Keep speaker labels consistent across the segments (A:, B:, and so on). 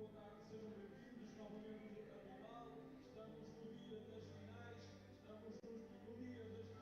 A: tarde, sejam bem-vindos novamente a Pombal. Estamos no dia das finais, estamos no dia das decisões.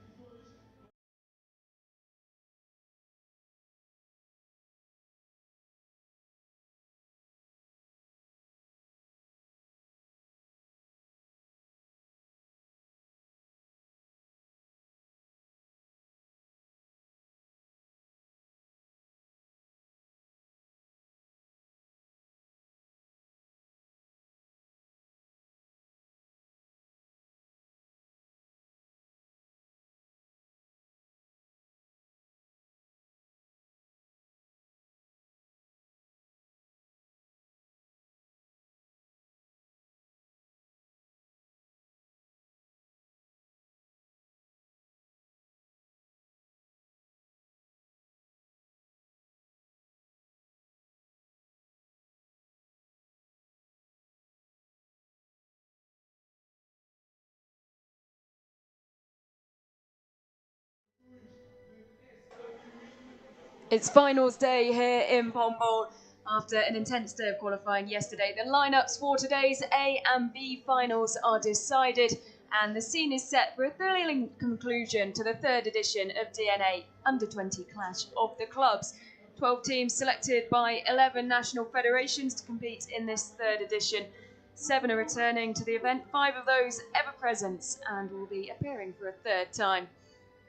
B: It's finals day here in Pombal after an intense day of qualifying yesterday. The lineups for today's A and B finals are decided, and the scene is set for a thrilling conclusion to the third edition of DNA Under-20 Clash of the Clubs. 12 teams selected by 11 national federations to compete in this third edition. 7 are returning to the event, 5 of those ever present, and will be appearing for a third time.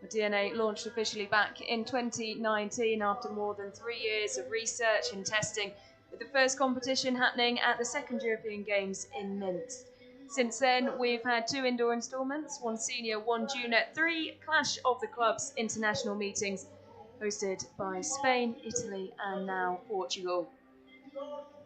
B: The DNA launched officially back in 2019 after more than 3 years of research and testing, with the first competition happening at the Second European Games in Minsk. Since then, we've had 2 indoor instalments, 1 senior, 1 junior, 3 Clash of the Clubs international meetings, hosted by Spain, Italy, and now Portugal.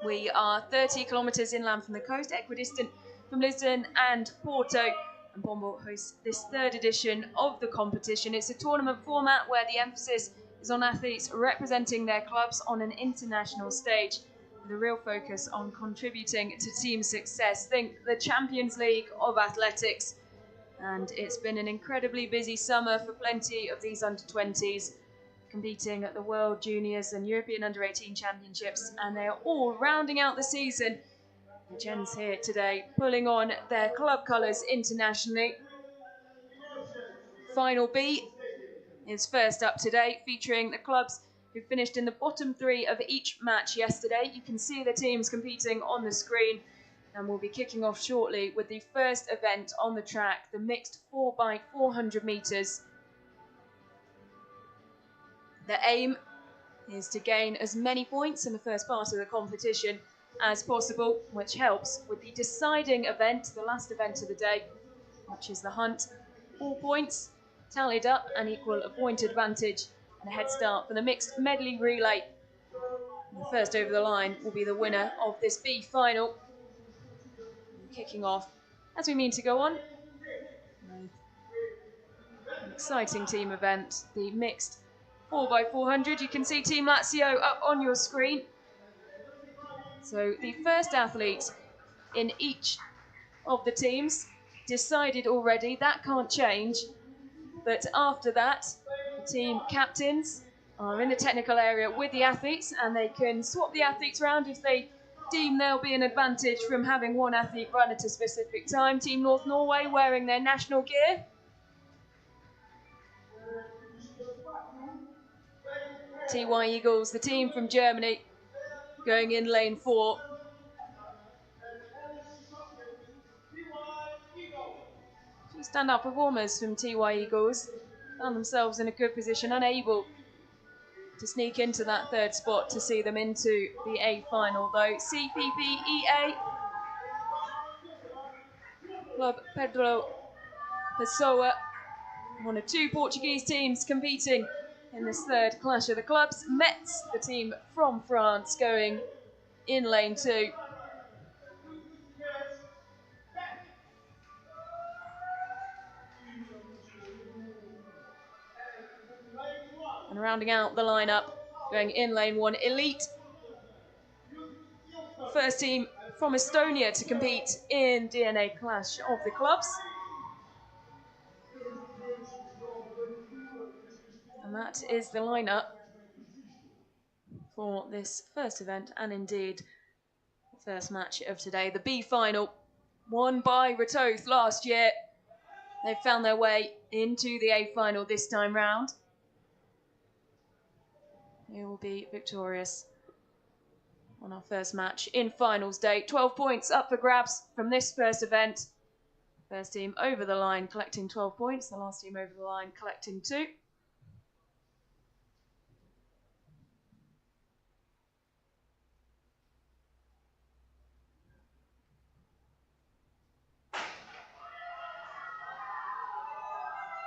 B: We are 30 kilometres inland from the coast, equidistant from Lisbon and Porto, and Pombal hosts this third edition of the competition. It's a tournament format where the emphasis is on athletes representing their clubs on an international stage, with a real focus on contributing to team success. Think the Champions League of athletics. And it's been an incredibly busy summer for plenty of these under-20s, competing at the World Juniors and European Under-18 Championships, and they are all rounding out the season. The Gens here today, pulling on their club colours internationally. Final B is first up today, featuring the clubs who finished in the bottom 3 of each match yesterday. You can see the teams competing on the screen, and we'll be kicking off shortly with the first event on the track, the mixed 4x400 metres. The aim is to gain as many points in the first part of the competition as possible, which helps with the deciding event, the last event of the day, which is the hunt. 4 points tallied up and equal a point advantage and a head start for the mixed medley relay. The first over the line will be the winner of this B final. Kicking off as we mean to go on with an exciting team event, the mixed 4x400. You can see Team Lazio up on your screen. So the first athlete in each of the teams decided already. That can't change. But after that, the team captains are in the technical area with the athletes, and they can swap the athletes around if they deem there'll be an advantage from having one athlete run at a specific time. Team North Norway wearing their national gear. TY Eagles, the team from Germany, going in lane 4. Few stand-up performers from TY Eagles found themselves in a good position, unable to sneak into that third spot to see them into the A final, though. CPPEA Club Pedro Pessoa, one of 2 Portuguese teams competing in this third clash of the clubs. Metz, the team from France, going in lane 2. And rounding out the lineup, going in lane 1, Elite. First team from Estonia to compete in DNA Clash of the Clubs. And that is the lineup for this first event, and indeed First match of today, the B final, won by Ratoath last year. They've found their way into the A final this time round. They will be victorious on our first match in Finals Day. 12 points up for grabs from this first event. First team over the line collecting 12 points, the last team over the line collecting 2.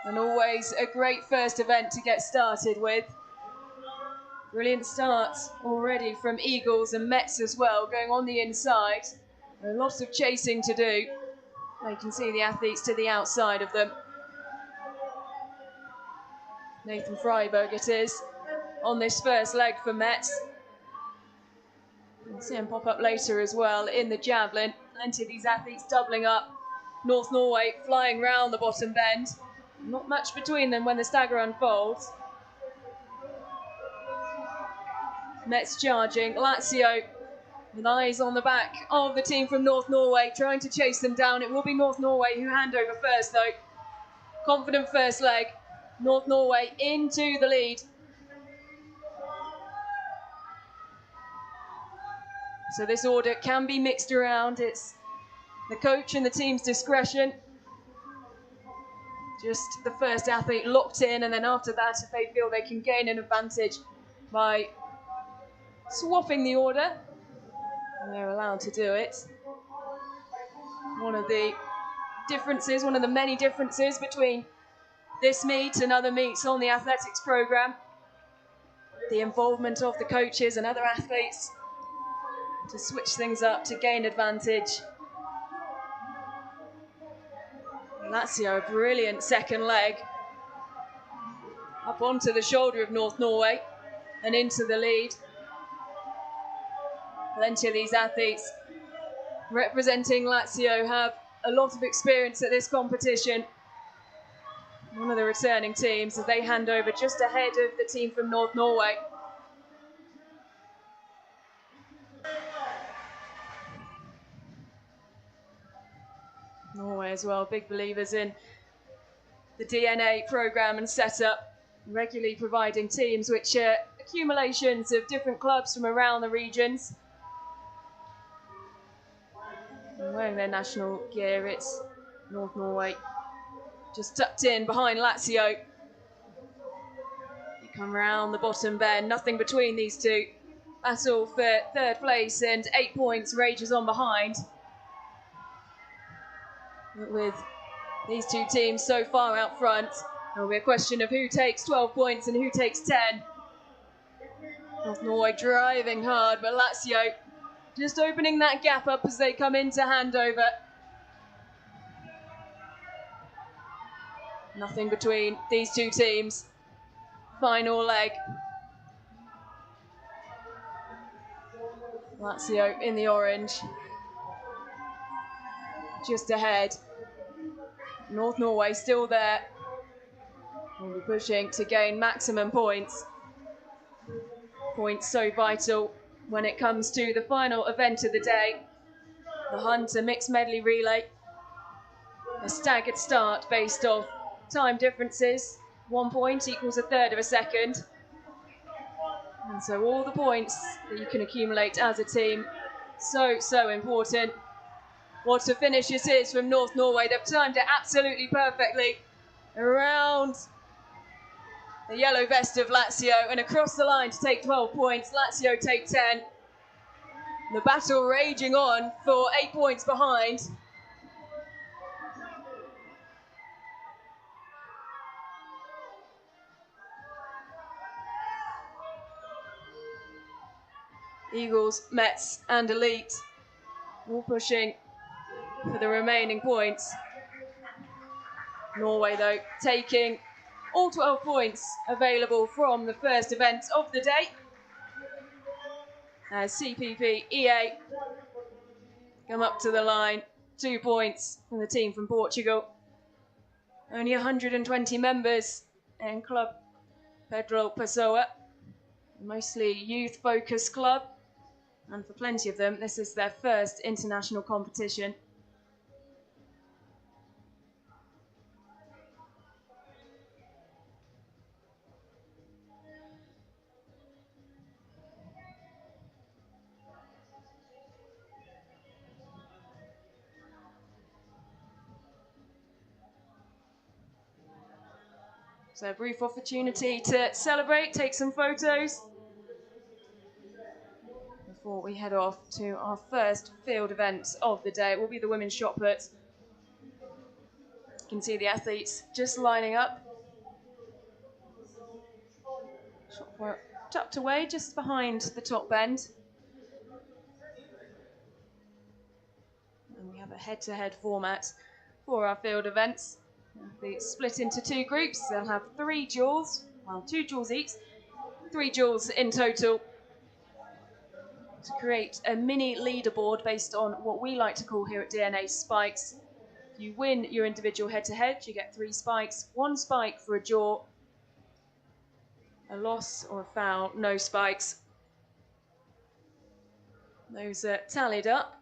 B: And always a great first event to get started with. Brilliant start already from Eagles and Mets as well, going on the inside. A lot of chasing to do. You can see the athletes to the outside of them. Nathan Freiberg it is on this first leg for Mets. We'll see him pop up later as well in the javelin. Plenty of these athletes doubling up. North Norway flying round the bottom bend. Not much between them when the stagger unfolds. Mets charging. Lazio with eyes on the back of the team from North Norway, trying to chase them down. It will be North Norway who hand over first though. Confident first leg. North Norway into the lead. So this order can be mixed around. It's the coach and the team's discretion. Just the first athlete locked in, and then after that, if they feel they can gain an advantage by swapping the order, they're allowed to do it. One of the differences, one of the many differences between this meet and other meets on the athletics programme, the involvement of the coaches and other athletes to switch things up to gain advantage. Lazio, a brilliant second leg. Up onto the shoulder of North Norway and into the lead. Plenty of these athletes representing Lazio have a lot of experience at this competition. One of the returning teams as they hand over just ahead of the team from North Norway. Norway as well, big believers in the DNA programme and setup, regularly providing teams which are accumulations of different clubs from around the regions. And wearing their national gear, it's North Norway just tucked in behind Lazio. You come round the bottom bend, nothing between these two. Battle for third place and 8 points rages on behind. But with these two teams so far out front, there'll be a question of who takes 12 points and who takes 10. North Norway driving hard, but Lazio just opening that gap up as they come into handover. Nothing between these two teams. Final leg. Lazio in the orange. Just ahead. North Norway still there. We'll be pushing to gain maximum points. Points so vital when it comes to the final event of the day. The Hunter mixed medley relay. A staggered start based off time differences. 1 point equals a third of a second. And so all the points that you can accumulate as a team, so important. What a finish it is from North Norway. They've timed it absolutely perfectly around the yellow vest of Lazio and across the line to take 12 points. Lazio take 10. The battle raging on for 8 points behind. Eagles, Mets and Elite all pushing for the remaining points. Norway though taking all 12 points available from the first event of the day. As CPP EA come up to the line, 2 points from the team from Portugal. Only 120 members in Club Pedro Pessoa, mostly youth focused club. And for plenty of them, this is their first international competition. So a brief opportunity to celebrate, take some photos before we head off to our first field event of the day. It will be the women's shot put. You can see the athletes just lining up. Shot put tucked away just behind the top bend. And we have a head-to-head format for our field events. Athletes split into two groups. They'll have 3 duels, well, 2 duels each, 3 duels in total, to create a mini leaderboard based on what we like to call here at DNA spikes. If you win your individual head-to-head, you get 3 spikes, 1 spike for a draw, a loss or a foul, no spikes. Those are tallied up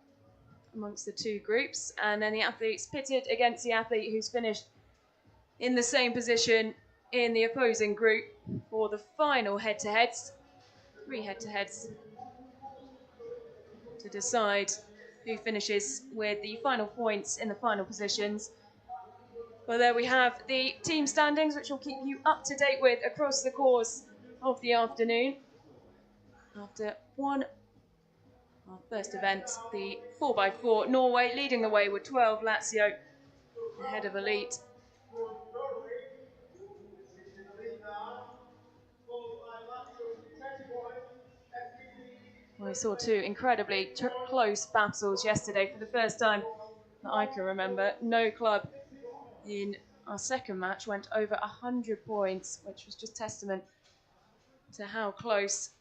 B: amongst the 2 groups, and then the athletes pitted against the athlete who's finished in the same position in the opposing group for the final head-to-heads. 3 head-to-heads to decide who finishes with the final points in the final positions. Well, there we have the team standings, which will keep you up to date with across the course of the afternoon. After our first event, the 4x4, Norway leading the way with 12, Lazio ahead of Elite. We saw 2 incredibly close battles yesterday for the first time that I can remember. No club in our second match went over 100 points, which was just testament to how close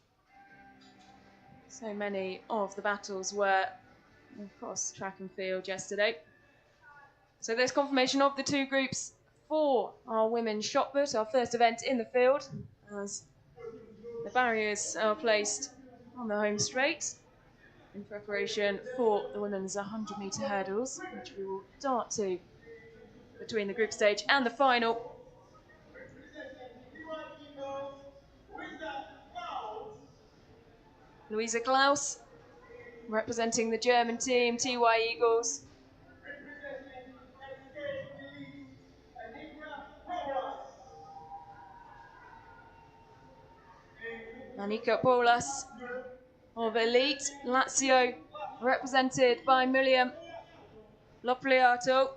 B: so many of the battles were across track and field yesterday. So there's confirmation of the 2 groups for our women's shot put, our first event in the field, as the barriers are placed on the home straight in preparation for the women's 100-metre hurdles, which we will dart to between the group stage and the final. Luisa Klaus representing the German team, TY Eagles. Annika Bolas of Elite, Lazio, represented by Miriam Lopriato.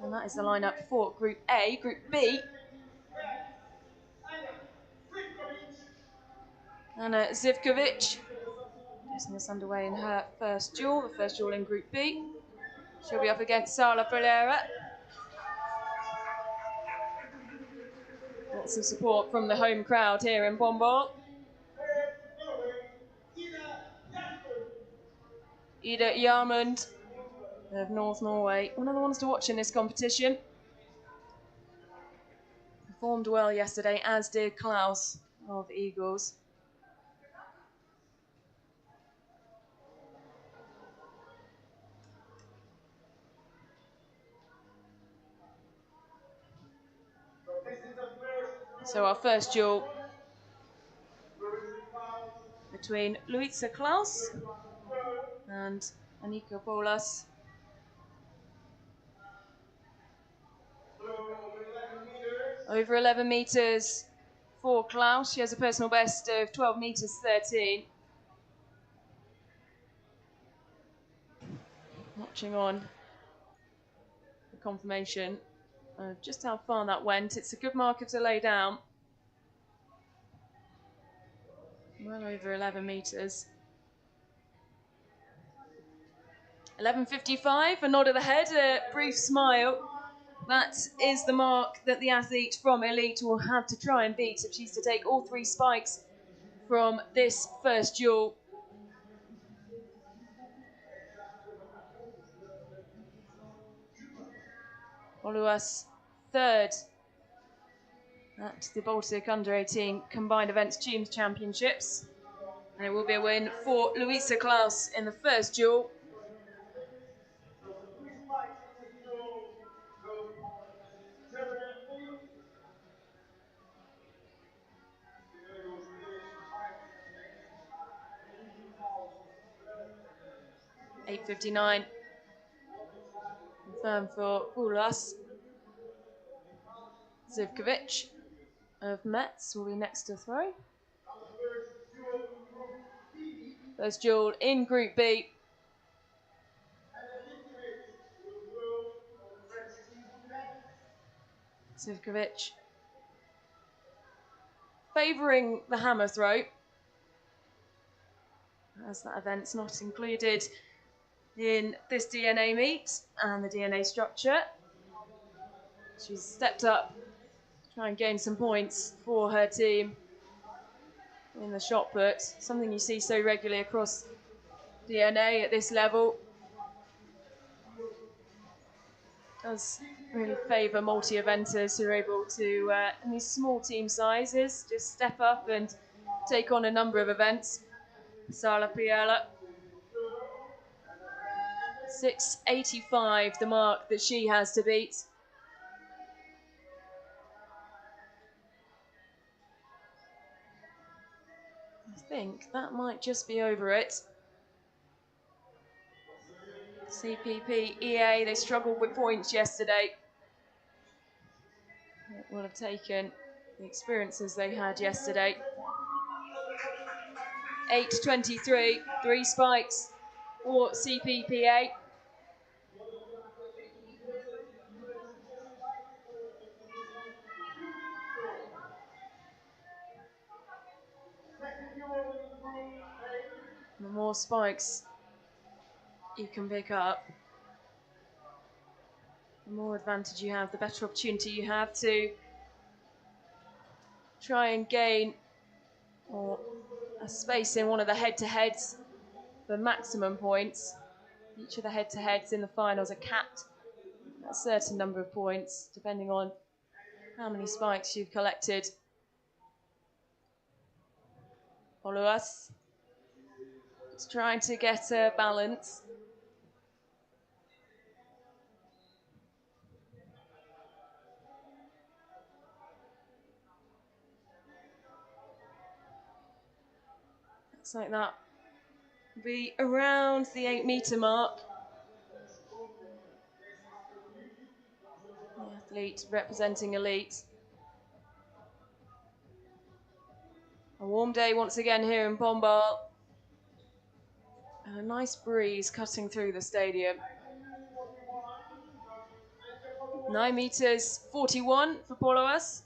B: And that is the lineup for Group A. Group B, Anna Zivkovic, getting us underway in her first duel, the first duel in Group B. She'll be up against Sala Pereira. Lots of support from the home crowd here in Pombal. Ida Yarmund of North Norway, one of the ones to watch in this competition. Performed well yesterday, as did Klaus of Eagles. So our first duel between Luisa Klaus and Annika Bolas. Over 11 metres for Klaus. She has a personal best of 12 metres 13. Watching on the confirmation of just how far that went. It's a good marker to lay down. Well over 11 metres. 11:55, a nod of the head, a brief smile. That is the mark that the athlete from Elite will have to try and beat if she's to take all 3 spikes from this first duel. Oluwas third at the Baltic Under-18 Combined Events Teams Championships. And it will be a win for Louisa Klaus in the first duel. $8.59 confirmed for Ulas. Zivkovic of Metz will be next to throw. First duel in Group B. Zivkovic favouring the hammer throw, as that event's not included in this DNA meet and the DNA structure. She's stepped up to try and gain some points for her team in the shot put, something you see so regularly across DNA at this level. Does really favour multi-eventers who are able to, in these small team sizes, just step up and take on a number of events. Sala Piela, 6.85, the mark that she has to beat. I think that might just be over it. CPP, EA, they struggled with points yesterday. It will have taken the experiences they had yesterday. 8.23, 3 spikes for CPPA. The more spikes you can pick up, the more advantage you have, the better opportunity you have to try and gain a space in one of the head-to-heads for maximum points. Each of the head-to-heads in the finals are capped at a certain number of points, depending on how many spikes you've collected. Follow us. It's trying to get a balance. Looks like that will be around the 8-metre mark. The athlete representing elite. A warm day once again here in Pombal. And a nice breeze cutting through the stadium. 9 metres 41 for Poloas.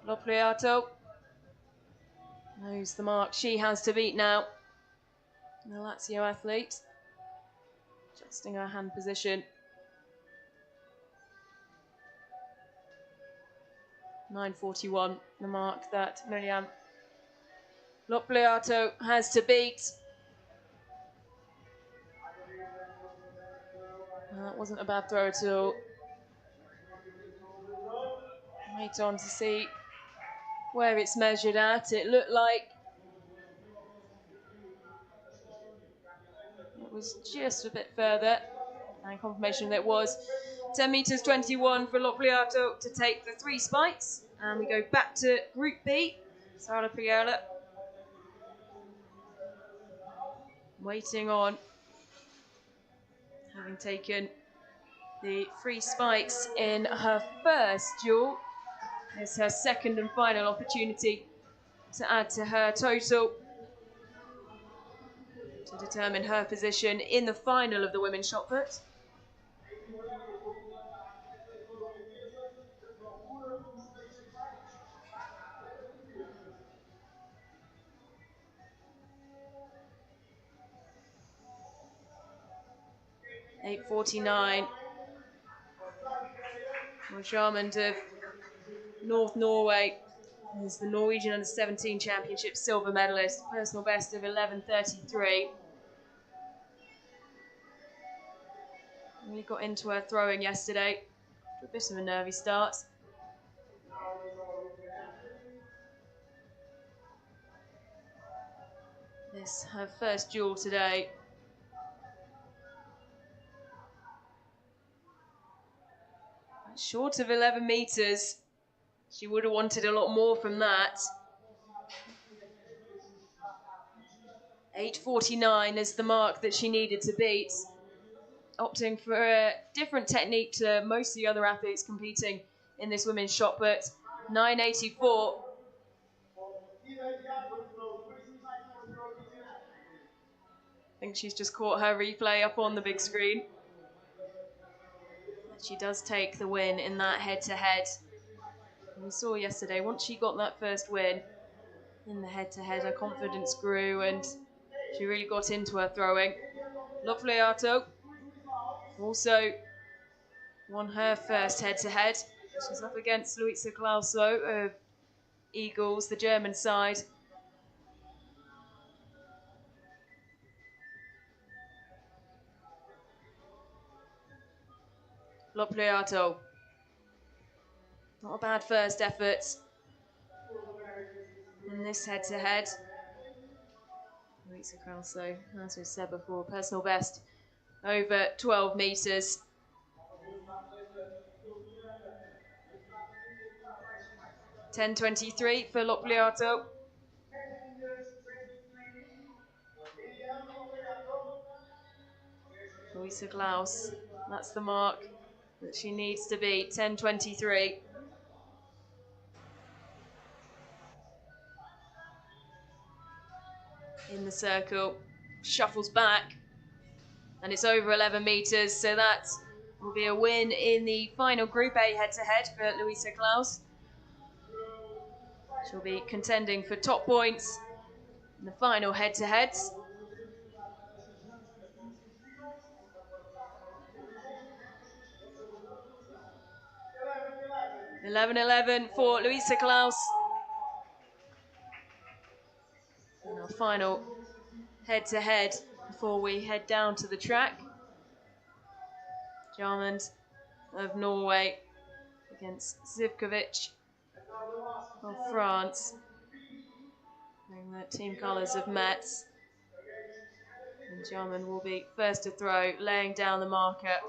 B: Lopliato knows the mark she has to beat now. The Lazio athlete adjusting her hand position. 9.41, the mark that Miriam Lopliato has to beat. That wasn't a bad throw at all. Wait on to see where it's measured at. It looked like it was just a bit further, and confirmation that it was 10 metres 21 for Lopliato to take the 3 spikes. And we go back to Group B. Sara Priola waiting on, having taken the 3 spikes in her first duel. It's her second and final opportunity to add to her total to determine her position in the final of the women's shot put. $8.49. Sharmand of North Norway is the Norwegian Under-17 Championship silver medalist. Personal best of 11.33. Really got into her throwing yesterday. A bit of a nervy start. This her first duel today. Short of 11 metres. She would have wanted a lot more from that. 8:49 is the mark that she needed to beat. Opting for a different technique to most of the other athletes competing in this women's shot put. 9:84. I think she's just caught her replay up on the big screen. She does take the win in that head-to-head. We saw yesterday, once she got that first win in the head-to-head, her confidence grew and she really got into her throwing. Lopliato also won her first head-to-head. She's up against Luisa Clauso of Eagles, the German side. Lopliato. Not a bad first effort in this head-to-head. Luisa Clauso, as we said before, personal best over 12 metres. 10:23 for Lopliato. Luisa Klaus, that's the mark that she needs to beat, 10:23. In the circle, shuffles back, and it's over 11 metres, so that will be a win in the final Group A head-to-head for Luisa Klaus. She'll be contending for top points in the final head-to-heads. 11:11 for Luisa Klaus. And our final head-to-head before we head down to the track. Jarmond of Norway against Zivkovic of France. Wearing the team colours of Metz. And Jarmond will be first to throw, laying down the marker.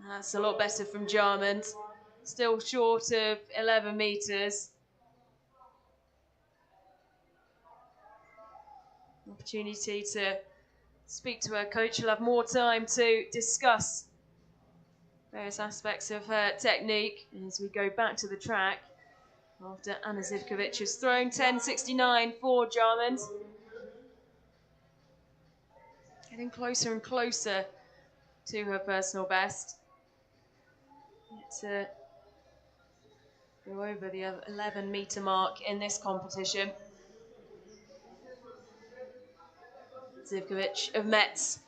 B: That's a lot better from Jarmond. Still short of 11 metres. Opportunity to speak to her coach. She'll have more time to discuss various aspects of her technique as we go back to the track after Anna Zivkovic has thrown. 10:69 for Jarmond. Getting closer and closer to her personal best. To go over the 11-metre mark in this competition. Zivkovic of Metz.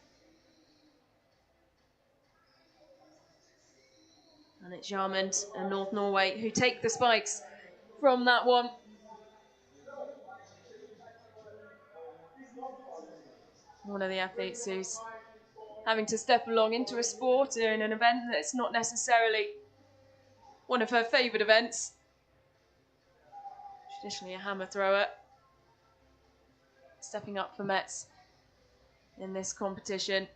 B: And it's Jarmond and North Norway who take the spikes from that one. One of the athletes who's having to step along into a sport or in an event that's not necessarily one of her favourite events. Traditionally a hammer thrower. Stepping up for Metz in this competition.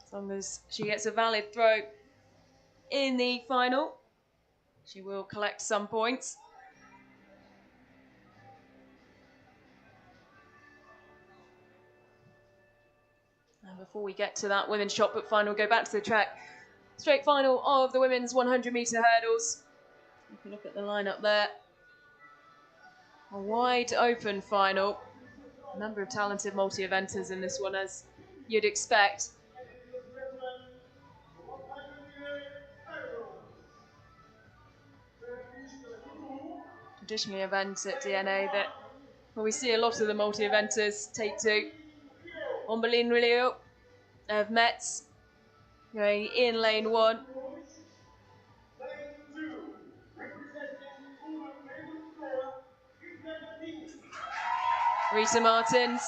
B: As long as she gets a valid throw in the final, she will collect some points. And before we get to that women's shot put final, go back to the track. Straight final of the women's 100-metre hurdles. You can look at the lineup there. A wide open final. A number of talented multi-eventers in this one, as you'd expect. Traditionally events at DNA that we see a lot of the multi-eventers take to. Ombelin Rilio of Metz going in lane 1. Rita Martins.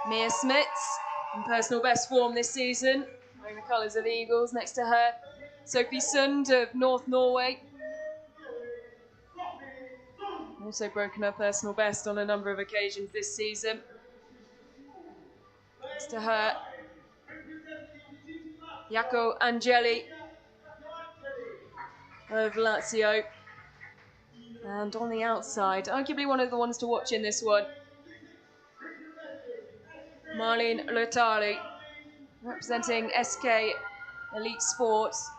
B: Mia Smits in personal best form this season, wearing the colours of the Eagles. Next to her, Sophie Sund of North Norway. Also broken her personal best on a number of occasions this season. Next to her, Jaakko Angeli of Lazio. And on the outside, arguably one of the ones to watch in this one, Marlene Lutali, representing SK Elite Sports,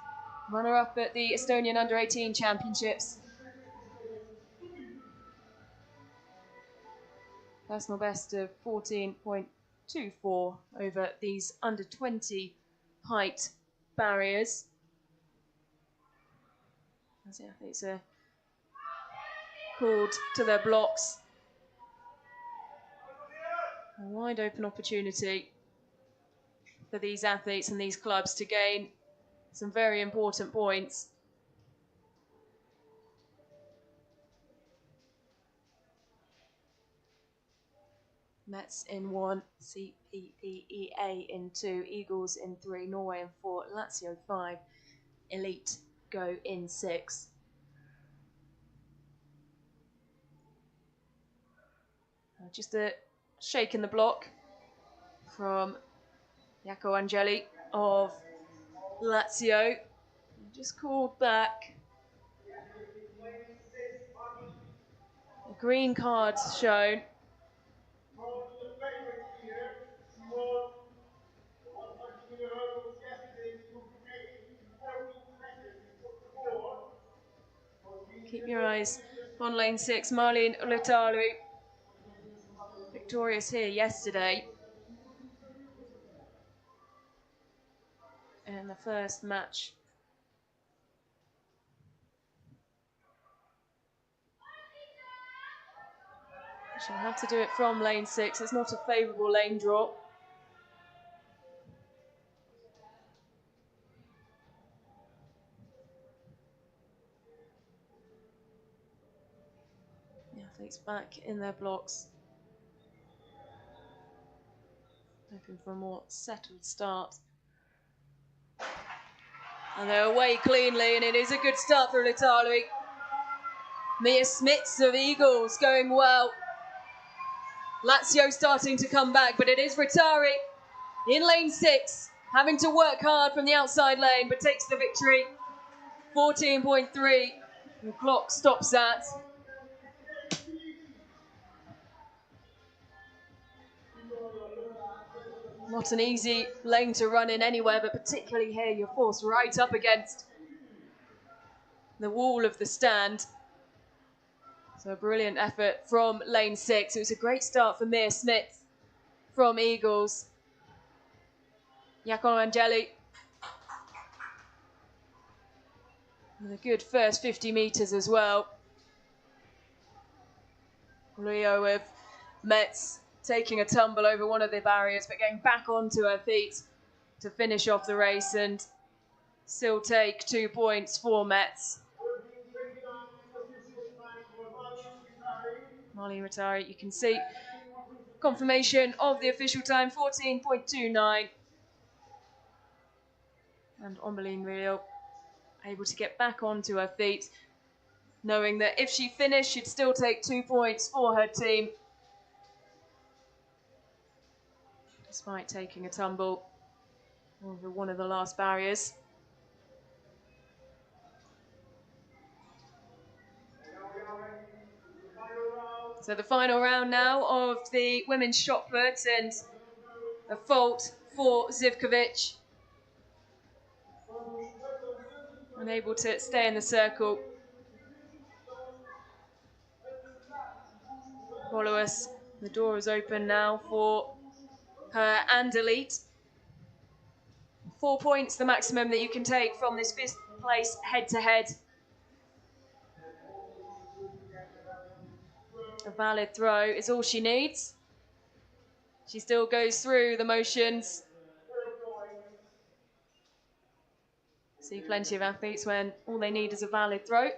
B: runner-up at the Estonian Under-18 Championships. Personal best of 14.24 over these under-20 height barriers. As the athletes are called to their blocks. A wide open opportunity for these athletes and these clubs to gain some very important points. Mets in 1, CPPEA in 2, Eagles in 3, Norway in 4, Lazio 5, Elite go in 6. Just a shake in the block from Jaakko Angeli of Lazio. Just called back. A green card shown. Keep your eyes on lane 6, Marlene Lutalu. Victorious here yesterday in the first match. She'll have to do it from lane 6. It's not a favourable lane draw. The athletes back in their blocks. Hoping for a more settled start. And they're away cleanly, and it is a good start for Lutalu. Mia Smits of Eagles going well. Lazio starting to come back, but it is Rittari in lane 6, having to work hard from the outside lane, but takes the victory. 14.3, the clock stops at. Not an easy lane to run in anywhere, but particularly here you're forced right up against the wall of the stand. So a brilliant effort from lane 6. It was a great start for Mia Smith from Eagles. Jaakko Angeli with a good first 50 metres as well. Rio of Metz taking a tumble over one of the barriers, but getting back onto her feet to finish off the race and still take 2 points for Metz. Marlene Rittari, you can see confirmation of the official time, 14.29. And Ombeline Rio able to get back onto her feet, knowing that if she finished, she'd still take 2 points for her team, despite taking a tumble over one of the last barriers. So the final round now of the women's shot put, and a fault for Zivkovic. Unable to stay in the circle. Follow us. The door is open now for her and Elite. 4 points, the maximum that you can take from this fifth place head-to-head. A valid throw is all she needs. She still goes through the motions. See plenty of athletes when all they need is a valid throw.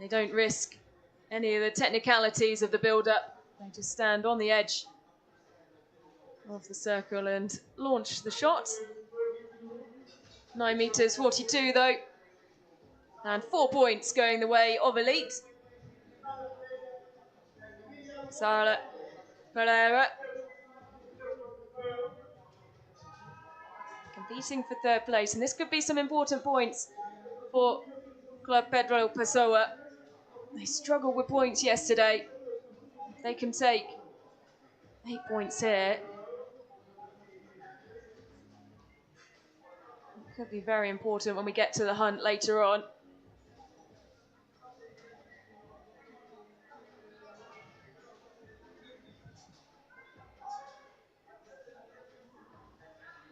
B: They don't risk any of the technicalities of the build-up. They just stand on the edge of the circle and launch the shot. 9 meters 42 though, and 4 points going the way of Elite. Sara Pereira competing for third place, and this could be some important points for Club Pedro Pessoa. They struggled with points yesterday. They can take 8 points here. It could be very important when we get to the hunt later on.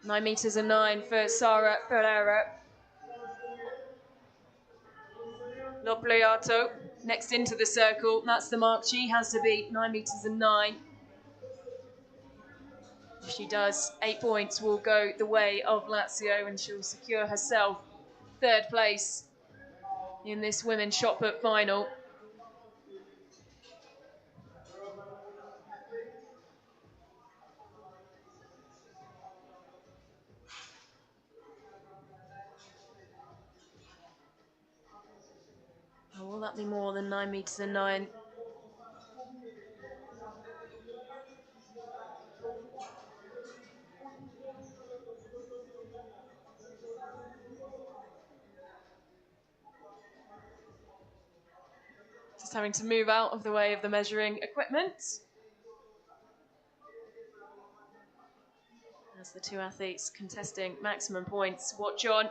B: Nine meters and 9 for Sara Pereira. Lopliato next into the circle. That's the mark she has to beat. 9 meters and 9. If she does, 8 points will go the way of Lazio, and she'll secure herself third place in this women's shot put final. Oh, will that be more than 9 meters and 9? Just having to move out of the way of the measuring equipment as the two athletes contesting maximum points watch on.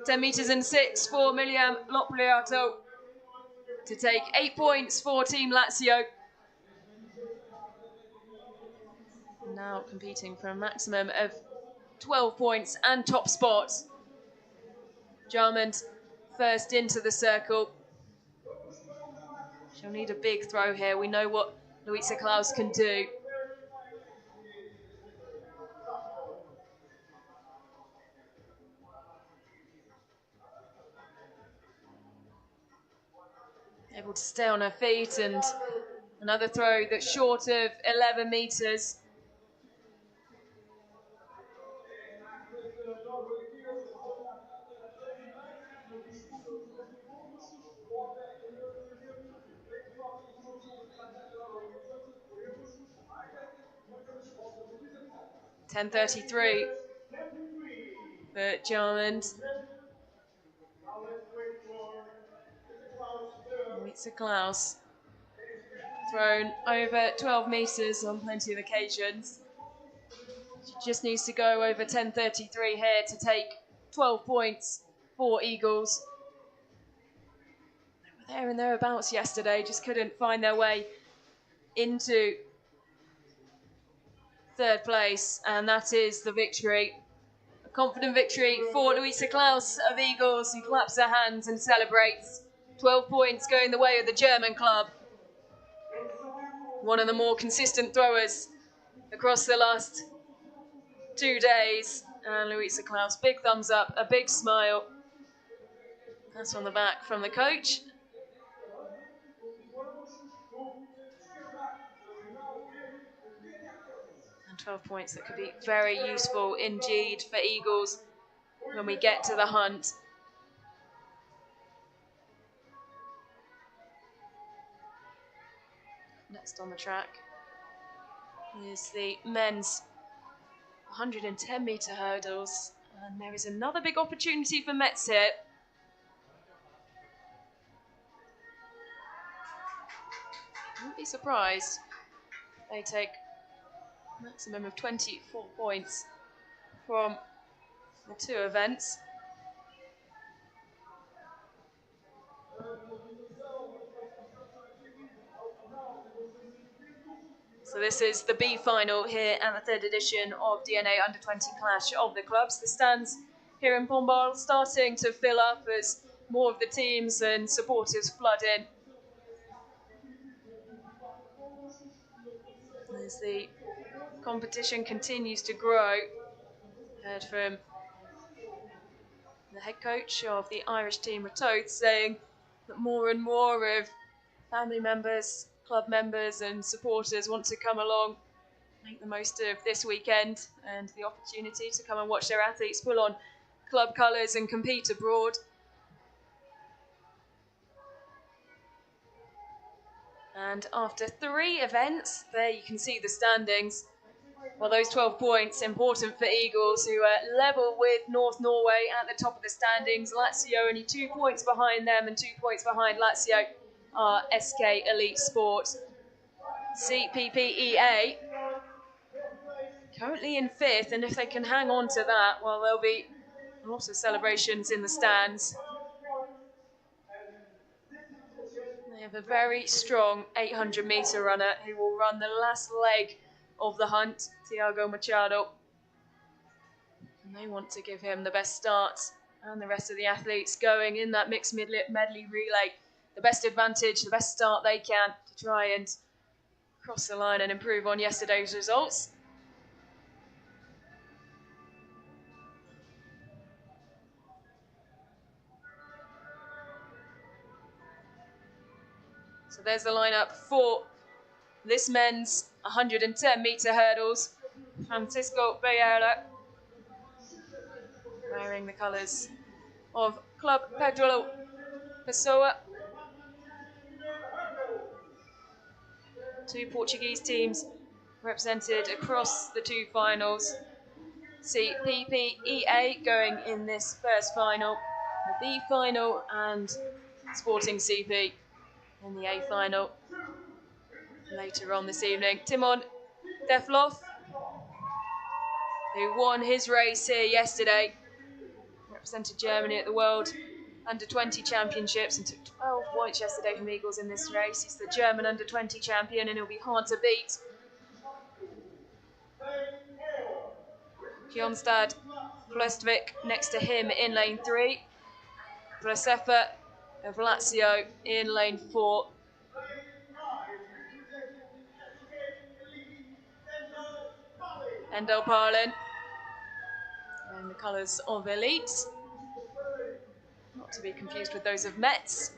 B: 10 meters and 6 for Miriam Lopliato to take 8 points for Team Lazio. Now competing for a maximum of 12 points and top spot. Jarmond first into the circle. She'll need a big throw here. We know what Louisa Klaus can do. Able to stay on her feet, and another throw that's short of 11 meters. .10:33 for Jarmond. Louisa Klaus thrown over 12 meters on plenty of occasions. She just needs to go over 10:33 here to take 12 points for Eagles. They were there and thereabouts yesterday, just couldn't find their way into third place, and that is the victory. A confident victory for Louisa Klaus of Eagles, who claps her hands and celebrates. 12 points going the way of the German club. One of the more consistent throwers across the last 2 days. And Louisa Klaus, big thumbs up, a big smile. That's on the back from the coach. And 12 points that could be very useful indeed for Eagles when we get to the hunt. Next on the track is the men's 110 metre hurdles. And there is another big opportunity for Metz here. Wouldn't be surprised. They take a maximum of 24 points from the two events. So this is the B final here at the third edition of DNA Under-20 Clash of the Clubs. The stands here in Pombal starting to fill up as more of the teams and supporters flood in. As the competition continues to grow, heard from the head coach of the Irish team, Ratoath, saying that more and more of family members, club members and supporters want to come along make the most of this weekend and the opportunity to come and watch their athletes pull on club colours and compete abroad. And after 3 events, there you can see the standings. Well, those 12 points important for Eagles, who are level with North Norway at the top of the standings. Lazio only 2 points behind them, and 2 points behind Lazio are SK Elite Sport. CPPEA currently in 5th, and if they can hang on to that, well, there'll be a lot of celebrations in the stands. They have a very strong 800-metre runner who will run the last leg of the hunt, Thiago Machado. And they want to give him the best start, and the rest of the athletes going in that mixed medley relay the best advantage, the best start they can to try and cross the line and improve on yesterday's results. So there's the lineup for this men's 110-metre hurdles. Francisco Bayala wearing the colours of Club Pedro Pessoa. 2 Portuguese teams represented across the 2 finals. CPPEA going in this first final, the B final, and Sporting CP in the A final later on this evening. Timon Deflof, who won his race here yesterday, represented Germany at the World Under-20 Championships and took 12 points yesterday from Eagles in this race. He's the German Under-20 champion, and he'll be hard to beat. Kjonstad Plestvik next to him in lane 3. Vlasepa of Lazio in lane 4. Endel Parlin wearing the colours of Elite, not to be confused with those of Metz.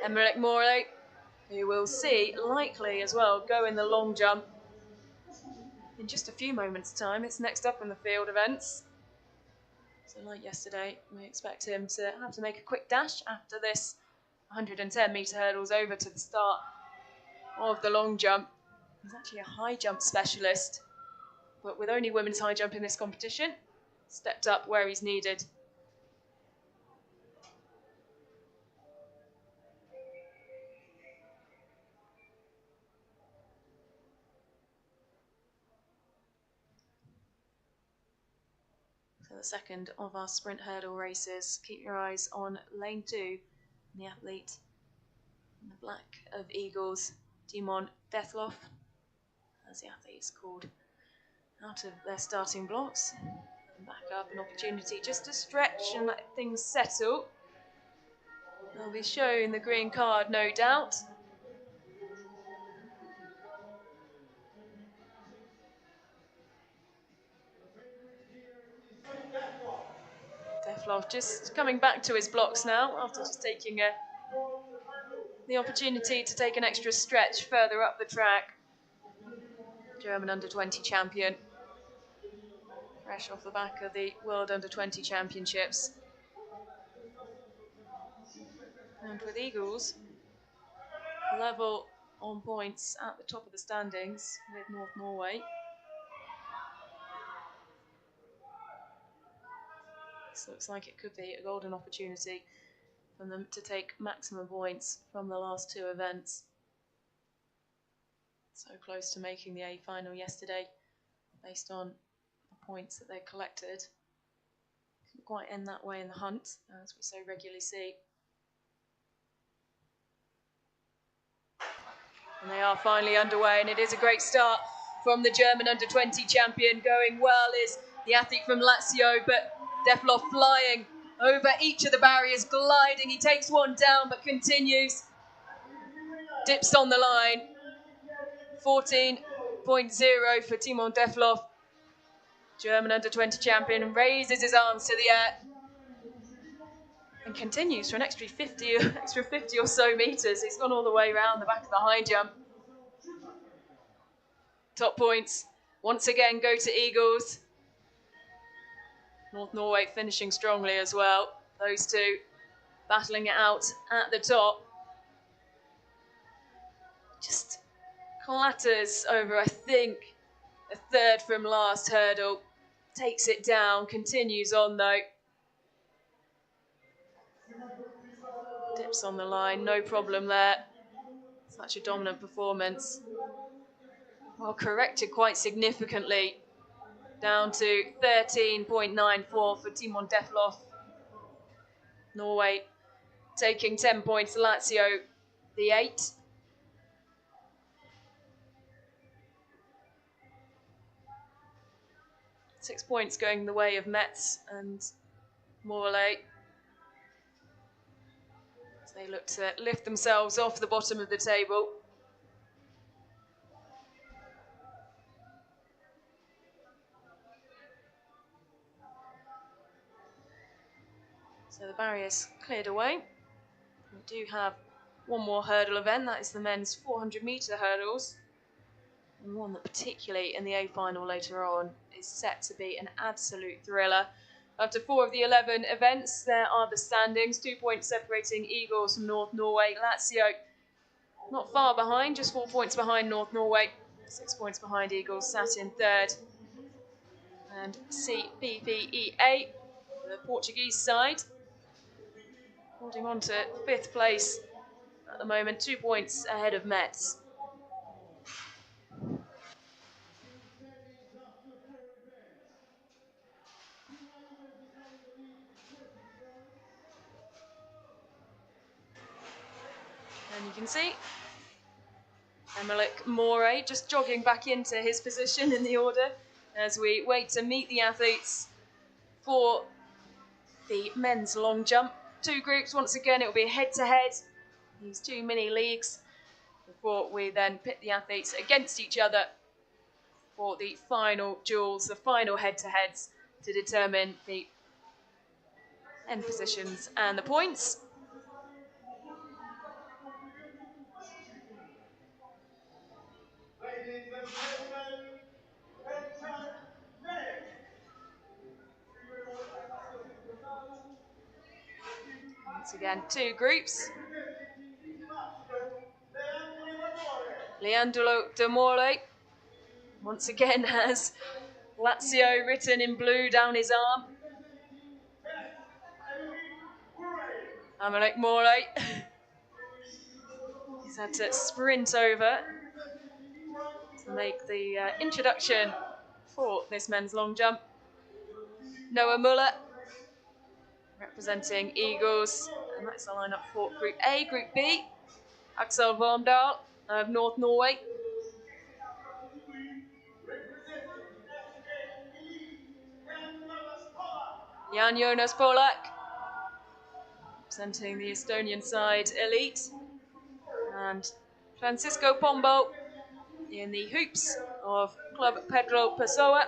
B: Emmerich Morley, who we'll see likely as well go in the long jump in just a few moments' time. It's next up in the field events. So like yesterday, we expect him to have to make a quick dash after this 110-metre hurdles over to the start of the long jump. He's actually a high jump specialist, but with only women's high jump in this competition, stepped up where he's needed. So the second of our sprint hurdle races. Keep your eyes on lane 2, the athlete in the black of Eagles, Timon Deflof, as the athlete is called, out of their starting blocks. And back up, an opportunity just to stretch and let things settle. They'll be shown the green card, no doubt. Deflof just coming back to his blocks now after just taking the opportunity to take an extra stretch further up the track. German Under-20 champion, fresh off the back of the World Under-20 Championships. And with Eagles level on points at the top of the standings with North Norway. This looks like it could be a golden opportunity for them to take maximum points from the last 2 events. So close to making the A final yesterday based on the points that they collected. Couldn't quite end that way in the hunt, as we so regularly see. And they are finally underway, and it is a great start from the German Under-20 champion. Going well is the athlete from Lazio, but Deflof flying over each of the barriers, gliding. He takes one down, but continues. Dips on the line. 14.0 for Timon Deflof. German Under-20 champion, raises his arms to the air and continues for an extra 50 or so metres. He's gone all the way around the back of the high jump. Top points once again go to Eagles. North Norway finishing strongly as well. Those two battling it out at the top. Just clatters over, I think, a third from last hurdle. Takes it down, continues on though. Dips on the line, no problem there. Such a dominant performance. Well, corrected quite significantly, down to 13.94 for Timon Defloff. Norway taking 10 points, Lazio the 8. Six points going the way of Metz and Morlaix. As they look to lift themselves off the bottom of the table. So the barrier's cleared away. We do have one more hurdle event, that is the men's 400 metre hurdles. And one that particularly in the A final later on is set to be an absolute thriller. After 4 of the 11 events, there are the standings. 2 points separating Eagles from North Norway. Lazio not far behind, just 4 points behind North Norway. 6 points behind Eagles, sat in third. And CPPEA, the Portuguese side, holding on to 5th place at the moment, 2 points ahead of Metz. And you can see Emmerich Moray just jogging back into his position in the order as we wait to meet the athletes for the men's long jump. 2 groups, once again it will be head-to-head, these 2 mini leagues, before we then pit the athletes against each other for the final duels, the final head-to-heads to determine the end positions and the points.
A: Ladies and gentlemen, enter next.
B: Once again, 2 groups. Leandro de More once again has Lazio written in blue down his arm. Emmerich Moray he's had to sprint over to make the introduction for this men's long jump. Noah Muller representing Eagles, and that's the lineup for Group A. Group B, Axel Vormdal of North Norway. Jan Jonas Polak representing the Estonian side elite, and Francisco Pombal in the hoops of Club Pedro Pessoa.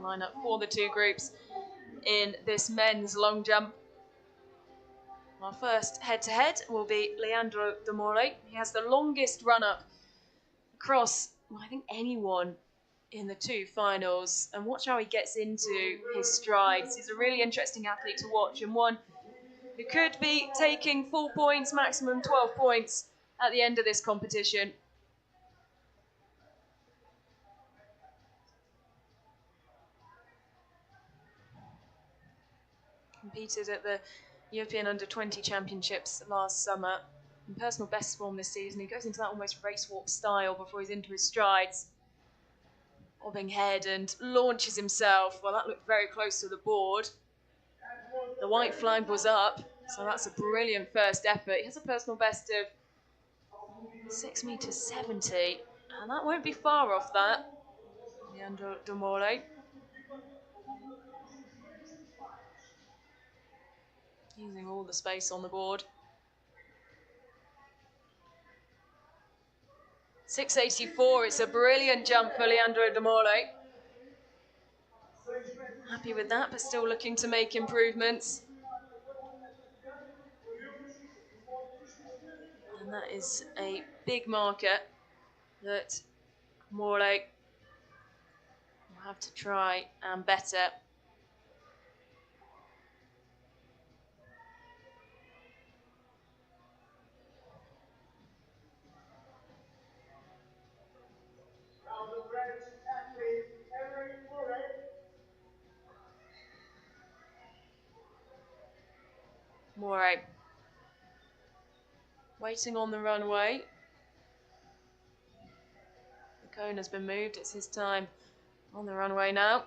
B: Line up for the 2 groups in this men's long jump. Our first head-to-head will be Leandro de More. He has the longest run-up across, I think, anyone in the 2 finals. And watch how he gets into his strides. He's a really interesting athlete to watch, and one who could be taking full points, maximum 12 points at the end of this competition. Competed at the European Under-20 Championships last summer. In personal best form this season, he goes into that almost race walk style before he's into his strides. Bobbing head and launches himself. Well, that looked very close to the board. The white flag was up, so that's a brilliant first effort. He has a personal best of 6.70 meters, and that won't be far off that. Leandro de More. Using all the space on the board. 6.84, it's a brilliant jump for Leandro de More. Happy with that, but still looking to make improvements. And that is a big marker that Morley will have to try and better. Morley waiting on the runway. The cone has been moved. It's his time on the runway now.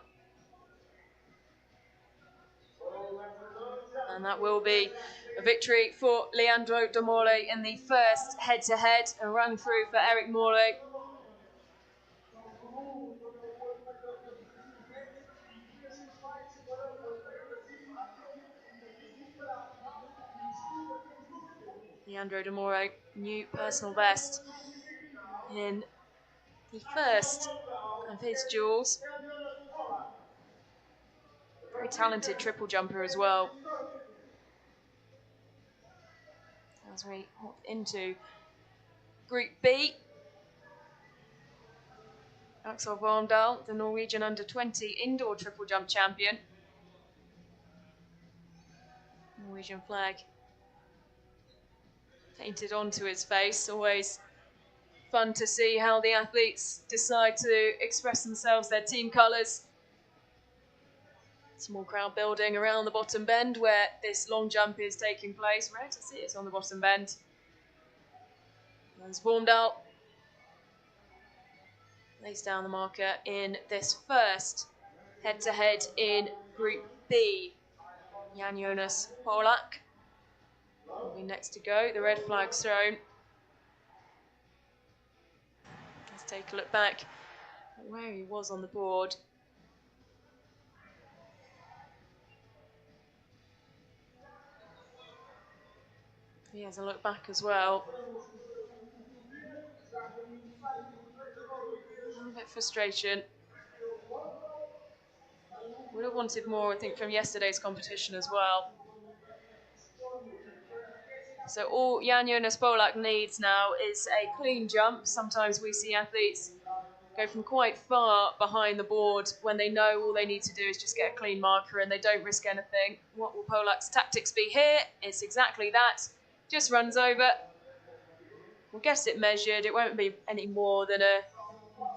B: And that will be a victory for Leandro de Morley in the first head-to-head. A run through for Eric Morley. Leandro de Morley, new personal best in the first of his duels. Very talented triple jumper as well. As we hop into Group B, Axel Vormdal, the Norwegian under-20 indoor triple jump champion. Norwegian flag painted onto his face. Always fun to see how the athletes decide to express themselves, their team colours. Small crowd building around the bottom bend where this long jump is taking place. Rare to see it on the bottom bend. As Vormdal lays down the marker in this first head-to-head in Group B. Jan Jonas Polak will be next to go. The red flag's thrown. Let's take a look back at where he was on the board. He has a look back as well. A little bit of frustration. Would have wanted more, I think, from yesterday's competition as well. So all Jan Jonas Polak needs now is a clean jump. Sometimes we see athletes go from quite far behind the board when they know all they need to do is just get a clean marker and they don't risk anything. What will Polak's tactics be here? It's exactly that. Just runs over. We'll get it measured. It won't be any more than a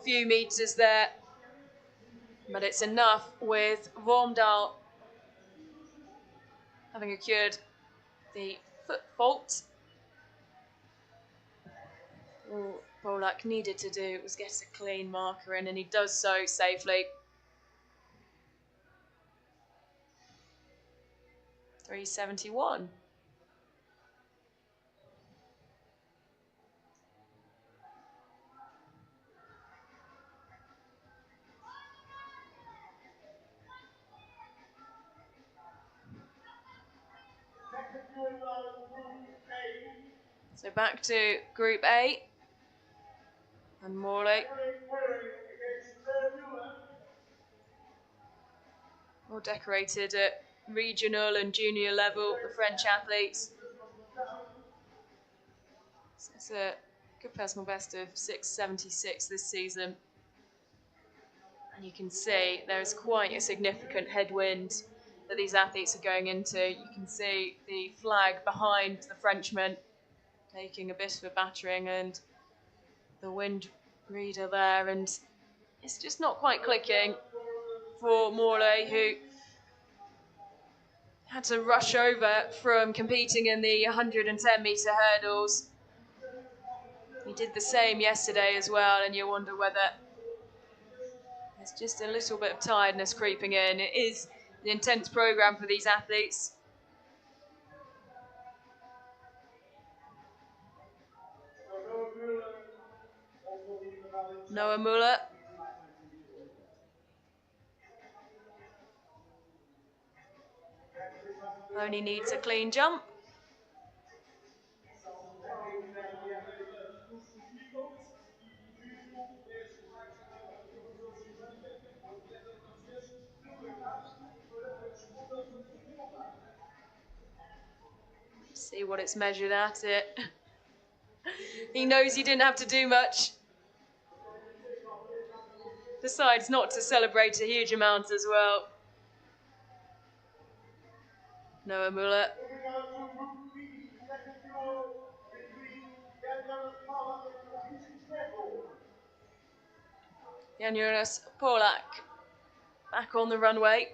B: few metres there. But it's enough with Vormdal having occurred the foot fault. All Polak needed to do was get a clean marker in, and he does so safely. 371. So back to Group A. And Morley. All decorated at regional and junior level, the French athletes. So it's a good personal best of 676 this season. And you can see there is quite a significant headwind that these athletes are going into. You can see the flag behind the Frenchman taking a bit of a battering, and the wind reader there, and it's just not quite clicking for Morley, who had to rush over from competing in the 110-metre hurdles. He did the same yesterday as well, and you wonder whether there's just a little bit of tiredness creeping in. It is an intense programme for these athletes. Noah Muller only needs a clean jump. See what it's measured at. It He knows he didn't have to do much. Decides not to celebrate a huge amount as well. Noah Muller. Jan-Jonas Polak back on the runway.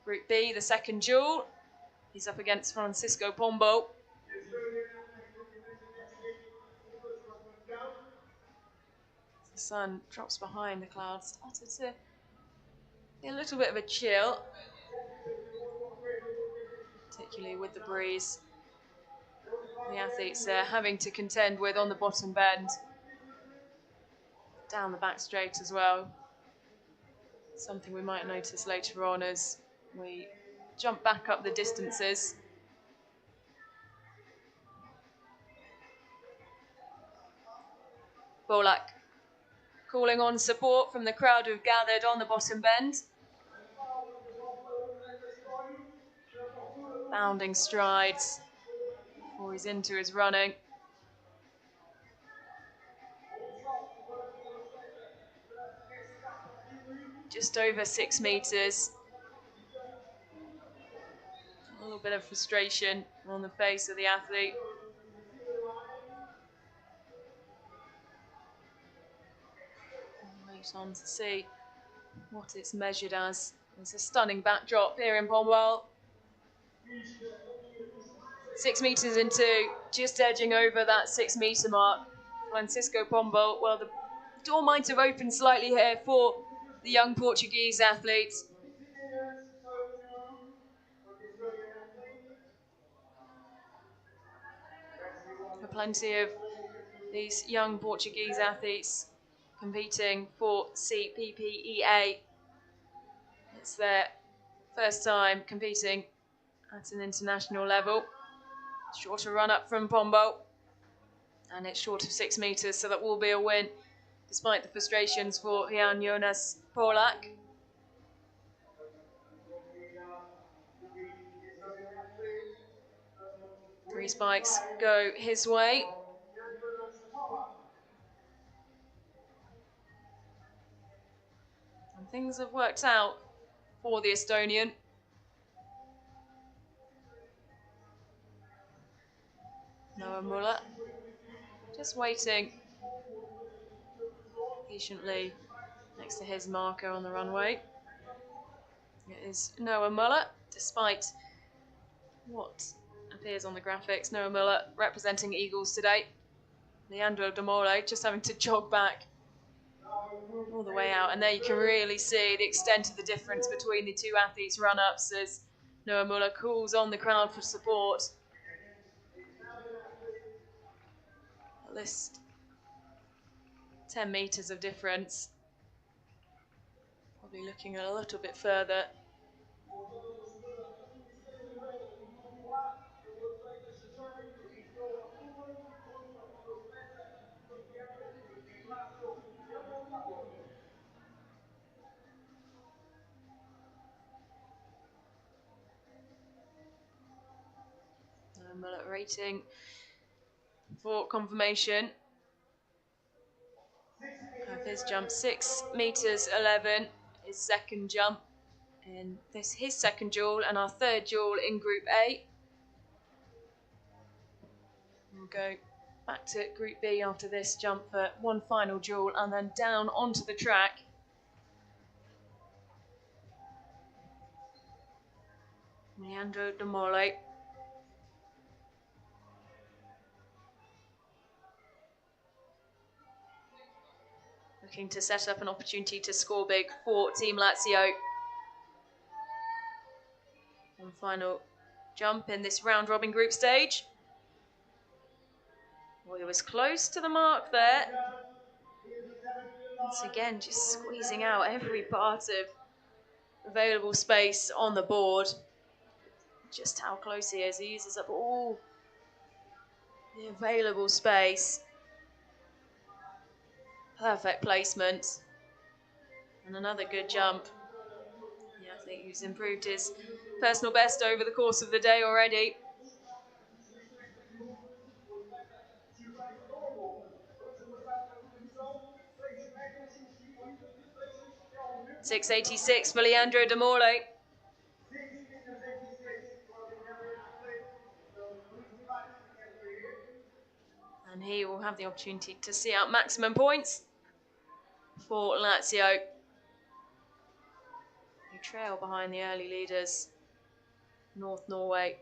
B: Group B, the second duel. He's up against Francisco Pombal. The sun drops behind the clouds. Started to get a little bit of a chill, particularly with the breeze the athletes are having to contend with on the bottom bend. Down the back straight as well. Something we might notice later on as we jump back up the distances. Bolak calling on support from the crowd who've gathered on the bottom bend. Bounding strides before he's into his running. Just over 6 metres. A little bit of frustration on the face of the athlete. Wait on to see what it's measured as. It's a stunning backdrop here in Pombal. 6 metres into, just edging over that 6 metre mark. Francisco Pombal, well, the door might have opened slightly here for the young Portuguese athletes. For plenty of these young Portuguese athletes competing for CPPEA. It's their first time competing at an international level. Shorter run up from Pombal, and it's short of 6 metres, so that will be a win, despite the frustrations for Jan-Jonas Polak. 3 spikes go his way. And things have worked out for the Estonian. Noah Muller just waiting patiently next to his marker on the runway. It is Noah Muller, despite what appears on the graphics. Noah Muller representing Eagles today. Leandro Demore just having to jog back all the way out, and there you can really see the extent of the difference between the two athletes' run-ups as Noah Muller calls on the crowd for support. At least 10 metres of difference. Probably looking a little bit further. Muller rating for confirmation of his jump, 6 metres 11, his second jump in this his second duel and our third duel in Group A. We'll go back to Group B after this jump for one final duel and then down onto the track. Leandro Demore. Looking to set up an opportunity to score big for Team Lazio. One final jump in this round-robin group stage. Well, he was close to the mark there. Once again, just squeezing out every part of available space on the board. Just how close he is. He uses up all the available space. Perfect placement. And another good jump. Yeah, I think he's improved his personal best over the course of the day already. 6.86 for Leandro De Morley. And he will have the opportunity to see out maximum points for Lazio, who trail behind the early leaders, North Norway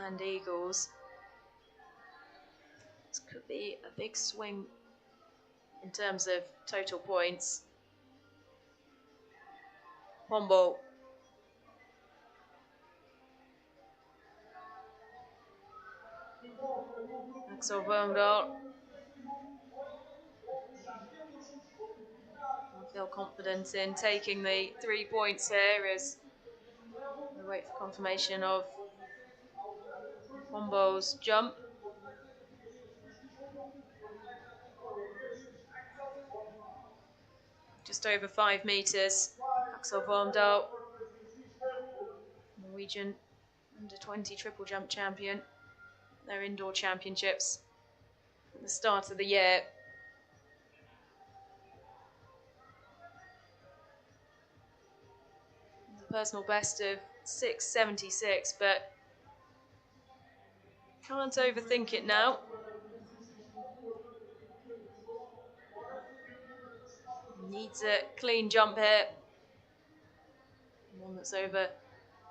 B: and Eagles. This could be a big swing in terms of total points. Pombal. Axel Wormdahl. I feel confident in taking the 3 points here as we wait for confirmation of Pombal's jump. Just over 5 metres. Axel Wormdahl, Norwegian under-20 triple jump champion. Their indoor championships at the start of the year. A personal best of 6.76, but can't overthink it now. Needs a clean jump here. One that's over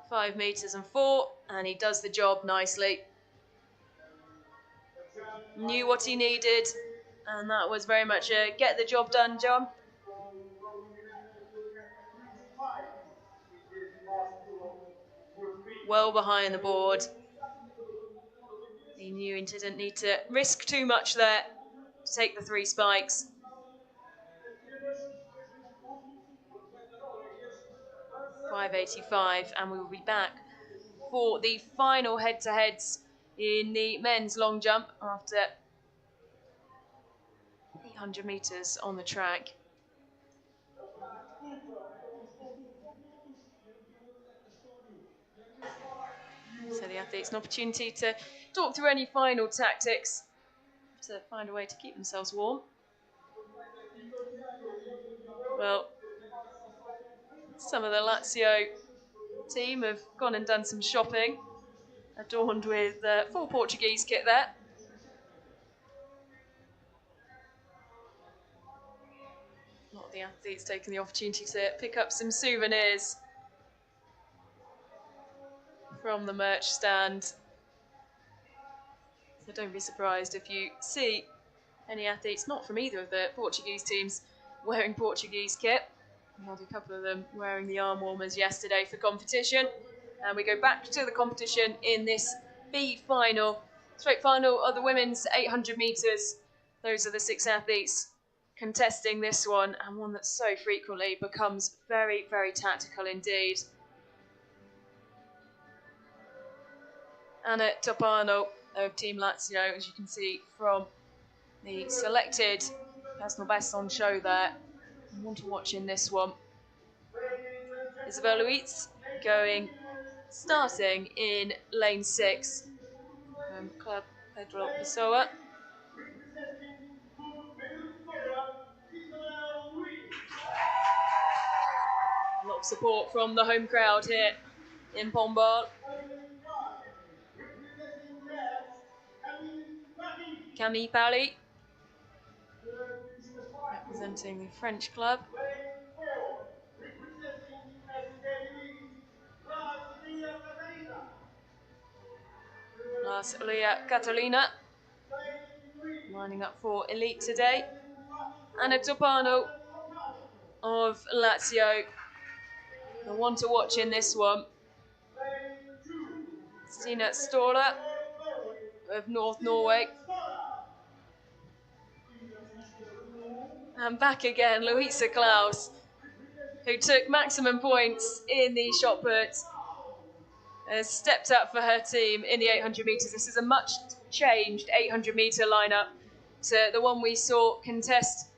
B: 5 metres and 4, and he does the job nicely. Knew what he needed, and that was very much a get the job done jump. Well behind the board. He knew he didn't need to risk too much there to take the 3 spikes. 5.85, and we will be back for the final head-to-heads in the men's long jump after 800 metres on the track. So the athletes an opportunity to talk through any final tactics to find a way to keep themselves warm. Well, some of the Lazio team have gone and done some shopping, adorned with full Portuguese kit there. A lot of the athletes taking the opportunity to pick up some souvenirs from the merch stand. So don't be surprised if you see any athletes not from either of the Portuguese teams wearing Portuguese kit. We had a couple of them wearing the arm warmers yesterday for competition. And we go back to the competition in this B final. Straight final of the women's 800 metres. Those are the 6 athletes contesting this one, and one that so frequently becomes very, very tactical indeed. Anna Topano of Team Lazio, as you can see from the selected personal bests on show there. I want to watch in this one. Isabel Luiz starting in lane 6 from Club Pedro Pessoa. A lot of support from the home crowd here in Pombal. Camille Pali, representing the French club. Last Leah Catalina, lining up for Elite today. Anna Topano of Lazio, the one to watch in this one. Stina Stoller of North Norway. And back again, Louisa Klaus, who took maximum points in the shot put, has stepped up for her team in the 800 metres. This is a much changed 800 metre lineup to the one we saw contest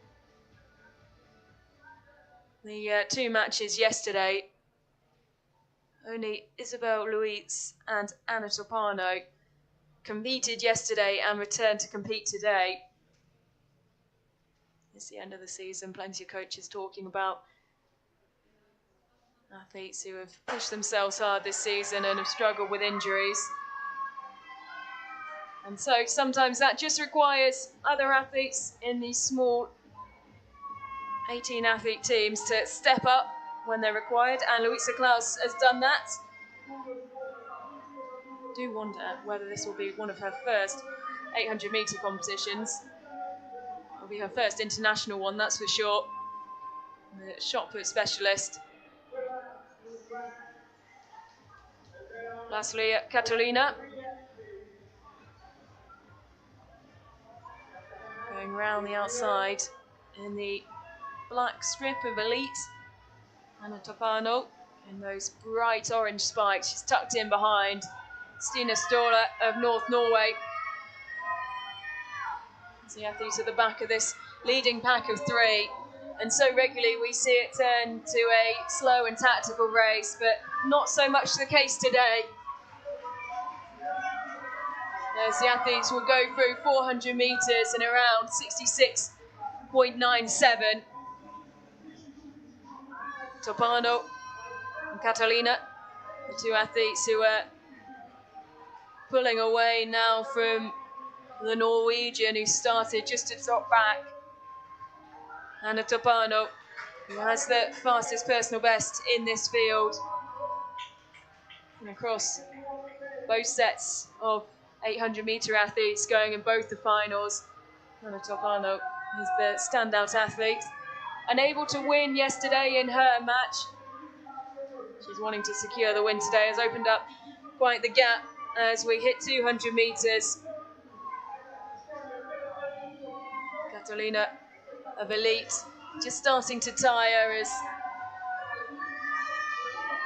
B: the 2 matches yesterday. Only Isabel Luiz and Anna Topano competed yesterday and returned to compete today. It's the end of the season, plenty of coaches talking about athletes who have pushed themselves hard this season and have struggled with injuries. And so sometimes that just requires other athletes in these small 18 athlete teams to step up when they're required, and Louisa Klaus has done that. I do wonder whether this will be one of her first 800 metre competitions. It'll be her first international one, that's for sure. The shot put specialist. Lastly, Catalina. Going round the outside in the black strip of elite. Anna Topano in those bright orange spikes. She's tucked in behind Stina Stola of North Norway. It's the athletes at the back of this leading pack of three. And so regularly we see it turn to a slow and tactical race, but not so much the case today. As the athletes will go through 400 metres in around 66.97. Topano and Catalina, the two athletes who are pulling away now from the Norwegian who started just a top back. Anna Topano, who has the fastest personal best in this field. And across both sets of 800 metre athletes going in both the finals, Anna Topano is the standout athlete. Unable to win yesterday in her match. She's wanting to secure the win today, has opened up quite the gap as we hit 200 metres. Catalina of elite just starting to tire as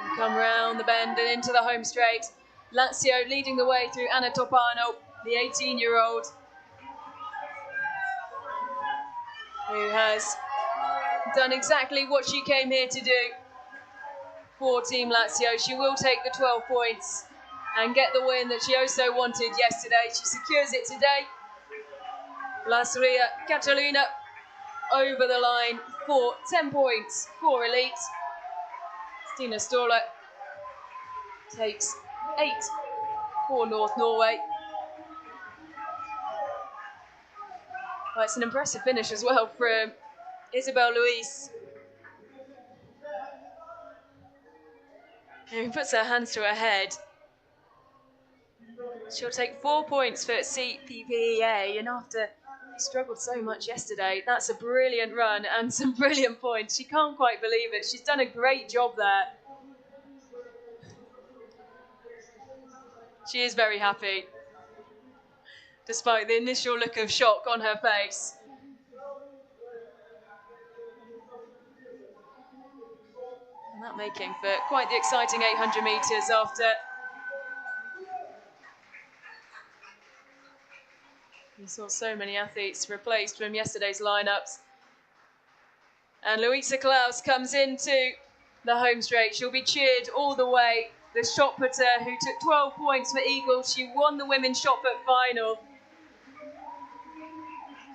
B: we come round the bend and into the home straight. Lazio leading the way through Anna Topano, the 18-year-old, who has done exactly what she came here to do for Team Lazio. She will take the 12 points and get the win that she also wanted yesterday. She secures it today. Lastly, Catalina over the line for 10 points for elite. Stina Stola takes 8 for North Norway. Well, it's an impressive finish as well from Isabel Luis, who puts her hands to her head. She'll take 4 points for CPPEA, and after struggled so much yesterday, that's a brilliant run and some brilliant points. She can't quite believe it. She's done a great job there. She is very happy, despite the initial look of shock on her face. And that making for quite the exciting 800 metres after we saw so many athletes replaced from yesterday's lineups. And Louisa Klaus comes into the home straight. She'll be cheered all the way. The shot putter who took 12 points for Eagles. She won the women's shot put final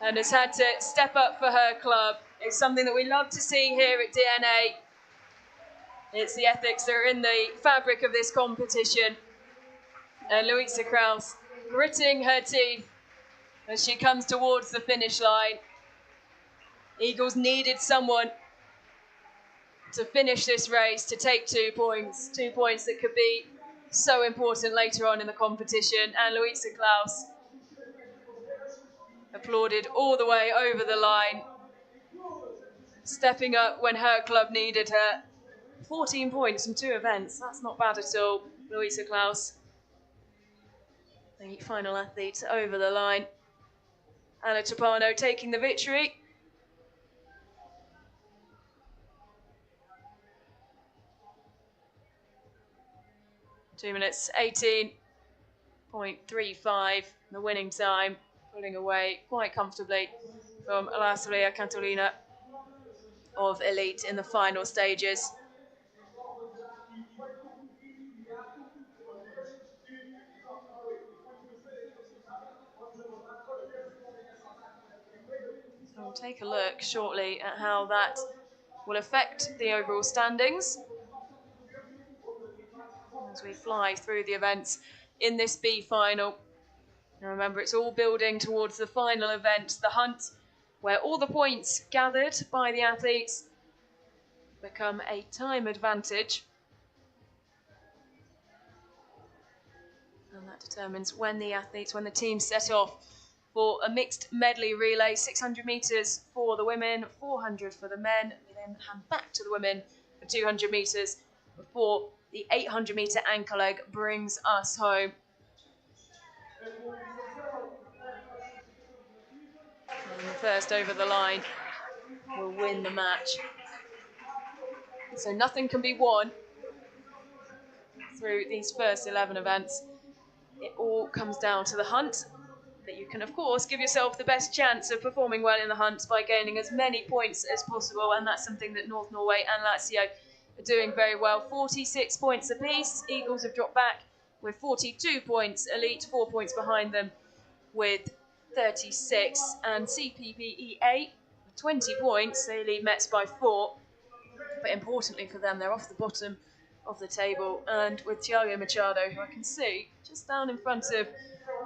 B: and has had to step up for her club. It's something that we love to see here at DNA. It's the ethics that are in the fabric of this competition. And Louisa Klaus gritting her teeth as she comes towards the finish line. Eagles needed someone to finish this race, to take 2 points. 2 points that could be so important later on in the competition. And Louisa Klaus applauded all the way over the line, stepping up when her club needed her. 14 points from 2 events, that's not bad at all. Louisa Klaus, the final athlete over the line. Anna Topano taking the victory. Two minutes 18.35, the winning time, pulling away quite comfortably from Lastly Catalina of elite in the final stages. So We'll take a look shortly at how that will affect the overall standings as we fly through the events in this B final. Now remember, it's all building towards the final event, the hunt, where all the points gathered by the athletes become a time advantage. And that determines when the teams set off for a mixed medley relay, 600 metres for the women, 400 for the men. We then hand back to the women for 200 metres before the 800 metre anchor leg brings us home. And the first over the line will win the match. So nothing can be won through these first 11 events. It all comes down to the hunt, but you can of course give yourself the best chance of performing well in the hunt by gaining as many points as possible, and that's something that North Norway and Lazio are doing very well. 46 points apiece. Eagles have dropped back with 42 points, Elite 4 points behind them with 36, and CPPE8 with 20 points. They lead Mets by 4, but importantly for them, they're off the bottom of the table, and with Thiago Machado, who I can see just down in front of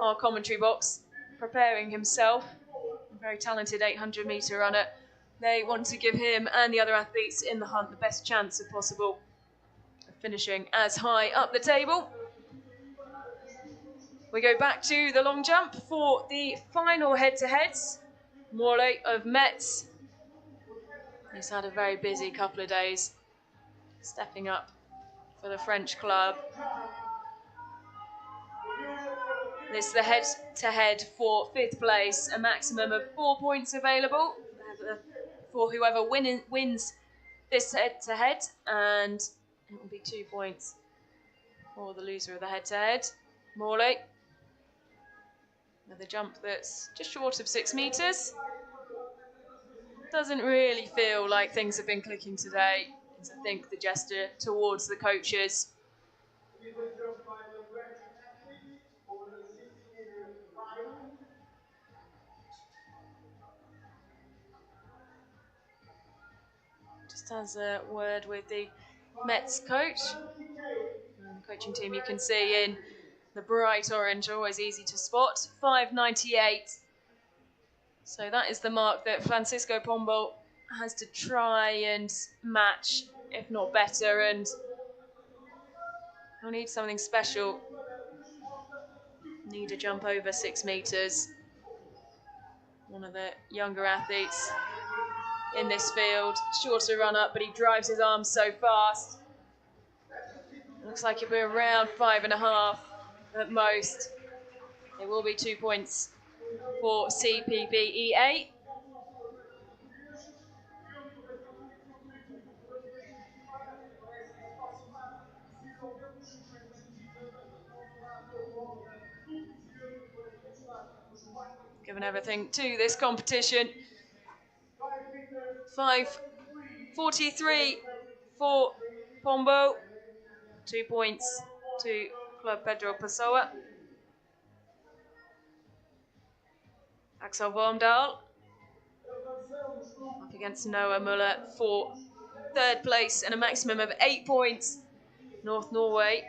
B: our commentary box, preparing himself, a very talented 800 metre runner. They want to give him and the other athletes in the hunt the best chance of possible of finishing as high up the table. We go back to the long jump for the final head-to-heads. Morley of Metz. He's had a very busy couple of days, stepping up for the French club. This is the head-to-head for 5th place, a maximum of 4 points available for whoever wins this head-to-head, and it will be 2 points for the loser of the head-to-head. Morley with a jump that's just short of 6 metres. Doesn't really feel like things have been clicking today, is I think the gesture towards the coaches. Just has a word with the Mets coach. And the coaching team you can see in the bright orange, always easy to spot. 5.98. So that is the mark that Francisco Pombal has to try and match, if not better, and he'll need something special. Need a jump over 6 metres. One of the younger athletes in this field. Shorter run up, but he drives his arms so fast. Looks like it'll be around 5.5 at most. It will be 2 points for CPBE8. Given everything to this competition. 5.43 for Pombo. 2 points to Club Pedro Pessoa. Axel Vormdal up against Noah Muller for 3rd place and a maximum of 8 points. North Norway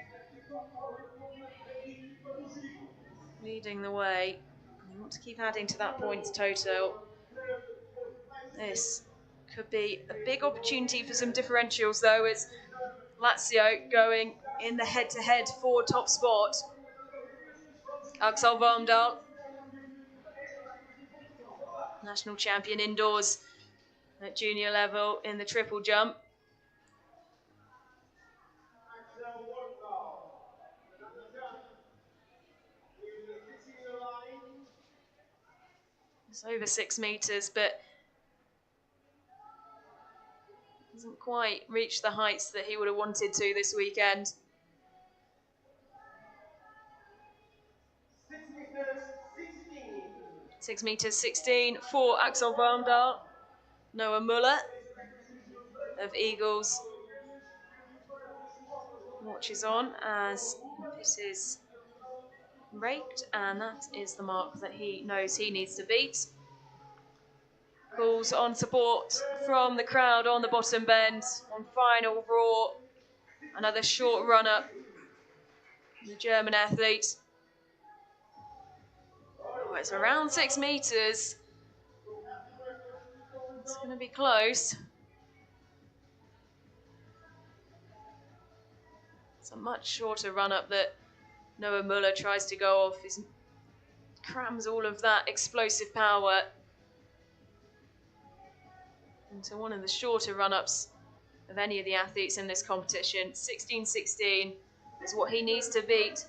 B: leading the way. They want to keep adding to that points total. This could be a big opportunity for some differentials though, as Lazio going in the head-to-head for top spot. Axel Vormdal, national champion indoors at junior level in the triple jump. It's over 6 metres, but hasn't quite reached the heights that he would have wanted to this weekend. 6 metres 16 for Axel Vormdal. Noah Muller of Eagles watches on as this is raked, and that is the mark that he knows he needs to beat. Calls on support from the crowd on the bottom bend on final raw. Another short run-up. The German athlete. Oh, it's around 6 meters. It's going to be close. It's a much shorter run-up that Noah Muller tries to go off. He crams all of that explosive power into one of the shorter run-ups of any of the athletes in this competition. 16.16 is what he needs to beat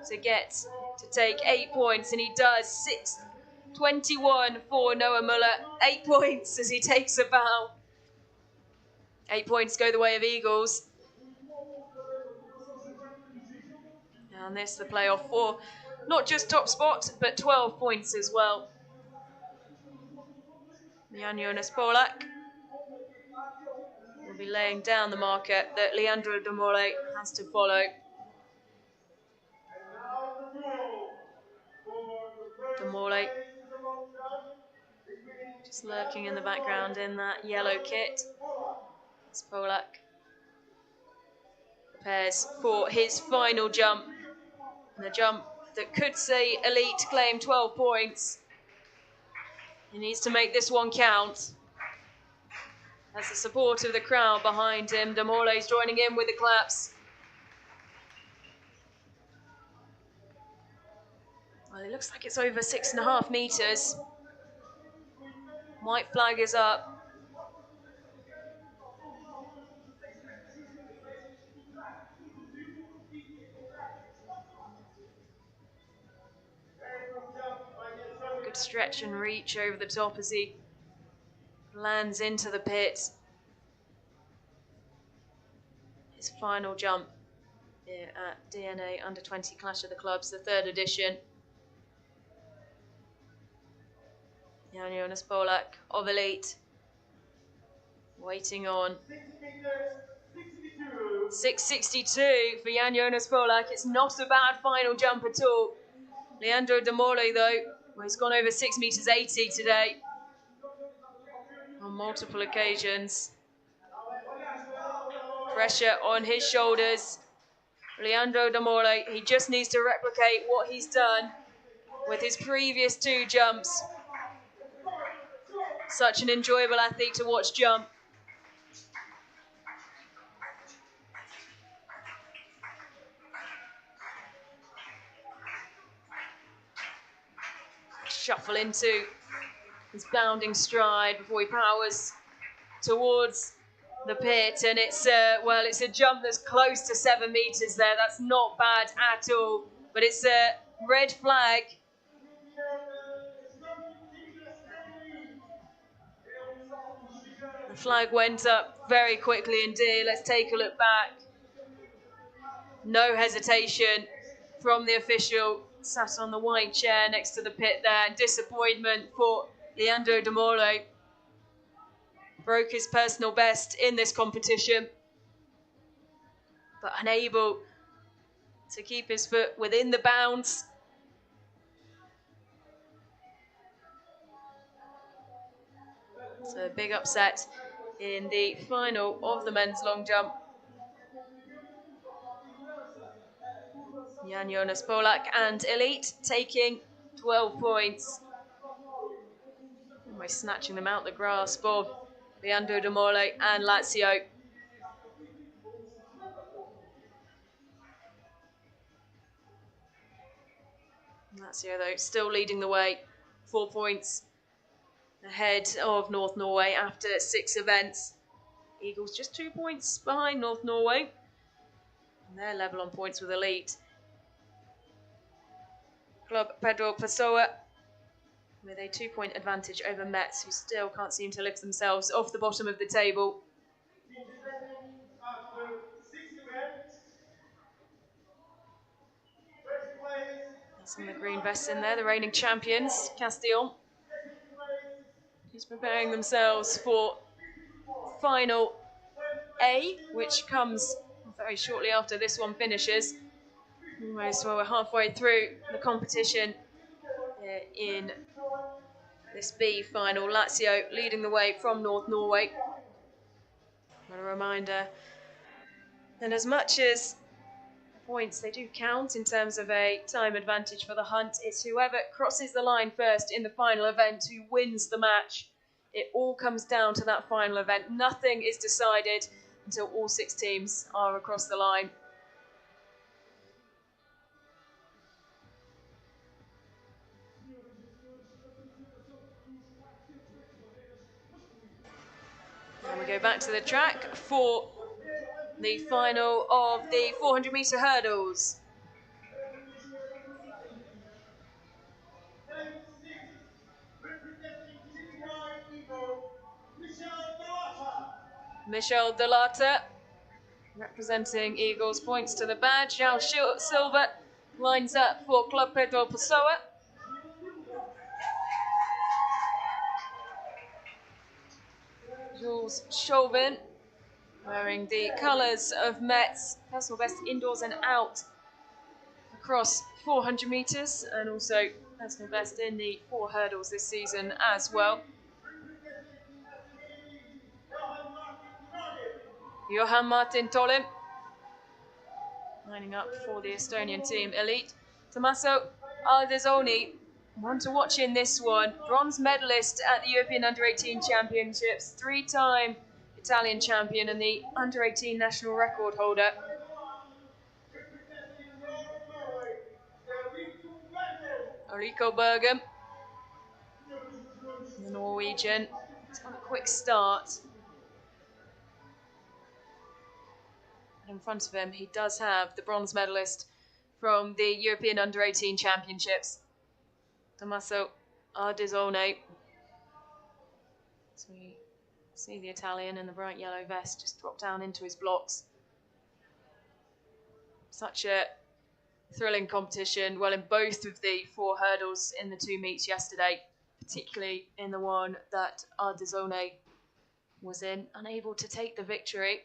B: to get to take 8 points, and he does. 6.21 for Noah Muller. 8 points as he takes a bow. 8 points go the way of Eagles. And this the playoff for not just top spot, but 12 points as well. Jan Jonas Polak will be laying down the marker that Leandro de Mole has to follow. De Mole just lurking in the background in that yellow kit. As Polak prepares for his final jump. And a jump that could see Elite claim 12 points. He needs to make this one count. That's the support of the crowd behind him. De Mole's joining in with the claps. Well, it looks like it's over 6.5 meters. White flag is up. Good stretch and reach over the top as he lands into the pit. His final jump here at DNA Under 20 Clash of the Clubs, the 3rd edition. Jan Jonas Polak of Elite waiting on. 6.62 for Jan Jonas Polak. It's not a bad final jump at all. Leandro de Mole, though, well, he's gone over 6 meters 80 today on multiple occasions. Pressure on his shoulders. Leandro de Mole, he just needs to replicate what he's done with his previous 2 jumps. Such an enjoyable athlete to watch jump. Shuffle into his bounding stride before he powers towards the pit, and it's a jump that's close to 7 meters there. That's not bad at all, but it's a red flag. The flag went up very quickly indeed. Let's take a look back. No hesitation from the official, sat on the white chair next to the pit there. Disappointment for Leandro de Mole. Broke his personal best in this competition, but unable to keep his foot within the bounds. So a big upset in the final of the men's long jump. Jan Jonas Polak and Elite taking 12 points. Almost snatching them out the grasp of Leandro de Mole and Lazio. Lazio, though, still leading the way. 4 points ahead of North Norway after 6 events. Eagles just 2 points behind North Norway. And they're level on points with Elite. Club Pedro Pessoa with a 2-point advantage over Metz, who still can't seem to lift themselves off the bottom of the table. Some of the green vests in there, the reigning champions, Castillon, who's preparing themselves for Final A, which comes very shortly after this one finishes. Almost, well, we're halfway through the competition in this B final. Lazio leading the way from North Norway. And a reminder that as much as points they do count in terms of a time advantage for the hunt, it's whoever crosses the line first in the final event who wins the match. It all comes down to that final event. Nothing is decided until all 6 teams are across the line. And we go back to the track for the final of the 400-metre hurdles. Michel Delata, representing Eagles, points to the badge. João Silva lines up for Club Pedro Pessoa. Jules Chauvin, wearing the colours of Metz, personal best indoors and out across 400 metres, and also personal best in the 4 hurdles this season as well. Johan Martin Tolim lining up for the Estonian team elite. Tommaso Aldersoni, one to watch in this one. Bronze medalist at the European Under-18 Championships, 3-time Italian champion and the Under-18 national record holder. Rico Bergam, the Norwegian, he's got a quick start. In front of him, he does have the bronze medalist from the European Under-18 Championships, Tommaso Ardizone. So we see the Italian in the bright yellow vest just drop down into his blocks. Such a thrilling competition, well, in both of the 4 hurdles in the 2 meets yesterday, particularly in the one that Ardizone was in, unable to take the victory.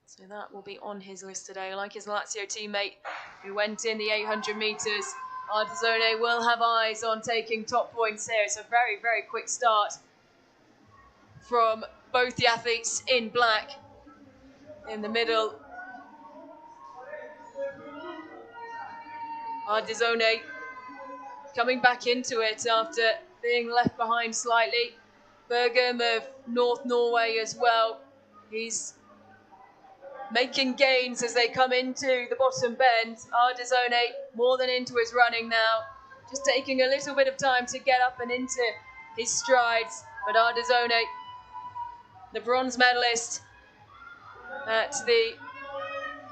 B: So that will be on his list today, like his Lazio teammate who went in the 800 metres. Ardizone will have eyes on taking top points here. It's a very, very quick start from both the athletes in black. In the middle, Ardizone coming back into it after being left behind slightly. Bergam of North Norway as well. He's making gains as they come into the bottom bend. Ardizone more than into his running now. Just taking a little bit of time to get up and into his strides. But Ardizone, the bronze medalist at the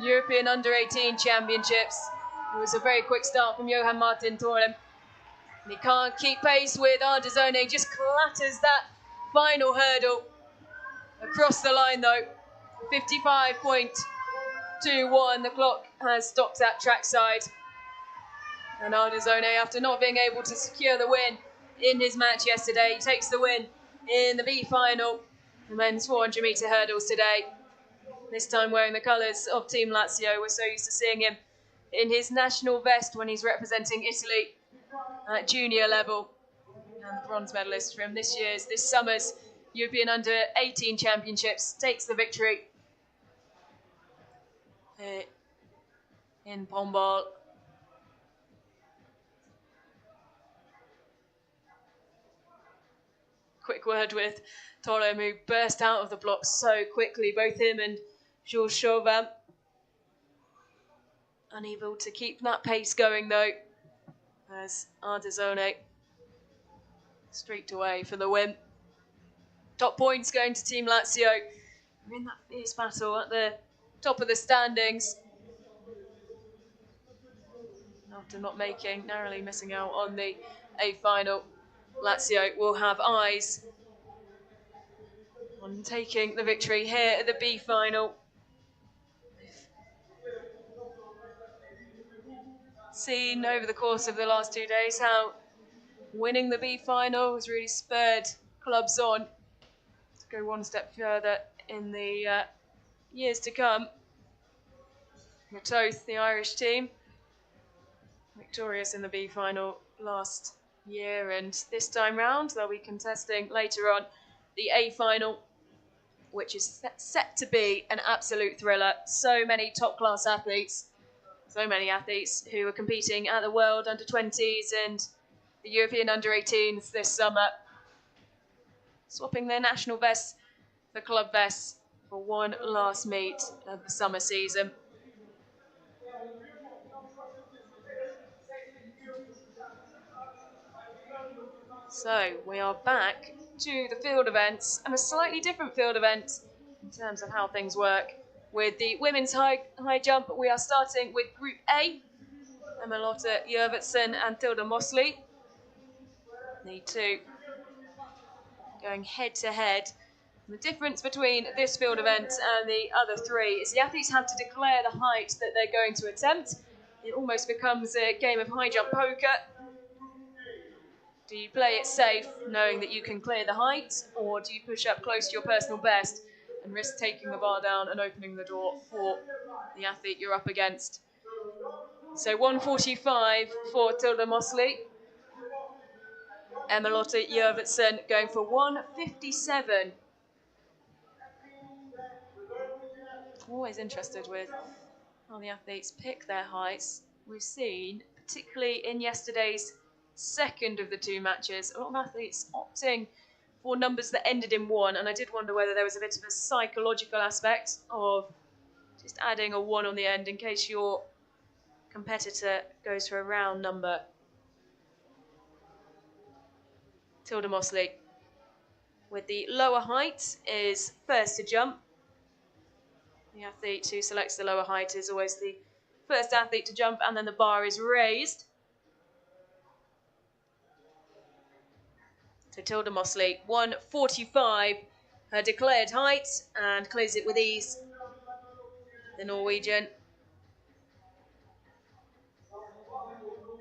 B: European Under-18 Championships. It was a very quick start from Johan Martin Torim. He can't keep pace with Ardizone, just clatters that final hurdle across the line though. 55.21, the clock has stopped at trackside. And Ardizone, after not being able to secure the win in his match yesterday, takes the win in the B final, the men's 400 metre hurdles today. This time wearing the colours of Team Lazio. We're so used to seeing him in his national vest when he's representing Italy at junior level. And the bronze medalist from this summer's European Under-18 Championships takes the victory in Pombal. Quick word with Torim, who burst out of the blocks so quickly. Both him and Jules Chauvin unable to keep that pace going though, as Ardizone streaked away for the win. Top points going to Team Lazio. We're in that fierce battle at the top of the standings. After not narrowly missing out on the A final, Lazio will have eyes on taking the victory here at the B final. Seen over the course of the last 2 days how winning the B final has really spurred clubs on to go one step further in the years to come. Toth, the Irish team, victorious in the B final last year, and this time round they'll be contesting later on the A final, which is set to be an absolute thriller. So many top-class athletes, so many athletes who are competing at the World Under-20s and the European Under-18s this summer, swapping their national vests for club vests for one last meet of the summer season. So we are back to the field events, and a slightly different field event in terms of how things work. With the women's high jump, we are starting with Group A. Emma-Lotte Jurvetson and Tilda Mosley. The two going head to head. The difference between this field event and the other three is the athletes have to declare the height that they're going to attempt. It almost becomes a game of high jump poker. Do you play it safe, knowing that you can clear the height, or do you push up close to your personal best and risk taking the bar down and opening the door for the athlete you're up against? So 145 for Tilda Mosley. Emma-Lotte Jurvetson going for 157. Always interested with how the athletes pick their heights. We've seen, particularly in yesterday's second of the two matches, a lot of athletes opting for numbers that ended in 1, and I did wonder whether there was a bit of a psychological aspect of just adding a 1 on the end in case your competitor goes for a round number. Tilda Mosley with the lower height is first to jump. The athlete who selects the lower height is always the first athlete to jump, and then the bar is raised. So Tilda Mosley, 145, her declared height, and clears it with ease. The Norwegian.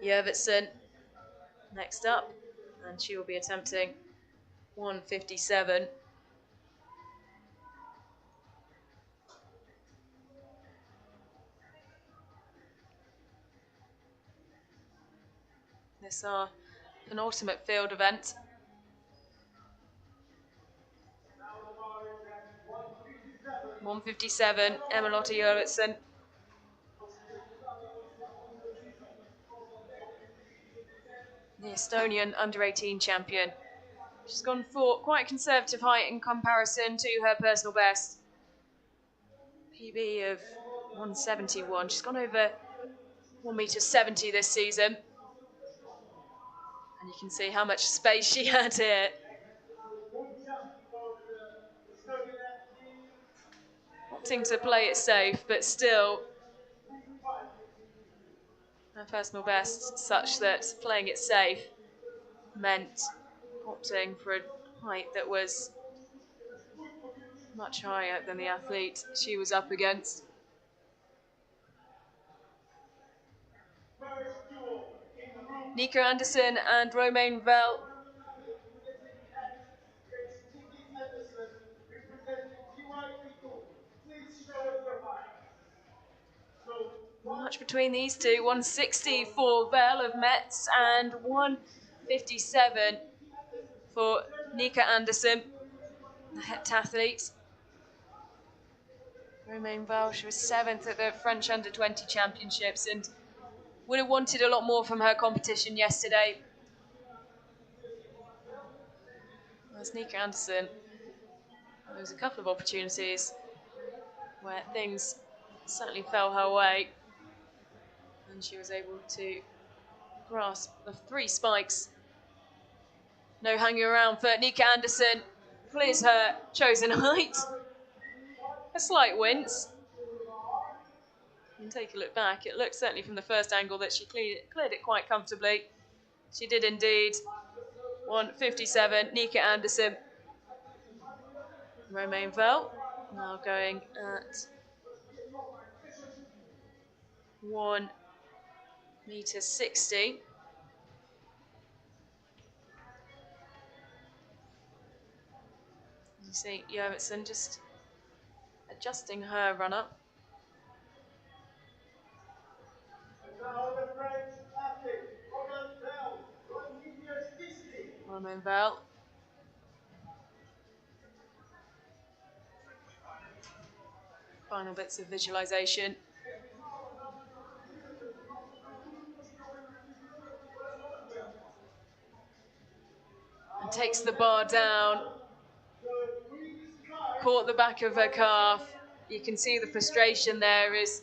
B: Jurvetson next up, and she will be attempting 157. This is our penultimate field event. (157), Emma-Lotte Jurvetson. The Estonian under-18 champion. She's gone for quite a conservative height in comparison to her personal best. PB of 171. She's gone over 1.70 m this season. And you can see how much space she had here. Wanting to play it safe, but still her personal best such that playing it safe meant opting for a height that was much higher than the athlete she was up against. Nika Andersson and Romain Vel. Not much between these two. 160 for Vel of Metz and 157 for Nika Andersson, the heptathlete. Romain Vel, she was 7th at the French Under-20 Championships and would have wanted a lot more from her competition yesterday. As Nika Andersson, there was a couple of opportunities where things certainly fell her way, and she was able to grasp the 3 spikes. No hanging around for Nika Andersson. Clears her chosen height. A slight wince. And take a look back. It looked certainly from the first angle that she cleared it quite comfortably. She did indeed. 157, Nika Andersson. Romain Vel now going at 1.60 m. You see Jurvetson just adjusting her run-up. Romainville. Final bits of visualization. And takes the bar down. Caught the back of her calf. You can see the frustration there as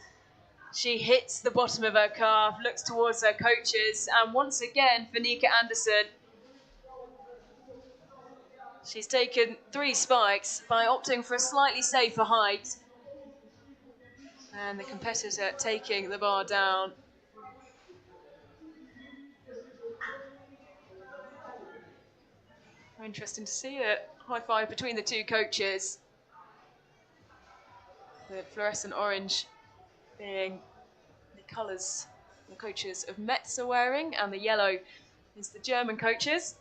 B: she hits the bottom of her calf, looks towards her coaches, and once again for Nika Anderson, she's taken 3 spikes by opting for a slightly safer height. And the competitor taking the bar down. Interesting to see a high five between the two coaches. The fluorescent orange being the colours the coaches of Metz are wearing, and the yellow is the German coaches.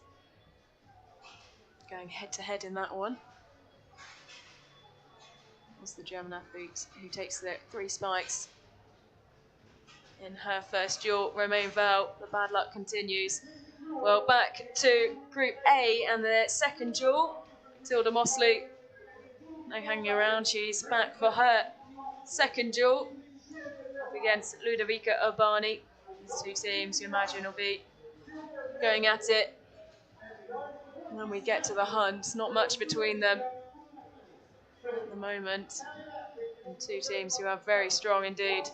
B: Going head to head in that one. Was the German athlete who takes the 3 spikes in her first duel. Romainville, the bad luck continues. Well, back to Group A and the second duel. Tilda Mosley, no hanging around, she's back for her second duel up against Ludovica Urbani. These two teams, you imagine, will be going at it. And when we get to the hunt, not much between them at the moment. And two teams who are very strong indeed.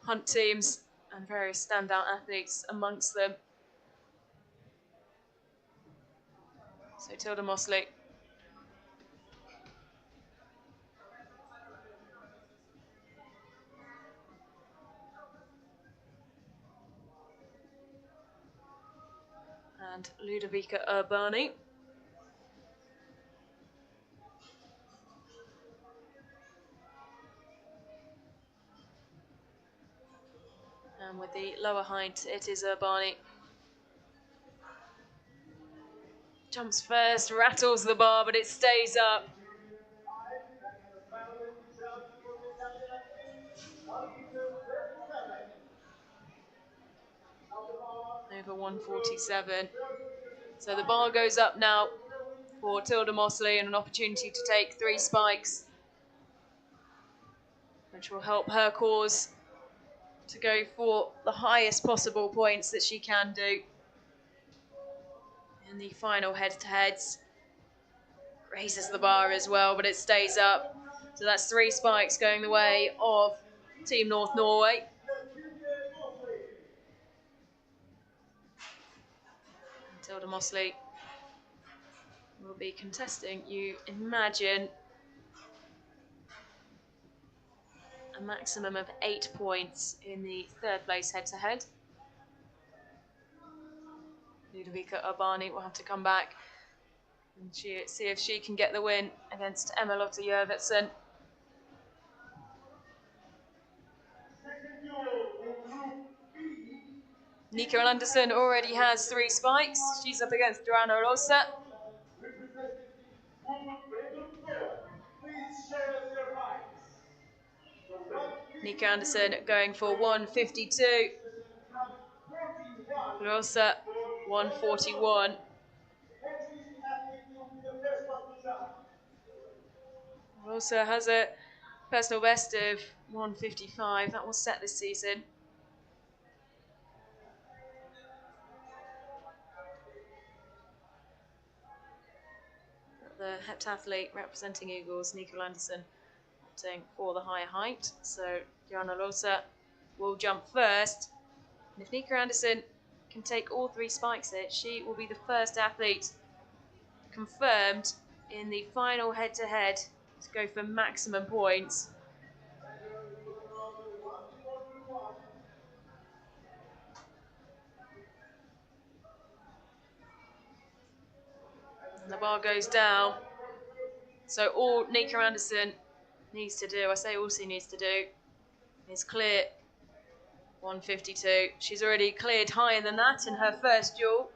B: Hunt teams and very standout athletes amongst them. So Tilda Mosley. And Ludovica Urbani. And with the lower height, it is Urbani. Jumps first, rattles the bar, but it stays up. Over 147. So the bar goes up now for Tilda Mosley and an opportunity to take 3 spikes, which will help her cause to go for the highest possible points that she can do in the final head-to-heads. Raises the bar as well, but it stays up. So that's 3 spikes going the way of Team North Norway. Tilda Mosley will be contesting, you imagine, a maximum of 8 points in the 3rd place head-to-head. Ludovica Urbani will have to come back and see if she can get the win against Emma Lotta Jurvetsen. Nika Anderson already has 3 spikes. She's up against Joanna Rosa. Nika Anderson going for 152. Rosa 141. Rosa has a personal best of 155. That was set this season. The heptathlete representing Eagles, Nika Anderson, opting for the higher height. So Joanna Rosa will jump first. And if Nika Anderson can take all 3 spikes here, she will be the first athlete confirmed in the final head-to-head to go for maximum points. And the bar goes down. So all Nika Anderson needs to do, I say all she needs to do, is clear 152. She's already cleared higher than that in her first duel.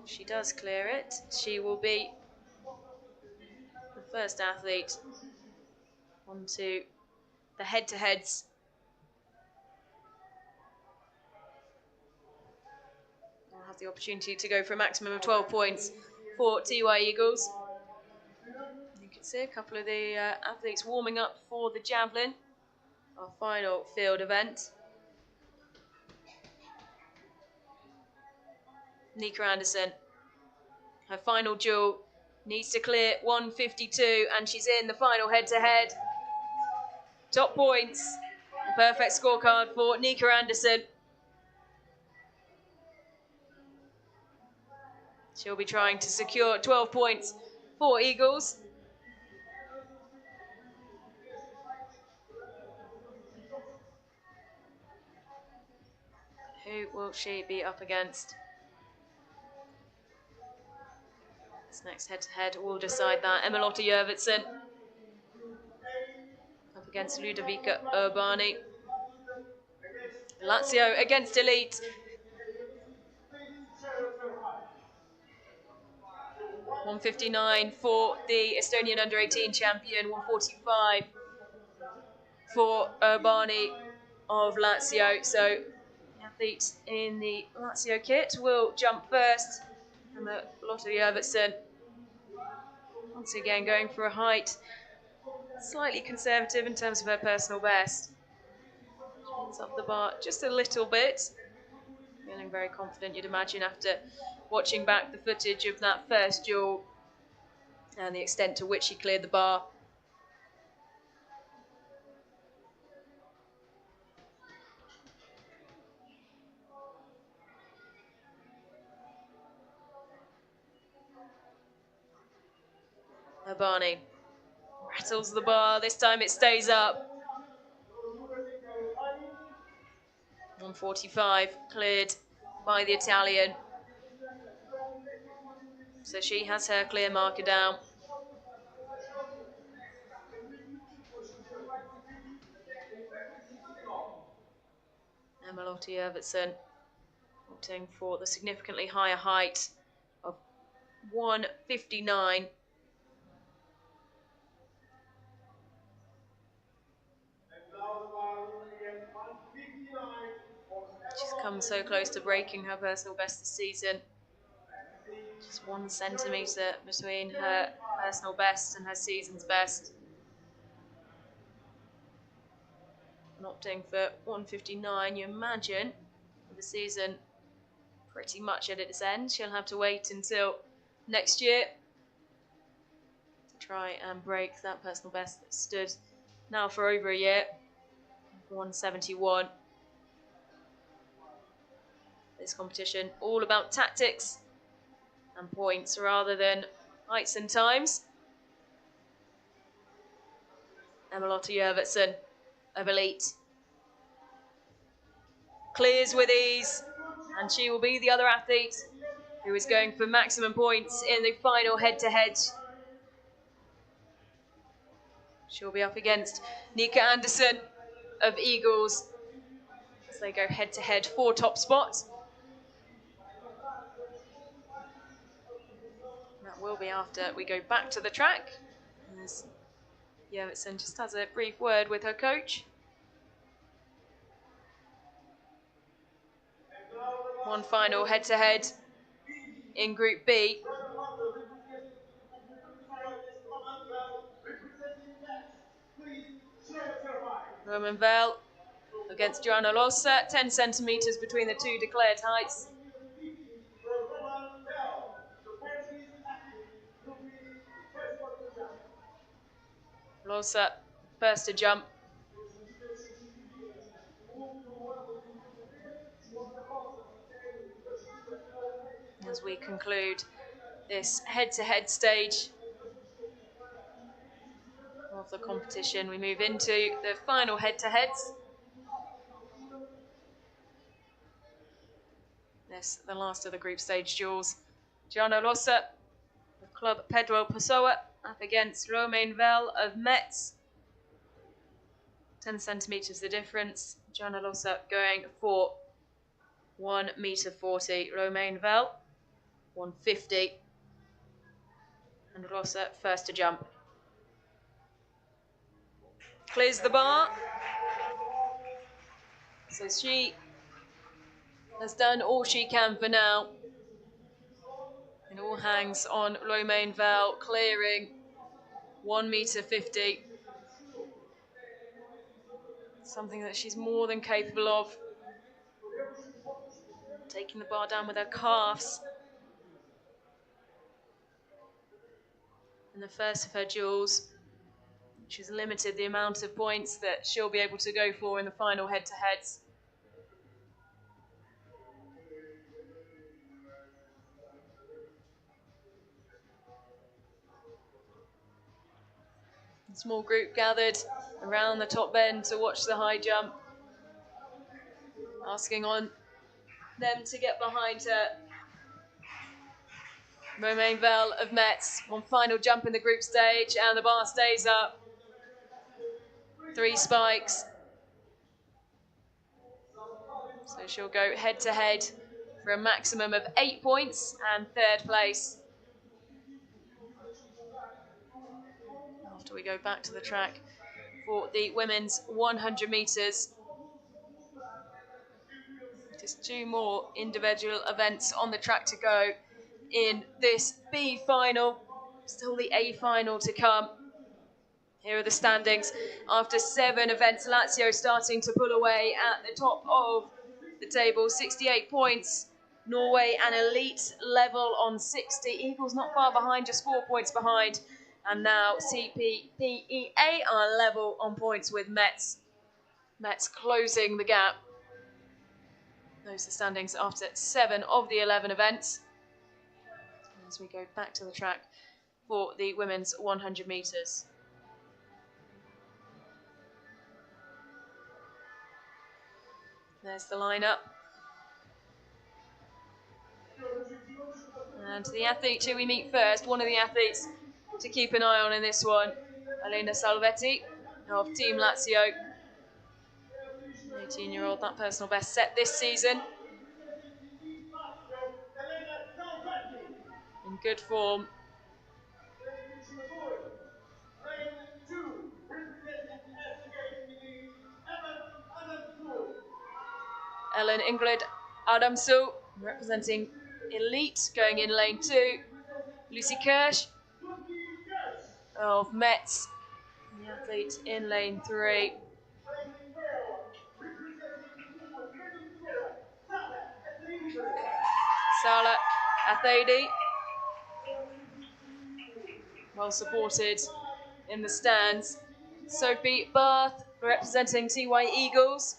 B: If she does clear it, she will be the first athlete onto the head-to-heads. has the opportunity to go for a maximum of 12 points for TY Eagles. You can see a couple of the athletes warming up for the javelin, our final field event. Nika Anderson, her final duel, needs to clear 152, and she's in the final head-to-head. Top points, a perfect scorecard for Nika Anderson. She'll be trying to secure 12 points for Eagles. Who will she be up against? This next head-to-head will decide that. Emmelotte Jurvetson up against Ludovica Urbani. Lazio against Elite. $159 for the Estonian under-18 champion, $145 for Urbani of Lazio. So the athlete in the Lazio kit will jump first. And Lotte Jurvetson, once again going for a height, slightly conservative in terms of her personal best. She up the bar just a little bit. Feeling very confident, you'd imagine, after watching back the footage of that first duel and the extent to which she cleared the bar. Urbani rattles the bar, this time it stays up. 145 cleared by the Italian. So she has her clear marker down. Emmelotte Jurvetson opting for the significantly higher height of 159. She's come so close to breaking her personal best this season. Just 1 centimetre between her personal best and her season's best. And opting for 159, you imagine, the season pretty much at its end. She'll have to wait until next year to try and break that personal best that stood now for over a year, 171. This competition all about tactics and points rather than heights and times. Emmelotte Jurvetson of Elite clears with ease, and she will be the other athlete who is going for maximum points in the final head-to-head. She'll be up against Nika Anderson of Eagles as they go head-to-head for top spot. That will be after we go back to the track, as Jurvetson just has a brief word with her coach. One final head-to-head in Group B. Roman Vell against Joanna Lossa, 10 centimetres between the two declared heights. Lossa first to jump. As we conclude this head-to-head stage of the competition, we move into the final head-to-heads. This the last of the group stage duels. Joanna Lossa of Club Pedro Pessoa up against Romain Vell of Metz. 10 centimetres the difference. Joanna Lossa going for 1.40 metre. Romain Vell 150. And Lossa first to jump. Clears the bar. So she has done all she can for now. All hangs on Romain Vel, clearing 1.50 m. Something that she's more than capable of. Taking the bar down with her calves. In the first of her duels, she's limited the amount of points that she'll be able to go for in the final head-to-heads. A small group gathered around the top bend to watch the high jump, asking on them to get behind her. Romain Vel of Metz, one final jump in the group stage, and the bar stays up. 3 spikes. So she'll go head-to-head for a maximum of 8 points and 3rd place. After we go back to the track for the women's 100 metres. Just 2 more individual events on the track to go in this B final. Still the A final to come. Here are the standings. After 7 events, Lazio starting to pull away at the top of the table. 68 points. Norway an elite level on 60. Eagles not far behind, just 4 points behind. And now CPPEA are level on points with Metz. Metz closing the gap. Those are the standings after 7 of the 11 events. As we go back to the track for the women's 100 metres. There's the lineup. And the athlete who we meet first, one of the athletes to keep an eye on in this one, Elena Salvetti of Team Lazio. 18-year-old, that personal best set this season. In good form. Ellen Ingrid Adamsu, representing Elite, going in lane 2. Lucy Kirsch of Metz, the athlete in lane 3. Salah Athedi, well supported in the stands. Sophie Barth, representing TY Eagles.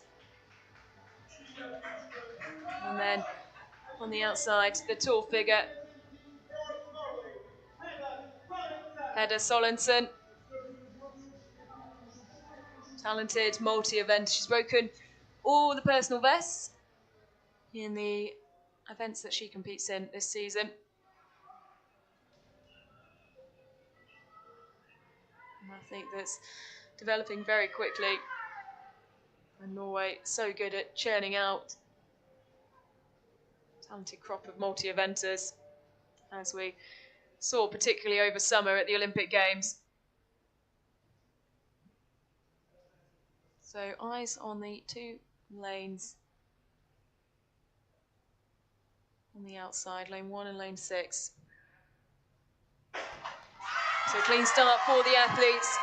B: And then on the outside, the tall figure, Hedda Solensen. Talented multi-event. She's broken all the personal bests in the events that she competes in this season. And I think that's developing very quickly. And Norway so good at churning out talented crop of multi-eventers, as we saw particularly over summer at the Olympic Games. So eyes on the 2 lanes on the outside, lane 1 and lane 6. So clean start for the athletes.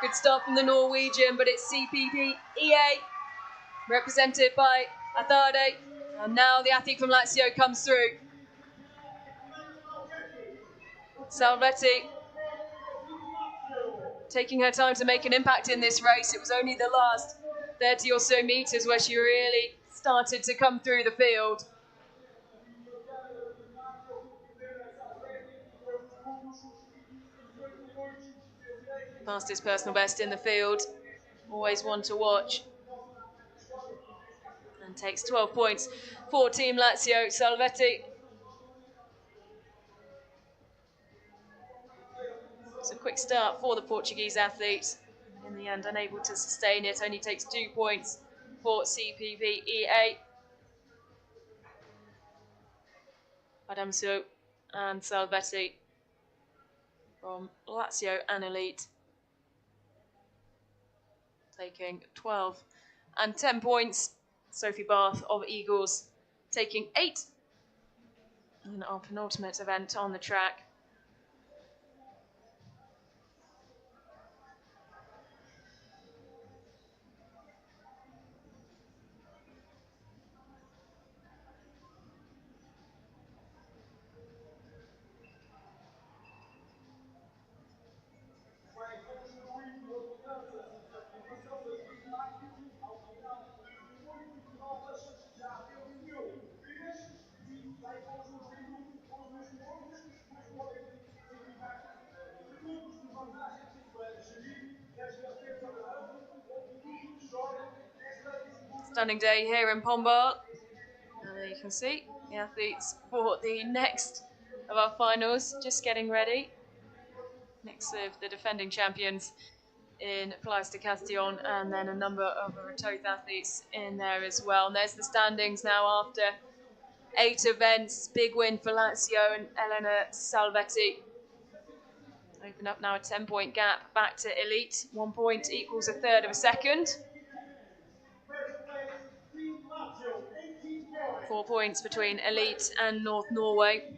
B: Good start from the Norwegian, but it's CPPEA, represented by Athade. And now the athlete from Lazio comes through. Salvetti taking her time to make an impact in this race. It was only the last 30 or so metres where she really started to come through the field. Fastest personal best in the field. Always one to watch. And takes 12 points for Team Lazio. Salvetti. It's a quick start for the Portuguese athlete. In the end, unable to sustain it. Only takes 2 points for CPPEA. Adamsu and Salvetti from Lazio and Elite, taking 12 and 10 points. Sophie Barth of Eagles taking 8. in our penultimate event on the track.
A: Vai construindo a mudança, informação das unidades, ao final de muitas provas, já venceu três e vai construindo outros pontos que nos podem significar segundos de vantagem para gerir esta perda de ano, onde tudo joga esta disputa.
B: Stunning day here in Pombal. And there you can see the athletes for the next of our finals just getting ready. Next of the defending champions in Finals Day Pombal, and then a number of Retoth athletes in there as well. And there's the standings now after 8 events. Big win for Lazio and Elena Salvetti. Open up now a 10-point gap back to elite. 1 point equals a third of a second. 4 points between elite and North Norway.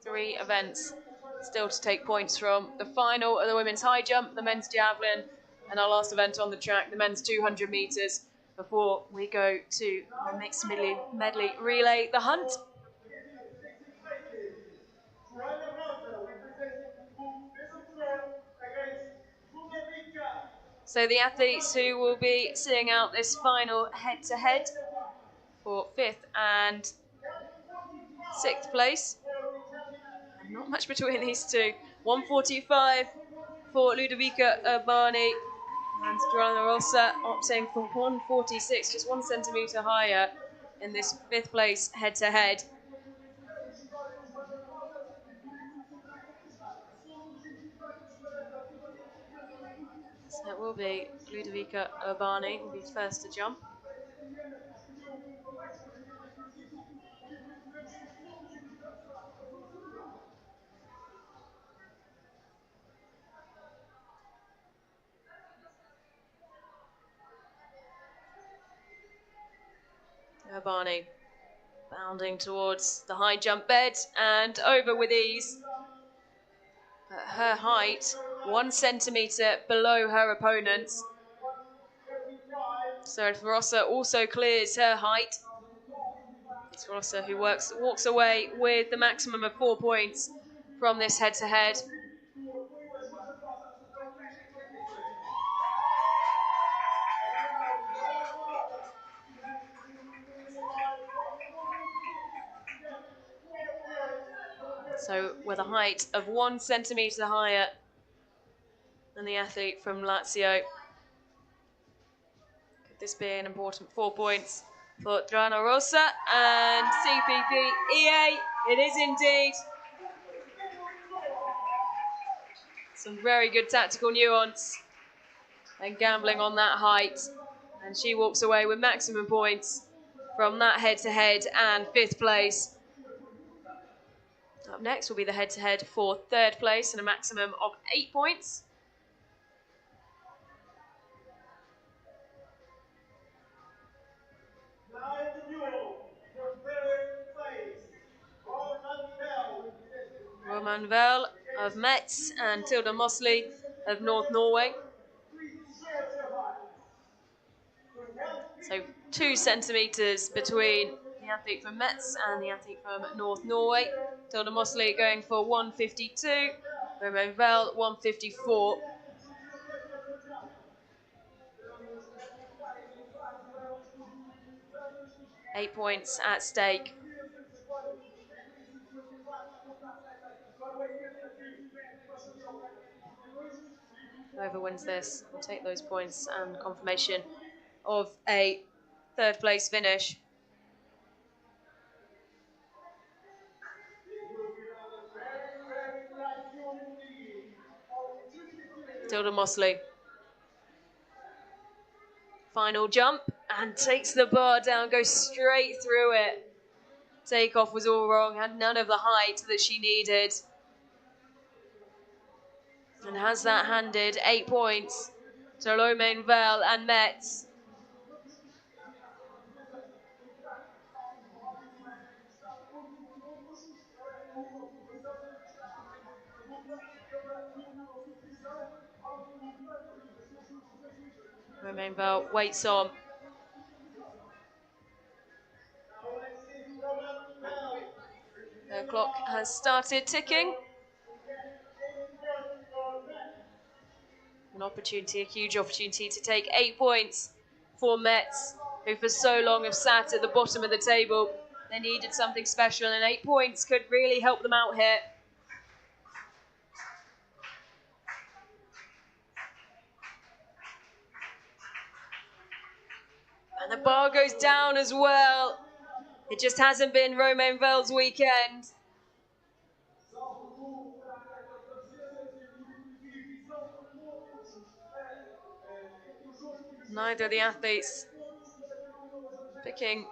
B: 3 events still to take points from. The final of the women's high jump, the men's javelin, and our last event on the track, the men's 200 metres, before we go to the mixed medley relay, the hunt. So the athletes who will be seeing out this final head-to-head for 5th and 6th place. And not much between these two. 1:45 for Ludovica Urbani and Joanna Rossa, opting for 1:46, just 1 centimetre higher in this 5th place head-to-head. So it will be Ludovica Urbani will be first to jump. Urbani bounding towards the high jump bed and over with ease. But her height, 1 centimetre below her opponent's. So Rossa also clears her height. It's Rossa who walks away with the maximum of 4 points from this head-to-head. So with a height of 1 centimetre higher than the athlete from Lazio. Could this be an important 4 points for Joanna Rossa and CPP EA? It is indeed. Some very good tactical nuance and gambling on that height. And she walks away with maximum points from that head-to-head and 5th place. Up next will be the head-to-head for 3rd place and a maximum of 8 points.
A: Now in the duel for 3rd place,
B: Roman Vel of Metz and Tilda Mosley of North Norway. So 2 centimetres between the athlete from Metz and the athlete from North Norway. Tilda Mosley going for 1:52, Roman Vel 1:54. 8 points at stake. Whoever wins this will take those points and confirmation of a 3rd place finish. Tilda Mosley. Final jump and takes the bar down, goes straight through it. Takeoff was all wrong, had none of the height that she needed. And has that handed 8 points to Romain Vel and Metz. Romainville waits on. The clock has started ticking. An opportunity, a huge opportunity to take 8 points for Metz, who for so long have sat at the bottom of the table. They needed something special, and 8 points could really help them out here. And the bar goes down as well. It just hasn't been Romainville's weekend. Neither of the athletes picking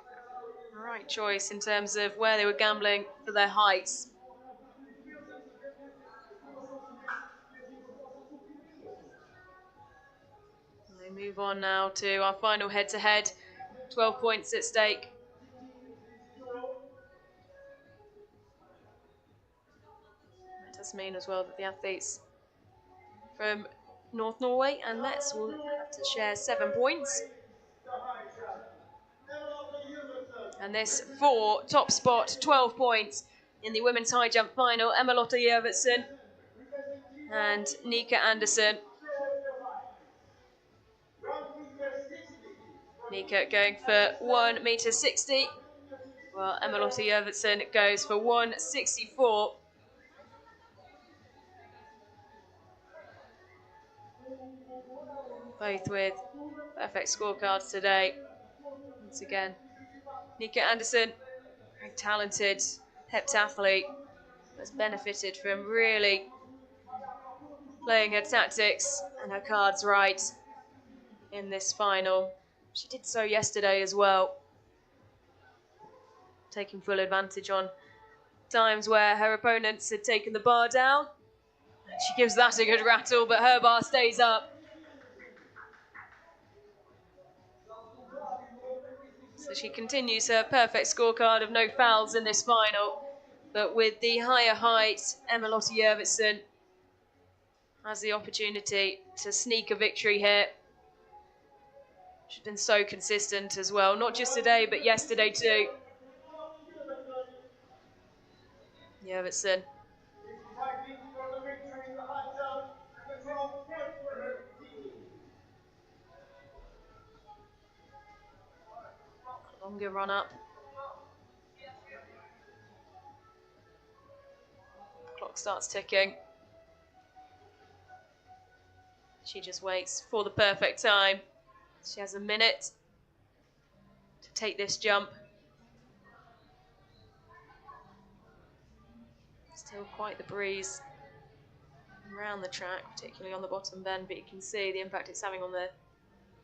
B: the right choice in terms of where they were gambling for their heights. We move on now to our final head-to-head. 12 points at stake. That does mean as well that the athletes from North Norway and Metz will have to share 7 points. And this for top spot, 12 points in the women's high jump final. Emma Lotte Jørgensen and Nika Andersen. Nika going for 1.60 m, while Emma Lotte Jørgensen goes for 1.64 m. Both with perfect scorecards today. Once again, Nika Andersen, very talented heptathlete, has benefited from really playing her tactics and her cards right in this final. She did so yesterday as well, taking full advantage on times where her opponents had taken the bar down. She gives that a good rattle, but her bar stays up. So she continues her perfect scorecard of no fouls in this final. But with the higher height, Emma Lotte Jørgensen has the opportunity to sneak a victory here. She's been so consistent as well, not just today, but yesterday too. Jørgensen. Longer run up. Clock starts ticking. She just waits for the perfect time. She has a minute to take this jump. Still quite the breeze around the track, particularly on the bottom bend, but you can see the impact it's having on the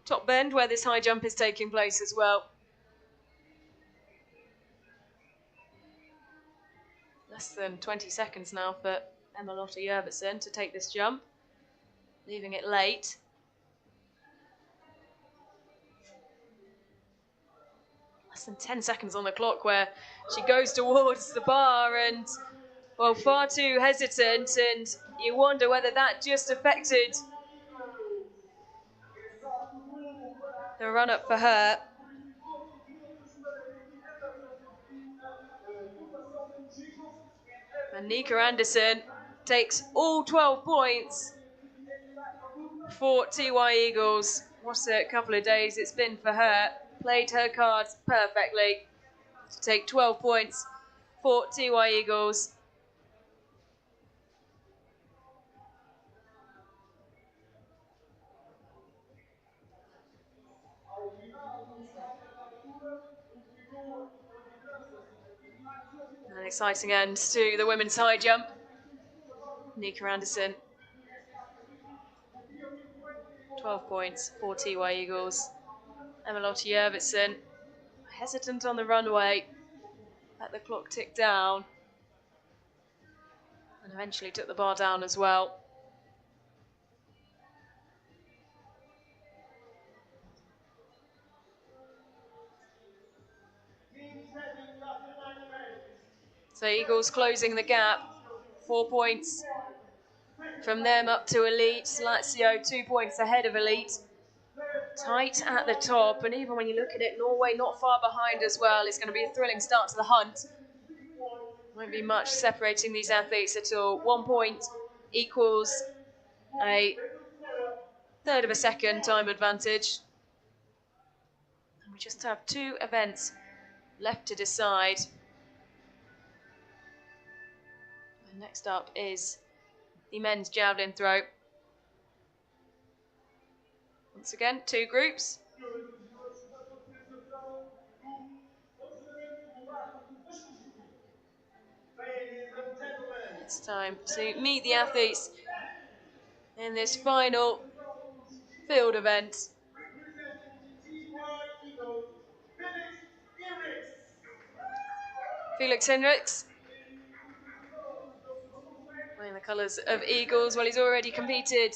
B: top bend where this high jump is taking place as well. Less than 20 seconds now for Emma Lotte Jørgensen to take this jump, leaving it late. Less than 10 seconds on the clock where she goes towards the bar and, well, far too hesitant, and you wonder whether that just affected the run-up for her. And Nika Andersen takes all 12 points for TY Eagles. What a couple of days it's been for her. Played her cards perfectly to take 12 points for TY Eagles. An exciting end to the women's high jump. Nika Andersen, 12 points for TY Eagles. Emma Lotte Jørgensen, hesitant on the runway, let the clock tick down, and eventually took the bar down as well. So Eagles closing the gap, 4 points from them up to elite. Lazio 2 points ahead of elite. tight at the top, and even when you look at it, Norway not far behind as well. It's going to be a thrilling start to the hunt. Won't be much separating these athletes at all. 1 point equals a third of a second time advantage. And we just have 2 events left to decide. And next up is the men's javelin throw. Once again, 2 groups. It's time to meet the athletes in this final field event. Felix Henriks, wearing the colours of Eagles. Well, he's already competed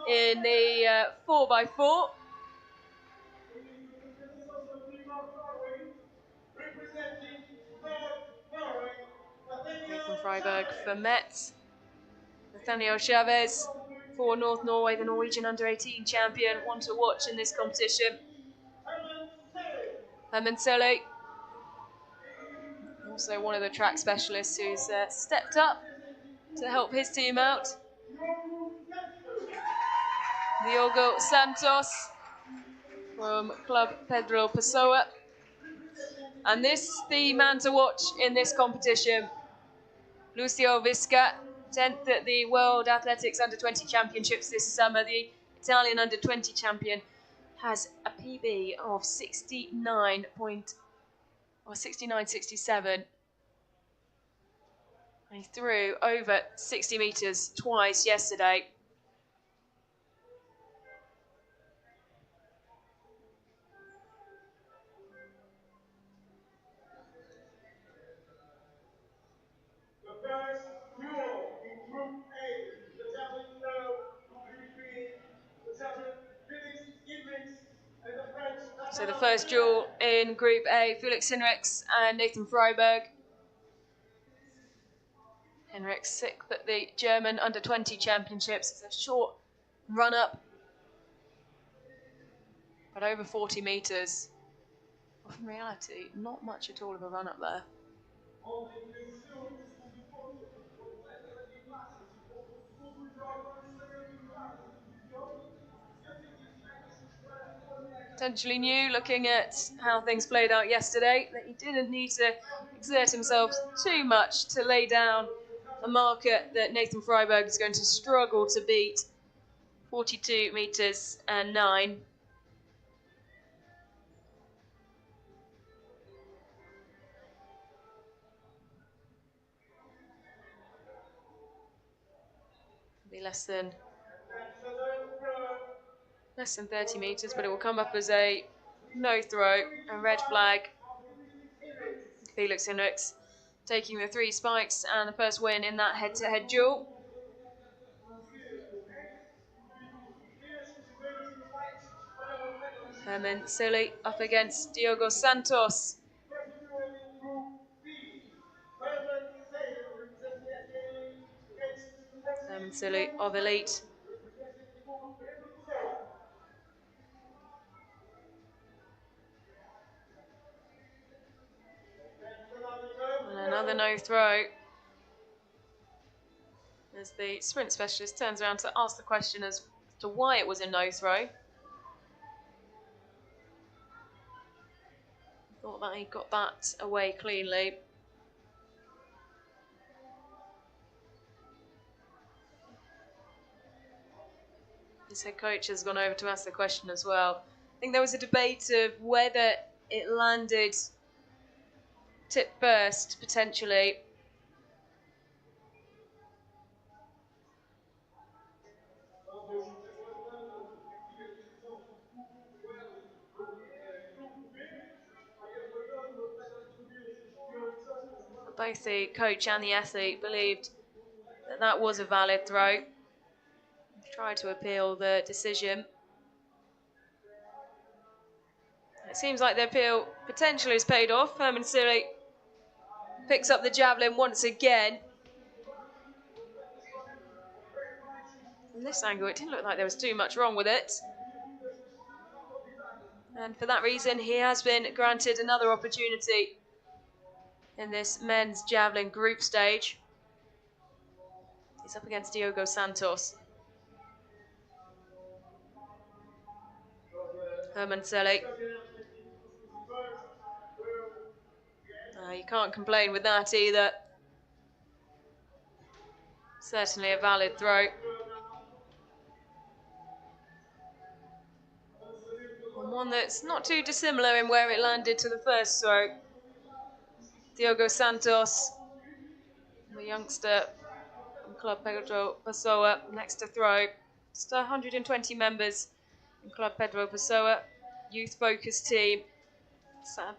B: in the 4x4. Nathan Freiberg for Metz. Nathaniel Chavez for North Norway, the Norwegian under-18 champion. One to watch in this competition. Herman Sele, also one of the track specialists who's stepped up to help his team out. Diogo Santos from Club Pedro Pessoa. And this, the man to watch in this competition. Lucio Visca, 10th at the World Athletics Under-20 Championships this summer. The Italian Under-20 champion has a PB of 69.67. He threw over 60 metres twice yesterday.
A: The first duel in Group A, the javelin throw will be between the German Felix Inrix and the French.
B: So the first duel in Group A, Felix Henriks and Nathan Freiberg. Henriks 6th at the German Under-20 Championships. It's a short run-up, but over 40 metres. Well, in reality, not much at all of a run-up there. Potentially new, looking at how things played out yesterday, that he didn't need to exert himself too much to lay down a marker that Nathan Freiberg is going to struggle to beat. 42 metres and 9. Be less than 30 metres, but it will come up as a no throw, a red flag. Felix Henriks taking the 3 spikes and the first win in that head-to-head duel. Herman Sele up against Diogo Santos. Herman Sele of Elite. And another no throw. As the sprint specialist turns around to ask the question as to why it was a no throw. Thought that he got that away cleanly. His head coach has gone over to ask the question as well. I think there was a debate of whether it landed tip first, potentially. Both the coach and the athlete believed that that was a valid throw. Tried to appeal the decision. It seems like the appeal potentially has paid off. Herman Sele picks up the javelin once again. From this angle, it didn't look like there was too much wrong with it. And for that reason, he has been granted another opportunity in this men's javelin group stage. He's up against Diogo Santos. Herman Selly. You can't complain with that either. Certainly a valid throw. And one that's not too dissimilar in where it landed to the first throw. Diogo Santos, the youngster from Club Pedro Pessoa, next to throw. Just 120 members in Club Pedro Pessoa, youth-focused team,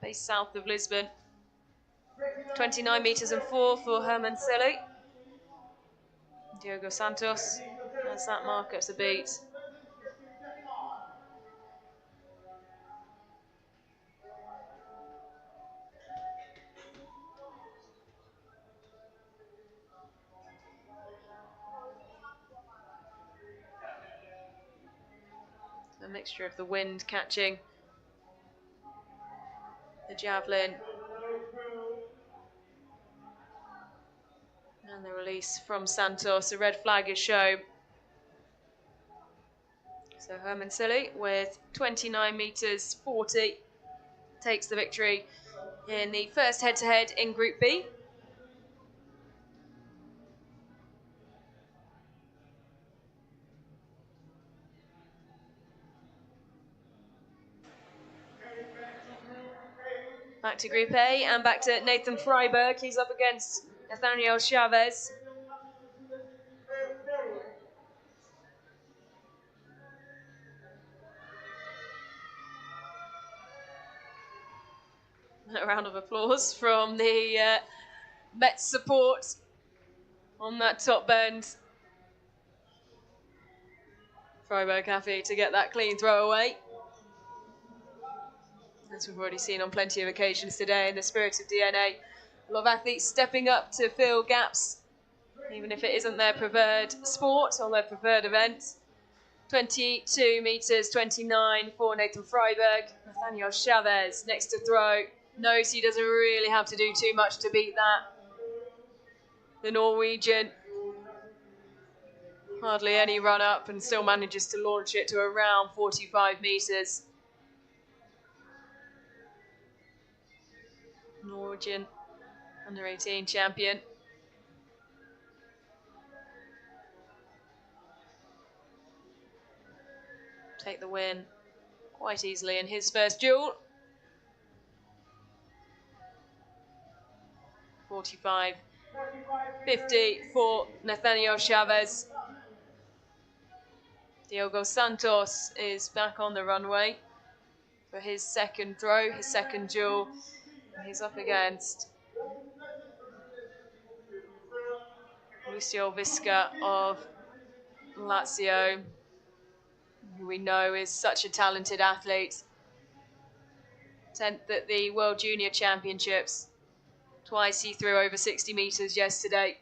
B: based south of Lisbon. 29 metres and 4 for Herman Selly. Diogo Santos has that marker to beat. A mixture of the wind catching the javelin and the release from Santos. A red flag is shown. So Herman Selly with 29 metres 40 takes the victory in the first head-to-head in Group B. Back to Group A and back to Nathan Freiberg. He's up against Nathaniel Chavez. A round of applause from the Mets support on that top bend. Freiberg happy to get that clean throw away. As we've already seen on plenty of occasions today in the spirit of DNA. A lot of athletes stepping up to fill gaps, even if it isn't their preferred sport or their preferred event. 22 metres 29 for Nathan Freiberg. Nathaniel Chavez next to throw. Knows he doesn't really have to do too much to beat that. The Norwegian, hardly any run up and still manages to launch it to around 45 metres. Norwegian under 18 champion. Take the win quite easily in his first duel. 45-50 for Nathaniel Chavez. Diogo Santos is back on the runway for his second throw, his second duel. He's up against Lucio Visca of Lazio, who we know is such a talented athlete. 10th at the World Junior Championships. Twice he threw over 60 metres yesterday.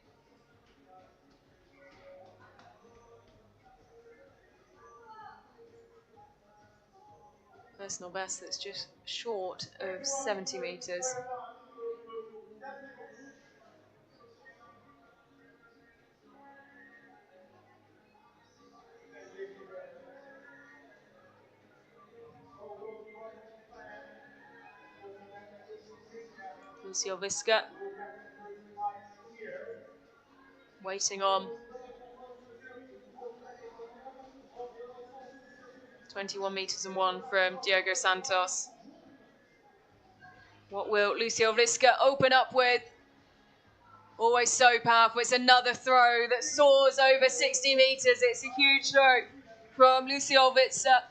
B: Personal best that's just short of 70 metres. Lucio Visca waiting on. 21 metres and 1 from Diogo Santos. What will Lucio Visca open up with? Always so powerful. It's another throw that soars over 60 metres. It's a huge throw from Lucio Visca.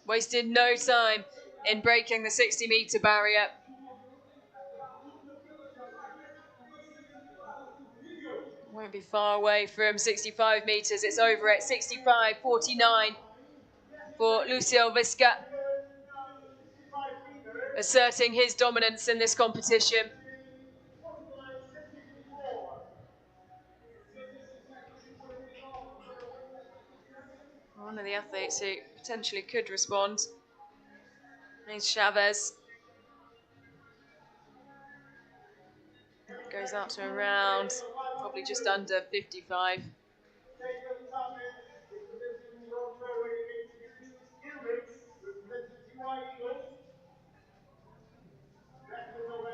B: Wasted no time in breaking the 60-metre barrier. Won't be far away from 65 metres. It's over at 65.49 for Lucio Visca, asserting his dominance in this competition. One of the athletes who potentially could respond is Chavez. Goes out to around probably just under 55.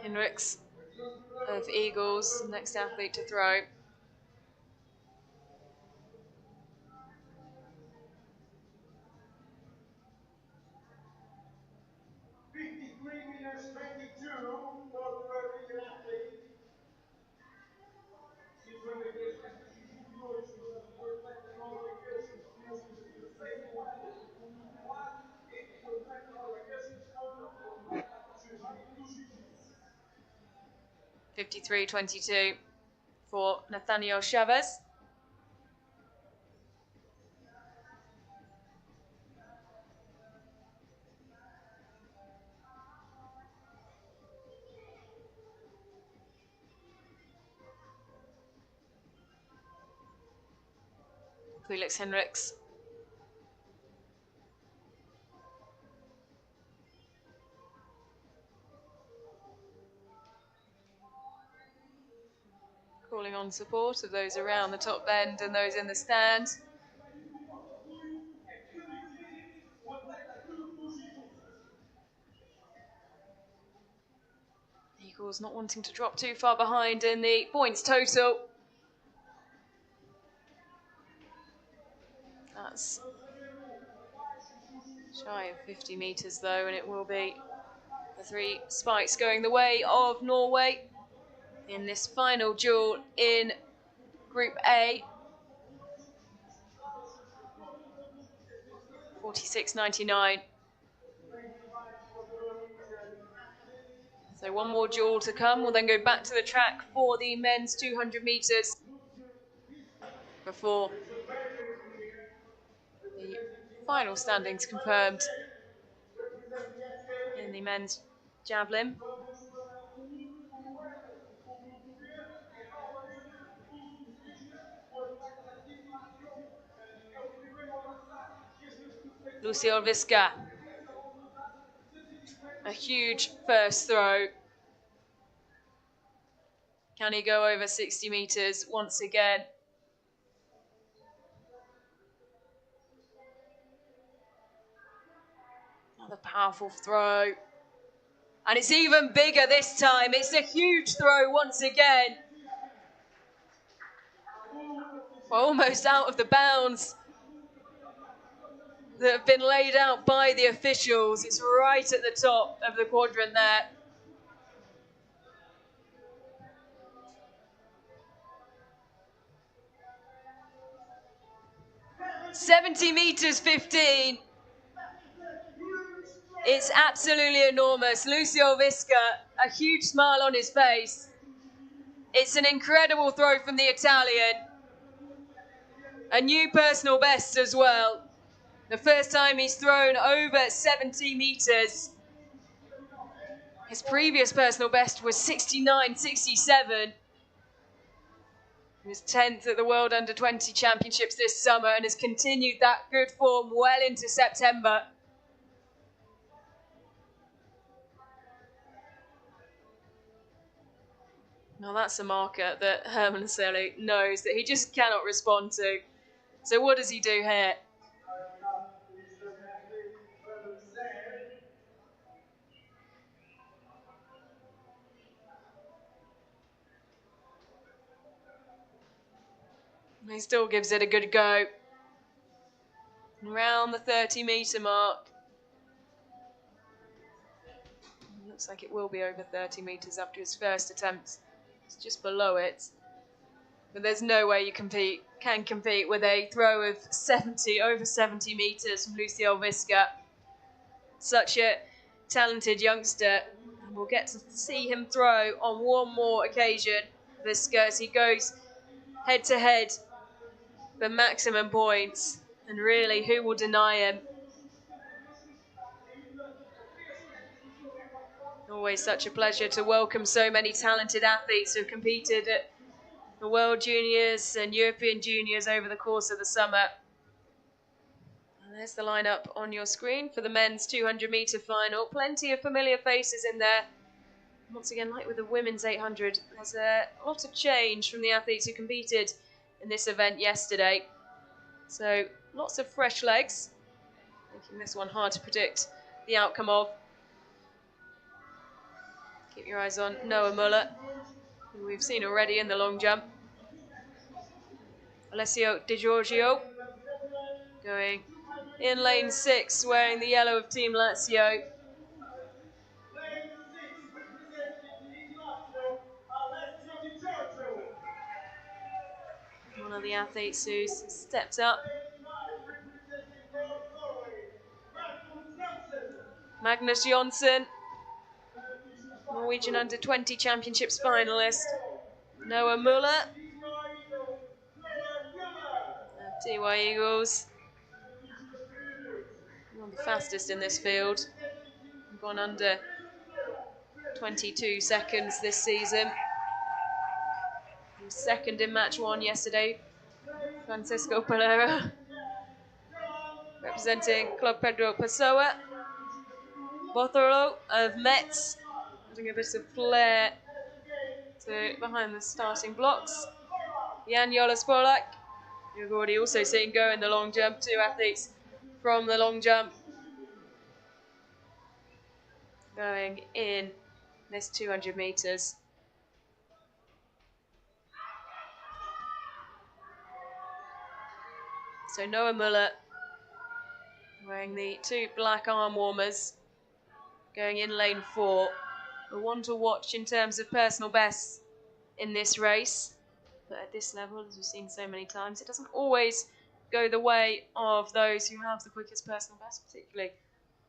B: Hendricks of Eagles, next athlete to throw. $53.22 for Nathaniel Chavez. Felix Hendricks. Calling on support of those around the top bend and those in the stand. Eagles not wanting to drop too far behind in the points total. That's shy of 50 metres though, and it will be the three spikes going the way of Norway in this final duel in Group A. 46.99. So one more duel to come. We'll then go back to the track for the men's 200 metres before the final standings confirmed in the men's javelin. Lucio Visca. A huge first throw. Can he go over 60 metres once again? Another powerful throw. And it's even bigger this time. It's a huge throw once again. We're almost out of the bounds that have been laid out by the officials. It's right at the top of the quadrant there. 70 metres 15. It's absolutely enormous. Lucio Visca, a huge smile on his face. It's an incredible throw from the Italian. A new personal best as well. The first time he's thrown over 70 metres. His previous personal best was 69.67. He was 10th at the World Under-20 Championships this summer and has continued that good form well into September. Now that's a marker that Herman Selly knows that he just cannot respond to. So what does he do here? He still gives it a good go. Around the 30-metre mark. Looks like it will be over 30 metres after his first attempt. It's just below it. But there's no way you can compete with a throw of over 70 metres from Lucio Visca. Such a talented youngster. And we'll get to see him throw on one more occasion, Visca, as he goes head-to-head for maximum points. And really, who will deny him? Always such a pleasure to welcome so many talented athletes who have competed at the World Juniors and European Juniors over the course of the summer. There's the lineup on your screen for the men's 200-metre final. Plenty of familiar faces in there. Once again, like with the women's 800, there's a lot of change from the athletes who competed in this event yesterday. So lots of fresh legs, making this one hard to predict the outcome of. Keep your eyes on Noah Muller, who we've seen already in the long jump. Alessio Di Giorgio going in lane 6, wearing the yellow of Team Lazio.
A: Lane 6, representing Team Lazio, Alessio Di Giorgio.
B: One of the athletes who's stepped up.
A: Lane 5, representing North Norway,
B: Magnus Jonsson, Norwegian Under-20 Championships finalist. Noah Muller, TY Eagles. One of the fastest in this field. Gone under 22 seconds this season. He was second in match 1 yesterday. Francisco Pereira, representing Club Pedro Pessoa. Bothero of Metz, adding a bit of flair to behind the starting blocks. Jan Jolas Polak, you've already also seen go in the long jump. 2 athletes from the long jump going in this 200 metres. So Noah Muller wearing the 2 black arm warmers, going in lane 4. The one to watch in terms of personal bests in this race. But at this level, as we've seen so many times, it doesn't always go the way of those who have the quickest personal best, particularly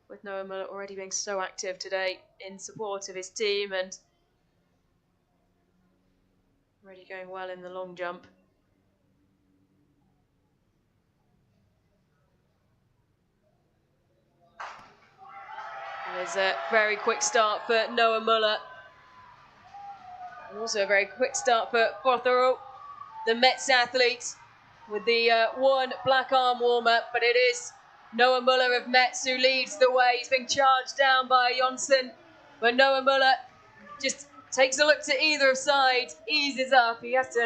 B: with Noah Muller already being so active today in support of his team and already going well in the long jump. There's a very quick start for Noah Muller. And also a very quick start for Bothero, the Metz athlete, with the 1 black arm warmer, but it is Noah Muller of Metz who leads the way. He's being charged down by Jonsson, but Noah Muller just takes a look to either side, eases up. He's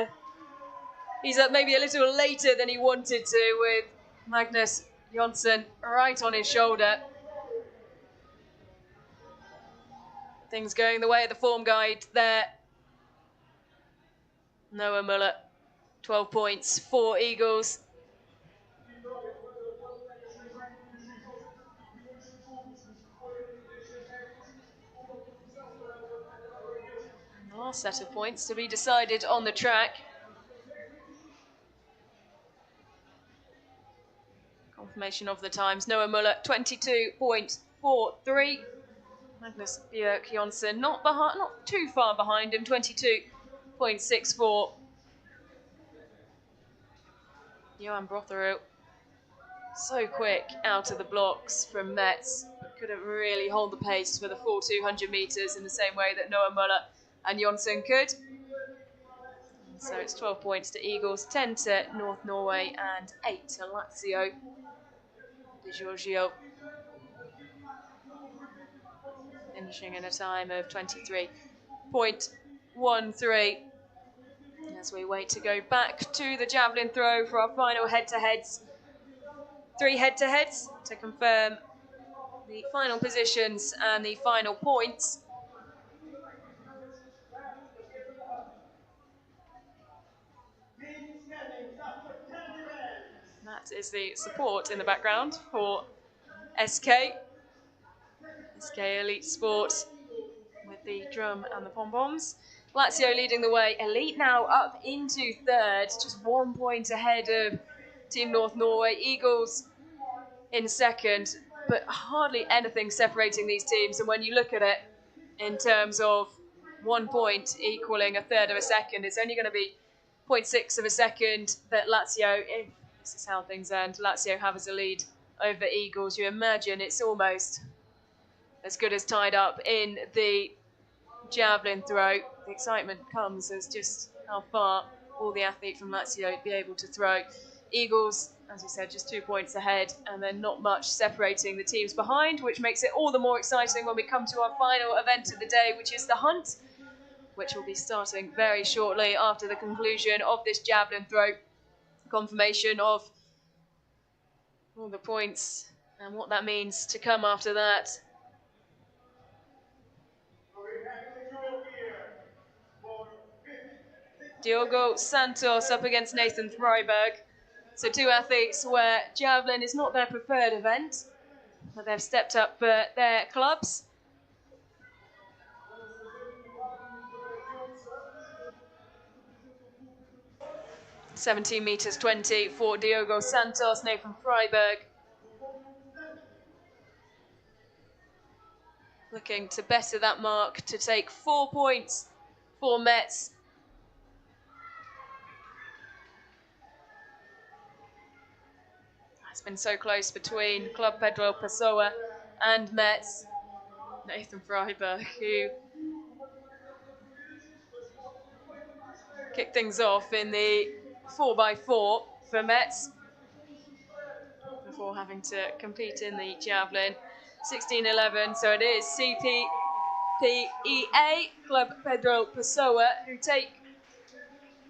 B: up maybe a little later than he wanted to, with Magnus Jonsson right on his shoulder. Things going the way of the form guide there. Noah Muller, 12 points for Eagles. The last set of points to be decided on the track. Confirmation of the times. Noah Muller, 22.43. Magnus Björk Jonsson, not too far behind him, 22.64. Johan Brothero, so quick out of the blocks from Metz, but couldn't really hold the pace for the full 200 metres in the same way that Noah Muller and Jonsson could. So it's 12 points to Eagles, 10 to North Norway and 8 to Lazio. Di Giorgio finishing in a time of 23.13 as we wait to go back to the javelin throw for our final head-to-heads. 3 head-to-heads to confirm the final positions and the final points. That is the support in the background for SK Elite Sport with the drum and the pom-poms. Lazio leading the way. Elite now up into 3rd, just 1 point ahead of Team North Norway. Eagles in 2nd, but hardly anything separating these teams. And when you look at it in terms of 1 point equaling 1/3 of a second, it's only going to be 0.6 of a second that Lazio, if this is how things end, Lazio have as a lead over Eagles. You imagine it's almost as good as tied up in the javelin throw. The excitement comes as just how far will the athlete from Lazio be able to throw. Eagles as we said, just 2 points ahead, and then not much separating the teams behind, which makes it all the more exciting when we come to our final event of the day, which is the hunt, which will be starting very shortly after the conclusion of this javelin throw. Confirmation of all the points and what that means to come after that. Diogo Santos up against Nathan Freiberg. So two athletes where javelin is not their preferred event, but they've stepped up for their clubs. 17 meters 20 for Diogo Santos, Nathan Freiberg looking to better that mark to take 4 points for Metz. It's been so close between Club Pedro Pessoa and Metz. Nathan Freiberg, who kicked things off in the 4x4 for Metz before having to compete in the javelin. 16-11, so it is CPPEA, Club Pedro Pessoa, who take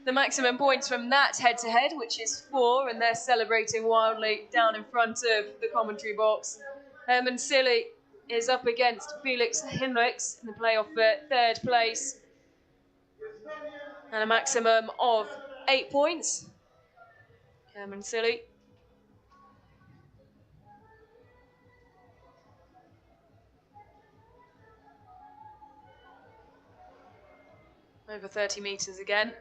B: the maximum points from that head-to-head, which is 4, and they're celebrating wildly down in front of the commentary box. Herman Silly is up against Felix Hinrichs in the playoff for 3rd place, and a maximum of 8 points. Herman Silly. Over 30 metres again.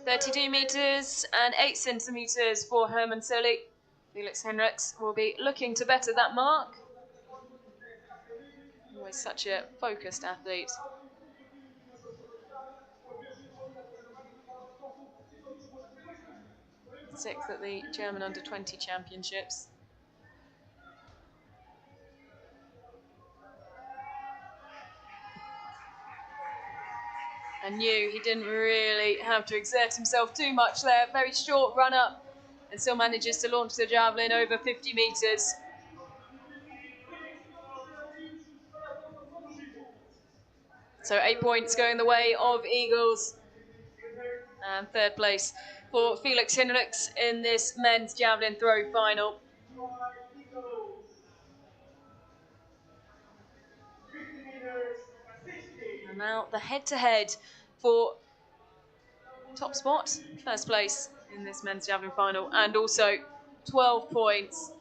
B: 32 metres and 8 centimetres for Herman Silly. Felix Hinrichs will be looking to better that mark. Always such a focused athlete. 6th at the German Under-20 Championships. And knew he didn't really have to exert himself too much there. Very short run up and still manages to launch the javelin over 50 metres. So 8 points going the way of Eagles. And 3rd place for Felix Hinrichs in this men's javelin throw final. And now the head-to-head for top spot, 1st place in this men's javelin final, and also 12 points.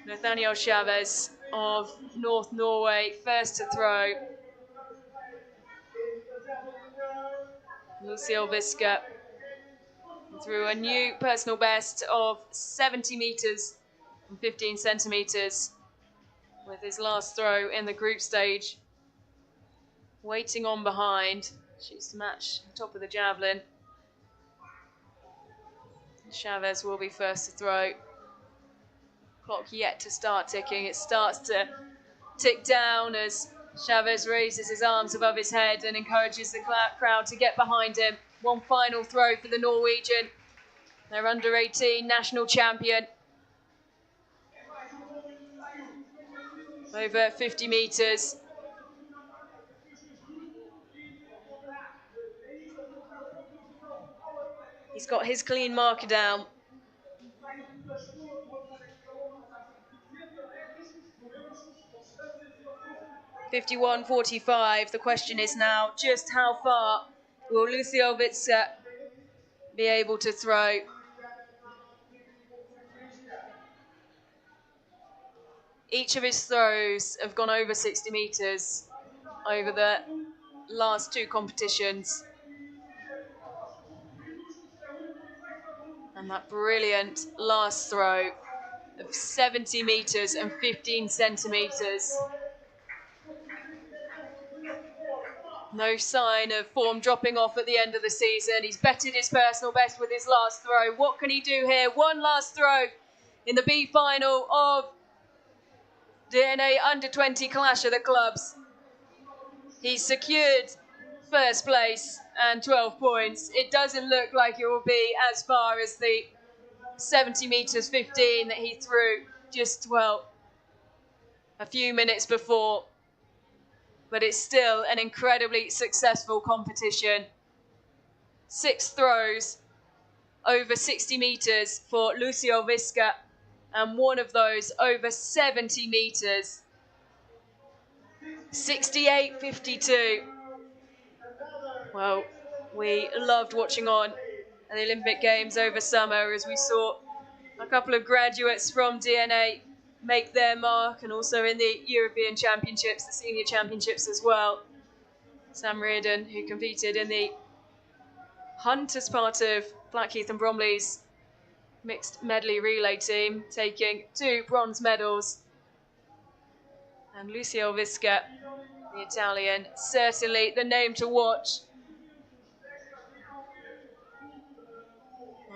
B: Nathaniel Chavez of North Norway, first to throw. Lucio Visca threw a new personal best of 70 metres and 15 centimetres with his last throw in the group stage. Waiting on behind, shoots to match the top of the javelin. Chavez will be first to throw. Clock yet to start ticking. It starts to tick down as Chavez raises his arms above his head and encourages the crowd to get behind him. One final throw for the Norwegian. Their under-18 national champion. Over 50 metres. He's got his clean marker down. 51.45. The question is now just how far will Lucio Visca be able to throw? Each of his throws have gone over 60 metres over the last 2 competitions. And that brilliant last throw of 70 metres and 15 centimetres. No sign of form dropping off at the end of the season. He's betted his personal best with his last throw. What can he do here? One last throw in the B final of DNA Under-20 Clash of the Clubs. He's secured first place and 12 points. It doesn't look like it will be as far as the 70 metres 15 that he threw just, well, a few minutes before. But it's still an incredibly successful competition. 6 throws over 60 metres for Lucio Visca, and one of those over 70 metres. 68.52. Well, we loved watching on at the Olympic Games over summer as we saw a couple of graduates from DNA make their mark, and also in the European Championships, the Senior Championships as well. Sam Reardon, who competed in the hunt as part of Blackheath and Bromley's mixed medley relay team, taking 2 bronze medals. And Lucio Visca, the Italian, certainly the name to watch.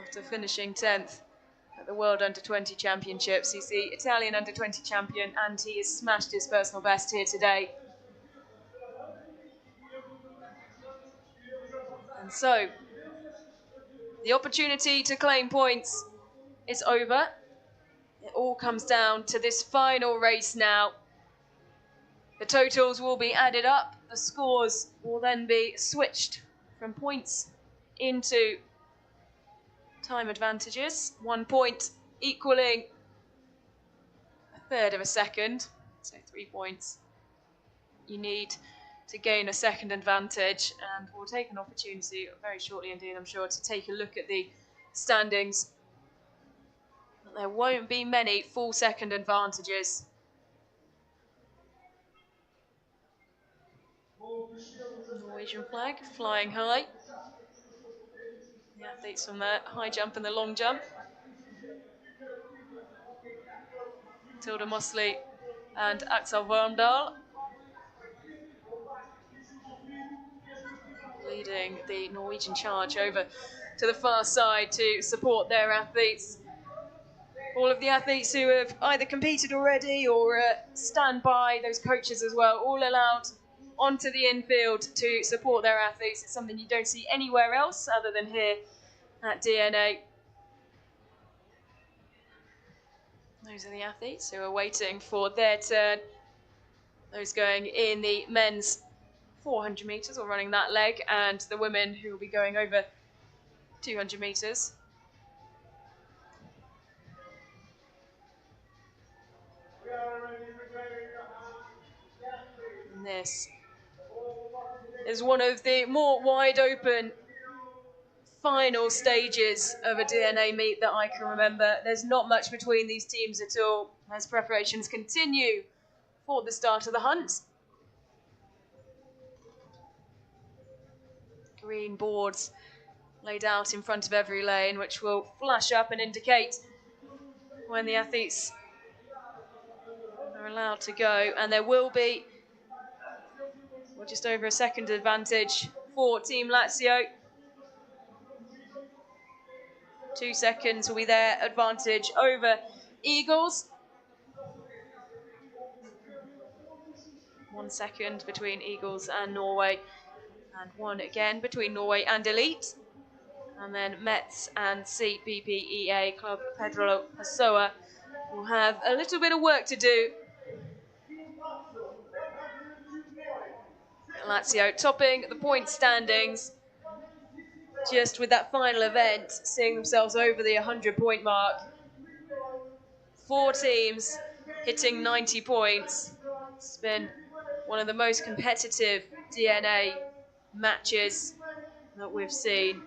B: After finishing 10th at the World Under-20 Championships, he's the Italian Under-20 champion, and he has smashed his personal best here today. And so, the opportunity to claim points is over. It all comes down to this final race now. The totals will be added up. The scores will then be switched from points into time advantages. 1 point equaling a third of a second, so 3 points you need to gain a second advantage. And we'll take an opportunity very shortly indeed, I'm sure, to take a look at the standings. But there won't be many full second advantages. Norwegian flag flying high. The athletes from the high jump and the long jump. Tilda Mosley and Axel Wormdahl leading the Norwegian charge over to the far side to support their athletes. All of the athletes who have either competed already or stand by, those coaches as well, all allowed onto the infield to support their athletes. It's something you don't see anywhere else other than here at DNA. Those are the athletes who are waiting for their turn. Those going in the men's 400 metres or running that leg, and the women who will be going over 200 metres. And this is one of the more wide open final stages of a DNA meet that I can remember. There's not much between these teams at all as preparations continue for the start of the hunt. Green boards laid out in front of every lane, which will flash up and indicate when the athletes are allowed to go. And there will be just over a second advantage for Team Lazio. 2 seconds will be their advantage over Eagles. 1 second between Eagles and Norway, and 1 again between Norway and Elite. And then Metz and CPPEA Club Pedro Pessoa will have a little bit of work to do. Lazio topping the point standings, just with that final event, seeing themselves over the 100-point mark. 4 teams hitting 90 points. It's been one of the most competitive DNA matches that we've seen.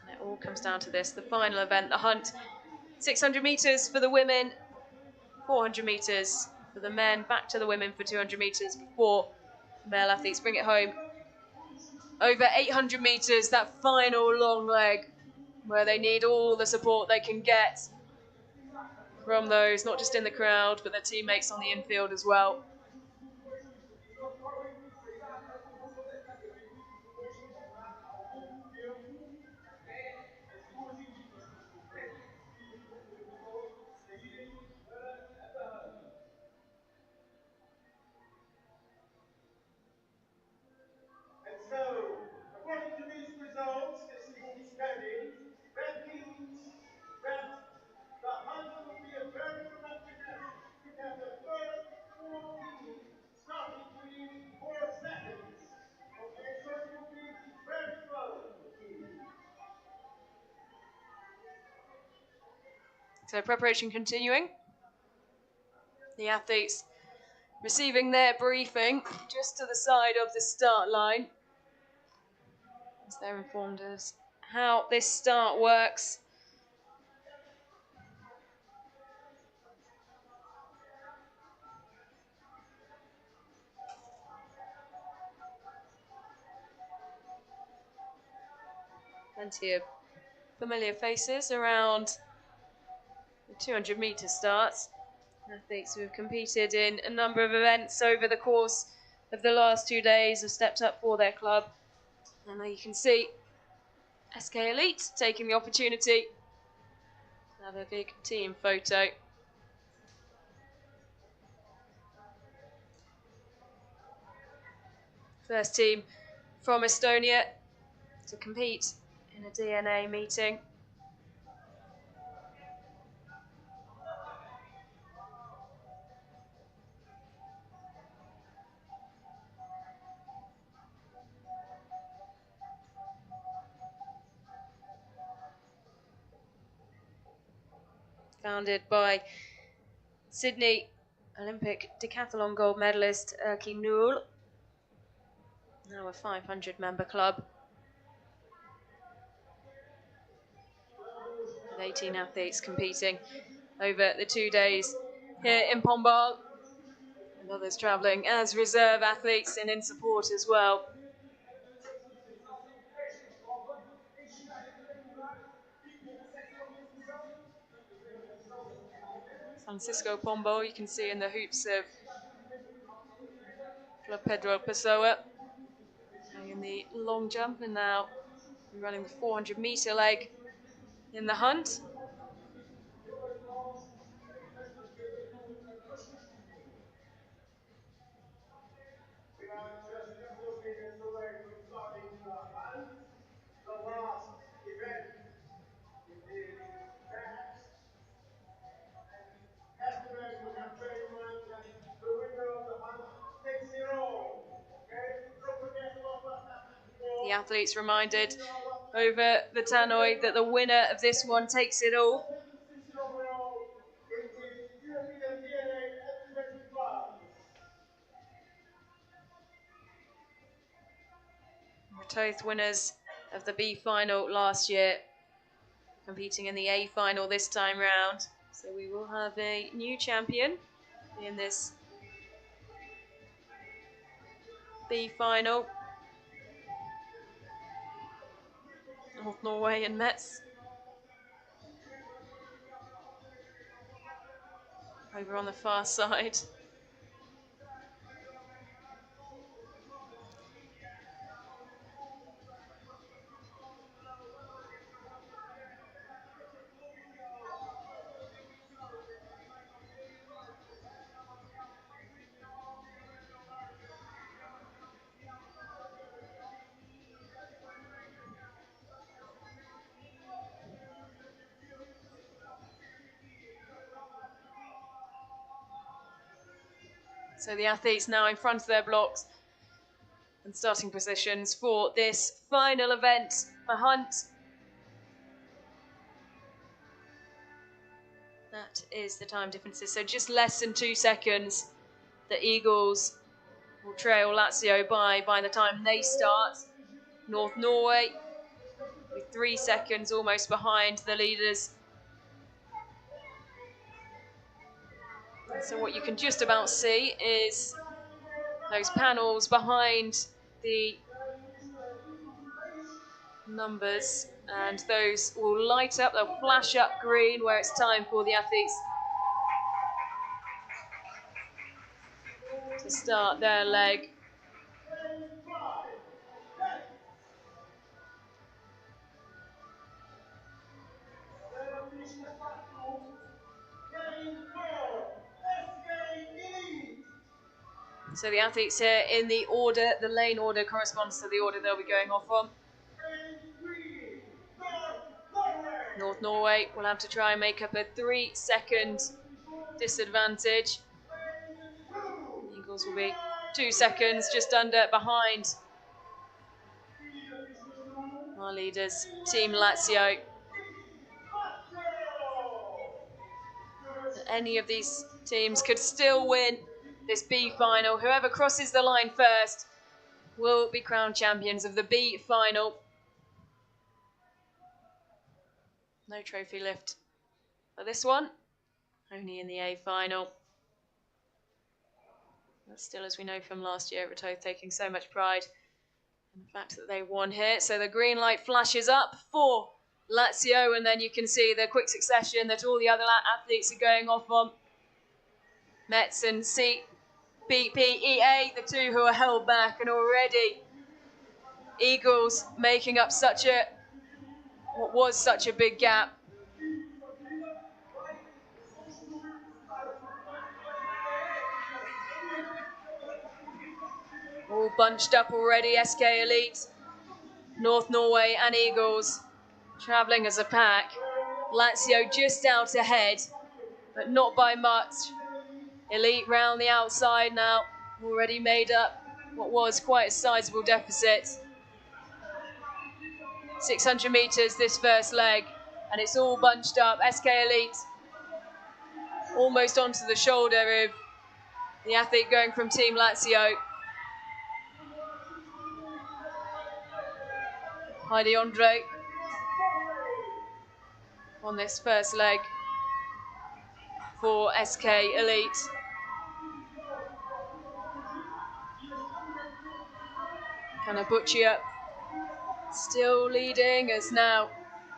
B: And it all comes down to this, the final event, the hunt. 600 metres for the women, 400 metres for the men, back to the women for 200 metres before male athletes bring it home. Over 800 metres, that final long leg where they need all the support they can get from those, not just in the crowd, but their teammates on the infield as well. So preparation continuing. The athletes receiving their briefing just to the side of the start line, as they're informed as how this start works. Plenty of familiar faces around the 200-metre starts. Athletes who have competed in a number of events over the course of the last 2 days have stepped up for their club. And there you can see SK Elite taking the opportunity to have a big team photo. First team from Estonia to compete in a DNA meeting. Founded by Sydney Olympic decathlon gold medalist Erki Nul. Now a 500-member club with 18 athletes competing over the 2 days here in Pombal, and others travelling as reserve athletes and in support as well. Francisco Pombo, you can see in the hoops of Club Pedro Pessoa, in the long jump, and now running the 400-metre leg in the hunt.
A: We are just a couple of minutes away from starting the hunt, the last event in this match. And gentlemen, you have to bear in mind that the winner of the hunt takes it all. Okay? Don't forget about what happened before.
B: The athletes reminded over the tannoy that the winner of this one takes it all.
A: Overall, in this European DNA Ultimate Class.
B: Both winners of the B final last year, competing in the A final this time round. So we will have a new champion in this B final. North Norway and Metz. Over on the far side. So the athletes now in front of their blocks and starting positions for this final event, the hunt. That is the time differences, so just less than 2 seconds. The Eagles will trail Lazio by the time they start. North Norway with 3 seconds almost behind the leaders. And so what you can just about see is those panels behind the numbers, and those will light up, they'll flash up green where it's time for the athletes to start their leg. So the athletes here in the order, the lane order corresponds to the order they'll be going off on. North Norway will have to try and make up a 3-second disadvantage. The Eagles will be 2 seconds just under behind our leaders, Team Lazio. any of these teams could still win this B final. Whoever crosses the line first will be crowned champions of the B final. No trophy lift for this one, only in the A final. But still, as we know from last year, Ratoath taking so much pride in the fact that they won here. So the green light flashes up for Lazio, and then you can see the quick succession that all the other athletes are going off on. Metz and CBPEA, the two who are held back, and already Eagles making up what was such a big gap. All bunched up already, SK Elite, North Norway and Eagles travelling as a pack. Lazio just out ahead, but not by much. Elite round the outside now, already made up what was quite a sizable deficit. 600 metres this first leg, and it's all bunched up. SK Elite almost onto the shoulder of the athlete going from Team Lazio. Heidi Andre on this first leg for SK Elite. Kana Butchia still leading as now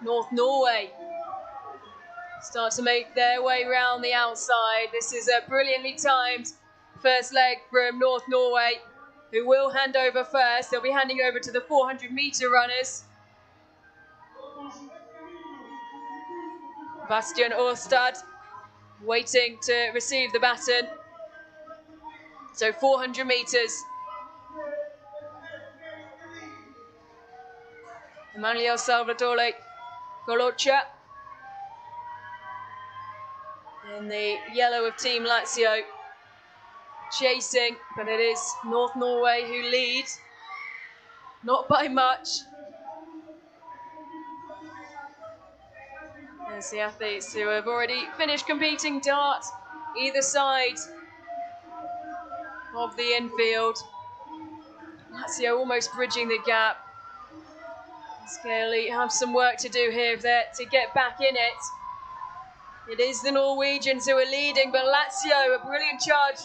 B: North Norway start to make their way round the outside. This is a brilliantly timed first leg from North Norway, who will hand over first. They'll be handing over to the 400-metre runners. Bastian Årstad waiting to receive the baton. So 400 metres. Emmanuel Salvatore Golocha in the yellow of Team Lazio, chasing, but it is North Norway who lead, not by much. There's the athletes who have already finished competing dart either side of the infield. Lazio almost bridging the gap. Scaly have some work to do here to get back in it. It is the Norwegians who are leading, but Lazio, a brilliant charge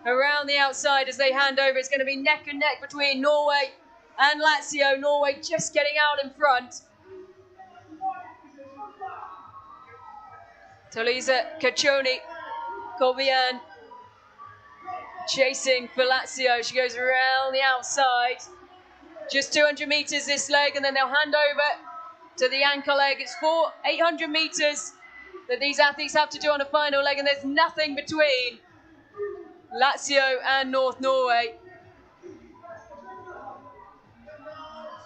B: around the outside as they hand over. It's going to be neck and neck between Norway and Lazio. Norway just getting out in front. Tolisa Caccioni, Colbian chasing for Lazio. She goes around the outside. Just 200 metres this leg, and then they'll hand over to the anchor leg. It's 800 metres that these athletes have to do on a final leg, and there's nothing between Lazio and North Norway.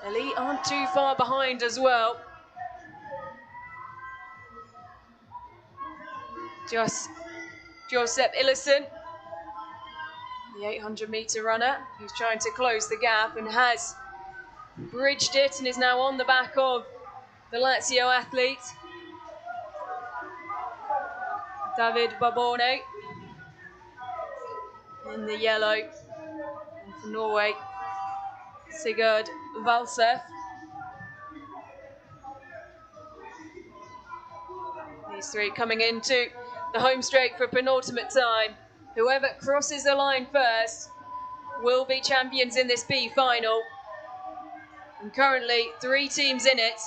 B: Elite aren't too far behind as well. Josep Illison, the 800-metre runner, who's trying to close the gap and has bridged it and is now on the back of the Lazio athlete. David Babone in the yellow. And for Norway, Sigurd Valseth. These three coming into the home straight for penultimate time. Whoever crosses the line first will be champions in this B final. And currently 3 teams in it.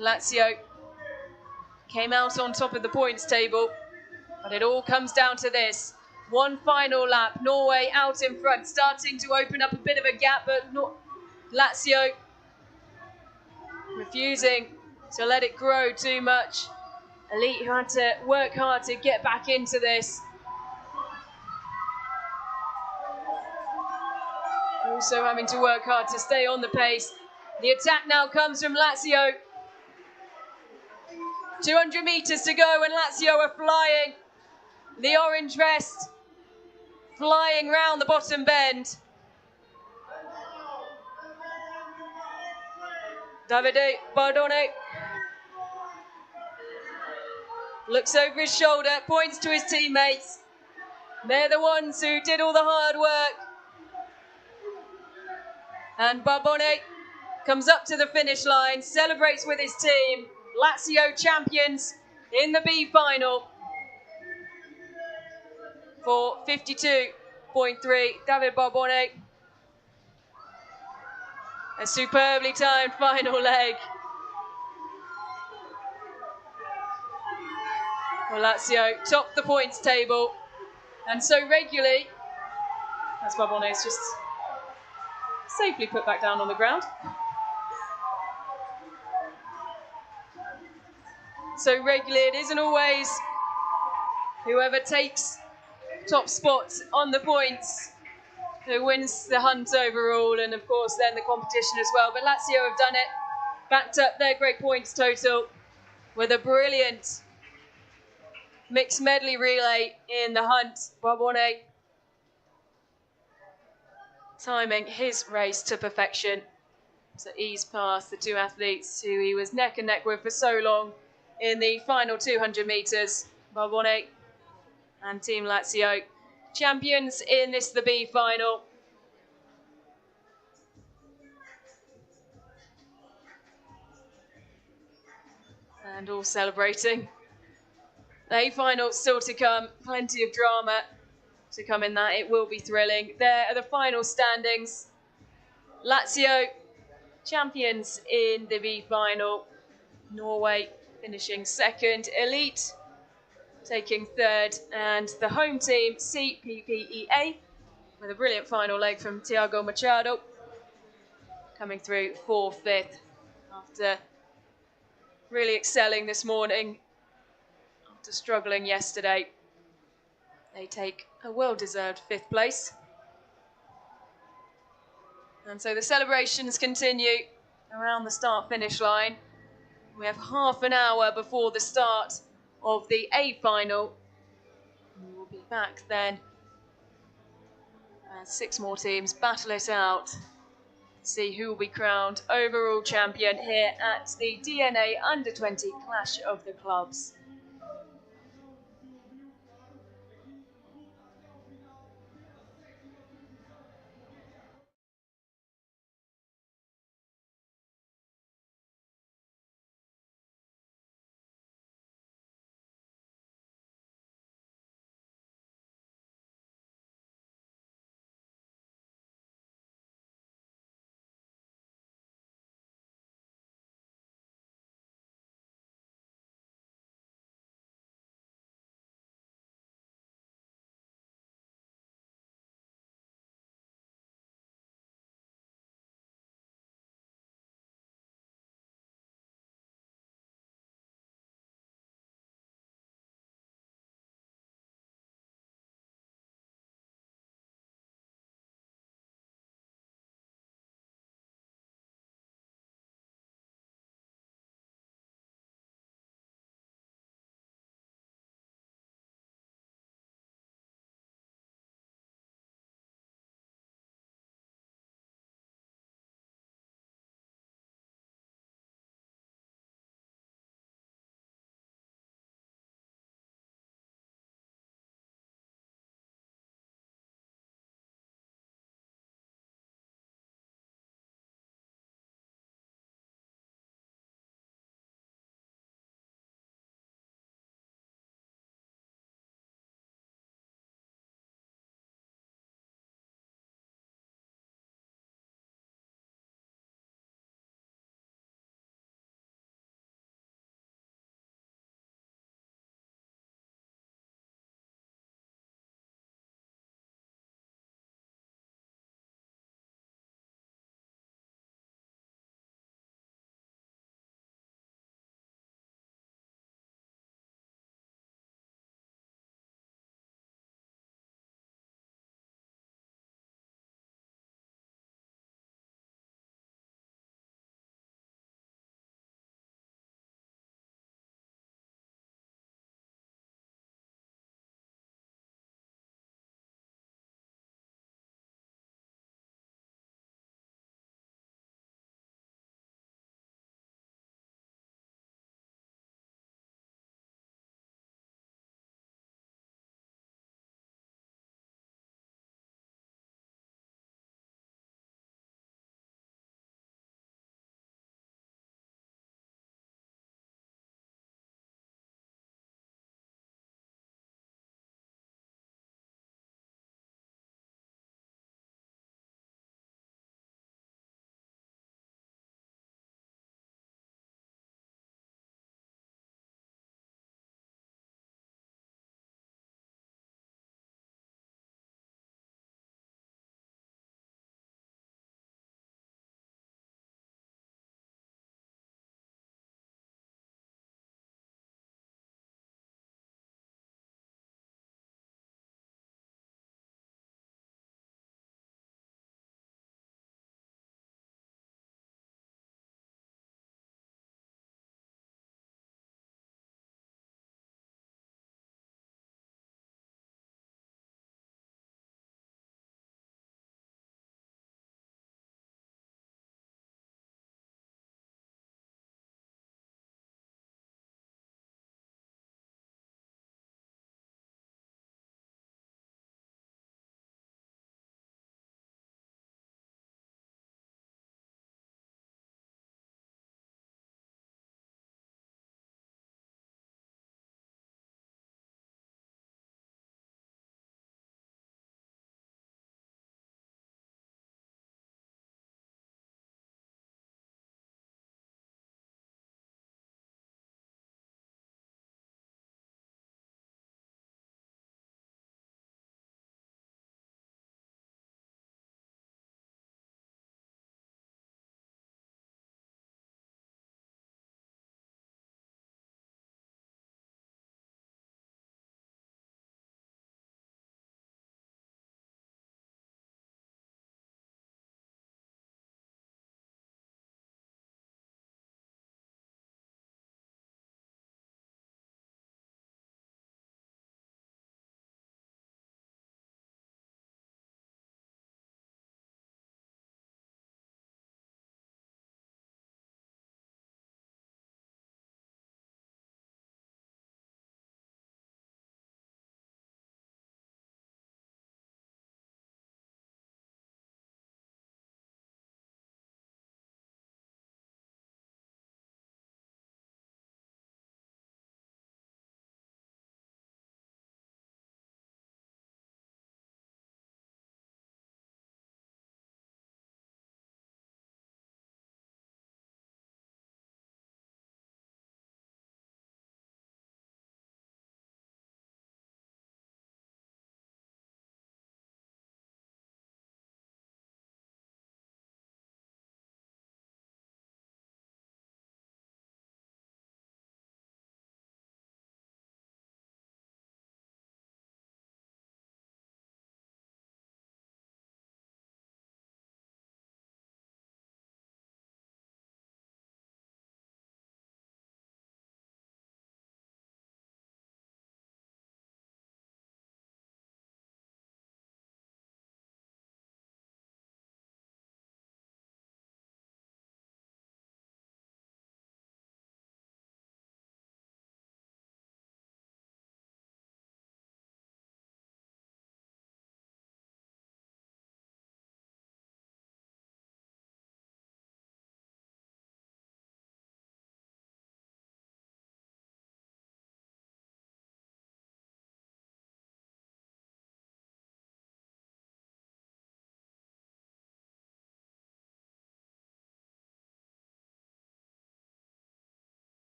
B: Lazio came out on top of the points table, but it all comes down to this. One final lap, Norway out in front, starting to open up a bit of a gap, but Lazio refusing to let it grow too much. Elite who had to work hard to get back into this. Also having to work hard to stay on the pace. The attack now comes from Lazio. 200 metres to go and Lazio are flying. The orange vest flying round the bottom bend. Davide Bardone Looks over his shoulder, points to his teammates. They're the ones who did all the hard work. And Barbone comes up to the finish line, celebrates with his team. Lazio champions in the B final for 52.3. David Barbone. A superbly timed final leg. Well, Lazio top the points table, and so regularly, as Barbone is just safely put back down on the ground. So regularly, it isn't always whoever takes top spots on the points who wins the hunt overall, and of course then the competition as well. But Lazio have done it, backed up their great points total with a brilliant mixed medley relay in the hunt. Barbone timing his race to perfection to ease past the two athletes who he was neck and neck with for so long in the final 200 metres. Barbone and Team Lazio, champions in this, the B final. And all celebrating. The A final still to come, plenty of drama to come in that. It will be thrilling. There are the final standings. Lazio, champions in the B final. Norway finishing second. Elite taking third. And the home team, CPPEA, with a brilliant final leg from Thiago Machado, coming through 4th, 5th after really excelling this morning after struggling yesterday. They take a well-deserved 5th place. And so the celebrations continue around the start-finish line. We have half an hour before the start of the A final. We will be back then as 6 more teams battle it out to see who will be crowned overall champion here at the DNA Under-20 Clash of the Clubs.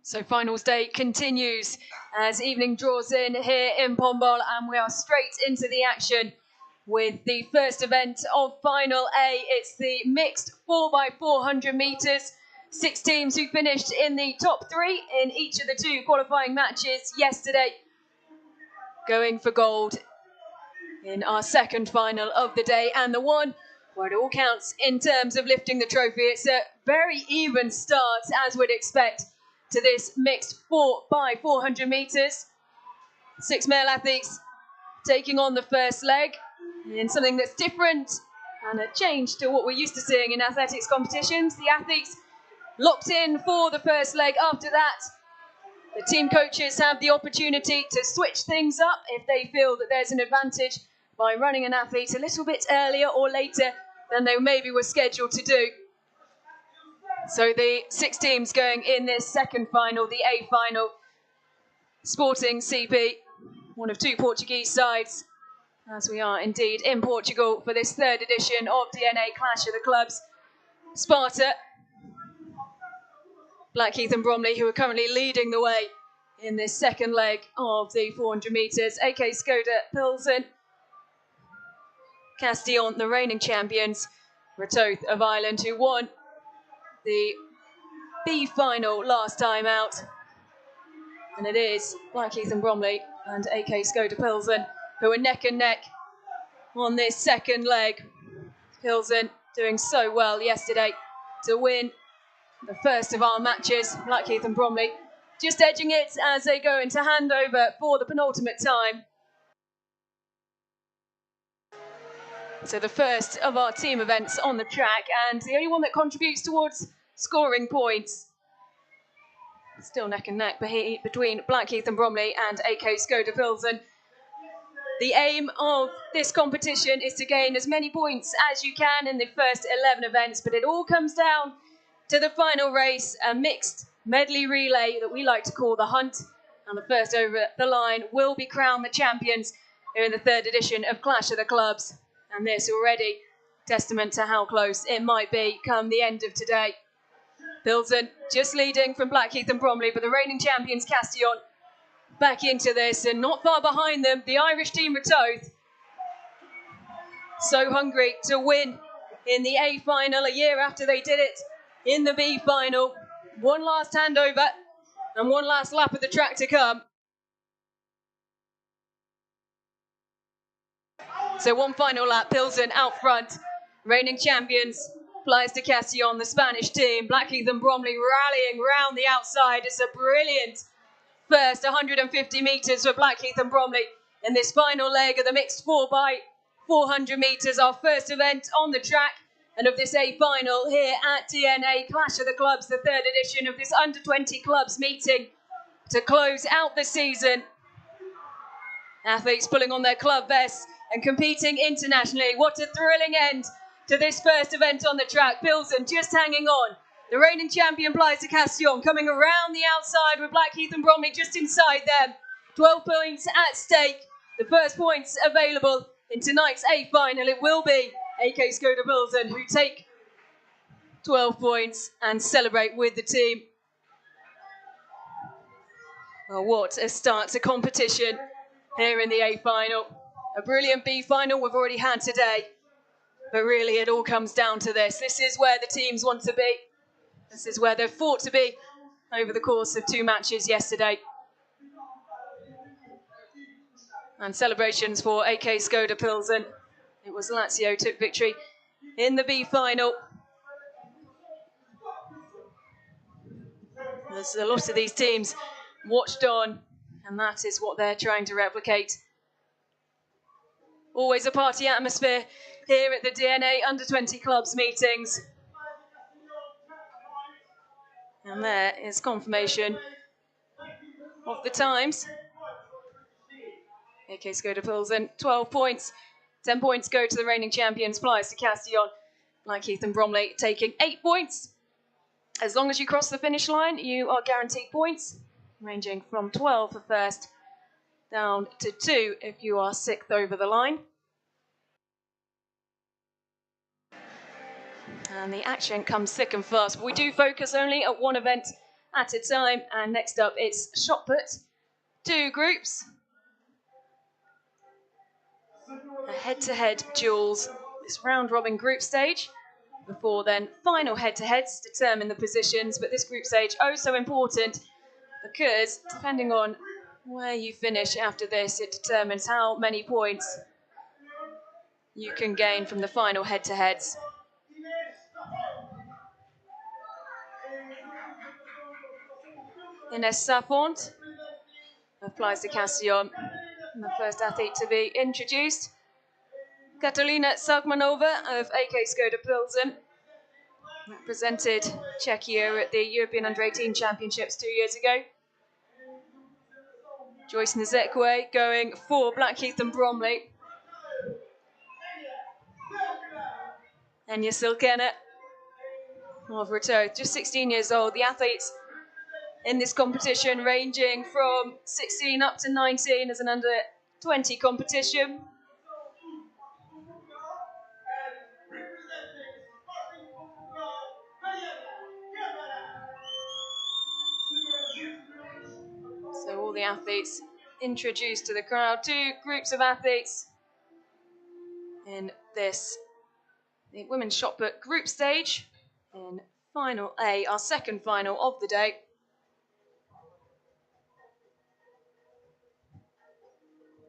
B: So finals day continues as evening draws in here in Pombal, and we are straight into the action with the first event of Final A. It's the mixed 4x400 metres. 6 teams who finished in the top 3 in each of the 2 qualifying matches yesterday, going for gold in our second final of the day, and the one where it all counts in terms of lifting the trophy. It's a very even start, as we'd expect, to this mixed 4x400 metres. 6 male athletes taking on the first leg in something that's different and a change to what we're used to seeing in athletics competitions. The athletes locked in for the first leg. After that, the team coaches have the opportunity to switch things up if they feel that there's an advantage by running an athlete a little bit earlier or later than they maybe were scheduled to do. So the 6 teams going in this second final, the A final, Sporting CP, one of 2 Portuguese sides, as we are indeed in Portugal for this 3rd edition of DNA Clash of the Clubs. Sparta, Blackheath and Bromley, who are currently leading the way in this second leg of the 400 metres. AK Skoda Pilsen, Castillon, the reigning champions, Ratoath of Ireland, who won the B final last time out. And it is Blackheath and Bromley and AK Skoda Pilsen who are neck and neck on this second leg. Pilsen doing so well yesterday to win the first of our matches. Blackheath and Bromley just edging it as they go into handover for the penultimate time. So the first of our team events on the track, and the only one that contributes towards scoring points. Still neck and neck between Blackheath and Bromley and AK Skoda Pilsen. The aim of this competition is to gain as many points as you can in the first 11 events, but it all comes down to the final race, a mixed medley relay that we like to call the Hunt. And the first over the line will be crowned the champions here in the 3rd edition of Clash of the Clubs. And this already testament to how close it might be come the end of today. Pilsen just leading from Blackheath and Bromley, but the reigning champions Castillon back into this, and not far behind them, the Irish team Ratoath. So hungry to win in the A final a year after they did it in the B final. One last handover and one last lap of the track to come. So one final lap, Pilsen out front. Reigning champions flies to Castillon, the Spanish team. Blackheath and Bromley rallying round the outside. It's a brilliant first 150 metres for Blackheath and Bromley in this final leg of the mixed 4x400 metres, our first event on the track and of this A final here at DNA Clash of the Clubs, the 3rd edition of this under-20 clubs meeting to close out the season. Athletes pulling on their club vests and competing internationally. What a thrilling end to this first event on the track. Pilsen just hanging on. The reigning champion flies to Castillon, coming around the outside with Blackheath and Bromley just inside them. 12 points at stake. The first points available in tonight's A final. It will be AK Skoda Pilsen who take 12 points and celebrate with the team. Well, what a start to competition here in the A final. A brilliant B final we've already had today. But really it all comes down to this. This is where the teams want to be. This is where they've fought to be over the course of 2 matches yesterday. And celebrations for AK Skoda Pilsen. It was Lazio took victory in the B final. There's a lot of these teams watched on, and that is what they're trying to replicate. Always a party atmosphere here at the DNA Under-20 Clubs meetings. And there is confirmation of the times. AK Skoda Pilsen, 12 points. 10 points go to the reigning champions, flies to Castillon. Blackheath and Bromley taking 8 points. As long as you cross the finish line, you are guaranteed points, ranging from 12 for first down to 2 if you are 6th over the line. And the action comes thick and fast. But we do focus only at one event at a time. And next up, it's shot put. 2 groups. A head-to-head duels. This round-robin group stage. Before then, final head-to-heads determine the positions. But this group stage, oh so important, because depending on where you finish after this, it determines how many points you can gain from the final head-to-heads. Ines Safont applies the Castillon, the first athlete to be introduced. Katalina Sagmanova of AK Skoda Pilsen represented Czechia at the European Under-18 Championships 2 years ago. Joyce Nzekwe going for Blackheath and Bromley. Enya Silkena of Ratoath, just 16 years old. The athletes in this competition ranging from 16 up to 19 as an under-20 competition. So all the athletes introduced to the crowd. 2 groups of athletes in this the women's shot put group stage in final A, our second final of the day.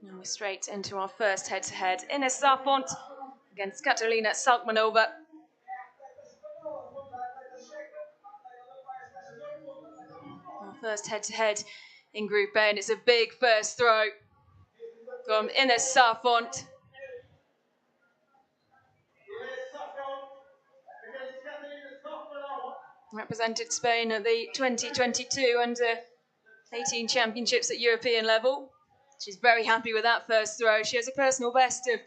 B: And we're straight into our first head-to-head. Ines Safont against Katalina Salkmanova. Our first head-to-head in Group A, and it's a big first throw from Ines Safont. Represented Spain at the 2022 Under-18 Championships at European level. She's very happy with that first throw. She has a personal best of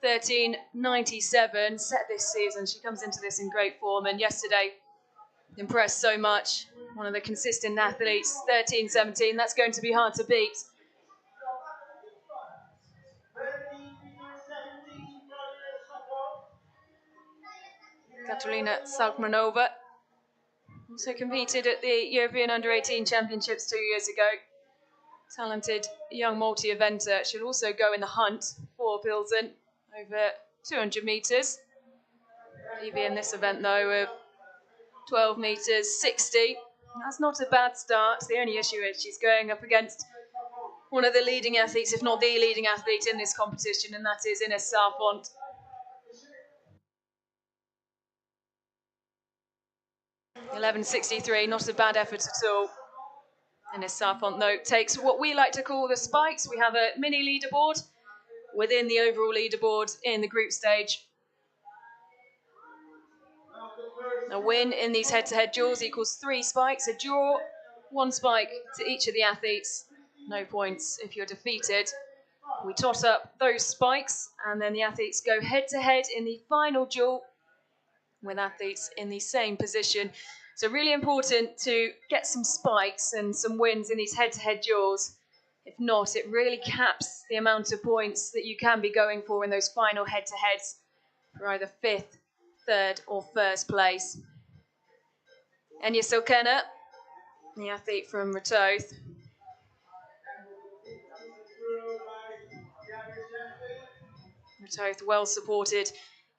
B: 13.97 set this season. She comes into this in great form, and yesterday impressed so much. One of the consistent athletes, 13.17. That's going to be hard to beat. Katalina Salkmanova also competed at the European Under-18 Championships 2 years ago. Talented young multi-eventer. She'll also go in the hunt for Pilsen over 200 metres. PB in this event, though, 12 metres 60. That's not a bad start. The only issue is she's going up against one of the leading athletes, if not the leading athlete in this competition, and that is Ines Safont. .11.63, not a bad effort at all. Ines Safont, though, takes what we like to call the spikes. We have a mini leaderboard within the overall leaderboard in the group stage. A win in these head-to-head duels equals 3 spikes. A draw, 1 spike to each of the athletes. No points if you're defeated. We tot up those spikes, and then the athletes go head-to-head in the final duel with athletes in the same position. So really important to get some spikes and some wins in these head-to-head duels. If not, it really caps the amount of points that you can be going for in those final head-to-heads for either 5th, 3rd or 1st place. Enya Silkena, the athlete from Ratoath. Ratoath well supported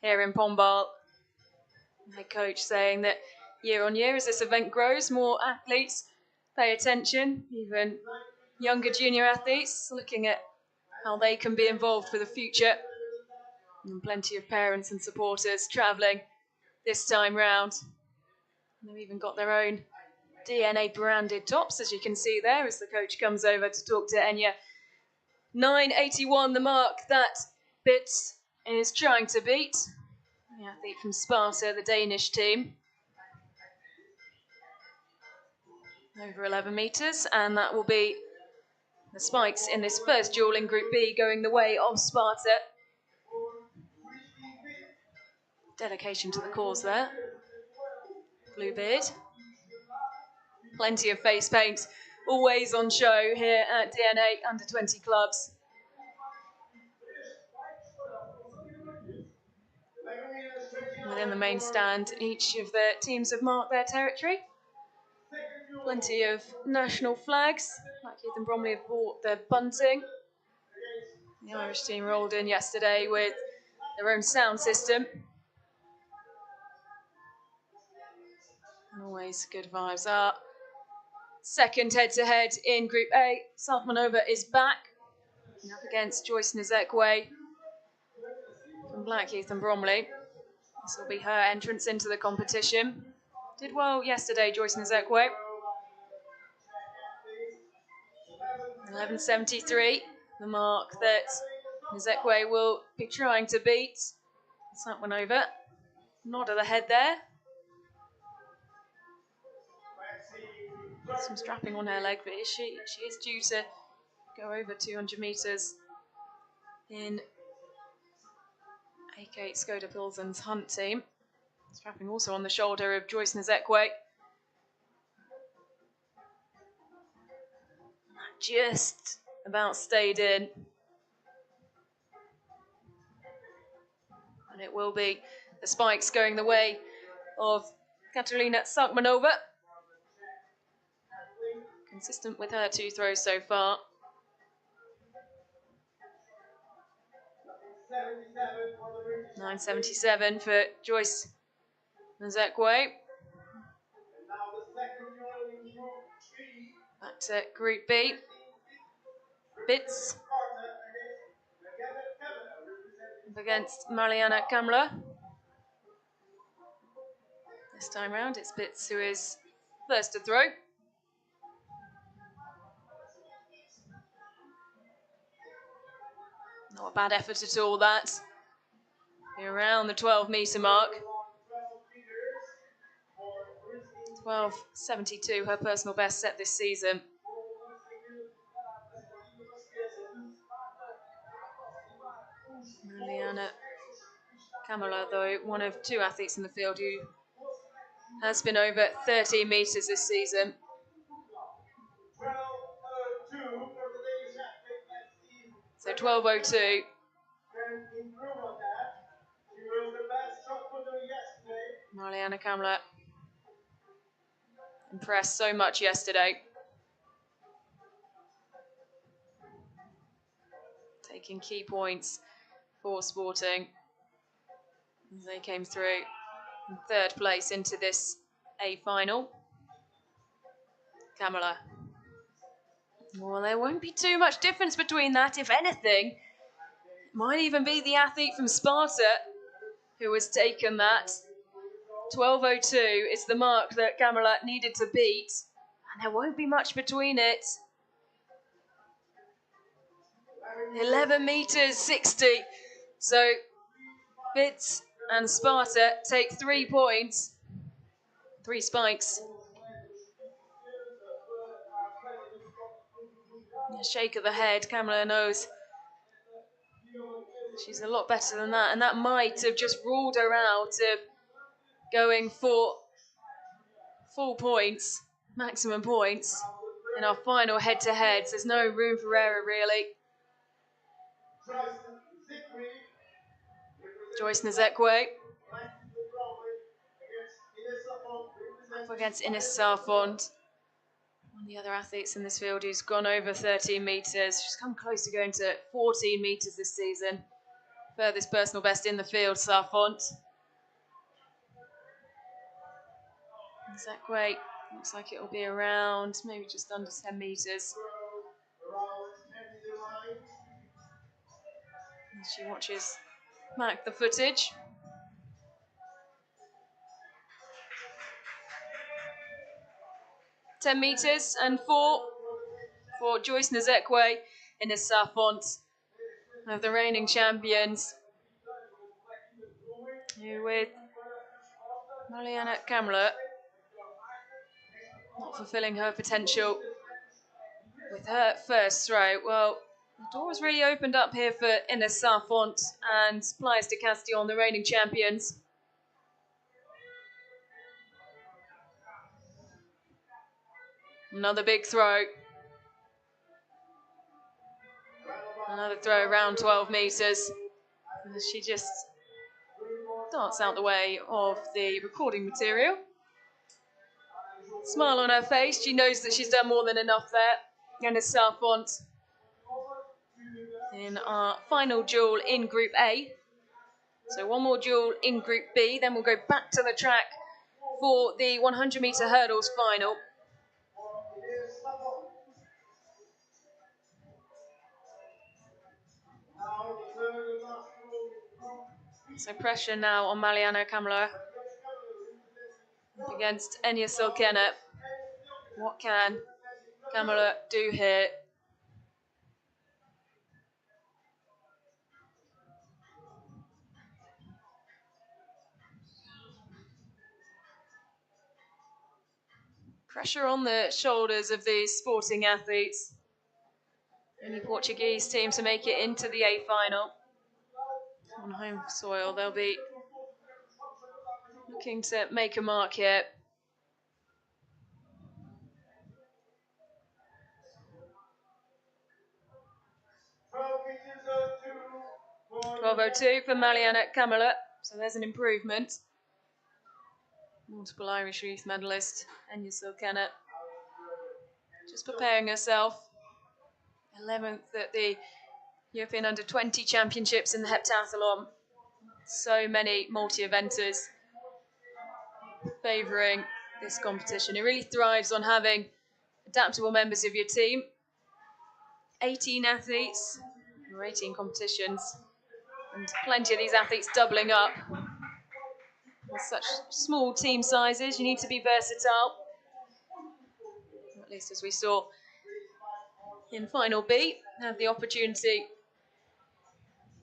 B: here in Pombal. Head coach saying that year on year as this event grows, more athletes pay attention, even younger junior athletes looking at how they can be involved for the future. And plenty of parents and supporters travelling this time round. They've even got their own DNA branded tops, as you can see there, as the coach comes over to talk to Enya. 9.81, the mark that Bitz is trying to beat. The athlete from Sparta, the Danish team. Over 11 metres, and that will be the spikes in this first duel in Group B going the way of Sparta. Dedication to the cause there. Bluebeard. Plenty of face paint, always on show here at DNA Under-20 clubs. Within the main stand, each of the teams have marked their territory. Plenty of national flags. Blackheath and Bromley have bought their bunting. The Irish team rolled in yesterday with their own sound system. And always good vibes. Our second head-to-head in Group A. South Manova is back. Up against Joyce Nzekwe from Blackheath and Bromley. This will be her entrance into the competition. Did well yesterday, Joyce Nzekwe. 11.73, the mark that Nzekwe will be trying to beat. That one over. Nod of the head there. Some strapping on her leg, but she is due to go over 200 metres in AK Skoda Pilsen's Hunt team. Strapping also on the shoulder of Joyce Nzekwe. Just about stayed in. And it will be the spikes going the way of Katerina Sakmanova. Consistent with her 2 throws so far. 9.77 for Joyce Nzekwe. Back to Group B. Bits up against Mariana Kamler. This time round, it's Bits who is first to throw. Not a bad effort at all, that. Around the 12-metre mark. 12.72, her personal best set this season. Mariana Kamler, though, one of 2 athletes in the field who has been over 13 metres this season. So 12.02. Mariana Kamler impressed so much yesterday. Taking key points for Sporting as they came through in 3rd place into this A final. Kamler. Well, there won't be too much difference between that. If anything, it might even be the athlete from Sparta who has taken that. 12.02 is the mark that Kamler needed to beat, and there won't be much between it. 11 metres 60. So Bits and Sparta take 3 points, 3 spikes. A shake of the head. Kamler knows she's a lot better than that, and that might have just ruled her out of going for full points, maximum points in our final head-to-heads. There's no room for error, really. Joyce Nzekwe up against Ines Sarfont. One of the other athletes in this field who's gone over 13 metres. She's come close to going to 14 metres this season. Furthest personal best in the field, Sarfont. Nzekwe looks like it'll be around maybe just under 10 metres. As she watches back the footage. "10 metres and 4 for Joyce Nzekwe in the Sarfont of the reigning champions. Here with Mariana Kamler not fulfilling her potential with her first throw. Well, the door has really opened up here for Ines Sarfont and Pliers de Castillon, the reigning champions. Another big throw. Another throw around 12 metres. She just darts out the way of the recording material. Smile on her face. She knows that she's done more than enough there. And a Sarfont in our final duel in Group A. So one more duel in Group B, then we'll go back to the track for the 100-metre hurdles final. So pressure now on Mariana Kamala against Enya Silkena. What can Kamala do here? Pressure on the shoulders of these sporting athletes. Only Portuguese team to make it into the A final. On home soil, they'll be looking to make a mark here. 12:02 for Mariana Kamala, so there's an improvement. Multiple Irish youth medalist, Enya Silkena, just preparing herself. 11th at the European Under-20 Championships in the heptathlon. So many multi-eventers favouring this competition. It really thrives on having adaptable members of your team. 18 athletes, or 18 competitions, and plenty of these athletes doubling up. With such small team sizes, you need to be versatile. At least as we saw in Final B, have the opportunity,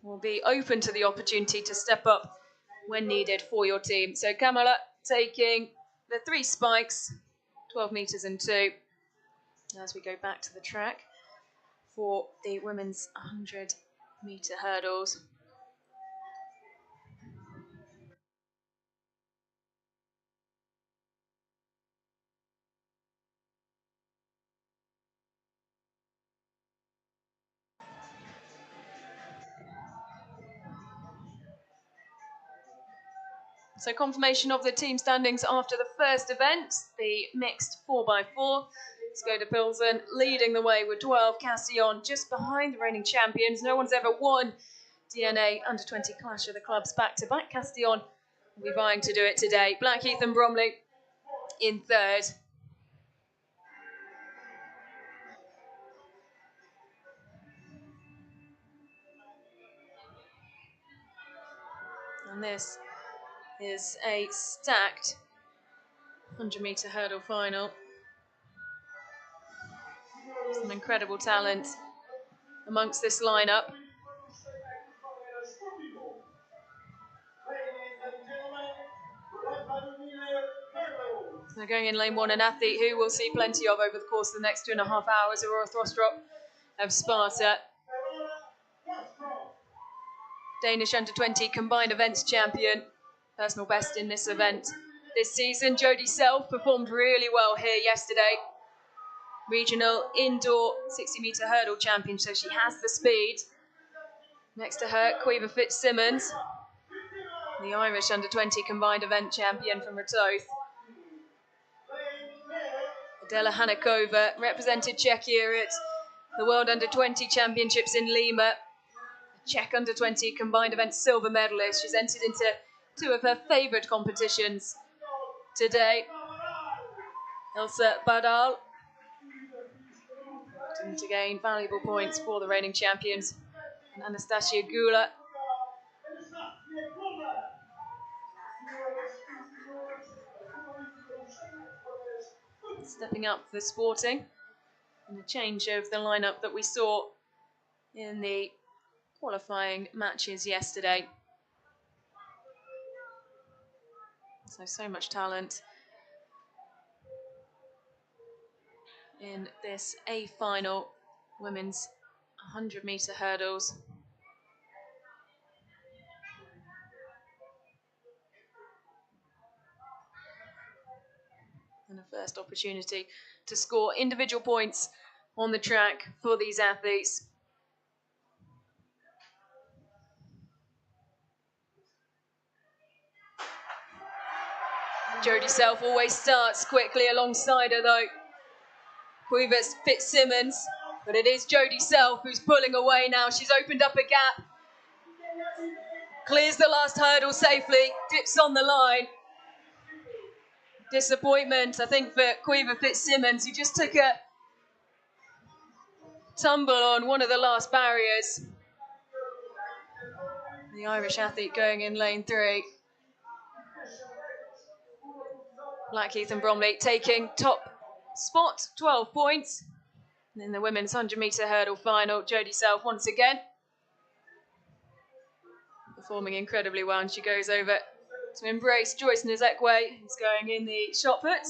B: will be open to the opportunity to step up when needed for your team. So Kamala taking the 3 spikes, 12 metres and 2, as we go back to the track for the women's 100-metre hurdles. So confirmation of the team standings after the first event, the mixed 4x4. Skoda Pilsen leading the way with 12. Castillon just behind the reigning champions. No one's ever won DNA Under-20 Clash of the Clubs back-to-back. Castillon will be vying to do it today. Blackheath and Bromley in third. And this is a stacked 100-metre hurdle final. Some incredible talent amongst this lineup. So going in lane 1, an athlete who we'll see plenty of over the course of the next 2.5 hours, Aurora Throstrop of Sparta. Danish Under-20 combined events champion, personal best in this event this season. Jodie Self performed really well here yesterday. Regional indoor 60-metre hurdle champion, so she has the speed. Next to her, Caoimhe Fitzsimmons, the Irish Under-20 combined event champion from Ratoath. Adela Hanakova represented Czechia at the World Under-20 Championships in Lima. Czech Under-20 combined event silver medalist. She's entered into 2 of her favourite competitions today. Ilse Badal, to gain valuable points for the reigning champions. And Anastasia Gula. Stepping up for Sporting. And a change of the lineup that we saw in the qualifying matches yesterday. So much talent in this A final women's 100-metre hurdles. And a first opportunity to score individual points on the track for these athletes. Jodie Self always starts quickly alongside her though. Caoimhe Fitzsimmons, but it is Jodie Self who's pulling away now. She's opened up a gap. Clears the last hurdle safely, dips on the line. Disappointment, I think, for Caoimhe Fitzsimmons, who just took a tumble on one of the last barriers. The Irish athlete going in lane 3. Blackheath and Bromley taking top spot, 12 points. And in the women's 100-metre hurdle final, Jodie Self once again performing incredibly well, and she goes over to embrace Joyce Nzekwe, who's going in the shot put.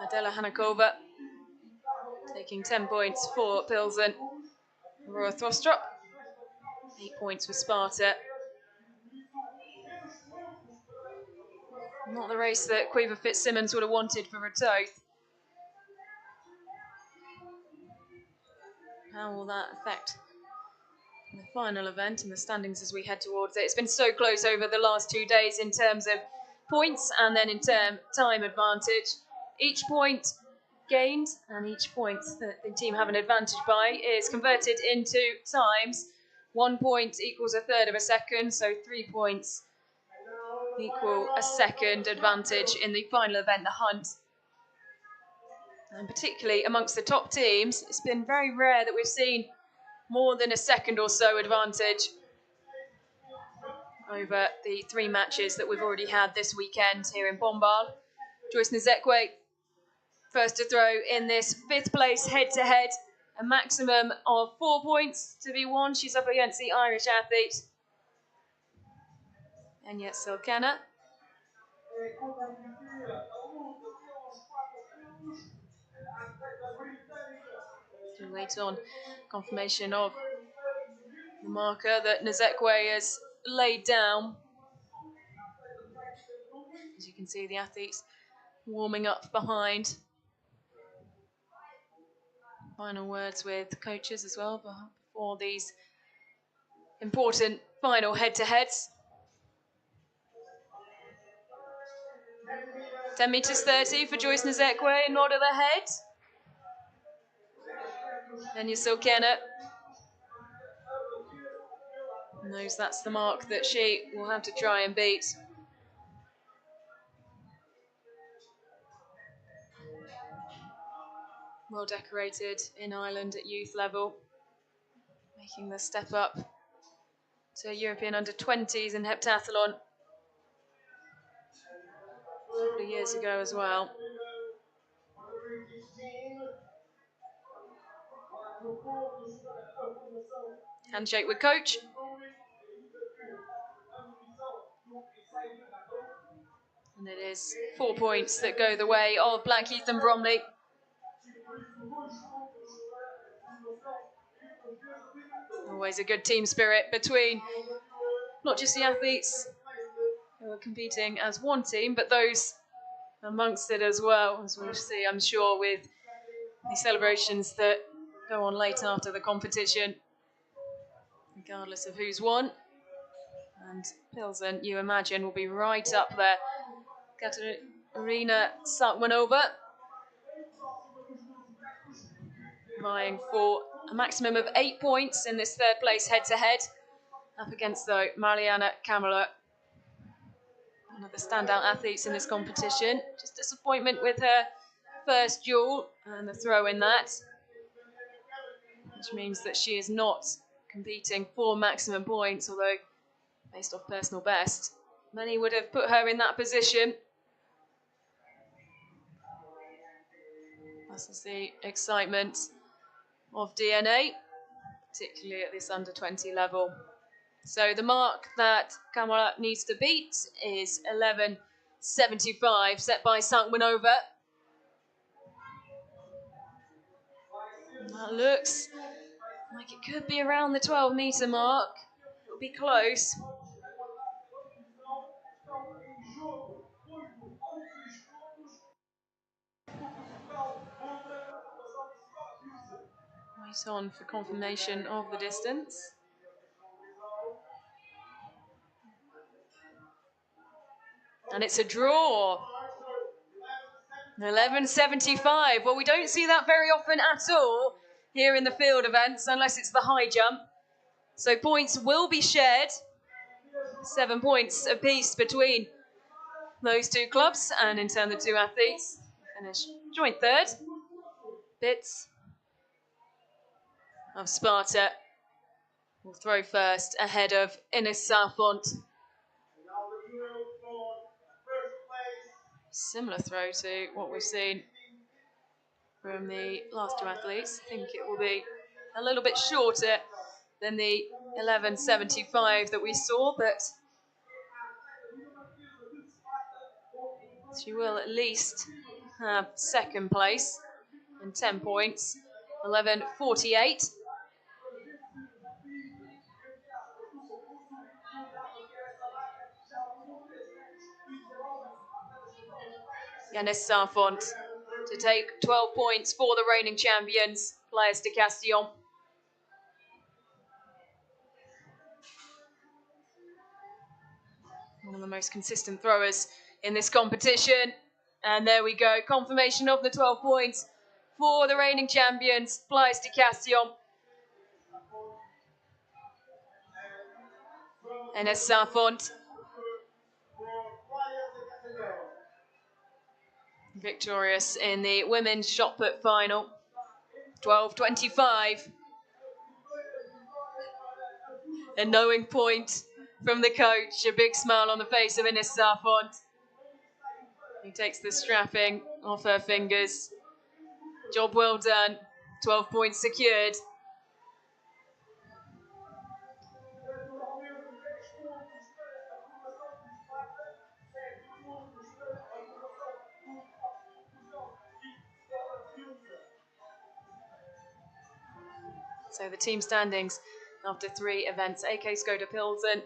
B: Adela Hanakova taking 10 points for Pilsen. Aurora Throstrup, 8 points for Sparta. Not the race that Caoimhe Fitzsimmons would have wanted for Ratoath. How will that affect the final event and the standings as we head towards it? It's been so close over the last 2 days in terms of points and then in time advantage. Each point gained and each point that the team have an advantage by is converted into times. 1 point equals a third of a second, so 3 points equal a second advantage in the final event, the hunt. And particularly amongst the top teams, it's been very rare that we've seen more than a second or so advantage over the 3 matches that we've already had this weekend here in Pombal. Joyce Nzekwe, first to throw in this 5th place head-to-head, a maximum of 4 points to be won. She's up against the Irish athlete, Enya Silkena. Still wait on confirmation of the marker that Nzekwe has laid down. As you can see, the athletes warming up behind. Final words with coaches as well before these important final head-to-heads. 10 metres 30 for Joyce Nzekwe, nod of the head. Enya Silkena knows that's the mark that she will have to try and beat. Well decorated in Ireland at youth level, making the step up to European under-20s in heptathlon a couple of years ago as well. Handshake with coach. And it is 4 points that go the way of Blackheath and Bromley. Always a good team spirit between not just the athletes who are competing as one team, but those amongst it as well, as we'll see, I'm sure, with the celebrations that go on late after the competition, regardless of who's won. And Pilsen, you imagine, will be right up there. Katarina Sarkmanova vying for a maximum of 8 points in this 3rd place head-to-head, up against, though, Mariana Kamala, one of the standout athletes in this competition. Just disappointment with her first duel and the throw in that, which means that she is not competing for maximum points, although based off personal best, many would have put her in that position. This is the excitement of DNA, particularly at this under-20 level. So the mark that Kamala needs to beat is 11.75, set by Sarkmanova. That looks like it could be around the 12-metre mark. It'll be close. He's on for confirmation of the distance. And it's a draw. 11.75. Well, we don't see that very often at all here in the field events, unless it's the high jump. So points will be shared. 7 points apiece between those two clubs, and in turn the two athletes finish joint third. Bits of Sparta will throw first ahead of Ines Sarfont. Similar throw to what we've seen from the last two athletes. I think it will be a little bit shorter than the 11.75 that we saw, but she will at least have second place and 10 points. 11.48. Yanis Sarfont to take 12 points for the reigning champions, Players de Castillon. One of the most consistent throwers in this competition. And there we go, confirmation of the 12 points for the reigning champions, Players de Castillon. Yanis Sarfont victorious in the women's shot put final. 12.25. A knowing point from the coach, a big smile on the face of Ines Sarfont. He takes the strapping off her fingers. Job well done. 12 points secured. So the team standings after 3 events. AK Skoda Pilsen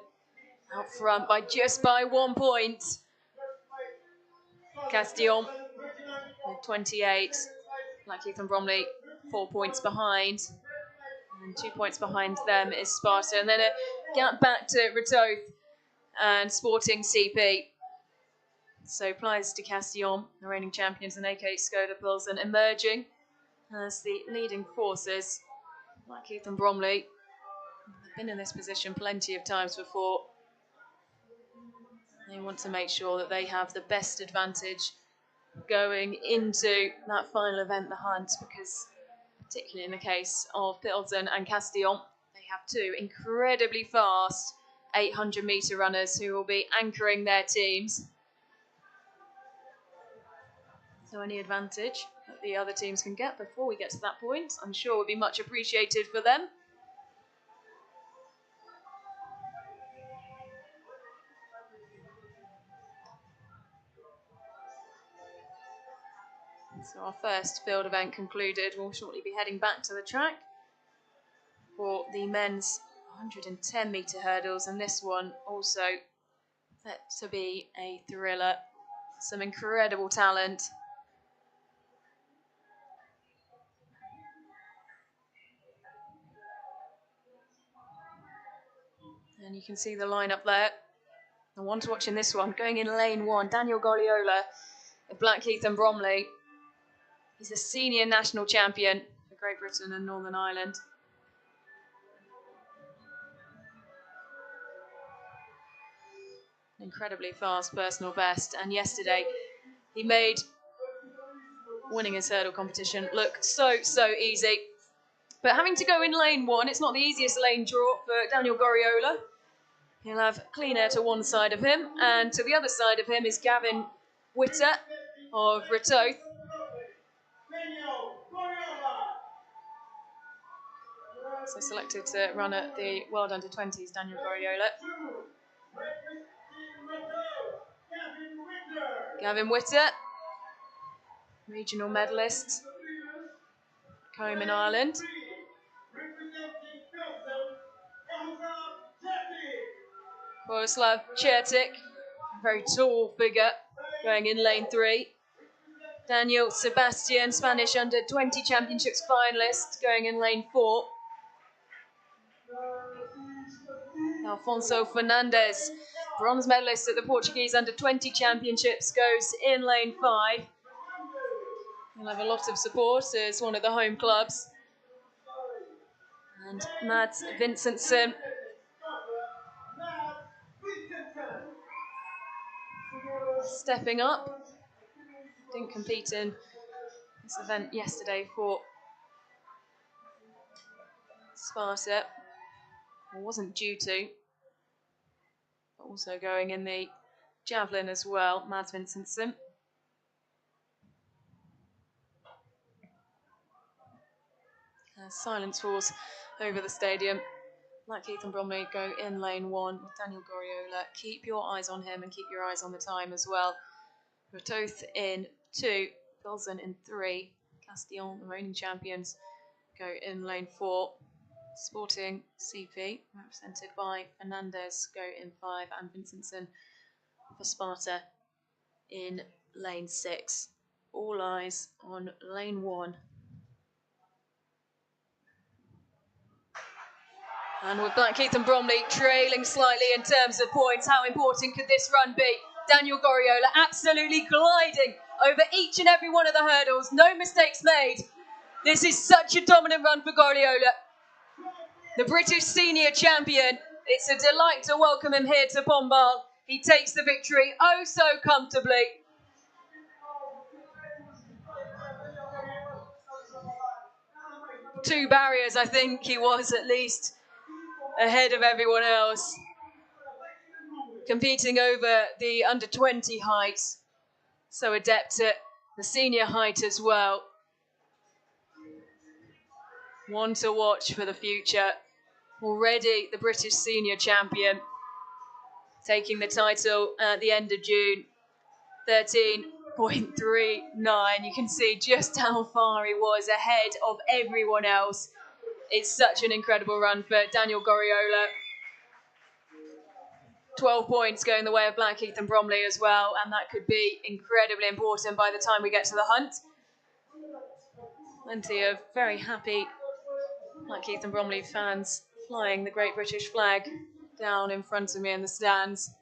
B: out front by 1 point. Castillon with 28. Blackheath and Bromley 4 points behind. And 2 points behind them is Sparta. And then a gap back to Retoth and Sporting CP. So Players de Castillon, the reigning champions, and AK Skoda Pilsen emerging as the leading forces. Blackheath and Bromley have been in this position plenty of times before. They want to make sure that they have the best advantage going into that final event, the hunt, because particularly in the case of Pilsen and Castillon, they have 2 incredibly fast 800-metre runners who will be anchoring their teams. So any advantage that the other teams can get before we get to that point, I'm sure would be much appreciated for them. So our first field event concluded. We'll shortly be heading back to the track for the men's 110-metre hurdles, and this one also set to be a thriller. Some incredible talent. And you can see the lineup there. The one to watch in this one, going in lane 1, Daniel Goliola of Blackheath and Bromley. He's a senior national champion for Great Britain and Northern Ireland. Incredibly fast personal best, and yesterday he made winning his hurdle competition look so easy. But having to go in lane 1, it's not the easiest lane draw for Daniel Goliola. He'll have clean air to one side of him, and to the other side of him is Gavin Witter of Retoth. So selected to run at the World Under-20s, Daniel Goliola. Gavin Witter, regional medalist, home in Ireland. Borislav Chertik, a very tall figure, going in lane 3. Daniel Sebastian, Spanish under-20 championships finalist, going in lane 4. Alfonso Fernandez, bronze medalist at the Portuguese under-20 championships, goes in lane 5. He'll have a lot of support as one of the home clubs. And Mads Vincentson stepping up. Didn't compete in this event yesterday for Sparta. Or wasn't due to. But also going in the javelin as well, Mads Vincentson. Silence falls over the stadium. Blackheath and Bromley go in lane 1 with Daniel Goriola. Keep your eyes on him and keep your eyes on the time as well. Ratoth in 2, Pilsen in 3. Castillon, the reigning champions, go in lane 4. Sporting CP, represented by Fernandez, go in 5. And Vincentson for Sparta in lane 6. All eyes on lane 1. And with Blackheath and Bromley trailing slightly in terms of points, how important could this run be? Daniel Goriola absolutely gliding over each and every one of the hurdles. No mistakes made. This is such a dominant run for Goriola. The British senior champion. It's a delight to welcome him here to Pombal. He takes the victory oh so comfortably. 2 barriers, I think he was at least ahead of everyone else. Competing over the under-20 height. So adept at the senior height as well. One to watch for the future. Already the British senior champion, taking the title at the end of June. 13.39. You can see just how far he was ahead of everyone else. It's such an incredible run for Daniel Goriola. 12 points going the way of Blackheath and Bromley as well, and that could be incredibly important by the time we get to the hunt. Plenty of very happy Blackheath and Bromley fans flying the Great British flag down in front of me in the stands.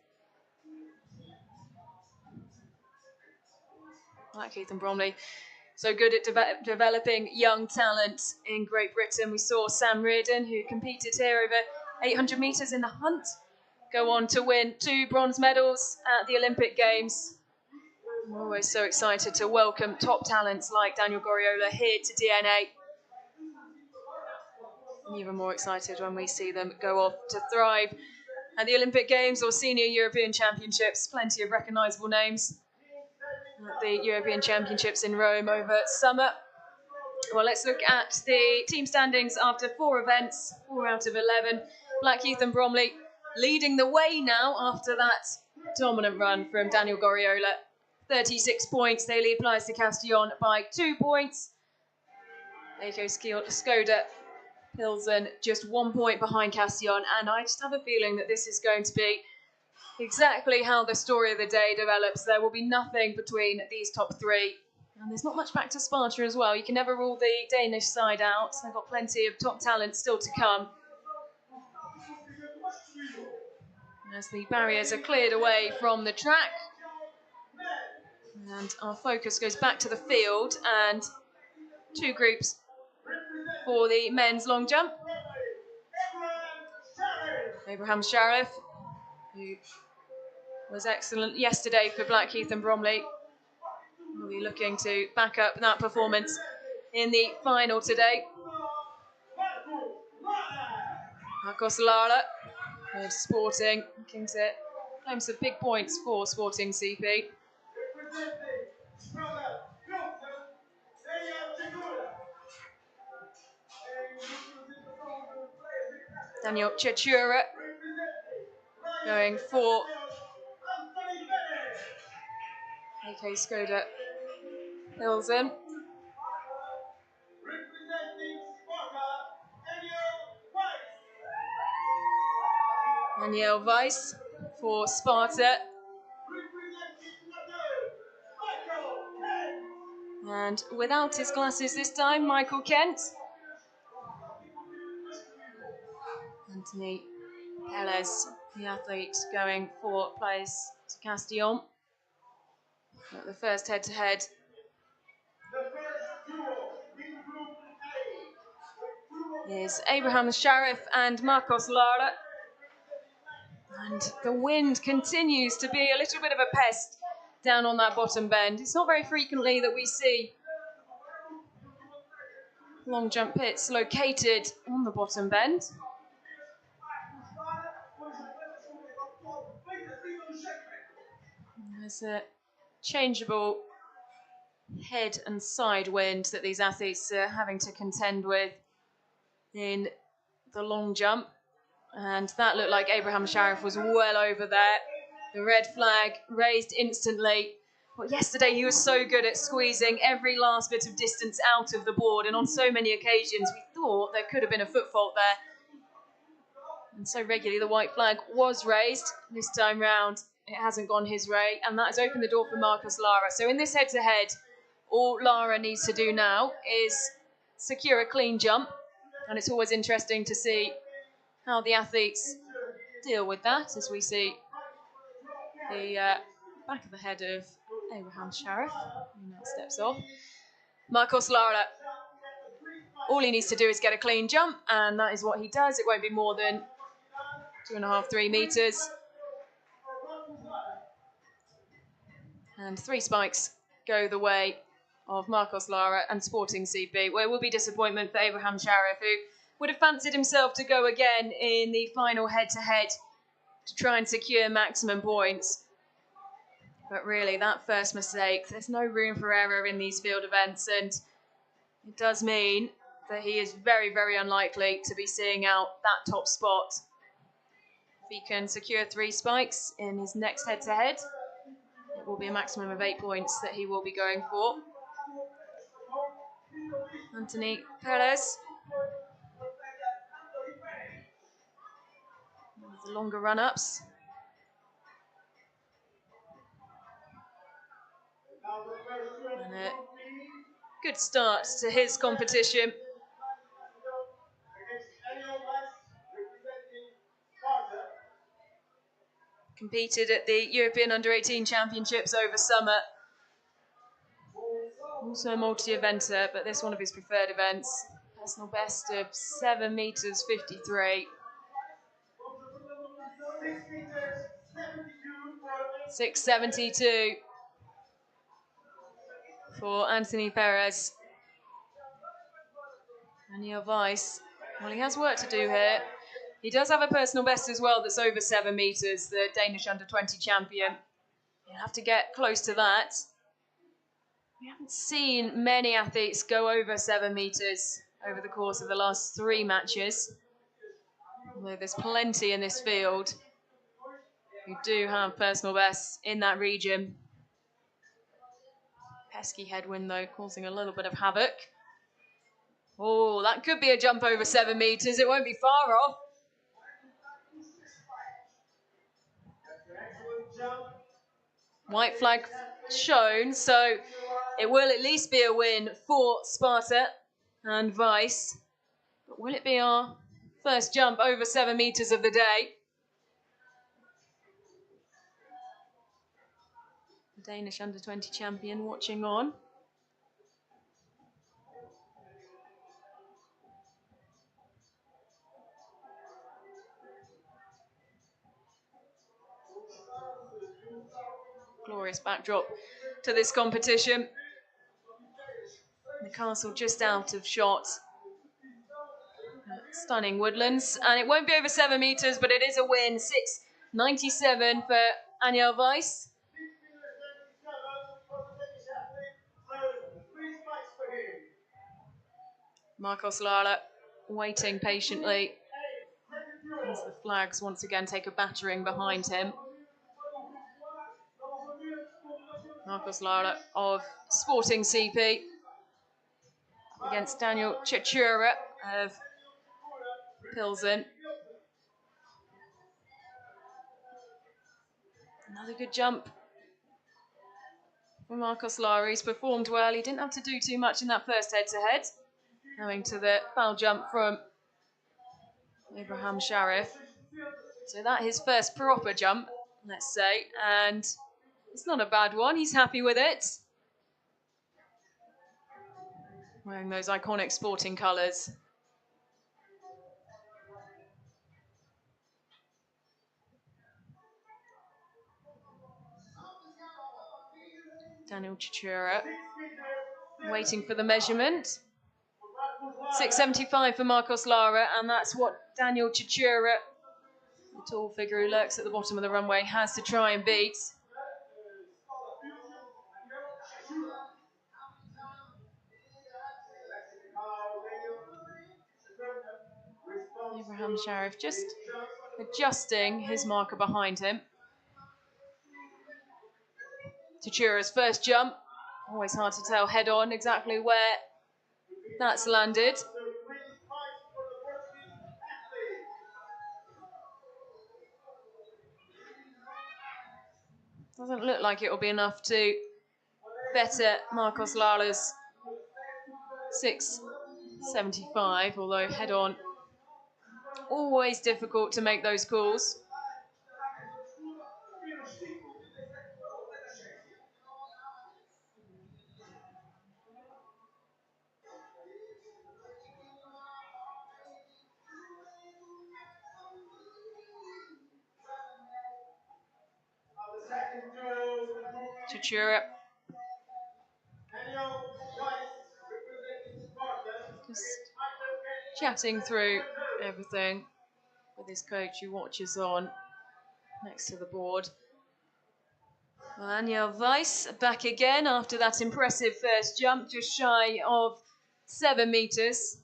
B: Blackheath and Bromley, so good at developing young talent in Great Britain. We saw Sam Reardon, who competed here over 800 metres in the hunt, go on to win 2 bronze medals at the Olympic Games. I'm always so excited to welcome top talents like Daniel Goriola here to DNA. I'm even more excited when we see them go off to thrive at the Olympic Games or Senior European Championships. Plenty of recognisable names at the European Championships in Rome over summer. Well, let's look at the team standings after 4 events, 4 out of 11. Blackheath and Bromley leading the way now after that dominant run from Daniel Goriola. 36 points, they lead Plies de Castillon by 2 points. Eco Skoda Pilsen just 1 point behind Castillon, and I just have a feeling that this is going to be exactly how the story of the day develops. There will be nothing between these top 3. And there's not much back to Sparta as well. You can never rule the Danish side out. They've got plenty of top talent still to come. As the barriers are cleared away from the track. And our focus goes back to the field and 2 groups for the men's long jump. Abraham Sheriff, who was excellent yesterday for Blackheath and Bromley, will be looking to back up that performance in the final today. Marcos Lara, with Sporting, looking to claim some big points for Sporting CP. Daniel Chechura going for AK Skoda Pilsen. Daniel Weiss for Sparta. And without his glasses this time, Michael Kent. Anthony Perez, the athlete, going for place to Castillon. At the first head-to-head. Is Abraham Sharif and Marcos Lara. And the wind continues to be a little bit of a pest down on that bottom bend. It's not very frequently that we see long jump pits located on the bottom bend. There's a changeable head and side wind that these athletes are having to contend with in the long jump. And that looked like Abraham Sharif was well over there. The red flag raised instantly. But yesterday he was so good at squeezing every last bit of distance out of the board, and on so many occasions we thought there could have been a foot fault there. And so regularly the white flag was raised. This time round it hasn't gone his way, and that has opened the door for Marcos Lara. So in this head-to-head, all Lara needs to do now is secure a clean jump, and it's always interesting to see how the athletes deal with that, as we see the back of the head of Abraham Sharif, who now steps off. Marcos Lara, all he needs to do is get a clean jump, and that is what he does. It won't be more than 2.5, 3 metres. And 3 spikes go the way of Marcos Lara and Sporting CP, where it will be disappointment for Abraham Sharif, who would have fancied himself to go again in the final head-to-head to try and secure maximum points. But really, that first mistake, there's no room for error in these field events, and it does mean that he is very, very unlikely to be seeing out that top spot. If he can secure 3 spikes in his next head-to-head, it will be a maximum of 8 points that he will be going for. Anthony Perez. The longer run-ups. And a good start to his competition. Competed at the European Under-18 Championships over summer. Also a multi-eventer, but this one of his preferred events. Personal best of 7 metres 53. 6.72 for Anthony Perez. And your Weiss, well, he has work to do here. He does have a personal best as well that's over 7 metres, the Danish Under-20 champion. He'll have to get close to that. We haven't seen many athletes go over 7 metres over the course of the last 3 matches. Although there's plenty in this field who do have personal bests in that region. Pesky headwind, though, causing a little bit of havoc. Oh, that could be a jump over 7 metres. It won't be far off. White flag shown, so it will at least be a win for Sparta and Weiss. But will it be our first jump over 7 metres of the day? The Danish Under-20 champion watching on. Glorious backdrop to this competition. The castle just out of shot. Stunning woodlands, and it won't be over 7 metres, but it is a win. 6.97 for Aniel Weiss. Marcos Lara waiting patiently as the flags once again take a battering behind him. Marcos Lara of Sporting CP against Daniel Chichura of Pilsen. Another good jump Well, Marcos Lari's performed well. He didn't have to do too much in that first head-to-head. Going to the foul jump from Abraham Sharif. So that his first proper jump, let's say, and it's not a bad one. He's happy with it. Wearing those iconic sporting colours. Daniel Chichura waiting for the measurement. 6.75 for Marcos Lara, and that's what Daniel Chichura, the tall figure who lurks at the bottom of the runway, has to try and beat. Abraham Sharif just adjusting his marker behind him. Chichura's first jump, always hard to tell head on exactly where that's landed. Doesn't look like it will be enough to better Marcos Lala's 6.75, although head on, always difficult to make those calls. Chichura just chatting through everything with his coach who watches on next to the board. Well, Anya Weiss back again after that impressive first jump, just shy of 7 metres.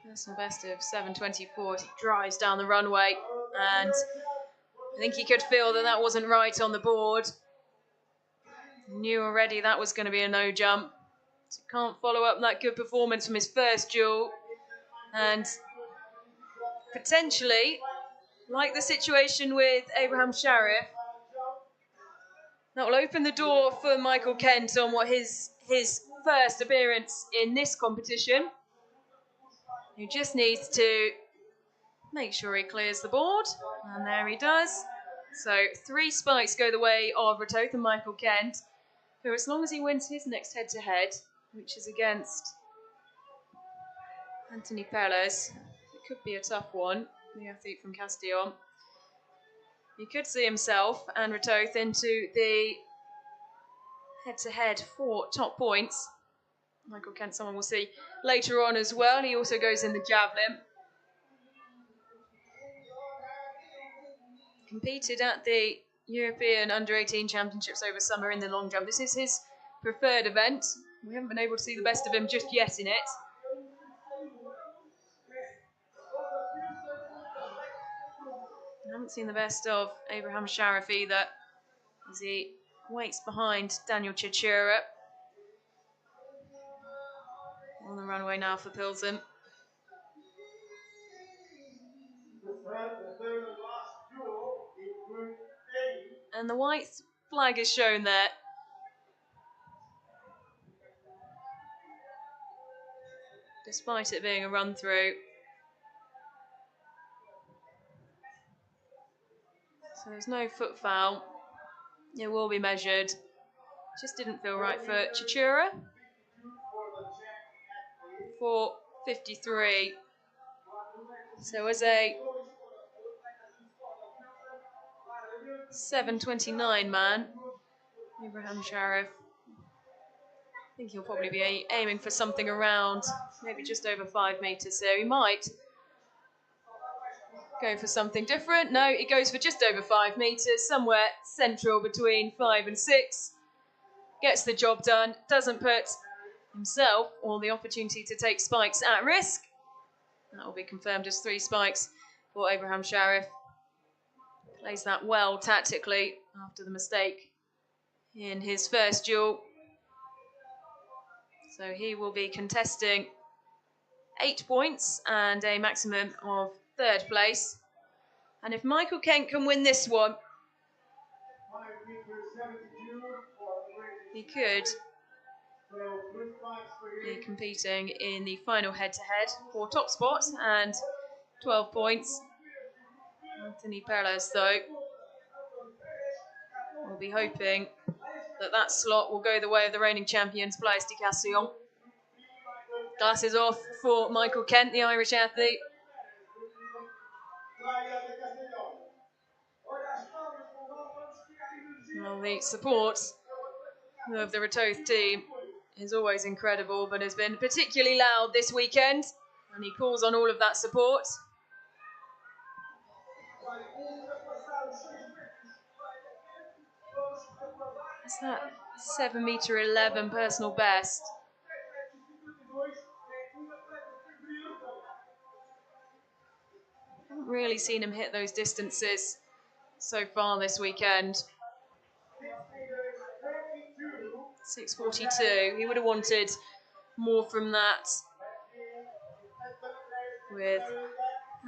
B: Personal best of 7.24. He drives down the runway, and I think he could feel that that wasn't right on the board. He knew already that was going to be a no jump. So can't follow up that good performance from his first duel, and potentially, like the situation with Abraham Sharif, that will open the door for Michael Kent on what his first appearance in this competition. He just needs to make sure he clears the board, and there he does. So 3 spikes go the way of Ratoth and Michael Kent, who, as long as he wins his next head-to-head, which is against Anthony Perez, it could be a tough one, the athlete from Castillon. He could see himself and Ratoth into the head-to-head for top points. Michael Kent, someone we'll see later on as well. He also goes in the javelin. Competed at the European Under-18 Championships over summer in the long jump. This is his preferred event. We haven't been able to see the best of him just yet in it. I haven't seen the best of Abraham Sharif either, as he waits behind Daniel Chichura. On the runway now for Pilsen. And the white flag is shown there. Despite it being a run through. So there's no foot foul. It will be measured. Just didn't feel right for Chichura. 4.53. So as a 7.29 man, Abraham Sharif, I think he'll probably be aiming for something around maybe just over 5 metres. So he might go for something different. No, he goes for just over 5 metres, somewhere central between 5 and 6. Gets the job done, doesn't put himself or the opportunity to take spikes at risk. That will be confirmed as 3 spikes for Abraham Sharif. Plays that well tactically after the mistake in his first duel. So he will be contesting 8 points and a maximum of 3rd place. And if Michael Kent can win this one, he could be competing in the final head-to-head for top spot and 12 points. Anthony Perez, though, will be hoping that that slot will go the way of the reigning champions, Blaise de Castillon. Glasses off for Michael Kent, the Irish athlete. Well, the support of the Ratoath team is always incredible, but has been particularly loud this weekend, and he calls on all of that support. That's that 7m11 personal best. Haven't really seen him hit those distances so far this weekend. 6:42. He would have wanted more from that, with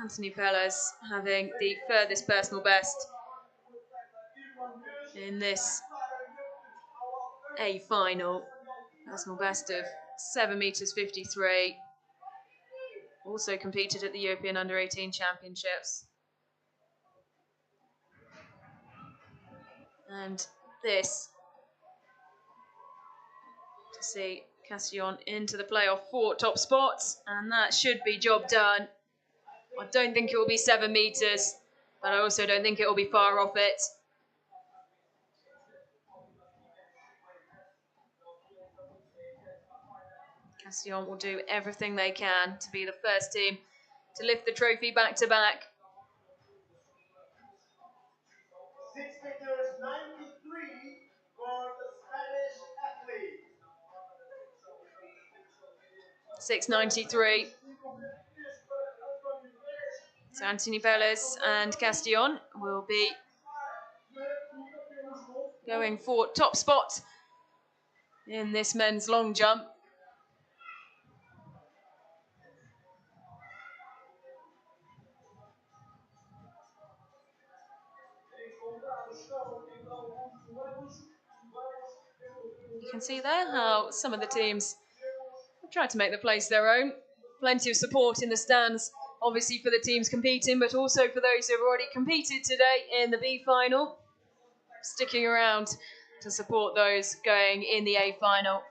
B: Anthony Perez having the furthest personal best in this A final. Personal best of 7m53. Also competed at the European Under-18 Championships. And this, to see Castillon into the playoff for top spots, and that should be job done. I don't think it will be 7 metres, but I also don't think it will be far off it. Castillon will do everything they can to be the first team to lift the trophy back to back.
A: 6m93 for the Spanish athlete.
B: 6:93. So Anthony Perez and Castillon will be going for top spot in this men's long jump. You can see there how some of the teams have tried to make the place their own. Plenty of support in the stands, obviously for the teams competing, but also for those who have already competed today in the B final, sticking around to support those going in the A final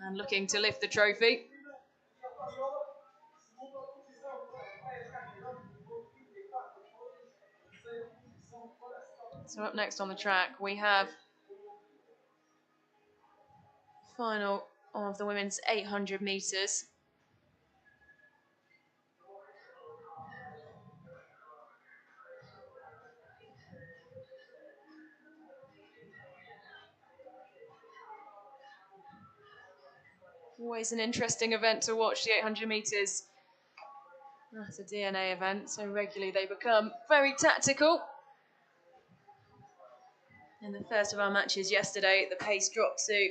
B: and looking to lift the trophy. So up next on the track, we have final of the women's 800 metres. Always an interesting event to watch, the 800 metres. That's a DNA event, so regularly they become very tactical. In the first of our matches yesterday, the pace dropped to,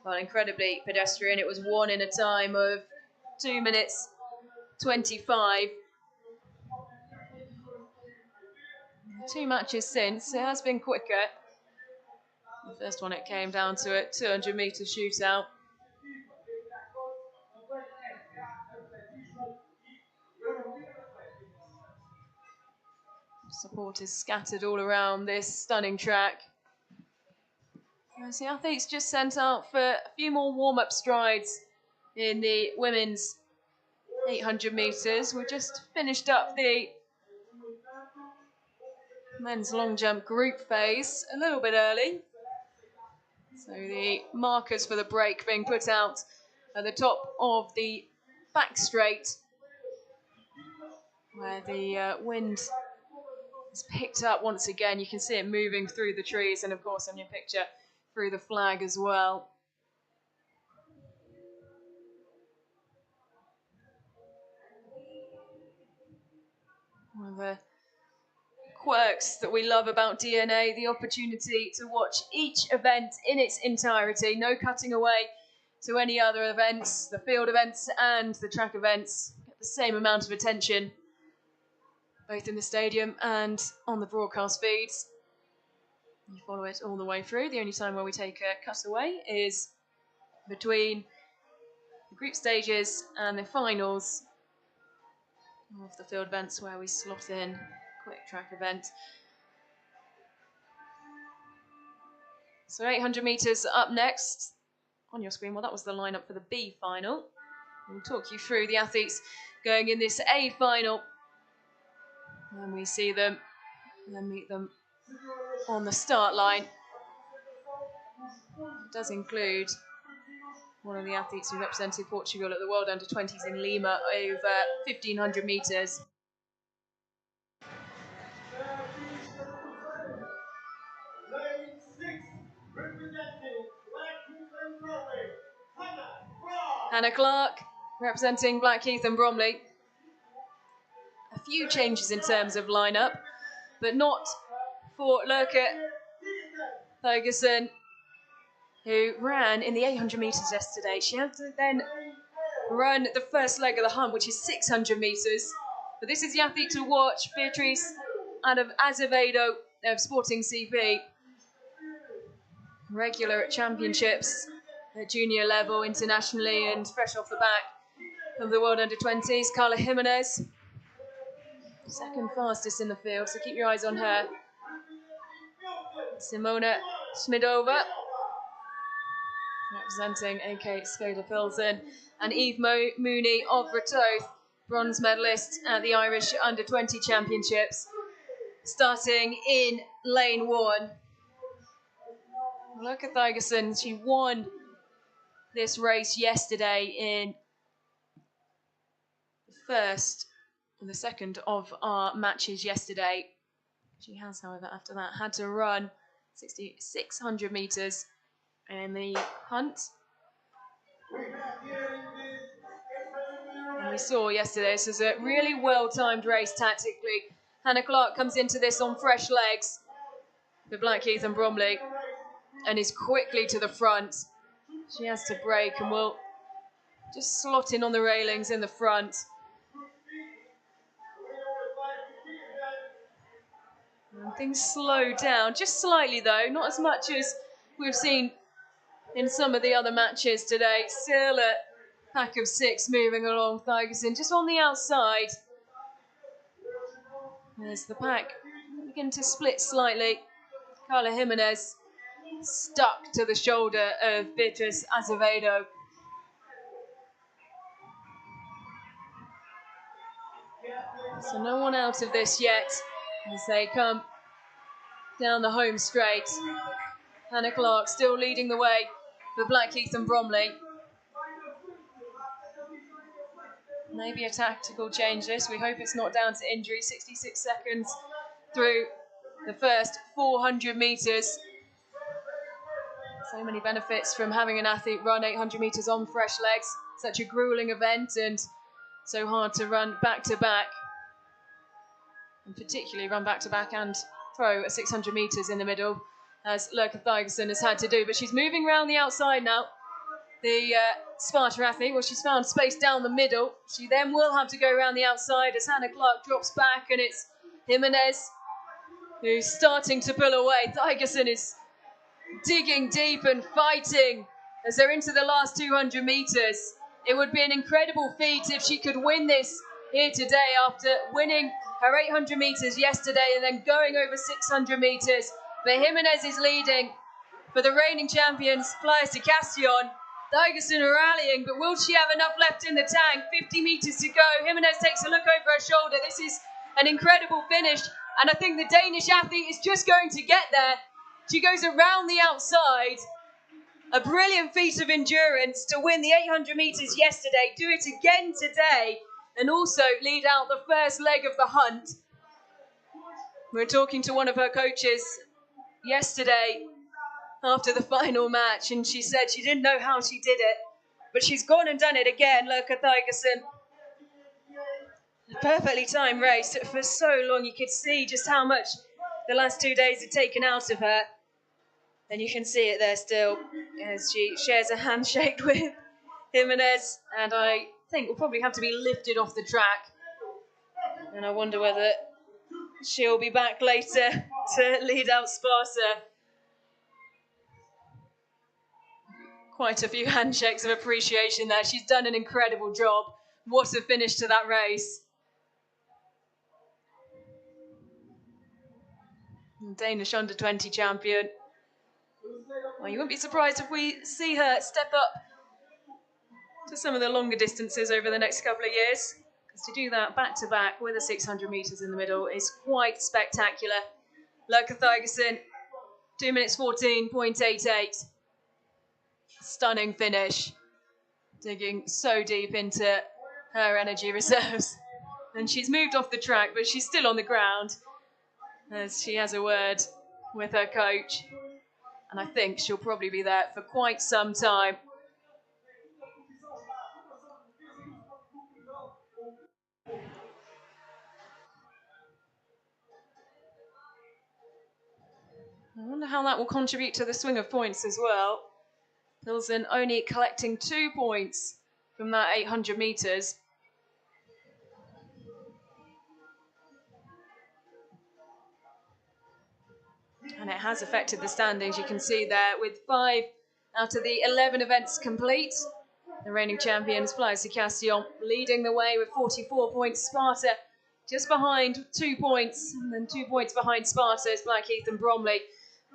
B: well, incredibly pedestrian. It was won in a time of 2 minutes 25. 2 matches since, it has been quicker. The first one, it came down to a 200-metre shootout. Supporters scattered all around this stunning track. As the athletes just sent out for a few more warm-up strides in the women's 800 metres. We just finished up the men's long jump group phase a little bit early. So the markers for the break being put out at the top of the back straight, where the wind is picked up once again. You can see it moving through the trees, and of course on your picture through the flag as well. One of the quirks that we love about DNA, the opportunity to watch each event in its entirety, no cutting away to any other events. The field events and the track events get the same amount of attention, both in the stadium and on the broadcast feeds. You follow it all the way through. The only time where we take a cutaway is between the group stages and the finals of the field events, where we slot in a quick track event. So 800 metres up next on your screen. Well, that was the lineup for the B final. We'll talk you through the athletes going in this A final. And we see them and then meet them on the start line. It does include one of the athletes who represented Portugal at the World Under-20s in Lima over 1,500 metres. Hannah Clark representing Blackheath and Bromley. A few changes in terms of lineup, but not for Lurke Ferguson, who ran in the 800 metres yesterday. She had to then run the first leg of the hunt, which is 600 metres. But this is the athlete to watch, Beatriz out of Azevedo of Sporting CP. Regular at championships at junior level internationally, and fresh off the back of the World Under-20s. Carla Jimenez, second fastest in the field, so keep your eyes on her. Simona Smidova, representing AK Skoda Pilsen, and Eve Mooney of Ratoath, bronze medalist at the Irish Under-20 Championships, starting in lane 1. Look at Ferguson, she won this race yesterday in the first and the second of our matches yesterday. She has, however, after that had to run 600 metres in the hunt. And we saw yesterday, this is a really well-timed race tactically. Hannah Clark comes into this on fresh legs for Blackheath and Bromley and is quickly to the front. She has to brake and will just slot in on the railings in the front. And things slow down, just slightly though, not as much as we've seen in some of the other matches today. Still a pack of 6 moving along Ferguson, just on the outside. As the pack begin to split slightly, Carla Jimenez stuck to the shoulder of Beatriz Azevedo. So no one out of this yet as they come down the home straight. Hannah Clark still leading the way for Blackheath and Bromley. Maybe a tactical change this. We hope it's not down to injury. 66 seconds through the first 400 metres. So many benefits from having an athlete run 800 metres on fresh legs. Such a gruelling event and so hard to run back to back. And particularly run back to back and throw at 600 metres in the middle, as Lurke Ferguson has had to do. But she's moving around the outside now. The Sparta athlete, well, she's found space down the middle. She then will have to go around the outside as Hannah Clark drops back, and it's Jimenez who's starting to pull away. Ferguson is digging deep and fighting as they're into the last 200 metres. It would be an incredible feat if she could win this here today after winning her 800 metres yesterday and then going over 600 metres. But Jimenez is leading for the reigning champions, Flyers de Castillon. Ferguson are rallying, but will she have enough left in the tank? 50 metres to go. Jimenez takes a look over her shoulder. This is an incredible finish, and I think the Danish athlete is just going to get there. She goes around the outside. A brilliant feat of endurance to win the 800 metres yesterday, do it again today, and also lead out the first leg of the hunt. We were talking to one of her coaches yesterday after the final match, and she said she didn't know how she did it, but she's gone and done it again. Lurke Ferguson. A perfectly timed race. For so long you could see just how much the last 2 days had taken out of her, and you can see it there still. as she shares a handshake with Jimenez, and I think will probably have to be lifted off the track. And I wonder whether she'll be back later to lead out Sparta. Quite a few handshakes of appreciation there. She's done an incredible job. What a finish to that race. Danish under-20 champion. Well, you wouldn't be surprised if we see her step up to some of the longer distances over the next couple of years. Because to do that back-to-back with a 600 metres in the middle is quite spectacular. Lurka Thygerson, 2 minutes 14.88. Stunning finish. Digging so deep into her energy reserves. And she's moved off the track, but she's still on the ground as she has a word with her coach. And I think she'll probably be there for quite some time. I wonder how that will contribute to the swing of points as well. Pilsen only collecting 2 points from that 800 metres. And it has affected the standings, you can see there, with 5 out of the 11 events complete. The reigning champions, Flyers Castillon, leading the way with 44 points. Sparta just behind 2 points, and then 2 points behind Sparta is Blackheath and Bromley.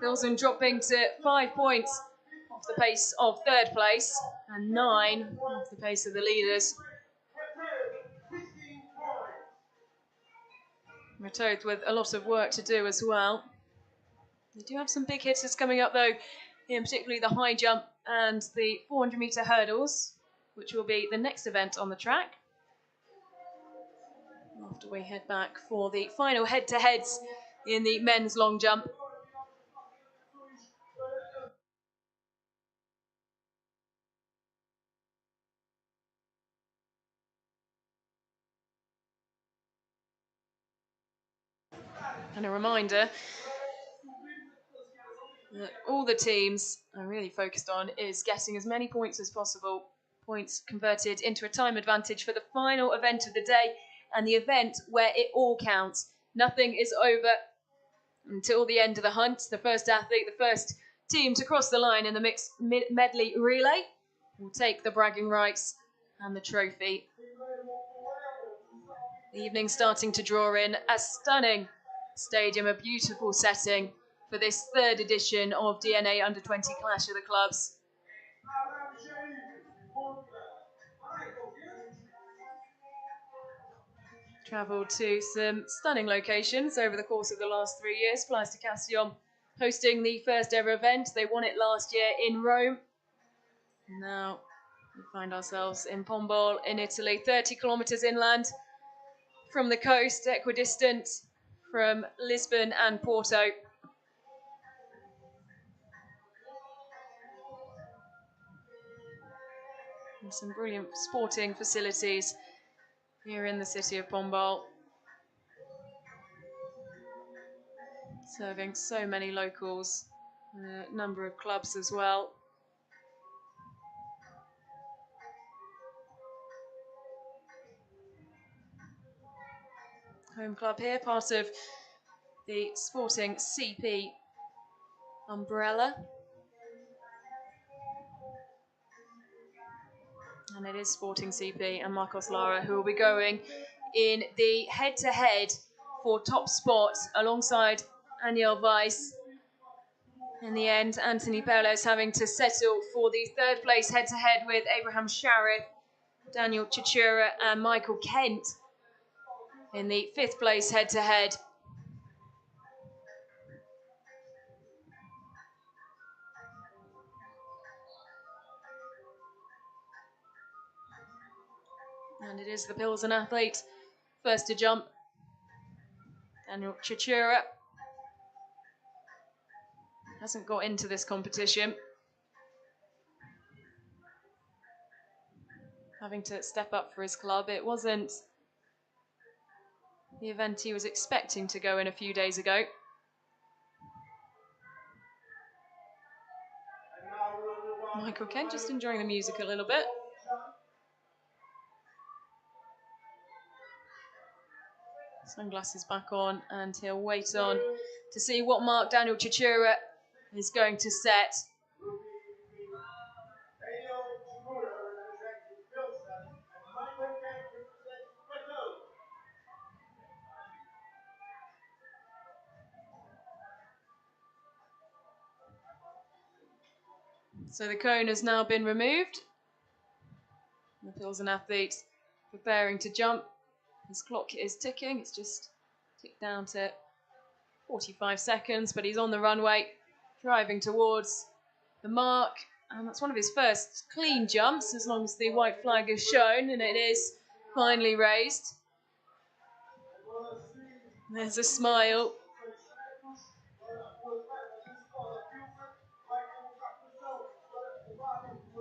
B: Pilsen dropping to 5 points off the pace of third place, and 9 off the pace of the leaders. Ratoath with a lot of work to do as well. They do have some big hitters coming up though, in particularly the high jump and the 400 metre hurdles, which will be the next event on the track. After we head back for the final head-to-heads in the men's long jump. And a reminder that all the teams are really focused on is getting as many points as possible, points converted into a time advantage for the final event of the day and the event where it all counts. Nothing is over until the end of the hunt. The first athlete, the first team to cross the line in the mixed medley relay will take the bragging rights and the trophy. The evening starting to draw in. A stunning stadium, a beautiful setting for this third edition of DNA Under-20 Clash of the Clubs. Travelled to some stunning locations over the course of the last 3 years. Flyers Castillon hosting the first ever event. They won it last year in Rome. Now we find ourselves in Pombal in Italy, 30 kilometres inland from the coast, equidistant from Lisbon and Porto. And some brilliant sporting facilities here in the city of Pombal, serving so many locals, a number of clubs as well. Home club here, part of the Sporting CP umbrella. And it is Sporting CP and Marcos Lara who will be going in the head-to-head for top spot alongside Aniel Weiss. In the end, Anthony Perez having to settle for the third place head-to-head with Abraham Sharif, Daniel Chichura and Michael Kent in the fifth place head-to-head. And it is the Pilsen athlete first to jump, Daniel Chichura. Hasn't got into this competition, having to step up for his club. It wasn't the event he was expecting to go in a few days ago. Michael Kent just enjoying the music a little bit. Sunglasses back on, and he'll wait on to see what mark Daniel Chichura is going to set. So the cone has now been removed. The Pilsen athlete preparing to jump. His clock is ticking. It's just ticked down to 45 seconds, but he's on the runway, driving towards the mark. And that's one of his first clean jumps, as long as the white flag is shown, and it is finally raised. There's a smile.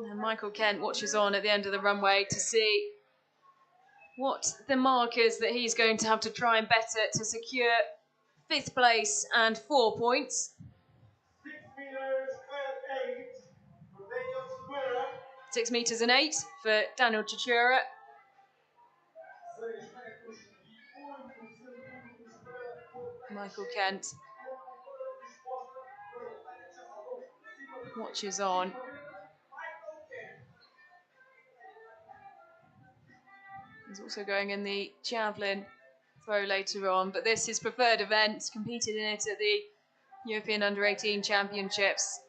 B: And Michael Kent watches on at the end of the runway to see what the mark is that he's going to have to try and better to secure 5th place and 4 points.
A: 6 meters and 8 for Daniel Chichura.
B: 6 meters and 8 for Daniel Chichura. Michael Kent watches on. He's also going in the javelin throw later on, but this is his preferred event, competed in it at the European Under-18 Championships.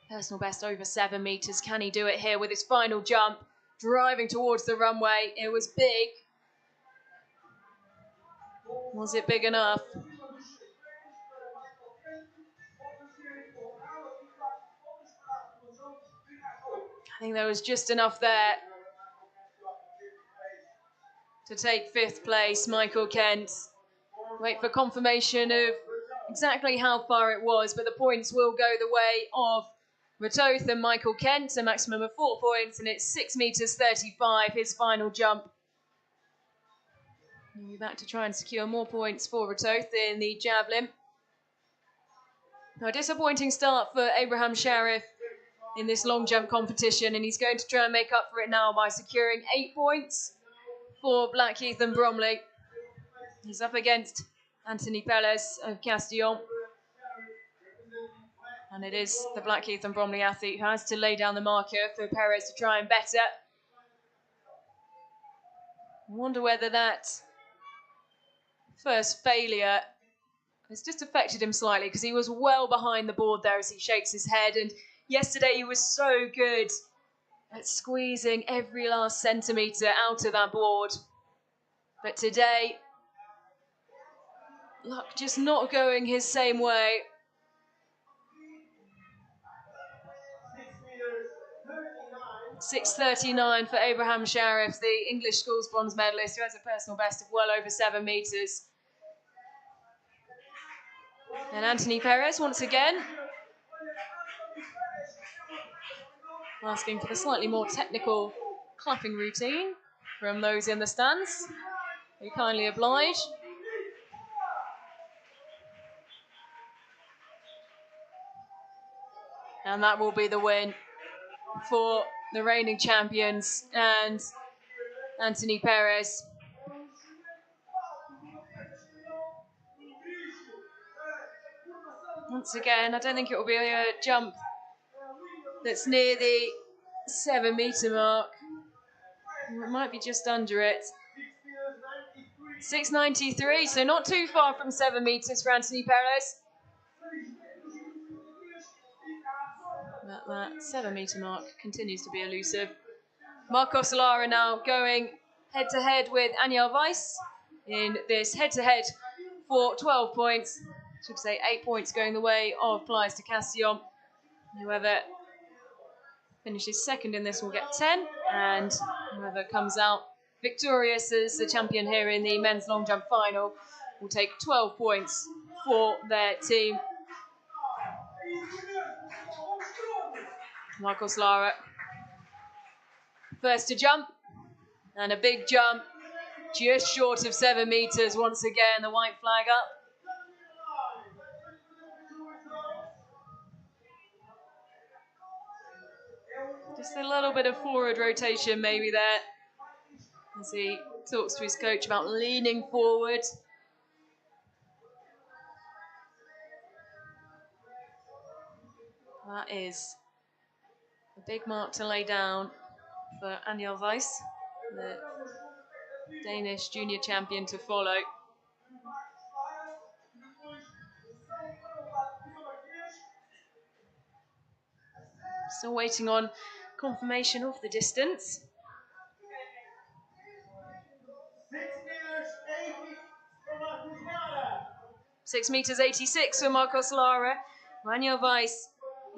B: Personal best over 7 meters. Can he do it here with his final jump? Driving towards the runway. It was big. Was it big enough? I think there was just enough there to take 5th place. Michael Kent. Wait for confirmation of exactly how far it was, but the points will go the way of Ratoth and Michael Kent, a maximum of 4 points, and it's 6 meters 35, his final jump. He'll be back to try and secure more points for Ratoth in the javelin. Now, a disappointing start for Abraham Sharif in this long jump competition, and he's going to try and make up for it now by securing 8 points for Blackheath and Bromley. He's up against Anthony Perez of Castillon. And it is the Blackheath and Bromley athlete who has to lay down the marker for Perez to try and better. I wonder whether that first failure has just affected him slightly, because he was well behind the board there as he shakes his head. And yesterday he was so good at squeezing every last centimetre out of that board. But today, luck just not going his same way. 6:39 for Abraham Sharif, the English schools bronze medalist, who has a personal best of well over 7 metres. And Anthony Perez once again asking for the slightly more technical clapping routine from those in the stands. They kindly oblige. And that will be the win for the reigning champions and Anthony Perez. Once again, I don't think it will be a jump that's near the 7 metre mark. It might be just under it. 6:93, so not too far from 7 metres for Anthony Perez. But that 7 metre mark continues to be elusive. Marcos Lara now going head-to-head with Aniel Weiss in this head-to-head for 12 points. I should say 8 points going the way of Plies de Castillon. Whoever finishes second in this will get 10, and whoever comes out victorious as the champion here in the men's long jump final will take 12 points for their team. Marcos Lara, first to jump, and a big jump, just short of 7 metres once again, the white flag up. Just a little bit of forward rotation maybe there, as he talks to his coach about leaning forward. That is a big mark to lay down for Anja Weiss, the Danish junior champion, to follow. Still waiting on confirmation of the distance. 6 meters 86 for Marcos Lara. Anja Weiss,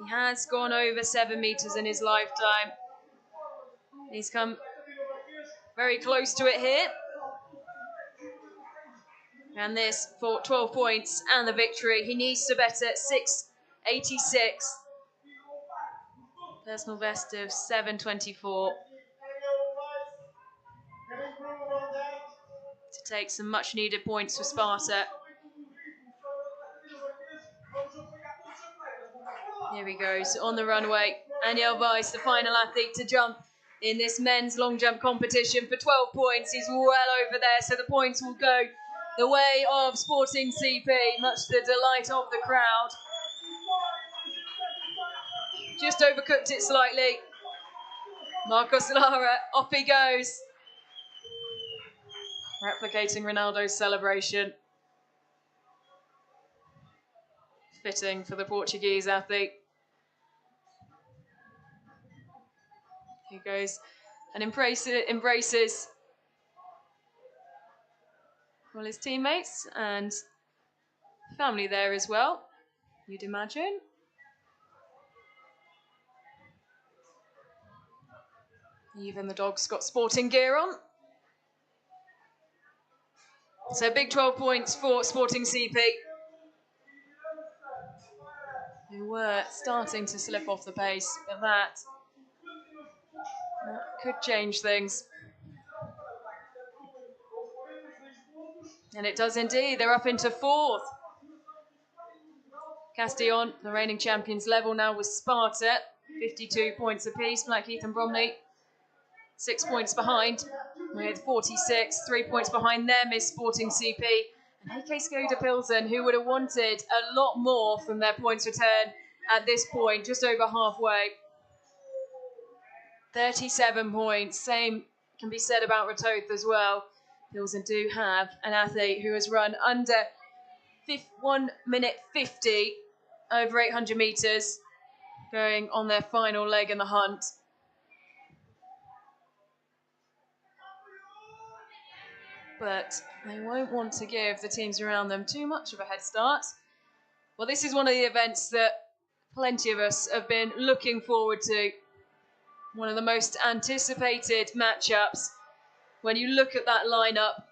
B: he has gone over 7 meters in his lifetime. He's come very close to it here. And this for 12 points and the victory. He needs to bet at 6.86. Personal best of 7.24. To take some much needed points for Sparta. Here he goes on the runway. Anja Weiss, the final athlete to jump in this men's long jump competition for 12 points. He's well over there, so the points will go the way of Sporting CP, much to the delight of the crowd. Just overcooked it slightly. Marcos Lara, off he goes. Replicating Ronaldo's celebration. Fitting for the Portuguese athlete. He goes and embraces all his teammates and family there as well, you'd imagine. Even the dog's got sporting gear on. So big 12 points for Sporting CP, who were starting to slip off the pace, but that could change things. And it does indeed. They're up into 4th. Castillon, the reigning champions, level now with Sparta. 52 points apiece. Blackheath and Bromley 6 points behind with 46. 3 points behind them is Sporting CP. And AK Skoda Pilsen, who would have wanted a lot more from their points return at this point, just over halfway. 37 points. Same can be said about Ratoth as well. Pilsen do have an athlete who has run under 1 minute 50 over 800 metres, going on their final leg in the hunt. But they won't want to give the teams around them too much of a head start. Well, this is one of the events that plenty of us have been looking forward to. One of the most anticipated matchups. When you look at that lineup,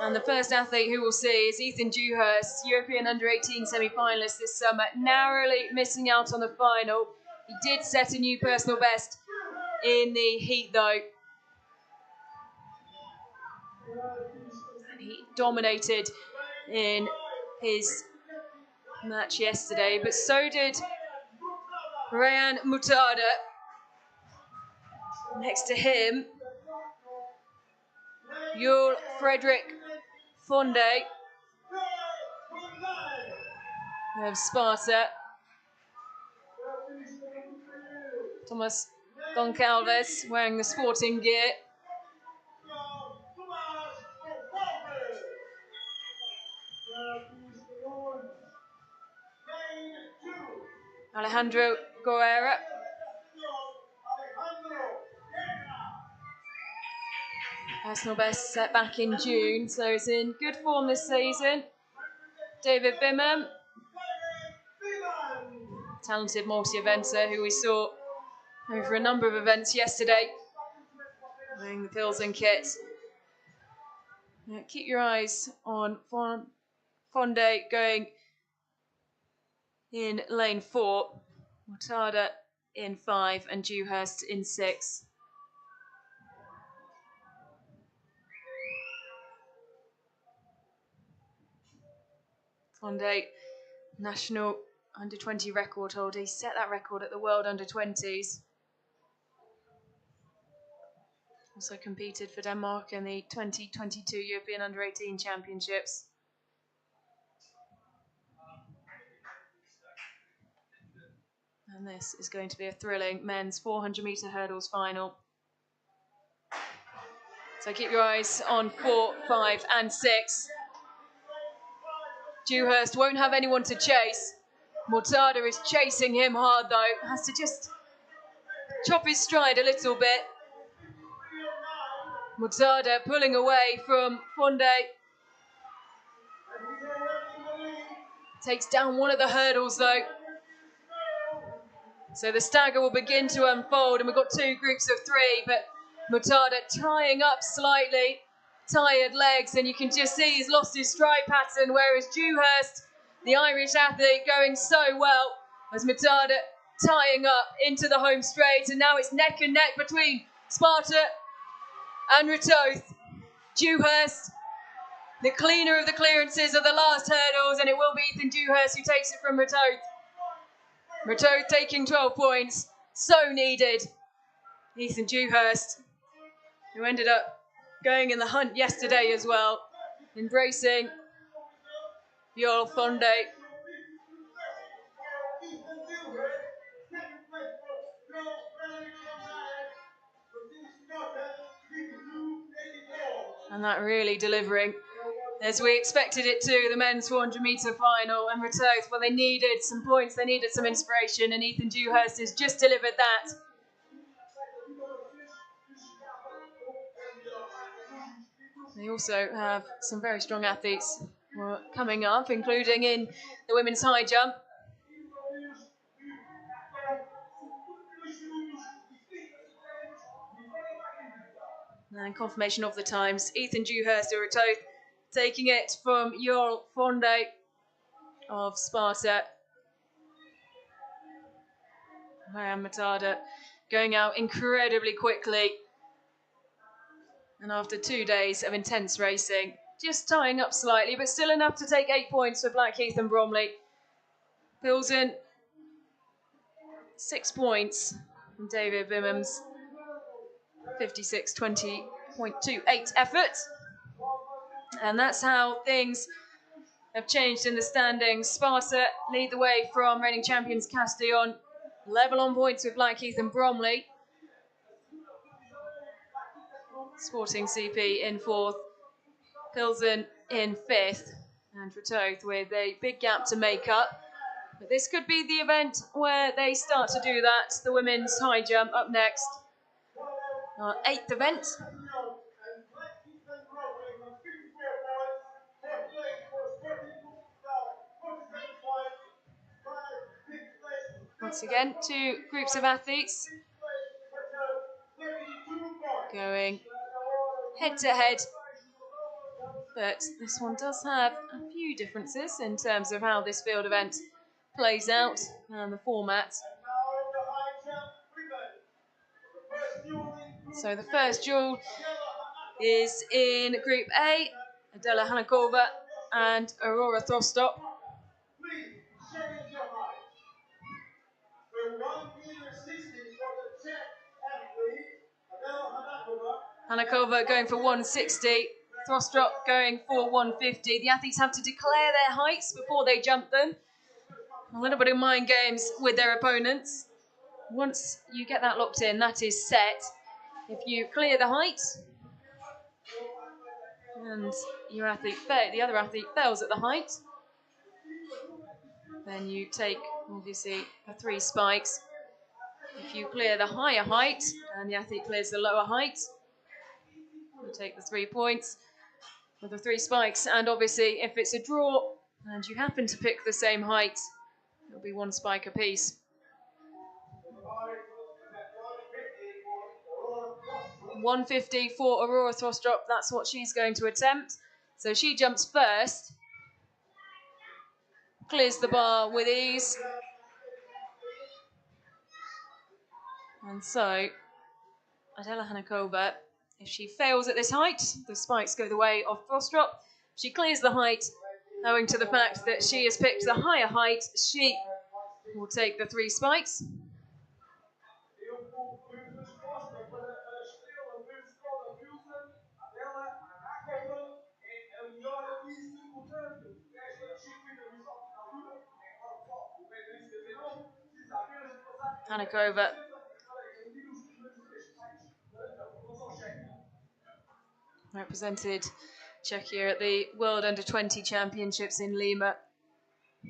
B: and the first athlete who we'll see is Ethan Dewhurst, European Under-18 semi-finalist this summer, narrowly missing out on the final. He did set a new personal best in the heat though. And he dominated in his match yesterday, but so did Rayan Mutada. Next to him, Yul Frederick Fonde of Sparta. Thomas Goncalves wearing the sporting gear. Alejandro Guerra. Personal best set back in June, so he's in good form this season. David Bimham, talented multi-eventer who we saw over a number of events yesterday, wearing the Pilsen kit. Now, keep your eyes on Fonde going in lane 4, Mutada in 5 and Dewhurst in 6. Fonde, national under-20 record holder. He set that record at the World Under-20s. Also competed for Denmark in the 2022 European Under-18 Championships. And this is going to be a thrilling men's 400-metre hurdles final. So keep your eyes on 4, 5 and 6. Dewhurst won't have anyone to chase. Mortada is chasing him hard though. Has to just chop his stride a little bit. Mortada pulling away from Fonde. Takes down one of the hurdles though. So the stagger will begin to unfold, and we've got 2 groups of 3, but Mortada tying up slightly, tired legs, and you can just see he's lost his stride pattern, whereas Dewhurst, the Irish athlete, going so well as Mortada tying up into the home straight, and now it's neck and neck between Sparta and Ratoth. Dewhurst, the cleaner of the clearances of the last hurdles, and it will be Ethan Dewhurst who takes it from Ratoth. Ratoth taking 12 points, so needed. Ethan Dewhurst, who ended up going in the hunt yesterday as well, embracing Jarl Fonde. And that really delivering, as we expected it to, the men's 400-metre final. And Ratoth, well, they needed some points, they needed some inspiration, and Ethan Dewhurst has just delivered that. They also have some very strong athletes coming up, including in the women's high jump. And confirmation of the times. Ethan Dewhurst of Ratoth taking it from Jarl Fonde of Sparta. Marianne Mortada going out incredibly quickly. And after 2 days of intense racing, just tying up slightly, but still enough to take 8 points for Blackheath and Bromley. Pilsen, 6 points from David Bimham's 56.20.28 effort. And that's how things have changed in the standings. Sparta lead the way from reigning champions Castellon, level on points with Blackheath and Bromley. Sporting CP in 4th, Pilsen in 5th, and Ratoth with a big gap to make up. But this could be the event where they start to do that. The women's high jump up next. Our 8th event. Once again, 2 groups of athletes going head to head. But this one does have a few differences in terms of how this field event plays out and the format. So the first duel is in Group A, Adela Hanakova and Aurora Throstop. Hanakova going for 160, Throstop going for 150. The athletes have to declare their heights before they jump them. A little bit of mind games with their opponents. Once you get that locked in, that is set. If you clear the height and the other athlete fails at the height, then you take, obviously, the 3 spikes. If you clear the higher height and the athlete clears the lower height, you take the 3 points with the 3 spikes. And obviously, if it's a draw and you happen to pick the same height, it'll be 1 spike apiece. 150 for Aurora Throstop, that's what she's going to attempt. So she jumps first, clears the bar with ease. And so, Adela Hanakova, if she fails at this height, the spikes go the way of Throstop. She clears the height, owing to the fact that she has picked the higher height, she will take the 3 spikes. Hanakova represented Czechia at the World Under-20 Championships in Lima.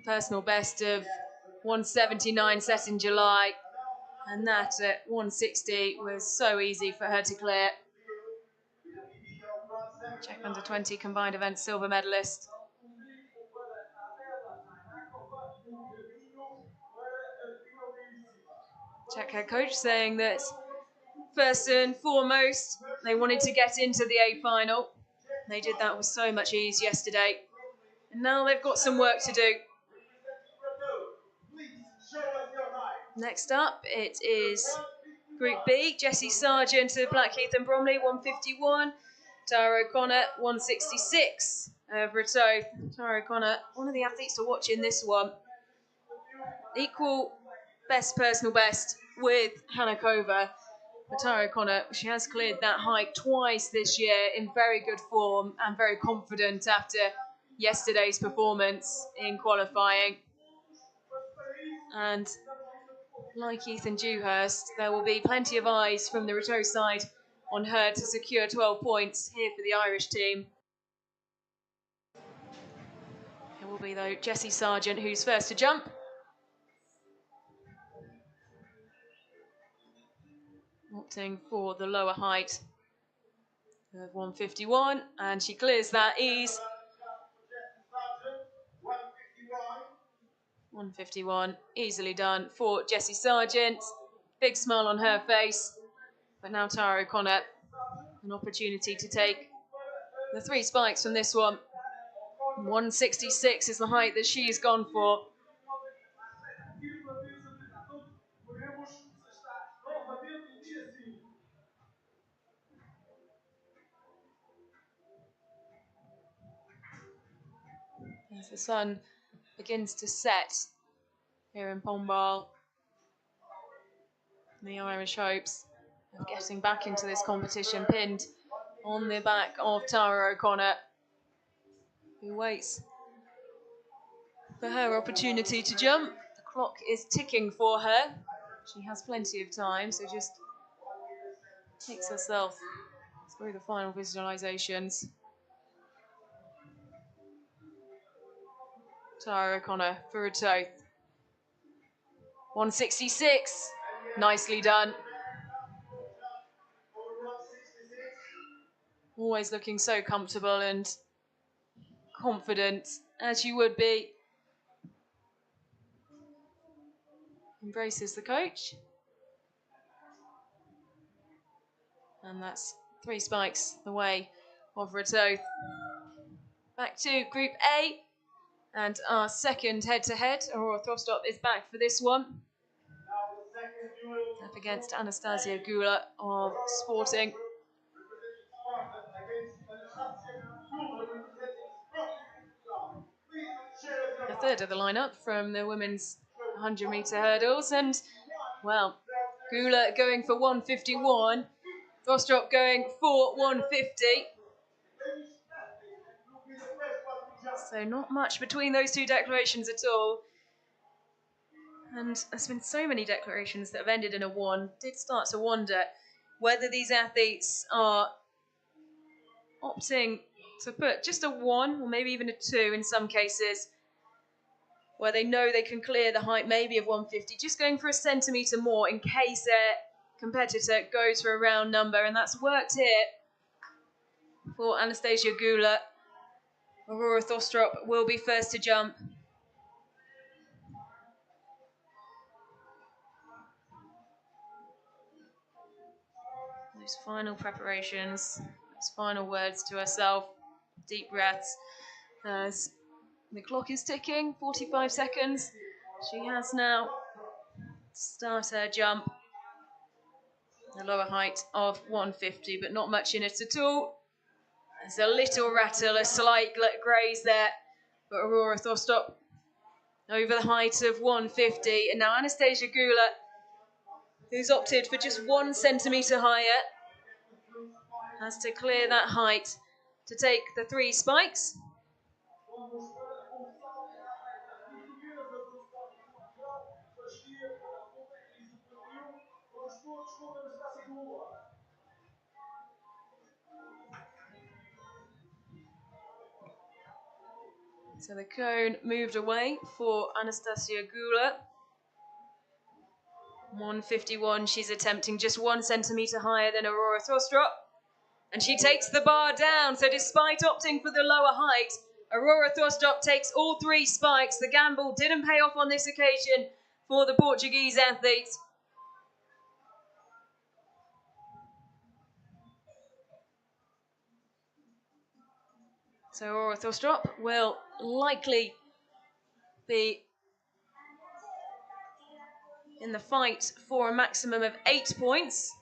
B: Personal best of 179 set in July, and that at 160 was so easy for her to clear. Czech Under-20 combined event silver medalist. Czech head coach saying that first and foremost, they wanted to get into the A final. They did that with so much ease yesterday. And now they've got some work to do. Next up, it is Group B. Jessie Sargent of Blackheath and Bromley, 151. Tara O'Connor, 166 of Ratoath. Tara O'Connor, one of the athletes to watch in this one. Equal best personal best with Hanakova. But Tara O'Connor, she has cleared that height twice this year in very good form and very confident after yesterday's performance in qualifying. And like Ethan Dewhurst, there will be plenty of eyes from the Ratoath side on her to secure 12 points here for the Irish team. It will be, though, Jessie Sargent who's first to jump. Opting for the lower height of 151, and she clears that ease. 151, easily done for Jessie Sargent. Big smile on her face. But now Tara O'Connor, an opportunity to take the 3 spikes from this one. 166 is the height that she's gone for. As the sun begins to set here in Pombal, the Irish hopes of getting back into this competition pinned on the back of Tara O'Connor, who waits for her opportunity to jump. The clock is ticking for her. She has plenty of time, so just takes herself through the final visualizations. Tara O'Connor for Ratoath. 166, nicely done. Always looking so comfortable and confident, as you would be. Embraces the coach. And that's 3 spikes the way of Ratoath. Back to Group A. And our second head-to-head, Aurora Throstop is back for this one. Up against Anastasia Gula of Sporting. A third of the lineup from the women's 100-metre hurdles. And, well, Gula going for 151. Throstop going for 150. So not much between those two declarations at all. And there's been so many declarations that have ended in a 1. Did start to wonder whether these athletes are opting to put just a 1 or maybe even a 2 in some cases, where they know they can clear the height maybe of 150, just going for a centimetre more in case their competitor goes for a round number. And that's worked here for Anastasia Gula. Aurora Throstop will be first to jump. Those final preparations, those final words to herself, deep breaths, as the clock is ticking, 45 seconds. She has now to start her jump. The lower height of 150, but not much in it at all. There's a little rattle, a slight graze there but Aurora Thorstop over the height of 150. And now Anastasia Gula, who's opted for just 1 centimetre higher, has to clear that height to take the 3 spikes. So the cone moved away for Anastasia Gula. 151, she's attempting just 1 centimetre higher than Aurora Thorstrop. And she takes the bar down, so despite opting for the lower height, Aurora Thorstrop takes all 3 spikes. The gamble didn't pay off on this occasion for the Portuguese athletes. So Aurora Thorstrop will likely be in the fight for a maximum of 8 points.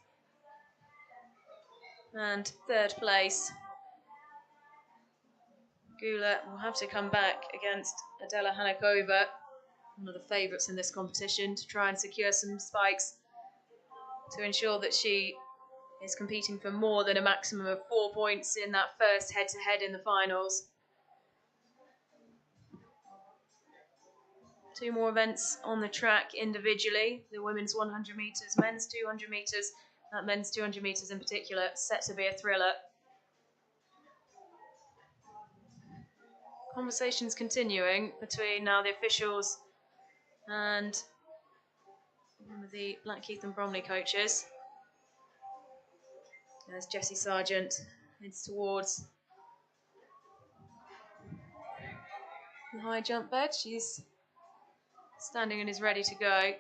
B: And 3rd place, Gula will have to come back against Adela Hanakova, one of the favourites in this competition, to try and secure some spikes to ensure that she is competing for more than a maximum of 4 points in that first head-to-head in the finals. 2 more events on the track individually. The women's 100 metres, men's 200 metres. That men's 200 metres in particular, set to be a thriller. Conversations continuing between now the officials and one of the Blackheath and Bromley coaches. As Jessie Sargent heads towards the high jump bed. She's standing and is ready to go.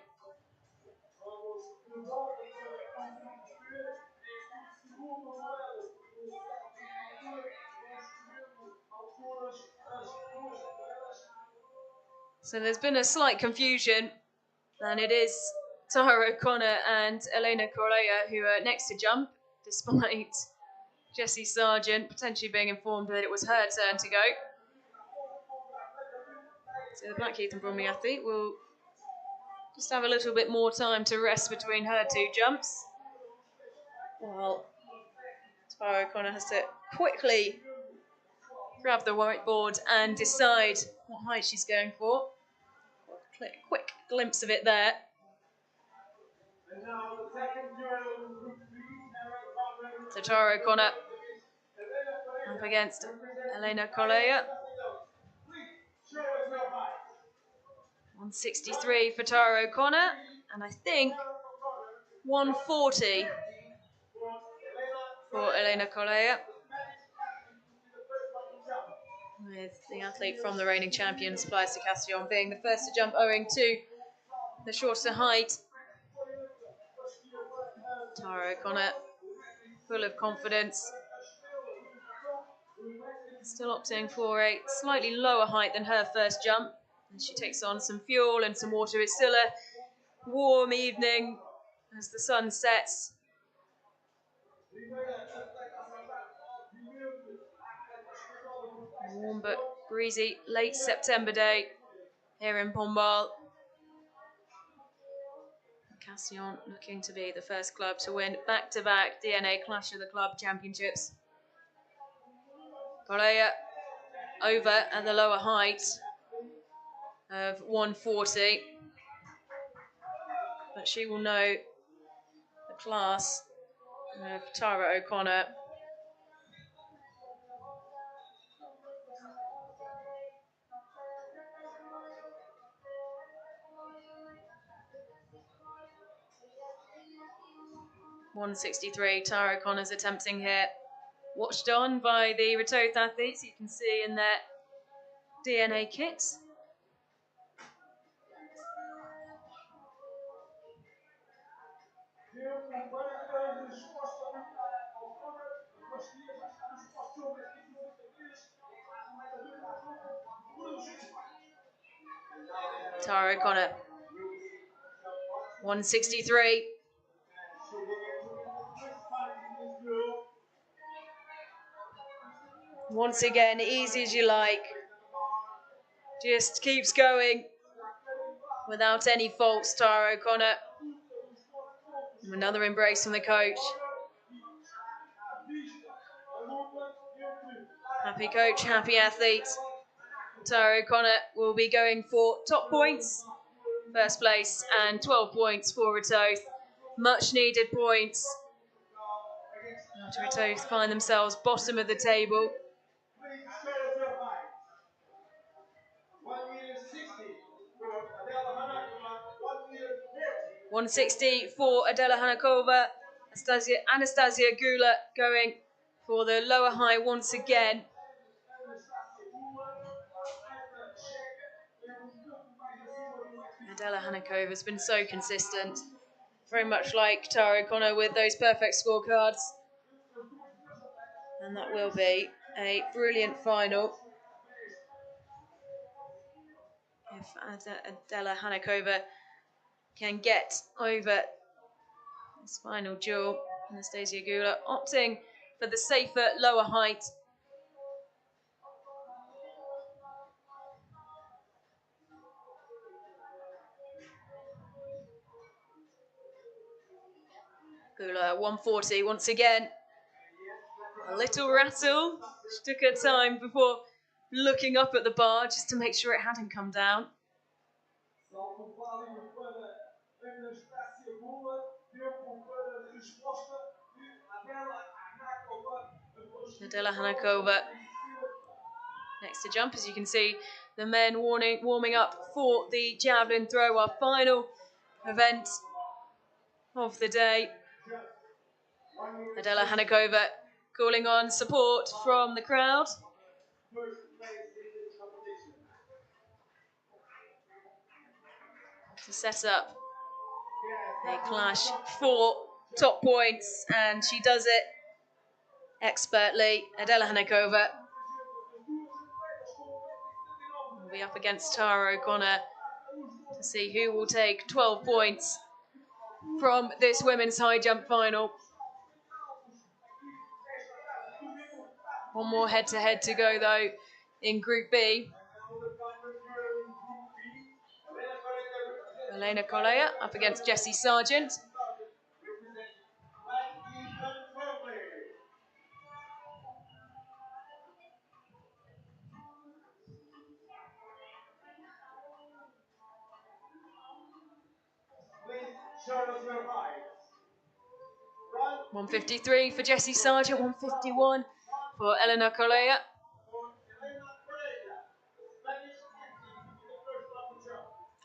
B: So there's been a slight confusion, and it is Tara O'Connor and Elena Correa who are next to jump, despite Jessie Sargent potentially being informed that it was her turn to go. So the Blackheath and Bromley athlete will just have a little bit more time to rest between her 2 jumps. While Tara O'Connor has to quickly grab the whiteboard and decide what height she's going for. Quick glimpse of it there. So Tara O'Connor up against Elena Correa. 163 for Tara O'Connor, and I think 140 for Elena Correa, with the athlete from the reigning champions, Playa Castillon, being the first to jump owing to the shorter height. Tara O'Connor, full of confidence, still opting for a slightly lower height than her first jump. And she takes on some fuel and some water. It's still a warm evening as the sun sets. A warm but breezy late September day here in Pombal. Castillon looking to be the first club to win back-to-back DNA Clash of the Club championships. Correa over at the lower height of 140, but she will know the class of Tara O'Connor. .163, Tara O'Connor's attempting here. Watched on by the Retoth athletes, you can see in their DNA kits. Tara O'Connor, 163. Once again, easy as you like. just keeps going without any faults, Tara O'Connor. Another embrace from the coach. Happy coach, happy athlete. Tara O'Connor will be going for top points, first place, and 12 points for Retoth. Much needed points. After Retoth find themselves bottom of the table. 160 for Adela Hanakova. Anastasia Gula going for the lower high once again. Adela Hanakova has been so consistent, very much like Tara O'Connor with those perfect scorecards. And that will be a brilliant final. If Adela Hanakova can get over this final duel, Anastasia Gula opting for the safer lower height. Gula 140 once again. A little rattle. She took her time before looking up at the bar just to make sure it hadn't come down. Adela Hanakova next to jump. As you can see, the men warming up for the javelin throw, our final event of the day. Adela Hanakova calling on support from the crowd. To set up a clash for top points, and she does it expertly. Adela Hanakova will be up against Tara O'Connor to see who will take 12 points from this women's high jump final. One more head-to-head to go, though, in Group B. Elena Colea up against Jessie Sargent.
A: Show us your height.
B: 153 for Jessie Sargent, 151 for Elena Colea.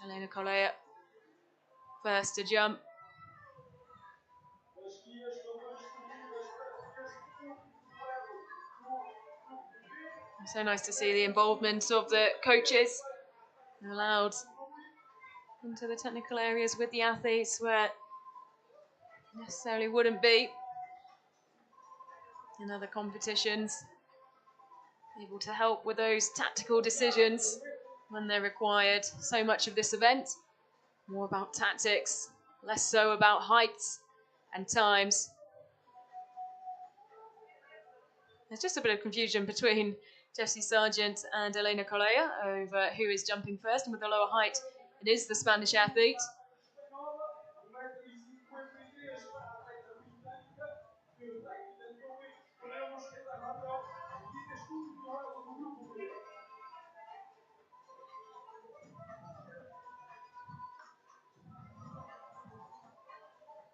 B: Elena Colea first to jump. So nice to see the involvement of the coaches allowed into the technical areas with the athletes where necessarily wouldn't be in other competitions. Able to help with those tactical decisions when they're required. So much of this event, more about tactics, less so about heights and times. There's just a bit of confusion between Jessie Sargent and Elena Colea over who is jumping first, and with the lower height, it is the Spanish athlete.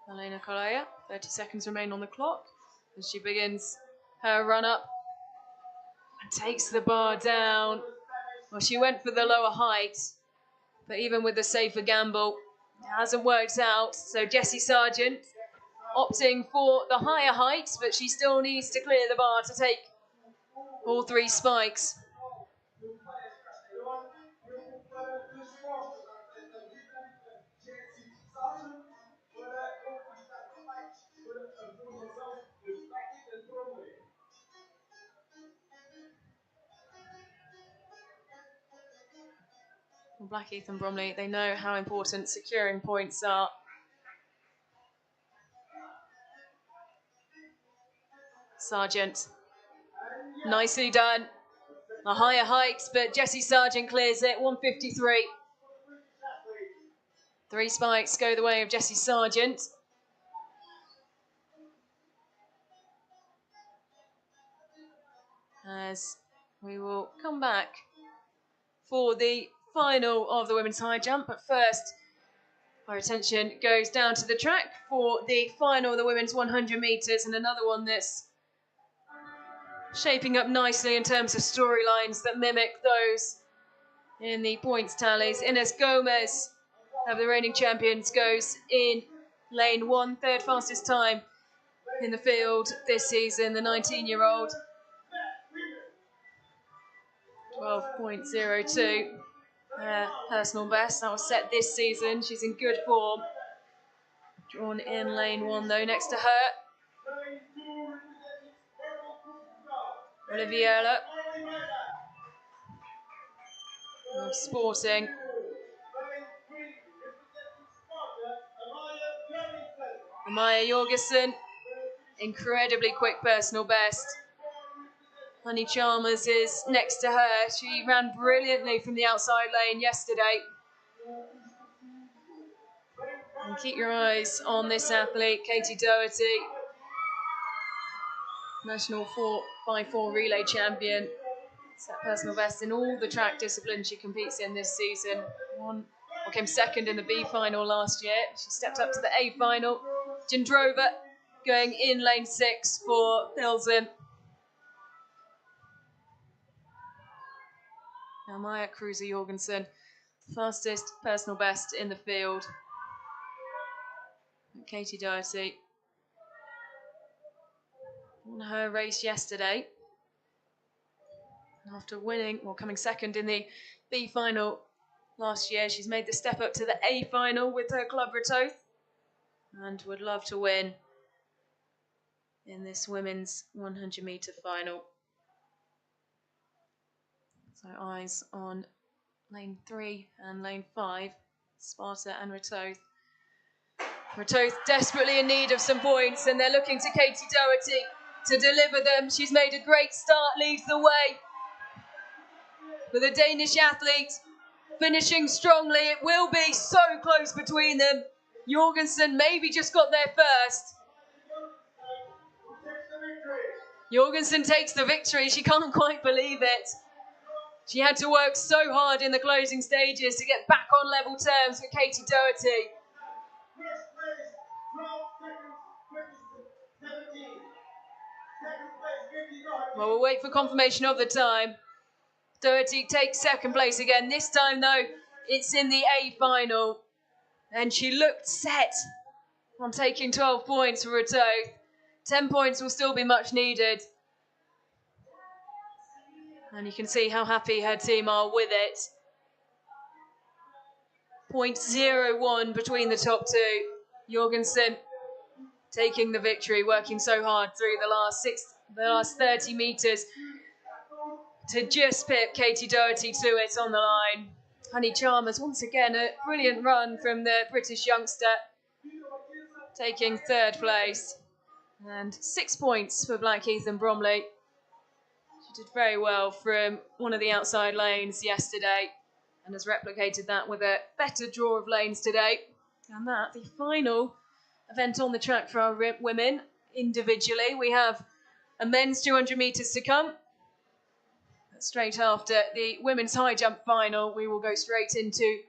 B: Elena Colea, 30 seconds remain on the clock as she begins her run up and takes the bar down. Well, she went for the lower height, but even with the safer gamble, it hasn't worked out. So Jessie Sargent opting for the higher height, but she still needs to clear the bar to take all three spikes. Blackheath and Bromley, they know how important securing points are. Sargent, nicely done. a higher height, but Jessie Sargent clears it, 153. 3 spikes go the way of Jessie Sargent. As we will come back for the final of the women's high jump, but first our attention goes down to the track for the final of the women's 100 metres, and another one that's shaping up nicely in terms of storylines that mimic those in the points tallies. Ines Gomez, of the reigning champions, goes in lane 1, third fastest time in the field this season, the 19-year-old. 12.02 personal best. That was set this season. She's in good form. Drawn in lane 1 though, next to her. Oliviera of Sporting. Amaya Jorgensen, incredibly quick personal best. Honey Chalmers is next to her. She ran brilliantly from the outside lane yesterday. And keep your eyes on this athlete, Katie Doherty, national 4x4 relay champion. Set personal best in all the track disciplines she competes in this season. Came second in the B final last year. She stepped up to the A final. Jindrova going in lane 6 for Pilsen. Now Maya Kruse-Jorgensen, fastest personal best in the field. Katie Doherty won her race yesterday. After winning, coming second in the B final last year, she's made the step up to the A final with her club Retoth and would love to win in this women's 100 metre final. So eyes on lane 3 and lane 5, Sparta and Retoth. Retoth desperately in need of some points, and they're looking to Katie Doherty to deliver them. She's made a great start, leads the way. For the Danish athlete, finishing strongly. It will be so close between them. Jorgensen maybe just got there first. Jorgensen takes the victory. She can't quite believe it. She had to work so hard in the closing stages to get back on level terms with Katie Doherty. Well, we'll wait for confirmation of the time. Doherty takes second place again. This time, though, it's in the A final. And she looked set on taking 12 points for Retoth. 10 points will still be much needed. And you can see how happy her team are with it. 0.01 between the top two. Jorgensen taking the victory, working so hard through the last 30 metres to just pip Katie Doherty to it on the line. Honey Chalmers, once again, a brilliant run from the British youngster, taking third place. And 6 points for Blackheath and Bromley. She did very well from one of the outside lanes yesterday and has replicated that with a better draw of lanes today. And that, the final event on the track for our women individually. We have a men's 200 metres to come. Straight after the women's high jump final, we will go straight into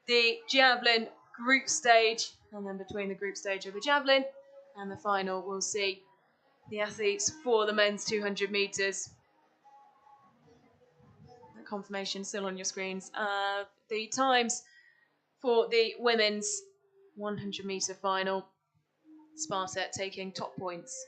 B: the javelin group stage. And then between the group stage of the javelin and the final, we'll see the athletes for the men's 200 metres. Confirmation still on your screens. The times for the women's 100 metre final. Sparta taking top points.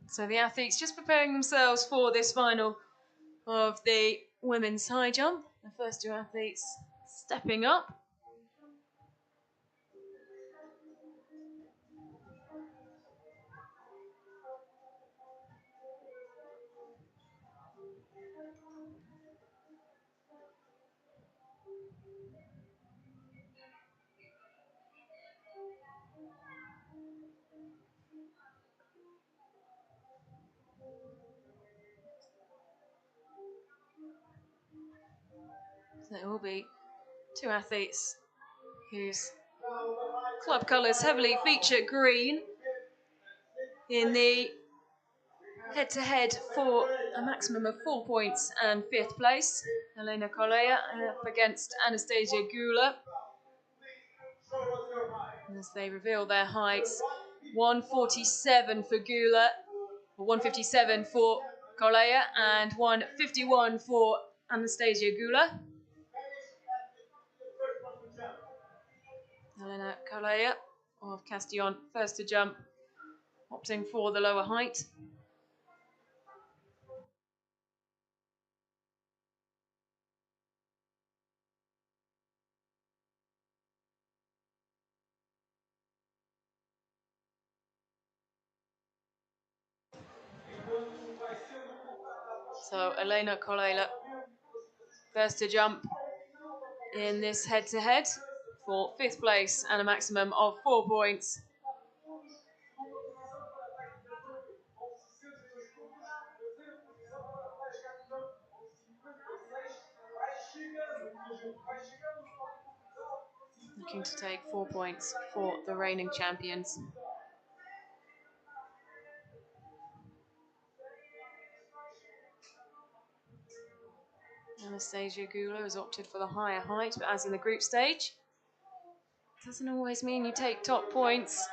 B: So the athletes just preparing themselves for this final of the women's high jump. The first two athletes stepping up. There will be two athletes whose club colours heavily feature green in the head-to-head for a maximum of 4 points and 5th place. Elena Colea up against Anastasia Gula. As they reveal their heights, 147 for Gula, 157 for Colea, and 151 for Anastasia Gula. Elena Colea of Castillon, first to jump, opting for the lower height. So Elena Colea, first to jump in this head-to-head for 5th place and a maximum of 4 points. Looking to take 4 points for the reigning champions. Anastasia Gula has opted for the higher height, but as in the group stage, doesn't always mean you take top points.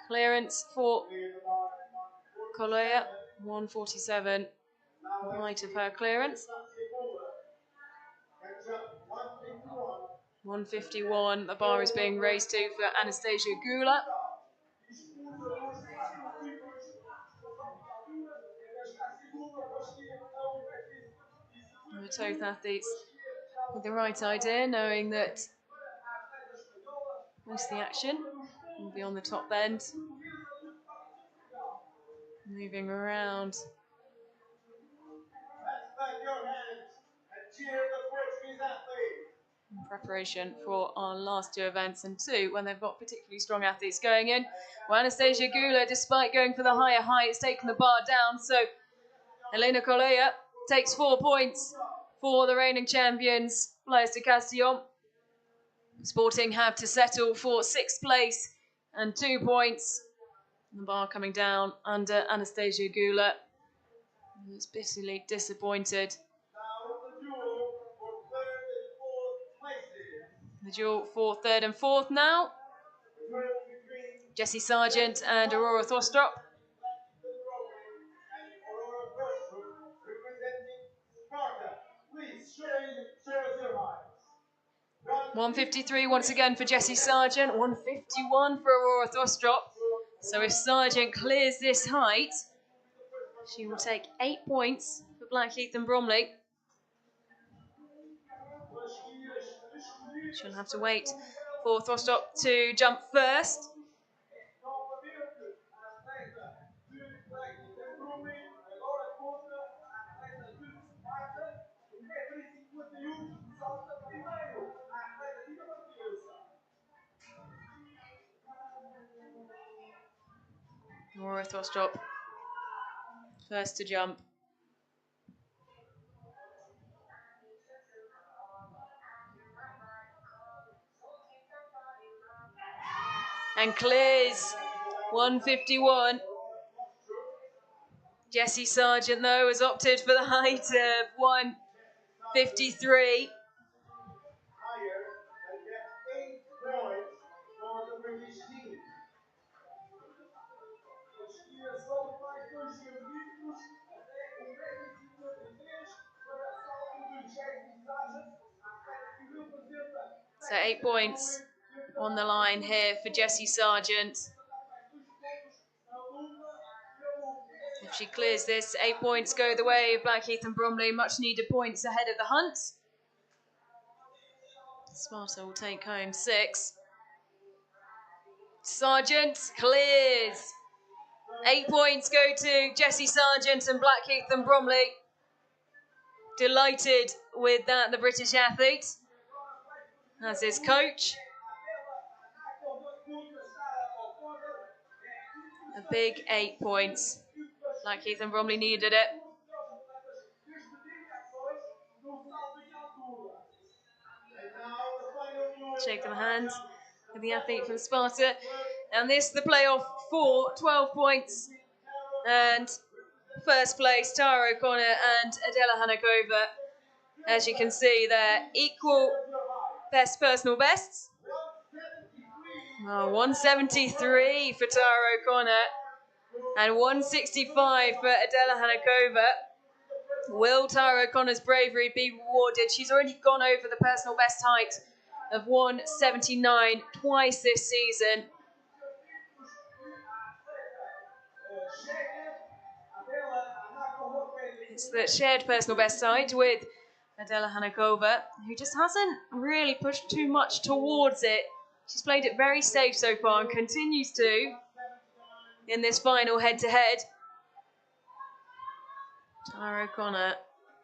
B: Clearance for Colea, 147, the height of her clearance. 151, the bar is being raised to for Anastasia Gula. The Toth athletes with the right idea, knowing that most of the action will be on the top bend. Moving around. In preparation for our last two events and two when they've got particularly strong athletes going in. Well, Anastasia Gula, despite going for the higher height, has taken the bar down. So Elena Colea takes 4 points for the reigning champions, Players de Castillon. Sporting have to settle for 6th place and 2 points. The bar coming down under Anastasia Gula, who's bitterly disappointed. The duel for 3rd and 4th now. Jessie Sargent and Aurora Thostrup. 153 once again for Jessie Sargent, 151 for Aurora Thostrup. So if Sargent clears this height, she will take 8 points for Blackheath and Bromley. She'll have to wait for Thostrup to jump first. Aurora Thostrup, first to jump. And clears 151. Jessie Sargent, though, has opted for the height of 153. So 8 points on the line here for Jessie Sargent. If she clears this, 8 points go the way of Blackheath and Bromley. Much needed points ahead of the hunt. Sparta will take home 6. Sargent clears. 8 points go to Jessie Sargent and Blackheath and Bromley. Delighted with that, the British athlete, as his coach. A big 8 points. Blackheath and Bromley needed it. Shake them hands with the athlete from Sparta. And this, the playoff for 12 points. And first place, Tara O'Connor and Adela Hanakova. As you can see, they're equal best personal bests. 173 for Tara O'Connor and 165 for Adela Hanakova. Will Tara O'Connor's bravery be rewarded? She's already gone over the personal best height of 179 twice this season. It's the shared personal best height with Adela Hanakova, who just hasn't really pushed too much towards it. She's played it very safe so far and continues to in this final head-to-head. Tara O'Connor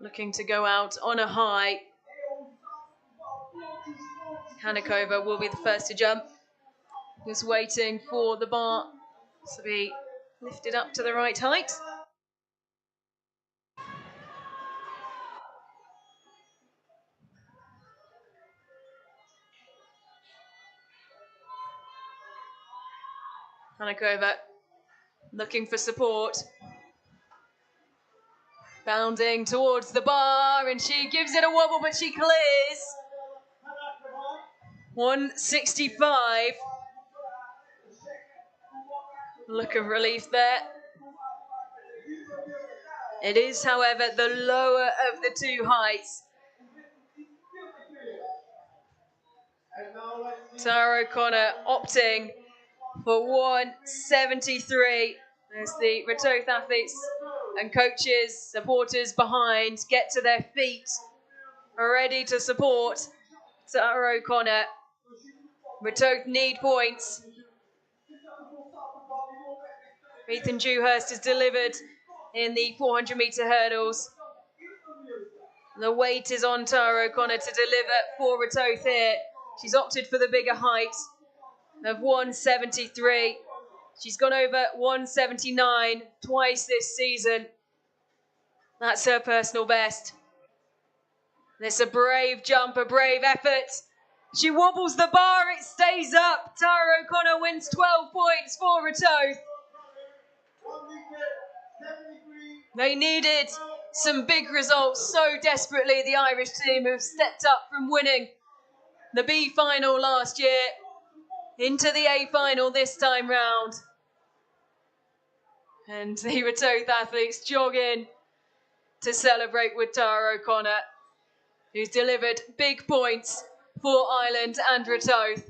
B: looking to go out on a high. Hanakova will be the first to jump. Just waiting for the bar to be lifted up to the right height. Hanakova looking for support. Bounding towards the bar, and she gives it a wobble, but she clears. 165. Look of relief there. It is, however, the lower of the two heights. Tara O'Connor opting for 173 as the Retoth athletes and coaches, supporters behind get to their feet, ready to support Tara O'Connor. Retoth need points. Ethan Dewhurst has delivered in the 400-metre hurdles. The weight is on Tara O'Connor to deliver for Retoth here. She's opted for the bigger height of 173. She's gone over 179 twice this season. That's her personal best. This a brave jump, a brave effort. She wobbles the bar, it stays up. Tara O'Connor wins 12 points for Retoth. They needed some big results so desperately. The Irish team have stepped up from winning the B final last year into the A final this time round. And the Retoth athletes jog in to celebrate with Tara O'Connor, who's delivered big points for Ireland and Retoth.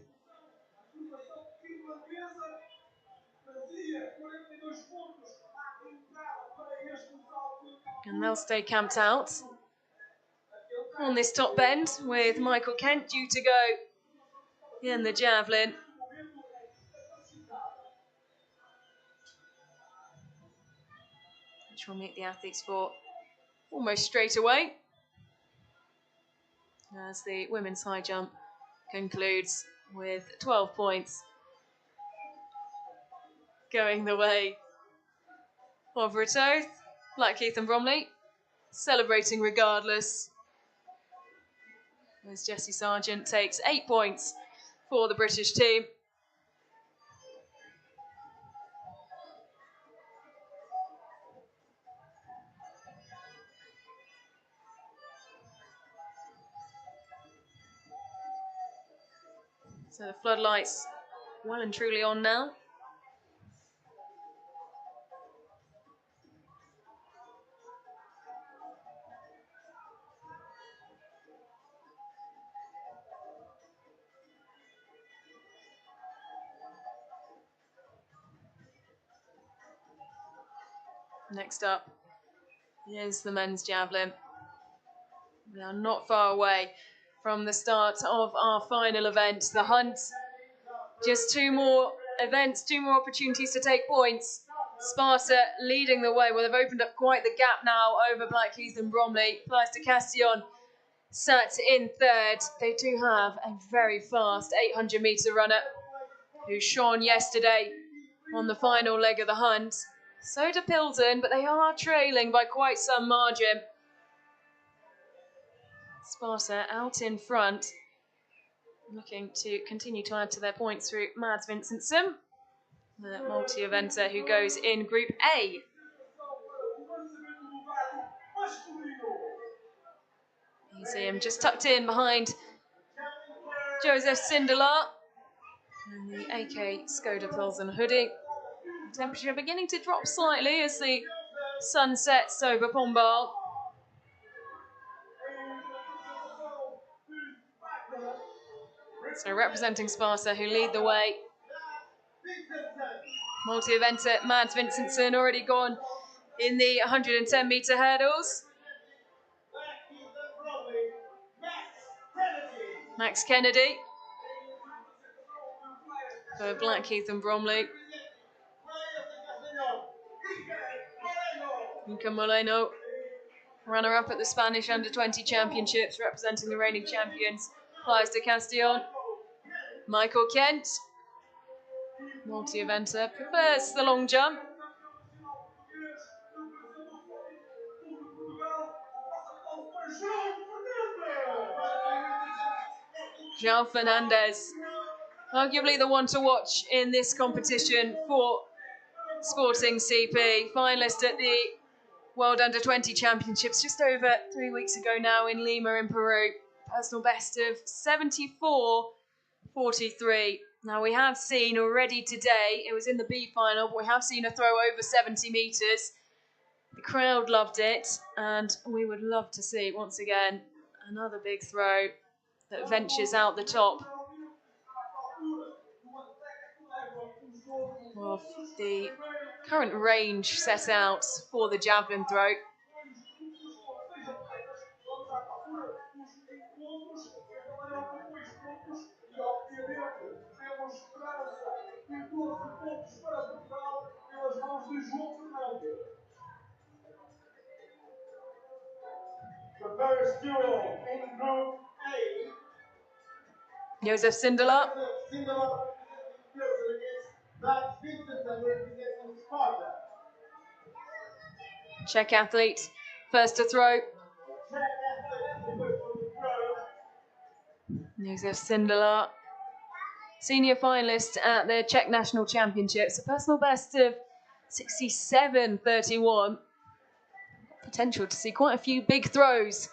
B: And they'll stay camped out on this top bend with Michael Kent due to go in the javelin. Which will meet the athletes for almost straight away as the women's high jump concludes with 12 points going the way of Retoth. Blackheath and Bromley celebrating regardless as Jessie Sargent takes 8 points for the British team. So the floodlights well and truly on now. Next up is the men's javelin. We are not far away from the start of our final event, the hunt. Just 2 more events, 2 more opportunities to take points. Sparta leading the way. Well, they've opened up quite the gap now over Blackheath and Bromley. Pleister Castillon sat in third. They do have a very fast 800-metre runner who shone yesterday on the final leg of the hunt. So do Pilton, but they are trailing by quite some margin. Sparta out in front. looking to continue to add to their points through Mads Vincentson, the multi-eventer who goes in Group A. You see him just tucked in behind Joseph Sindelar and the AK Skoda Pilsen hoodie. The temperature beginning to drop slightly as the sun sets over Pombal. So representing Sparta, who lead the way. Multi-eventer Mads Vincentson already gone in the 110-metre hurdles. Max Kennedy for Blackheath and Bromley. Inca Moreno, runner-up at the Spanish Under-20 Championships, representing the reigning champions, Flies de Castellón. Michael Kent, multi-eventer, prefers the long jump. João Fernandes, arguably the one to watch in this competition for Sporting CP, finalist at the World Under-20 Championships just over 3 weeks ago now in Lima in Peru. Personal best of 74.43. Now we have seen already today, it was in the B final, but we have seen a throw over 70 metres. The crowd loved it, and we would love to see, once again, another big throw that ventures out the top of the current range set out for the javelin throw.
A: The first duel in Group A.
B: Joseph Sindelar.
A: Sindelar against Mads Vincentson representing Sparta.
B: Czech athlete, first to throw. Joseph Sindelar, senior finalist at the Czech National Championships, a personal best of 67.31. Potential to see quite a few big throws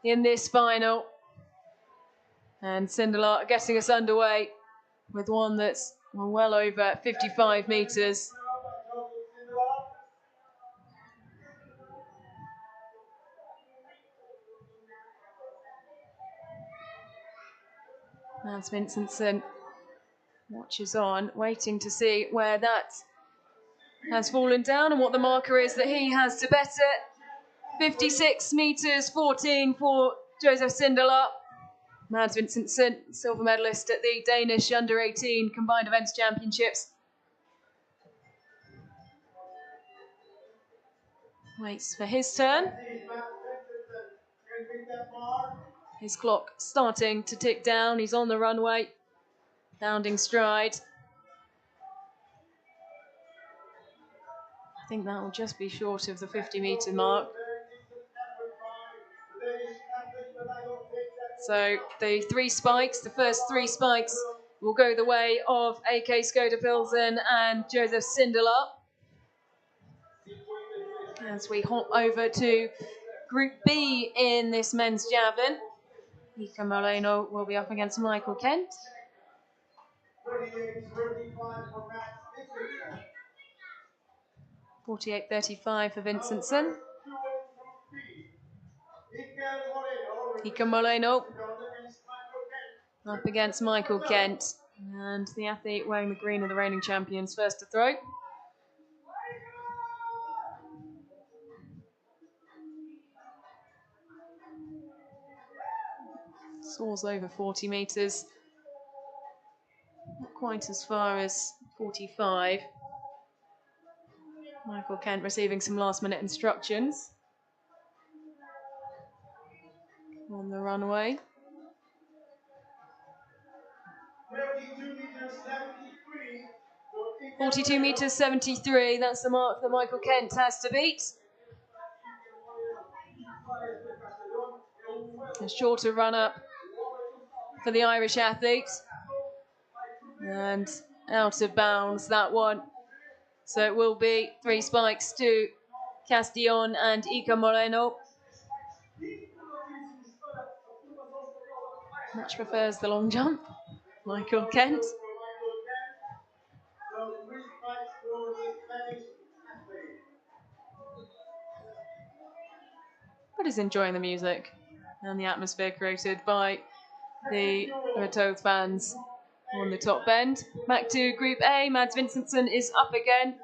B: in this final. And Sindelar getting us underway with one that's well over 55 metres. Mads Vincentson watches on, waiting to see where that has fallen down and what the marker is that he has to bet at. 56 metres 14 for Joseph Sindelar. Mads Vincentson, silver medalist at the Danish Under-18 Combined Events Championships. Waits for his turn. His clock starting to tick down. He's on the runway, bounding stride. I think that will just be short of the 50-metre mark. So the three spikes, the first three spikes, will go the way of AK Skoda Pilsen and Joseph Sindelar. As we hop over to Group B in this men's javelin, Ica Moreno will be up against Michael Kent. 48.35 for Vincentson. Ica Moreno up against Michael Kent. And the athlete wearing the green of the reigning champions first to throw. Soars over 40 metres. Not quite as far as 45. Michael Kent receiving some last-minute instructions on the runway. 42 metres 73, that's the mark that Michael Kent has to beat. A shorter run-up for the Irish athlete. And out of bounds, that one. So it will be 3 spikes to Castillon and Ica Moreno. Much prefers the long jump. Michael Kent. But is enjoying the music and the atmosphere created by the Retoth fans on the top bend. Back to Group A, Mads Vincentson is up again.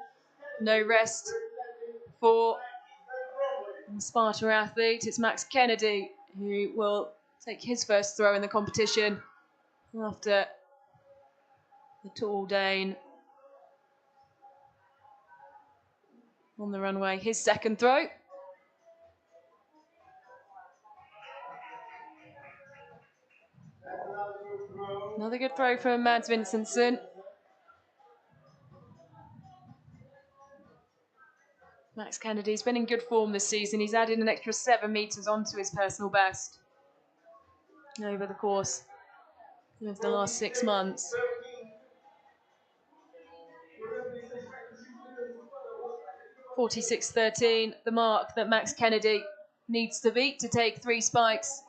B: No rest for the Sparta athlete. It's Max Kennedy who will take his first throw in the competition after the tall Dane on the runway. His second throw. Another good throw from Mads Vincentson. Max Kennedy's been in good form this season. He's added an extra 7 metres onto his personal best over the course of the last 6 months. 46.13, the mark that Max Kennedy needs to beat to take 3 spikes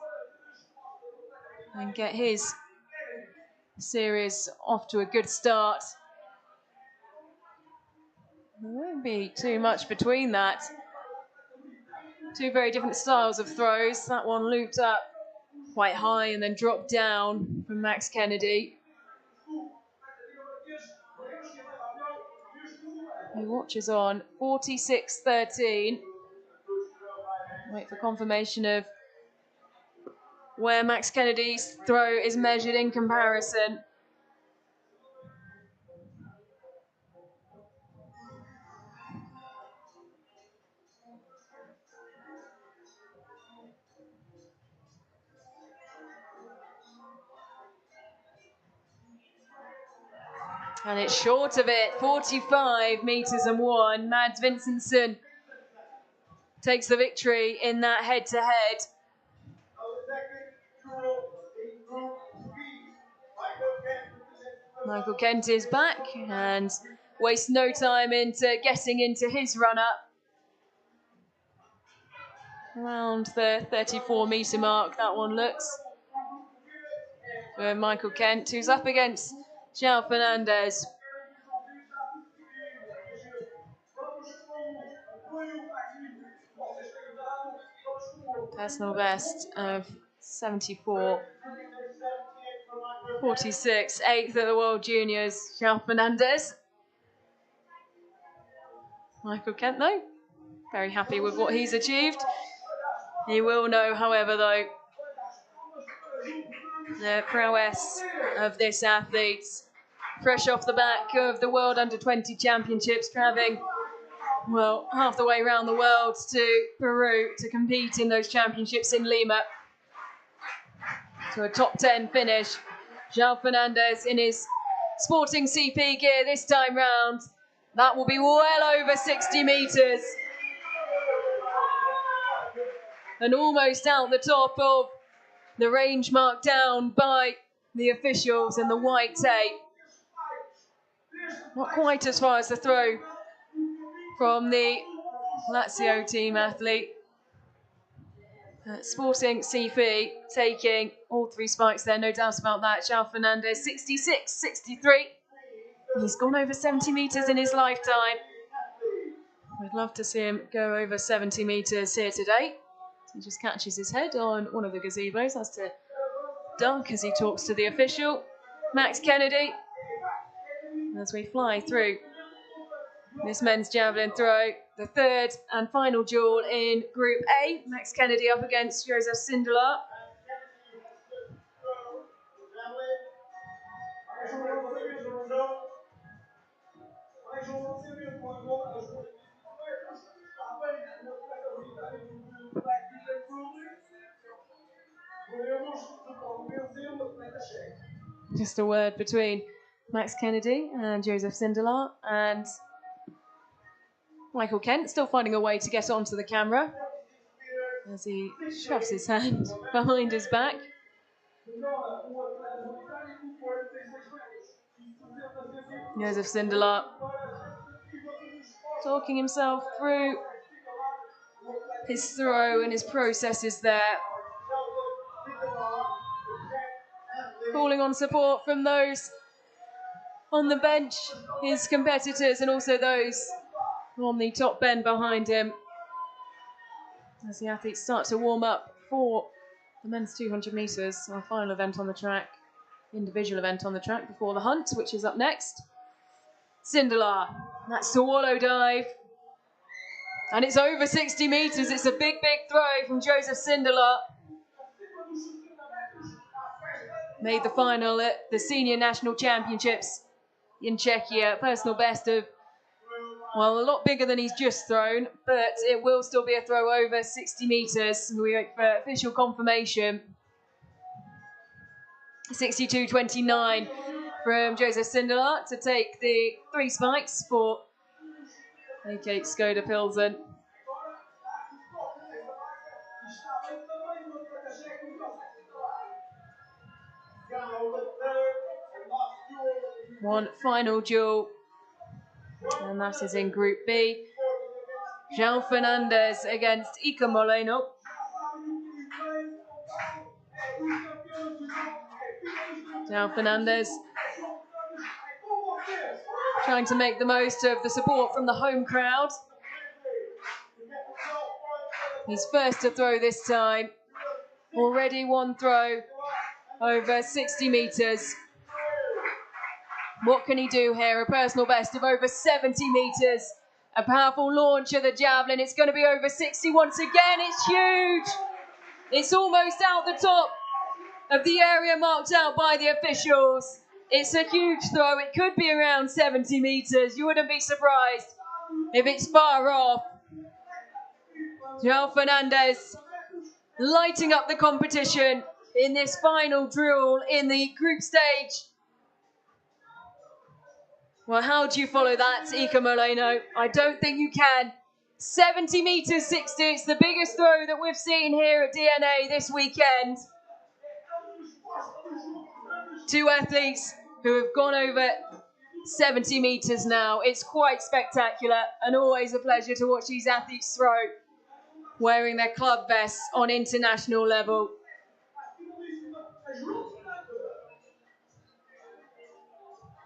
B: and get his series off to a good start. There won't be too much between that. 2 very different styles of throws. That one looped up quite high and then dropped down from Max Kennedy. He watches on. 46.13. Wait for confirmation of where Max Kennedy's throw is measured in comparison. And it's short of it, 45 metres and 1. Mads Vincentson takes the victory in that head-to-head. Michael Kent is back and wastes no time into getting into his run-up. Around the 34-metre mark, that one looks. For Michael Kent, who's up against João Fernandes. Personal best of 74.46, 8th at the World Juniors, João Fernandes. Michael Kent, though, very happy with what he's achieved. He will know, however, though, the prowess of this athlete. Fresh off the back of the World Under-20 Championships, travelling, well, half the way around the world to Peru to compete in those championships in Lima. To a top 10 finish. João Fernandes in his sporting CP gear this time round. That will be well over 60 metres. And almost out the top of the range marked down by the officials in the white tape. Not quite as far as the throw from the Lazio team athlete. Sporting CP taking all 3 spikes there, no doubt about that. João Fernandes, 66.63. He's gone over 70 metres in his lifetime. We'd love to see him go over 70 metres here today. He just catches his head on one of the gazebos, has to duck as he talks to the official. Max Kennedy, as we fly through this men's javelin throw, the third and final duel in Group A. Max Kennedy up against Joseph Sindelar. Just a word between Max Kennedy and Joseph Sindelar, and Michael Kent still finding a way to get onto the camera as he shoves his hand behind his back. Joseph Sindelar talking himself through his throw and his processes there. Calling on support from those on the bench, his competitors, and also those on the top bend behind him, as the athletes start to warm up for the men's 200 metres, our final event on the track, individual event on the track before the hunt, which is up next. Sindelar, that's the wallow dive, and it's over 60 metres. It's a big, big throw from Joseph Sindelar. Made the final at the Senior National Championships in Czechia. Personal best of, well, a lot bigger than he's just thrown, but it will still be a throw over 60 metres. We wait for official confirmation. 62.29 from Joseph Sindelar to take the 3 spikes for AK Skoda Pilsen. One final duel, and that is in Group B. João Fernandes against Iker Moleno. João Fernandes trying to make the most of the support from the home crowd. He's first to throw this time. Already one throw over 60 metres. What can he do here? A personal best of over 70 metres. A powerful launch of the javelin. It's going to be over 60 once again. It's huge. It's almost out the top of the area marked out by the officials. It's a huge throw. It could be around 70 metres. You wouldn't be surprised if it's far off. João Fernandes lighting up the competition in this final drill in the group stage. Well, how do you follow that, Iker Moleno? I don't think you can. 70 metres 60. It's the biggest throw that we've seen here at DNA this weekend. 2 athletes who have gone over 70 metres now. It's quite spectacular and always a pleasure to watch these athletes throw, wearing their club vests on international level.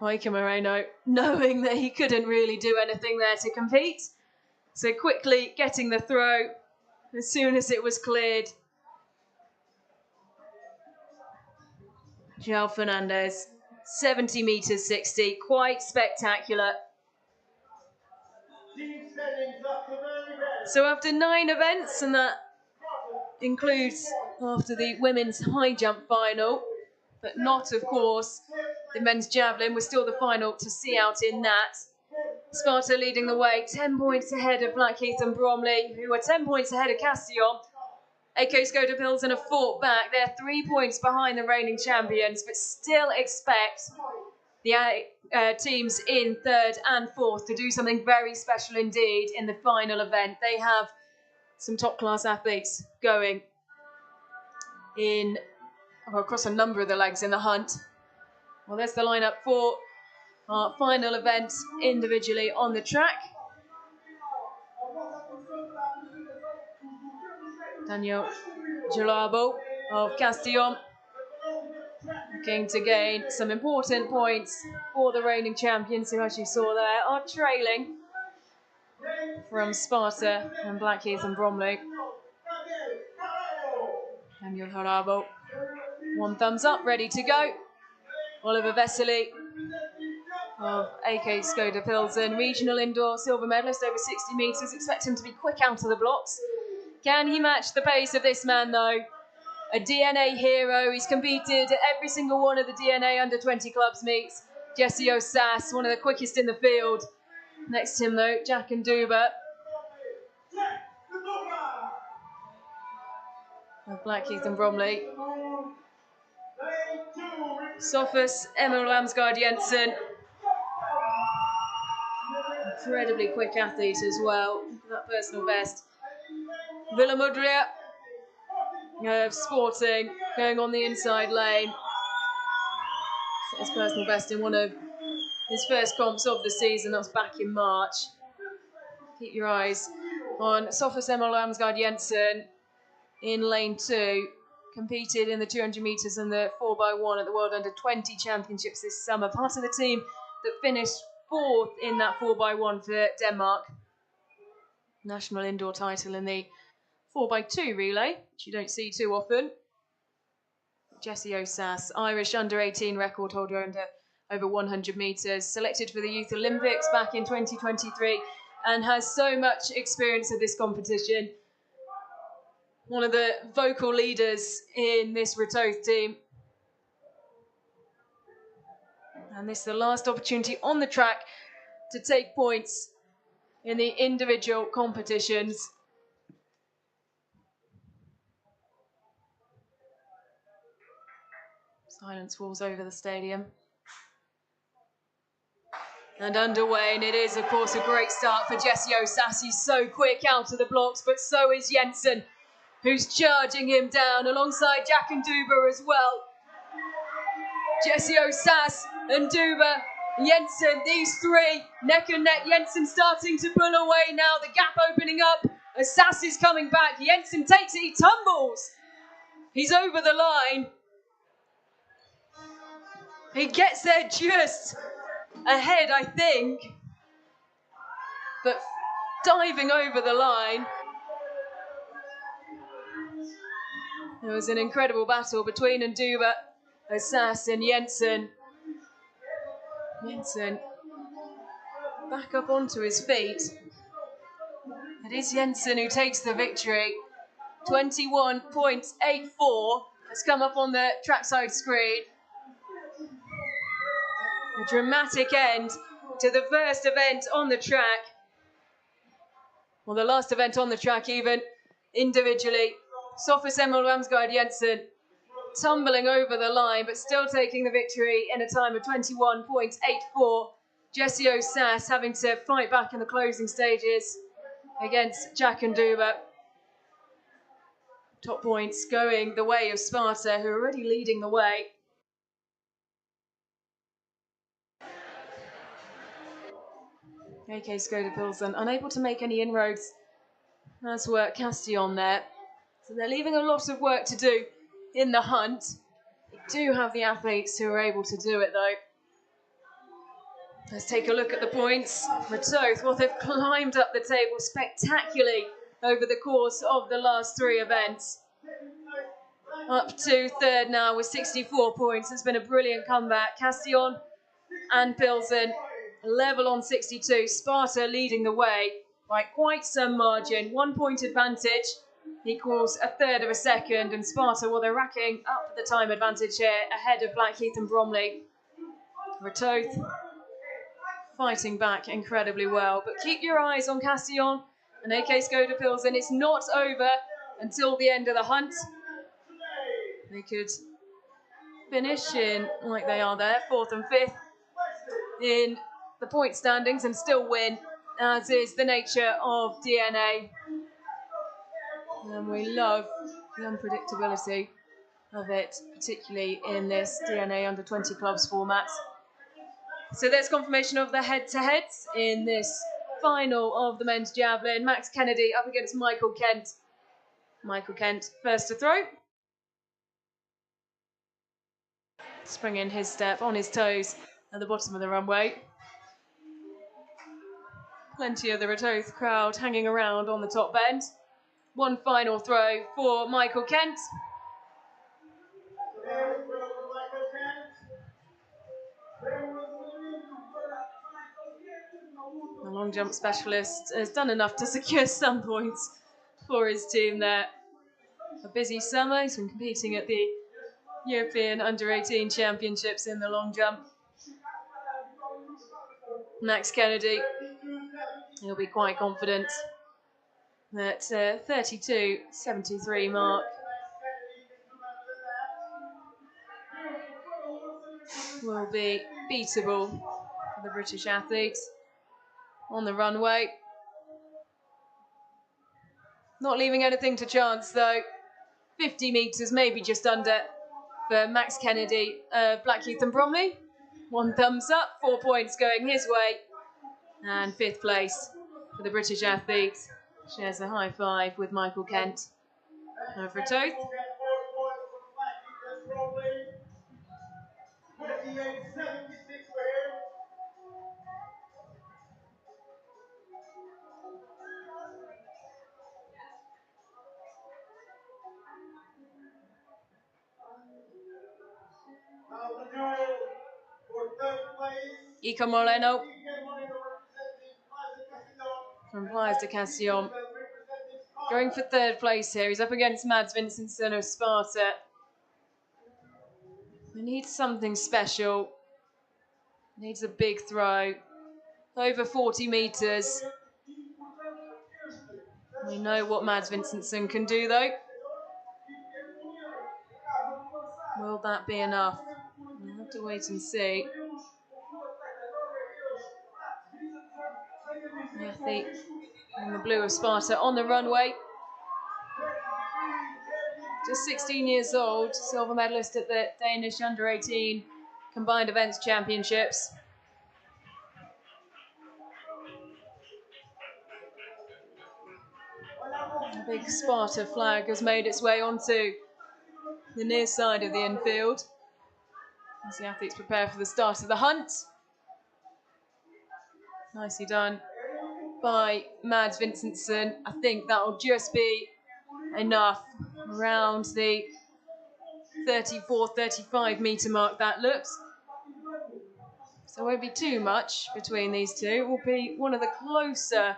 B: Iker Moleno, knowing that he couldn't really do anything there to compete, so quickly getting the throw as soon as it was cleared. João Fernandes, 70 metres 60, quite spectacular. So after 9 events, and that includes after the women's high jump final, but not, of course, the men's javelin, was still the final to see out in that. Sparta leading the way, 10 points ahead of Blackheath and Bromley, who are 10 points ahead of Castillon. AK Skoda Pilsen have fought back. They're 3 points behind the reigning champions, but still expect the teams in 3rd and 4th to do something very special indeed in the final event. They have some top-class athletes going in across a number of the legs in the hunt. Well, there's the lineup for our final event individually on the track. Daniel Gelabo of Castillon looking to gain some important points for the reigning champions, who, as you saw there, are trailing from Sparta and Blackheath and Bromley. Daniel Gelabo, 1 thumbs up, ready to go. Oliver Vesely of AK Skoda Pilsen, regional indoor silver medalist over 60 metres. Expect him to be quick out of the blocks. Can he match the pace of this man, though? A DNA hero. He's competed at every single one of the DNA under 20 clubs meets. Jesse Osas, one of the quickest in the field. Next to him, though, Jack and Duba of Blackheath and Bromley. Sofus, Emil Lamsgaard Jensen. Incredibly quick athlete as well. That personal best. Villa Mudria of Sporting going on the inside lane. Set his personal best in one of his first comps of the season. That was back in March. Keep your eyes on Sofus Emil Lamsgaard Jensen in lane 2. Competed in the 200 metres and the 4x1 at the World Under-20 Championships this summer. Part of the team that finished 4th in that 4x1 for Denmark. National indoor title in the 4x2 relay, which you don't see too often. Jesse Osas, Irish under-18 record holder under over 100 metres, selected for the Youth Olympics back in 2023 and has so much experience of this competition. One of the vocal leaders in this Ratoath team. And this is the last opportunity on the track to take points in the individual competitions. Silence falls over the stadium. And underway, and it is, of course, a great start for Jesse Osas. He's so quick out of the blocks, but so is Jensen, who's charging him down alongside Jack and Duba as well. Jesse Osas and Duba, Jensen, these three neck and neck. Jensen starting to pull away now, the gap opening up. Osas is coming back. Jensen takes it, he tumbles. He's over the line. He gets there just ahead, I think, but diving over the line. There was an incredible battle between Nduba, Osas and Jensen. Jensen back up onto his feet. It is Jensen who takes the victory. 21.84 has come up on the trackside screen. A dramatic end to the first event on the track. Well, the last event on the track even, individually. Sofus Emil Lamsgaard Jensen tumbling over the line, but still taking the victory in a time of 21.84. Jesse Osas having to fight back in the closing stages against Jack and Duba. Top points going the way of Sparta, who are already leading the way. AK Skoda Pilsen unable to make any inroads, as were Castillon there. So they're leaving a lot of work to do in the hunt. They do have the athletes who are able to do it though. Let's take a look at the points. Ratoath, well, they've climbed up the table spectacularly over the course of the last 3 events. Up to third now with 64 points. It's been a brilliant comeback. Castillon and Pilsen level on 62. Sparta leading the way by quite some margin. 1 point advantage equals a third of a second. And Sparta, well, they're racking up the time advantage here ahead of Blackheath and Bromley. Ratoath fighting back incredibly well. But keep your eyes on Castillon and AK Skoda Pilsen. It's not over until the end of the hunt. They could finish in, like they are there, 4th and 5th in the point standings and still win, as is the nature of DNA. And we love the unpredictability of it, particularly in this DNA under 20 clubs format. So there's confirmation of the head-to-heads in this final of the men's javelin. Max Kennedy up against Michael Kent. Michael Kent first to throw. Spring in his step, on his toes at the bottom of the runway. Plenty of the Ratoath crowd hanging around on the top bend. One final throw for Michael Kent. The long jump specialist has done enough to secure some points for his team there. A busy summer, he's been competing at the European Under-18 Championships in the long jump. Max Kennedy, he'll be quite confident that 32.73 mark will be beatable for the British athletes on the runway. Not leaving anything to chance though. 50 metres, maybe just under, for Max Kennedy, Blackheath and Bromley. One thumbs up, 4 points going his way. And 5th place for the British athlete. Shares a high five with Michael Kent. Over a toast.
A: 28-76 for him. Now the duel for 3rd place.
B: Ika Moreno from Plies de Castillon. Going for 3rd place here. He's up against Mads Vincentson of Sparta. He needs something special. Needs a big throw. Over 40 metres. We know what Mads Vincentson can do though. Will that be enough? We'll have to wait and see. The athlete in the blue of Sparta on the runway. Just 16 years old, silver medalist at the Danish Under-18 Combined Events Championships. The big Sparta flag has made its way onto the near side of the infield as the athletes prepare for the start of the hunt. Nicely done by Mads Vincentson. I think that will just be enough around the 34-35 metre mark, that looks. So it won't be too much between these two. It will be one of the closer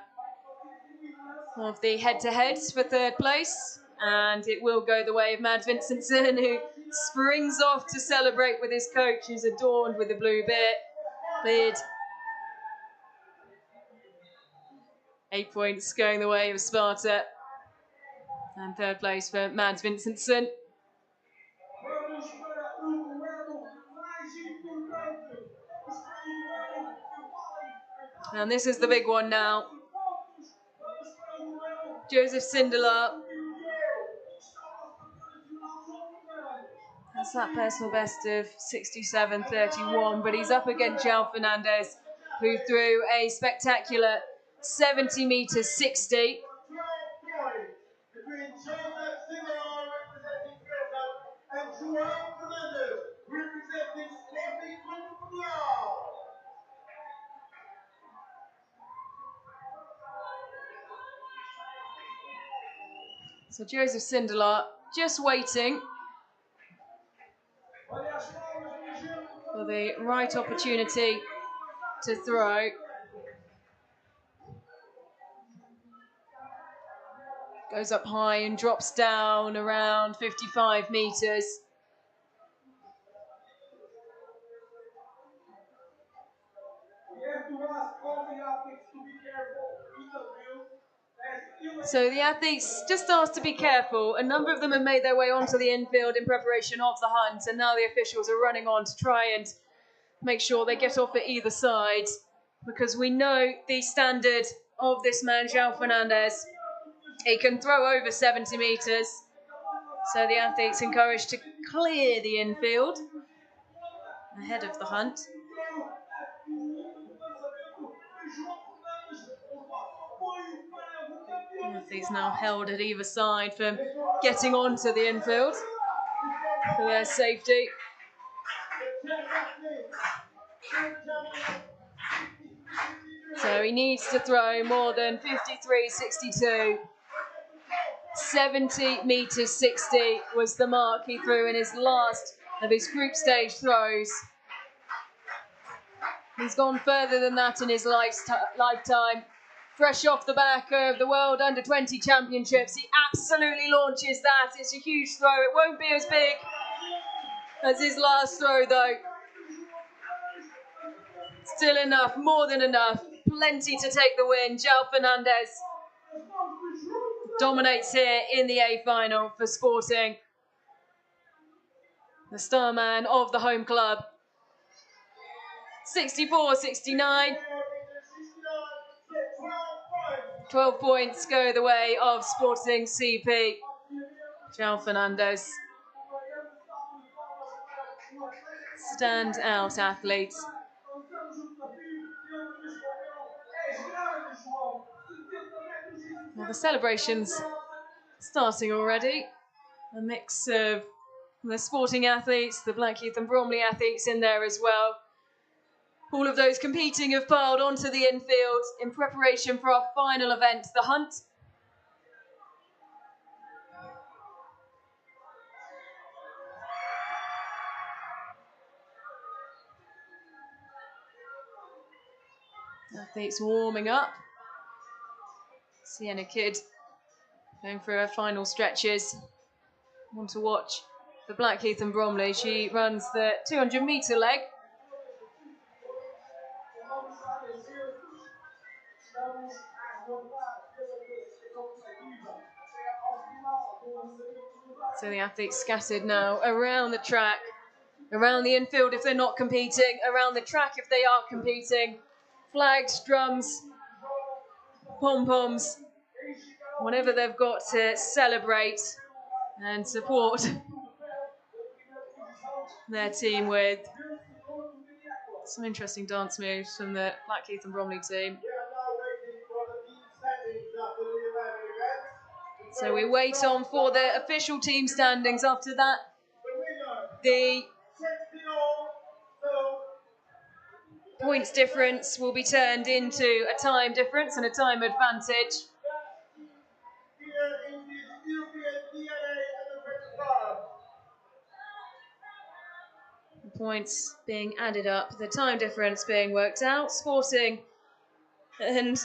B: of the head-to-heads for 3rd place. And it will go the way of Mads Vincentson, who springs off to celebrate with his coach, who's adorned with the blue beard. 8 points going the way of Sparta. And 3rd place for Mads Vincentson. And this is the big one now. Joseph Sindelar. That's that personal best of 67.31, but he's up against João Fernandes, who threw a spectacular 70 metres 60.
A: Between Joseph Sindelar representing Belgium and João Fernandes representing Sporting Portugal.
B: So Joseph Sindelar just waiting for the right opportunity to throw. Goes up high and drops down around 55 metres. So the athletes just asked to be careful. A number of them have made their way onto the infield in preparation of the hunt, and now the officials are running on to try and make sure they get off at either side, because we know the standard of this man, João Fernandes. He can throw over 70 metres, so the athletes encouraged to clear the infield ahead of the hunt. The athletes now held at either side for getting onto the infield for their safety. So he needs to throw more than 53.62. 70 metres 60 was the mark he threw in his last of his group stage throws. He's gone further than that in his lifetime. Fresh off the back of the World Under-20 Championships, he absolutely launches that. It's a huge throw. It won't be as big as his last throw, though. Still enough, more than enough. Plenty to take the win. João Fernandes dominates here in the A final for Sporting. The star man of the home club. 64-69. 12 points go the way of Sporting CP. João Fernandes. standout athletes. Well, the celebrations starting already. A mix of the sporting athletes, the Blackheath and Bromley athletes in there as well. All of those competing have piled onto the infield in preparation for our final event, the hunt. Athletes warming up. Sienna Kidd going through her final stretches. Want to watch the Blackheath and Bromley. She runs the 200-metre leg. So the athletes scattered now around the track, around the infield if they're not competing, around the track if they are competing. Flags, drums, pom-poms, whatever they've got to celebrate and support their team with. Some interesting dance moves from the Blackheath and Bromley team. So we wait on for the official team standings. After that, the points difference will be turned into a time difference and a time advantage. The points being added up, the time difference being worked out. Sporting and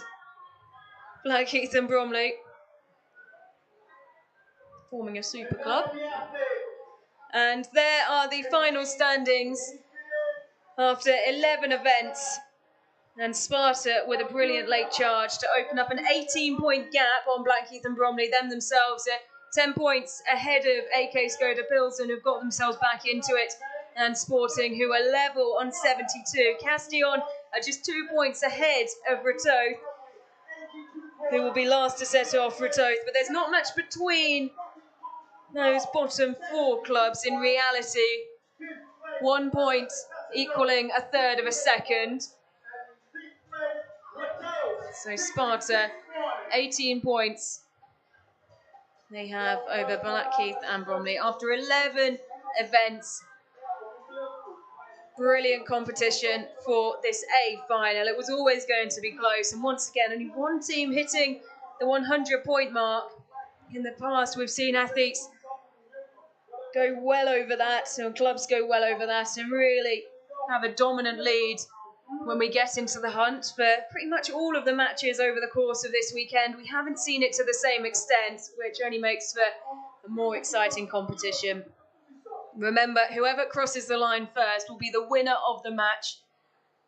B: Blackheath and Bromley forming a super club. And there are the final standings after 11 events. And Sparta with a brilliant late charge to open up an 18-point gap on Blackheath and Bromley, them themselves at 10 points ahead of AK Skoda Pilsen, who've got themselves back into it, and Sporting, who are level on 72. Castillon are just 2 points ahead of Ratoath, who will be last to set off Ratoath, but there's not much between those bottom 4 clubs in reality. 1 point equaling a third of a second. So Sparta, 18 points they have over Blackheath and Bromley after 11 events. Brilliant competition for this A final. It was always going to be close, and once again, only one team hitting the 100-point mark. In the past, we've seen athletes go well over that, and clubs go well over that, and really have a dominant lead when we get into the hunt for pretty much all of the matches over the course of this weekend. We haven't seen it to the same extent, which only makes for a more exciting competition. Remember, whoever crosses the line first will be the winner of the match.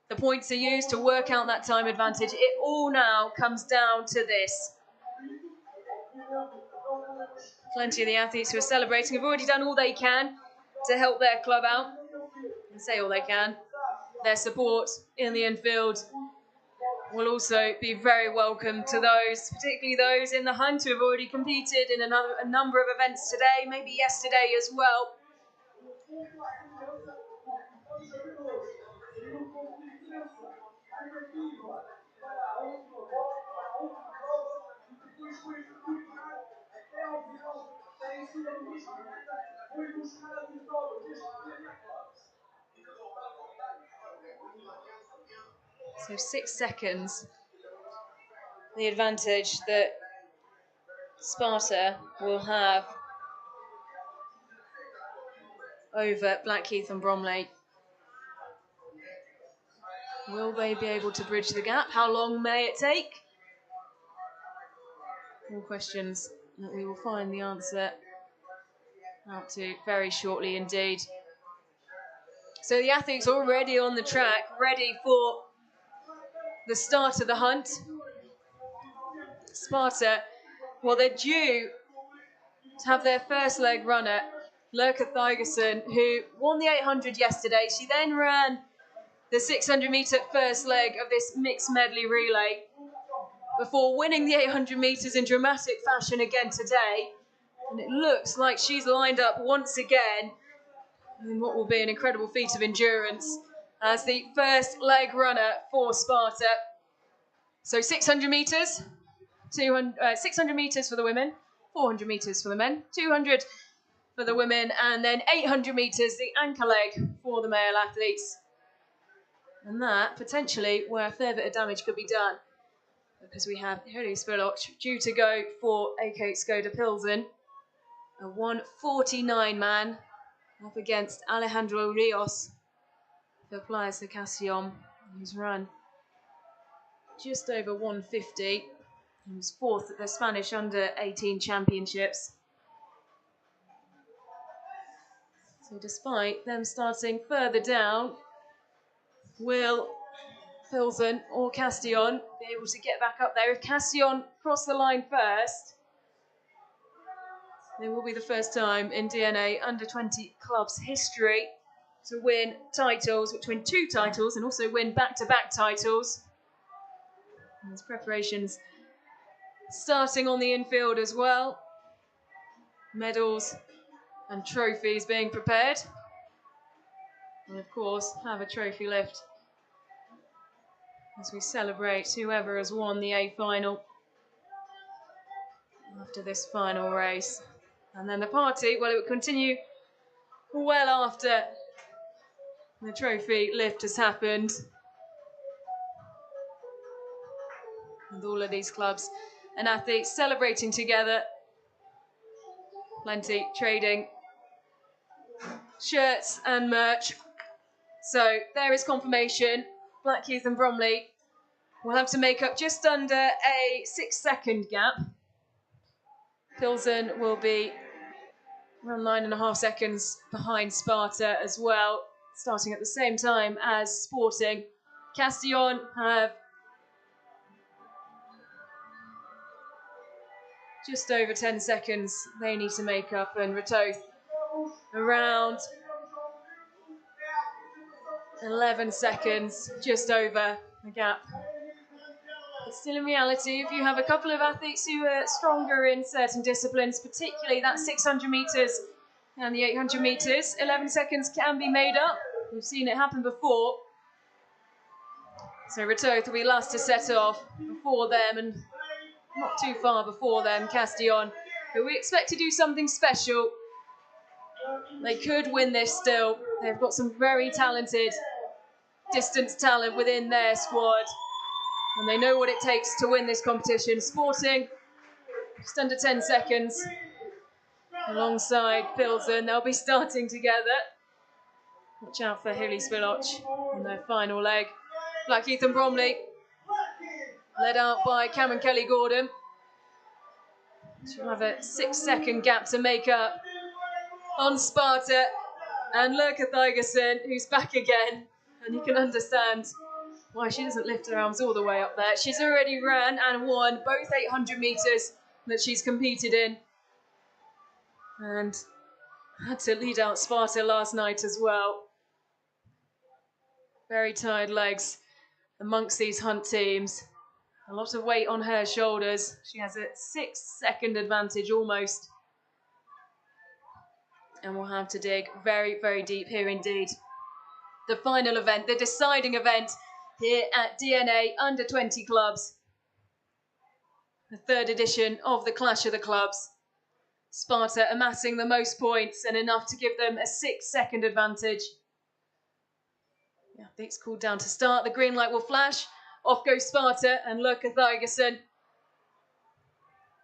B: The points are used to work out that time advantage. It all now comes down to this. Plenty of the athletes who are celebrating have already done all they can to help their club out. And say all they can. Their support in the infield will also be very welcome to those, particularly those in the hunt who have already competed in a number of events today, maybe yesterday as well. So 6 seconds, the advantage that Sparta will have over Blackheath and Bromley. Will they be able to bridge the gap? How long may it take? All questions that we will find the answer out to very shortly indeed. So the athletes are already on the track, ready for the start of the hunt. Sparta, well, they're due to have their first leg runner, Lurka Thygerson, who won the 800 yesterday. She then ran the 600-metre first leg of this mixed medley relay before winning the 800 metres in dramatic fashion again today. And it looks like she's lined up once again in what will be an incredible feat of endurance as the first leg runner for Sparta. So 600 metres, 600 metres for the women, 400 metres for the men, 200 for the women, and then 800 metres, the anchor leg for the male athletes. And that, potentially, where a fair bit of damage could be done. Because we have Heli Spiloc due to go for AK Skoda Pilsen, a 1:49 man, up against Alejandro Rios for Playa Castillon, who's run just over 1:50. He was fourth at the Spanish Under-18 Championships. So despite them starting further down, will Pilsen or Castillon be able to get back up there? If Castillon cross the line first, it will be the first time in DNA Under-20 clubs history to win titles, which win 2 titles and also win back-to-back titles. And there's preparations starting on the infield as well. Medals and trophies being prepared. And of course, have a trophy lift as we celebrate whoever has won the A final after this final race. And then the party, well, it will continue well after the trophy lift has happened. With all of these clubs and athletes celebrating together. Plenty trading shirts and merch. So there is confirmation. Blackheath and Bromley will have to make up just under a 6-second gap. Pilsen will be around 9.5 seconds behind Sparta as well, starting at the same time as Sporting. Castillon have just over 10 seconds they need to make up, and Ratoath around 11 seconds, just over the gap. But still, in reality, if you have a couple of athletes who are stronger in certain disciplines, particularly that 600 metres and the 800 metres, 11 seconds can be made up. We've seen it happen before. So Ratoath will be last to set off before them, and not too far before them, Castillon, who we expect to do something special. They could win this still. They've got some very talented distance talent within their squad, and they know what it takes to win this competition. Sporting, just under 10 seconds, alongside Pilsen. They'll be starting together. Watch out for Heli Spiloc in their final leg. Blackheath and Bromley, led out by Cameron Kelly-Gordon. She'll have a 6-second gap to make up on Sparta, and Lurka Thygerson, who's back again, and you can understand why she doesn't lift her arms all the way up there. She's already ran and won both 800 metres that she's competed in, and had to lead out Sparta last night as well. Very tired legs amongst these Hunt teams. A lot of weight on her shoulders. She has a 6-second advantage almost. And we'll have to dig very, very deep here indeed. The final event, the deciding event here at DNA Under-20 Clubs. The 3rd edition of the Clash of the Clubs. Sparta amassing the most points and enough to give them a 6-second advantage. The athletes called down to start. The green light will flash. Off goes Sparta and Lurka Thygerson.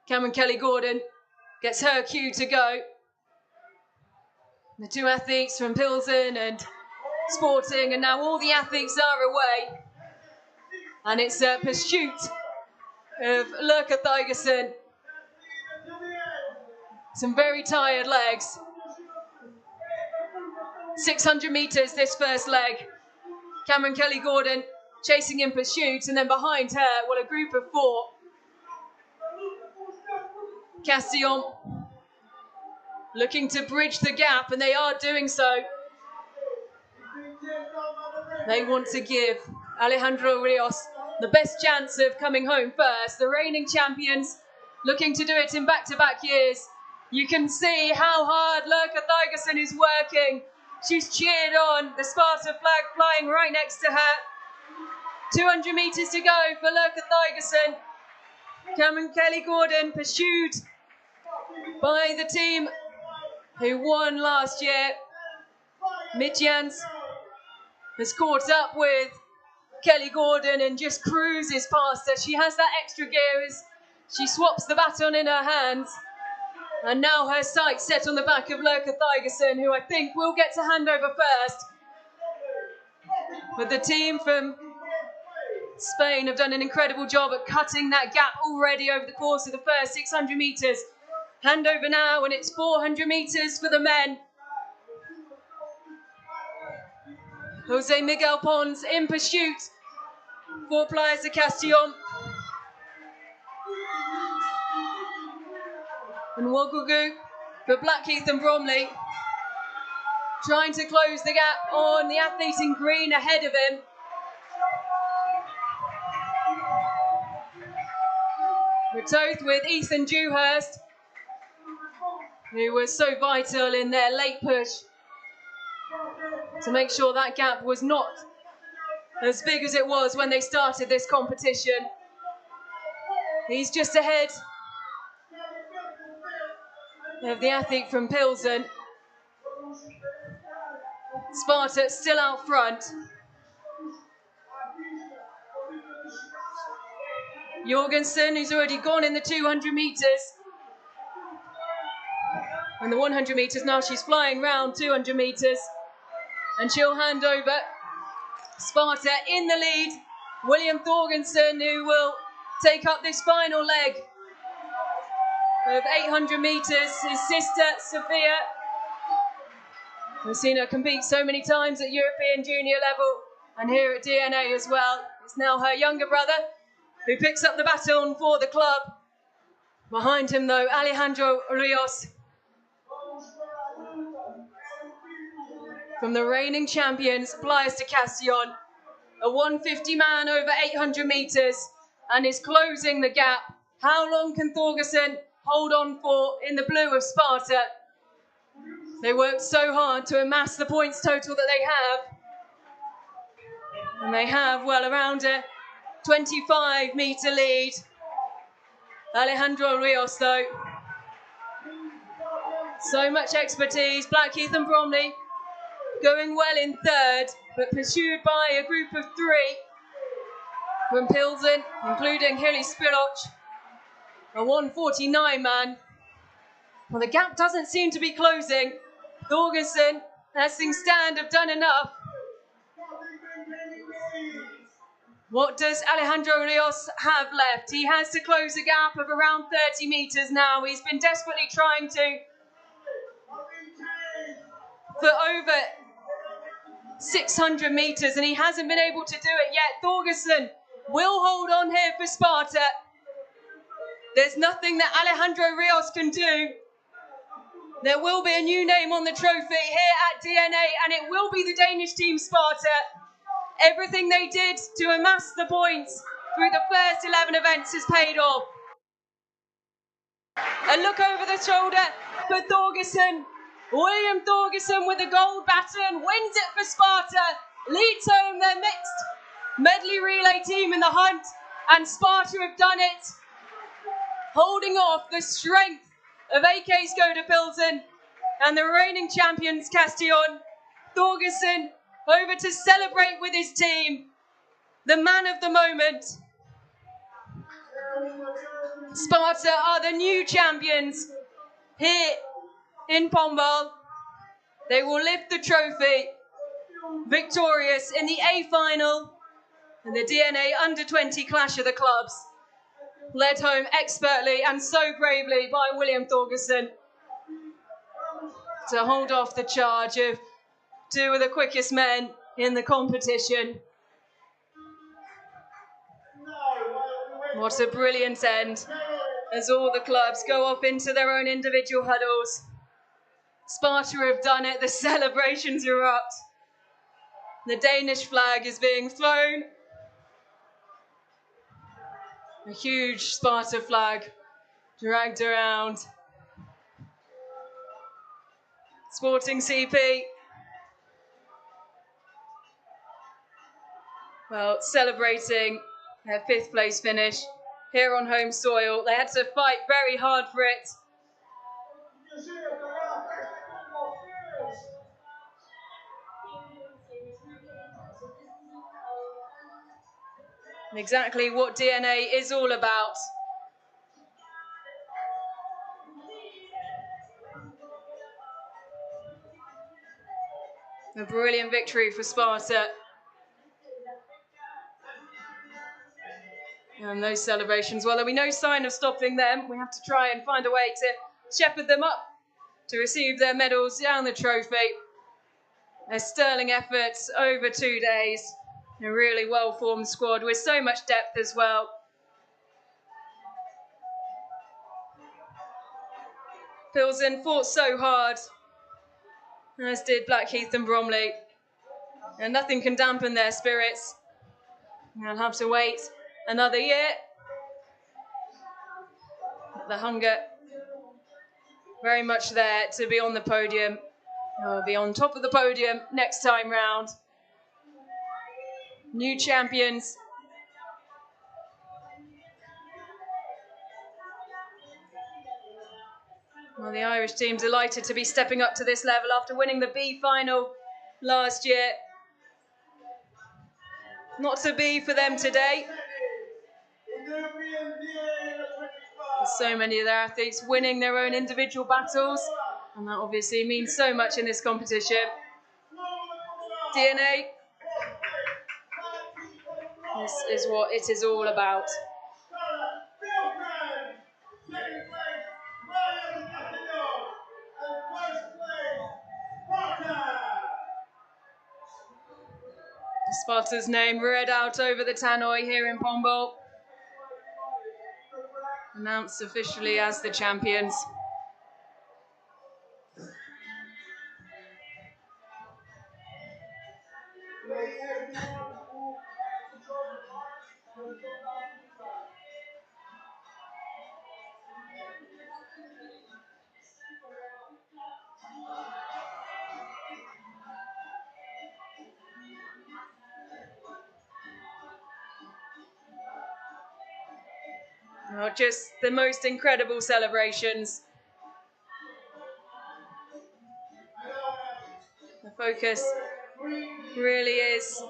B: Cameron Kelly-Gordon gets her cue to go. The 2 athletes from Pilsen and Sporting, and now all the athletes are away. And it's a pursuit of Lurka Thygerson. Some very tired legs. 600 metres this first leg. Cameron Kelly-Gordon chasing in pursuit, and then behind her, well, a group of 4. Castillon looking to bridge the gap, and they are doing so. They want to give Alejandro Rios the best chance of coming home first. The reigning champions looking to do it in back-to-back years. You can see how hard Lurka Thygerson is working. She's cheered on, the Sparta flag flying right next to her. 200 metres to go for Lurka Thygerson. Cameron Kelly-Gordon pursued by the team who won last year. Midjans has caught up with Kelly-Gordon and just cruises past her. She has that extra gear as she swaps the baton in her hands. And now her sights set on the back of Lurka Thygerson, who I think will get to hand over first. But the team from Spain have done an incredible job at cutting that gap already over the course of the first 600 metres. Hand over now, and it's 400 metres for the men. Jose Miguel Pons in pursuit for Playas de Castellón. And Wogugu for Blackheath and Bromley, trying to close the gap on the athlete in green ahead of him. Retoth with Ethan Dewhurst, who was so vital in their late push to make sure that gap was not as big as it was when they started this competition. He's just ahead of the athlete from Pilsen. Sparta still out front. Jorgensen, who's already gone in the 200 metres. And the 100 metres, now she's flying round 200 metres. And she'll hand over. Sparta in the lead. William Thorgensen, who will take up this final leg of 800 metres. His sister, Sophia. We've seen her compete so many times at European junior level and here at DNA as well. It's now her younger brother who picks up the baton for the club. Behind him, though, Alejandro Rios from the reigning champions, Playas de Castellón, a 150 man over 800 metres and is closing the gap. How long can Thorgerson hold on for in the blue of Sparta? They worked so hard to amass the points total that they have. And they have, well, around a 25-metre lead. Alejandro Rios, though. So much expertise. Blackheath and Bromley going well in third, but pursued by a group of three from Pilsen, including Hilly Spiloch, a 149 man. Well, the gap doesn't seem to be closing. Thorgerson, as things stand, have done enough. What does Alejandro Rios have left? He has to close a gap of around 30 metres now. He's been desperately trying to for over 600 metres and he hasn't been able to do it yet. Thorgerson will hold on here for Sparta. There's nothing that Alejandro Rios can do. There will be a new name on the trophy here at DNA and it will be the Danish team Sparta. Everything they did to amass the points through the first 11 events has paid off. A look over the shoulder for Thorgerson. William Thorgerson with the gold baton wins it for Sparta. Leads home their mixed medley relay team in the hunt. And Sparta have done it. Holding off the strength of AK Skoda Pilsen and the reigning champions Castellón. Thorgerson over to celebrate with his team. The man of the moment. Sparta are the new champions here in Pombal. They will lift the trophy victorious in the A final in the DNA Under-20 Clash of the Clubs. Led home expertly and so bravely by William Thorgerson to hold off the charge of two of the quickest men in the competition. What a brilliant end as all the clubs go off into their own individual huddles. Sparta have done it, the celebrations erupt. The Danish flag is being flown. A huge Sparta flag dragged around. Sporting CP Well, celebrating their 5th place finish here on home soil. They had to fight very hard for it. Exactly what DNA is all about. A brilliant victory for Sparta. And those celebrations, well, there'll be no sign of stopping them. We have to try and find a way to shepherd them up to receive their medals down the trophy. A sterling effort over 2 days. A really well-formed squad with so much depth as well. Pilsen fought so hard, as did Blackheath and Bromley. And nothing can dampen their spirits. They'll have to wait another year. The hunger very much there to be on the podium. They'll be on top of the podium next time round. New champions. Well, the Irish team delighted to be stepping up to this level after winning the B final last year. Not to be for them today. So many of their athletes winning their own individual battles, and that obviously means so much in this competition. DNA, this is what it is all about. Sparta's name read out over the tannoy here in Pombal. Announced officially as the champions. Not just the most incredible celebrations. The focus really is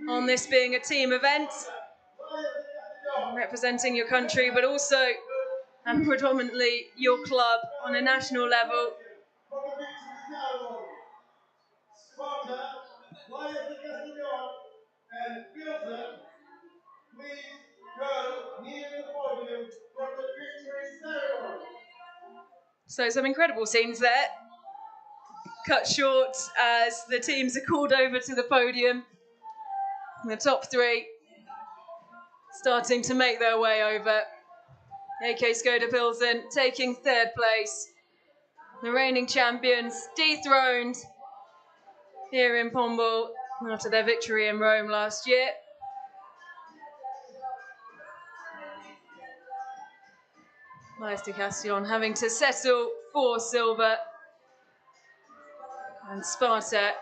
B: on this being a team event, representing your country, but also and predominantly your club on a national level. And Pilsen, please go near the podium for the victory ceremony. So some incredible scenes there. Cut short as the teams are called over to the podium. The top 3 starting to make their way over. AK Skoda Pilsen taking 3rd place. The reigning champions dethroned here in Pombal after their victory in Rome last year. Maestro Castillon having to settle for silver. And Sparta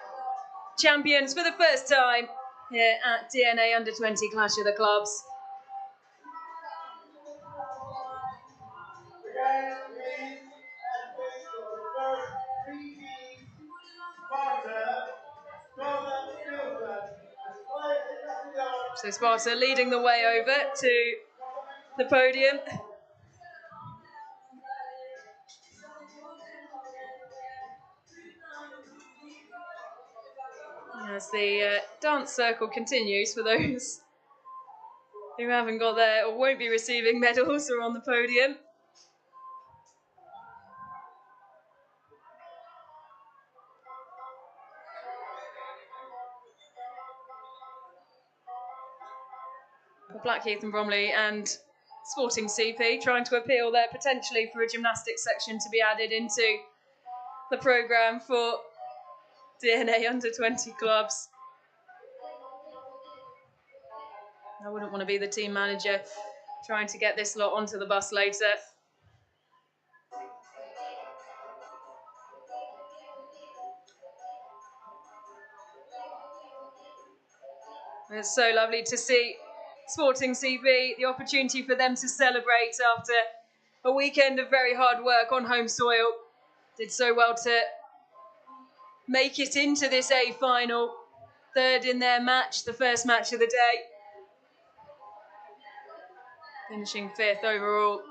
B: champions for the first time here at DNA Under-20 Clash of the Clubs. So Sparta leading the way over to the podium. As the dance circle continues for those who haven't got there or won't be receiving medals or on the podium. Blackheath and Bromley and Sporting CP trying to appeal there potentially for a gymnastics section to be added into the programme for DNA Under-20 clubs. I wouldn't want to be the team manager trying to get this lot onto the bus later. It's so lovely to see Sporting CB, the opportunity for them to celebrate after a weekend of very hard work on home soil. Did so well to make it into this A final. Third in their match, the first match of the day. Finishing fifth overall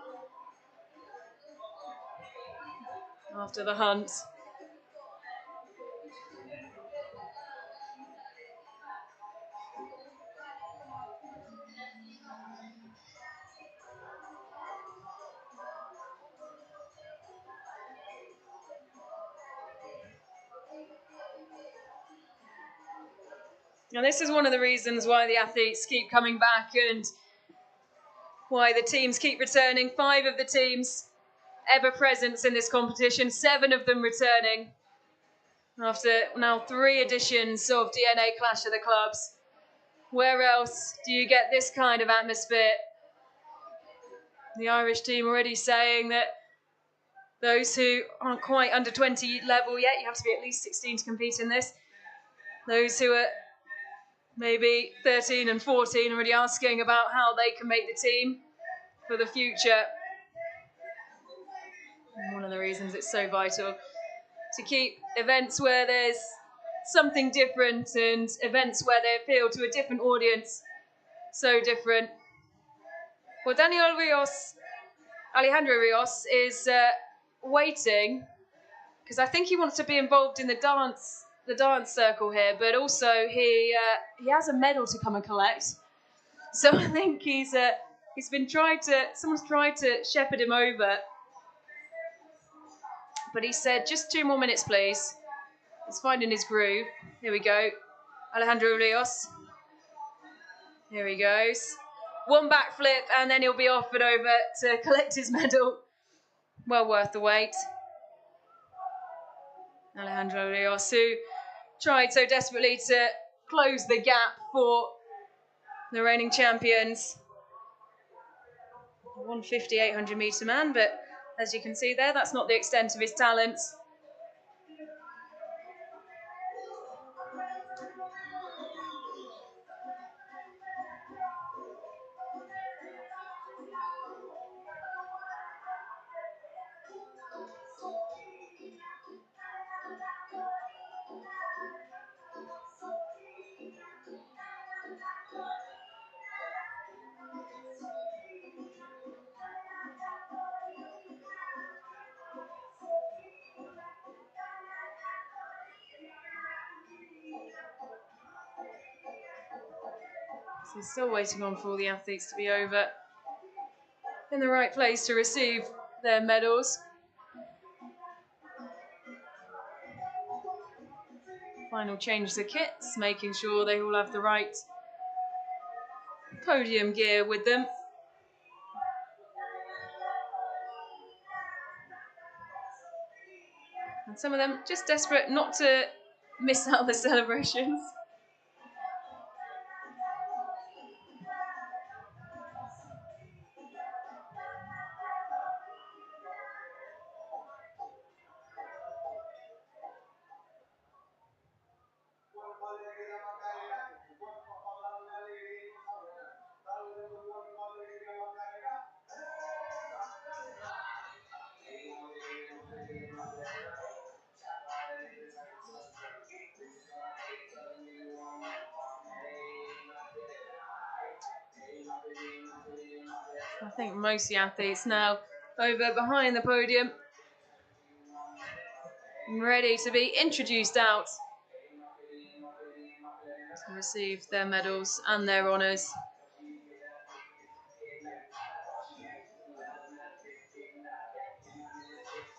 B: after the hunt. And this is one of the reasons why the athletes keep coming back and why the teams keep returning. 5 of the teams ever present in this competition, 7 of them returning after now 3 editions of DNA Clash of the Clubs. Where else do you get this kind of atmosphere? The Irish team already saying that those who aren't quite under 20 level yet, you have to be at least 16 to compete in this. Those who are maybe 13 and 14 already asking about how they can make the team for the future. And one of the reasons it's so vital to keep events where there's something different and events where they appeal to a different audience so different. Well, Alejandro Rios is waiting because I think he wants to be involved in the dance circle here, but also he has a medal to come and collect. So I think someone's tried to shepherd him over, but he said just 2 more minutes, please. He's finding his groove. Here we go, Alejandro Rios. Here he goes. 1 backflip, and then he'll be off and over to collect his medal. Well worth the wait. Alejandro Rios, who tried so desperately to close the gap for the reigning champions. 150, 800 metre man, but as you can see there, that's not the extent of his talents. So still waiting on for all the athletes to be over in the right place to receive their medals. Final change the kits, making sure they all have the right podium gear with them. And some of them just desperate not to miss out the celebrations. I think most of the athletes now over behind the podium, ready to be introduced out to receive their medals and their honours.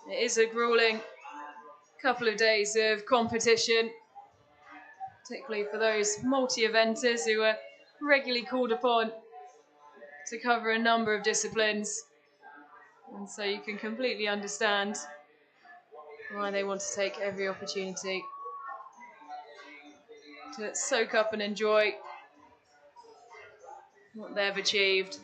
B: It is a grueling couple of days of competition, particularly for those multi-eventers who are regularly called upon to cover a number of disciplines. And so you can completely understand why they want to take every opportunity to soak up and enjoy what they've achieved.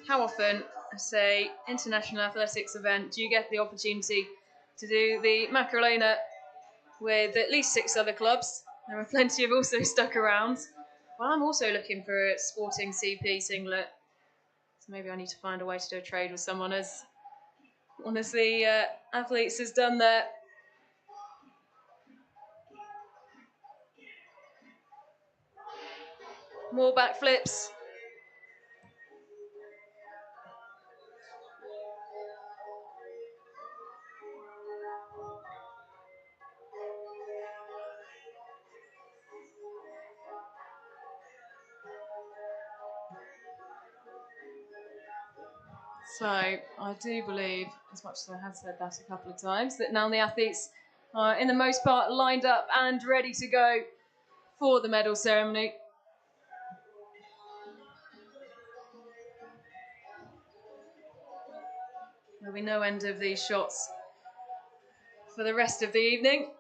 B: How often, say, international athletics event, do you get the opportunity to do the Macarena with at least 6 other clubs. There are plenty have also stuck around. Well, I'm also looking for a sporting CP singlet. So maybe I need to find a way to do a trade with someone, as one of the athletes has done there. More backflips. So I do believe, as much as I have said that a couple of times, that now the athletes are in the most part lined up and ready to go for the medal ceremony. There'll be no end of these shots for the rest of the evening.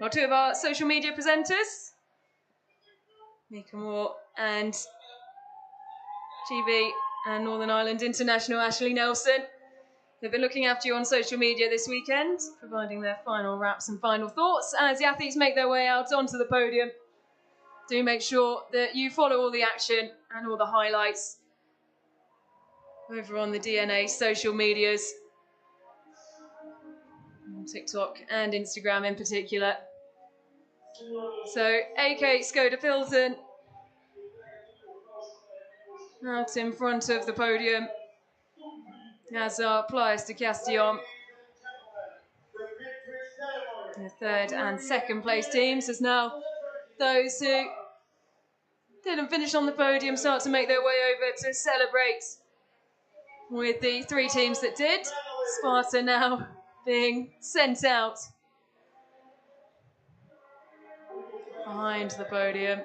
B: Well, 2 of our social media presenters, Mika Moore and GB and Northern Ireland International Ashley Nelson. They've been looking after you on social media this weekend, providing their final wraps and final thoughts as the athletes make their way out onto the podium. Do make sure that you follow all the action and all the highlights over on the DNA social medias, on TikTok and Instagram in particular. So AK Skoda Pilsen out in front of the podium, as are Pliers de Castillon. The 3rd and 2nd place teams, as now those who didn't finish on the podium start to make their way over to celebrate with the 3 teams that did. Sparta now being sent out behind the podium.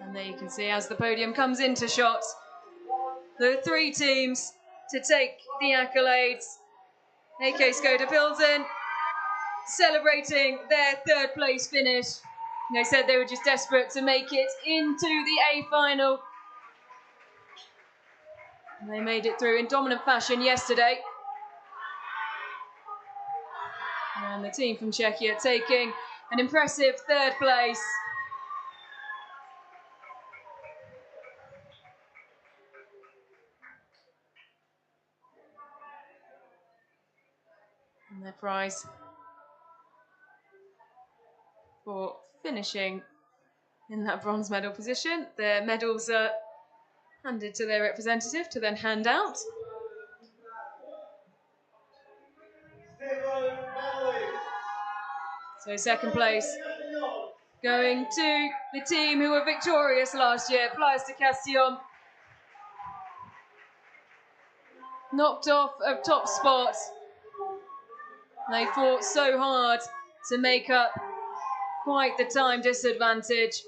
B: And there you can see, as the podium comes into shot, the 3 teams to take the accolades. AK Skoda Pilsen celebrating their 3rd place finish. They said they were just desperate to make it into the A final. And they made it through in dominant fashion yesterday. And the team from Czechia taking an impressive 3rd place. And their prize for finishing in that bronze medal position. Their medals are handed to their representative to then hand out. So 2nd place going to the team who were victorious last year, Pliers de Castillon. Knocked off of top spot. They fought so hard to make up quite the time disadvantage.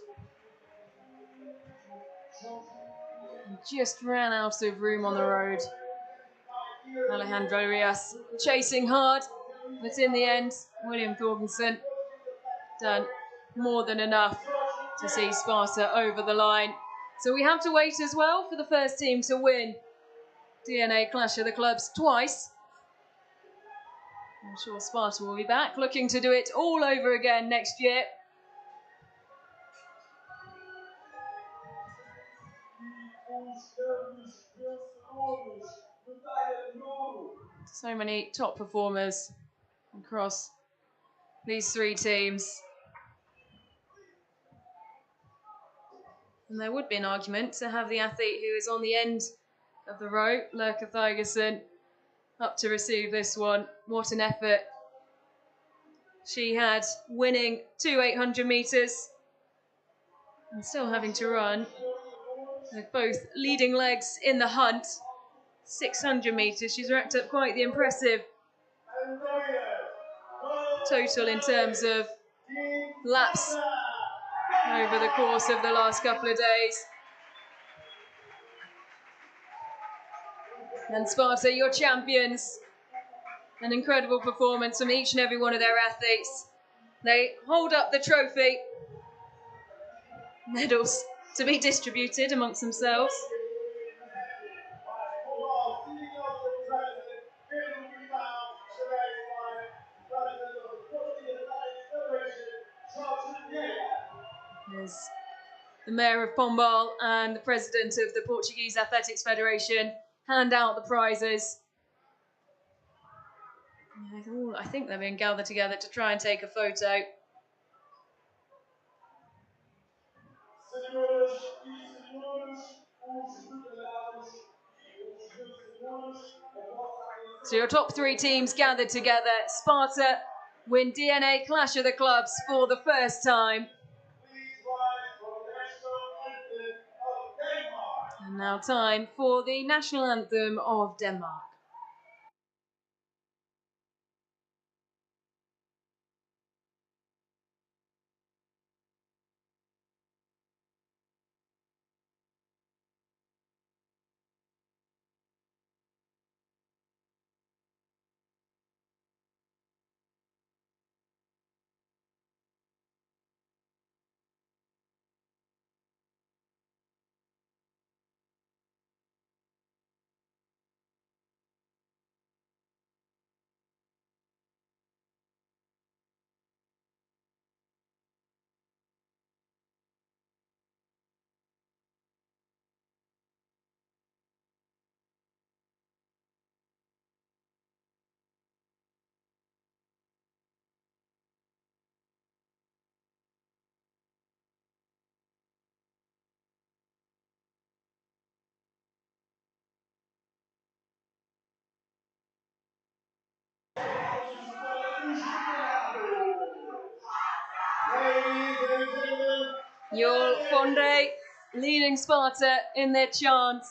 B: Just ran out of room on the road. Alejandro Rias chasing hard, but in the end, William Thorgensen done more than enough to see Sparta over the line. So we have to wait as well for the first team to win DNA Clash of the Clubs twice. I'm sure Sparta will be back, looking to do it all over again next year. So many top performers across these 3 teams. And there would be an argument to have the athlete who is on the end of the row, Lurka Thygerson, up to receive this one. What an effort she had, winning 2 800 metres and still having to run with both leading legs in the hunt. 600 metres, she's racked up quite the impressive total in terms of laps over the course of the last couple of days. And Sparta, your champions. An incredible performance from each and every one of their athletes. They hold up the trophy. Medals to be distributed amongst themselves. There's the Mayor of Pombal and the President of the Portuguese Athletics Federation hand out the prizes. I think they're being gathered together to try and take a photo. So your top 3 teams gathered together. Sparta win DNA Clash of the Clubs for the first time. And now time for the national anthem of Denmark. Your Fonde leading Sparta in their chant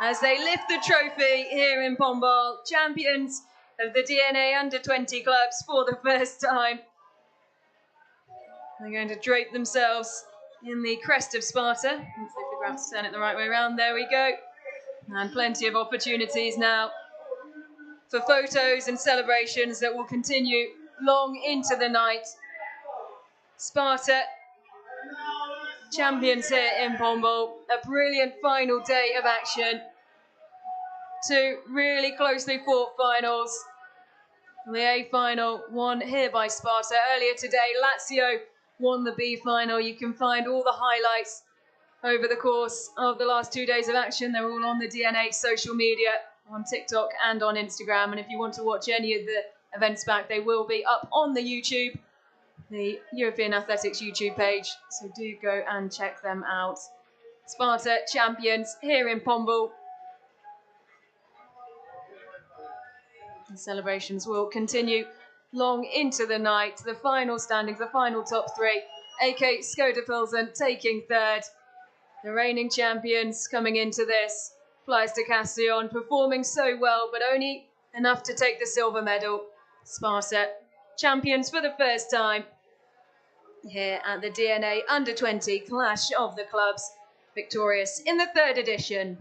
B: as they lift the trophy here in Pombal, champions of the DNA Under-20 clubs for the first time. They're going to drape themselves in the crest of Sparta. Once they figure out to turn it the right way around, there we go. And plenty of opportunities now for photos and celebrations that will continue long into the night. Sparta, champions here in Pombal. A brilliant final day of action. 2 really closely fought finals. The A final won here by Sparta. Earlier today, Lazio won the B final. You can find all the highlights over the course of the last 2 days of action. They're all on the DNA social media, on TikTok and on Instagram. And if you want to watch any of the events back, they will be up on the YouTube, the European Athletics YouTube page. So do go and check them out. Sparta champions here in Pombal. The celebrations will continue long into the night. The final standings, the final top 3. AK Skoda Pilsen taking 3rd. The reigning champions coming into this. Flies to Castillon, performing so well, but only enough to take the silver medal. Sparta, champions for the first time here at the DNA Under-20 Clash of the Clubs, victorious in the 3rd edition.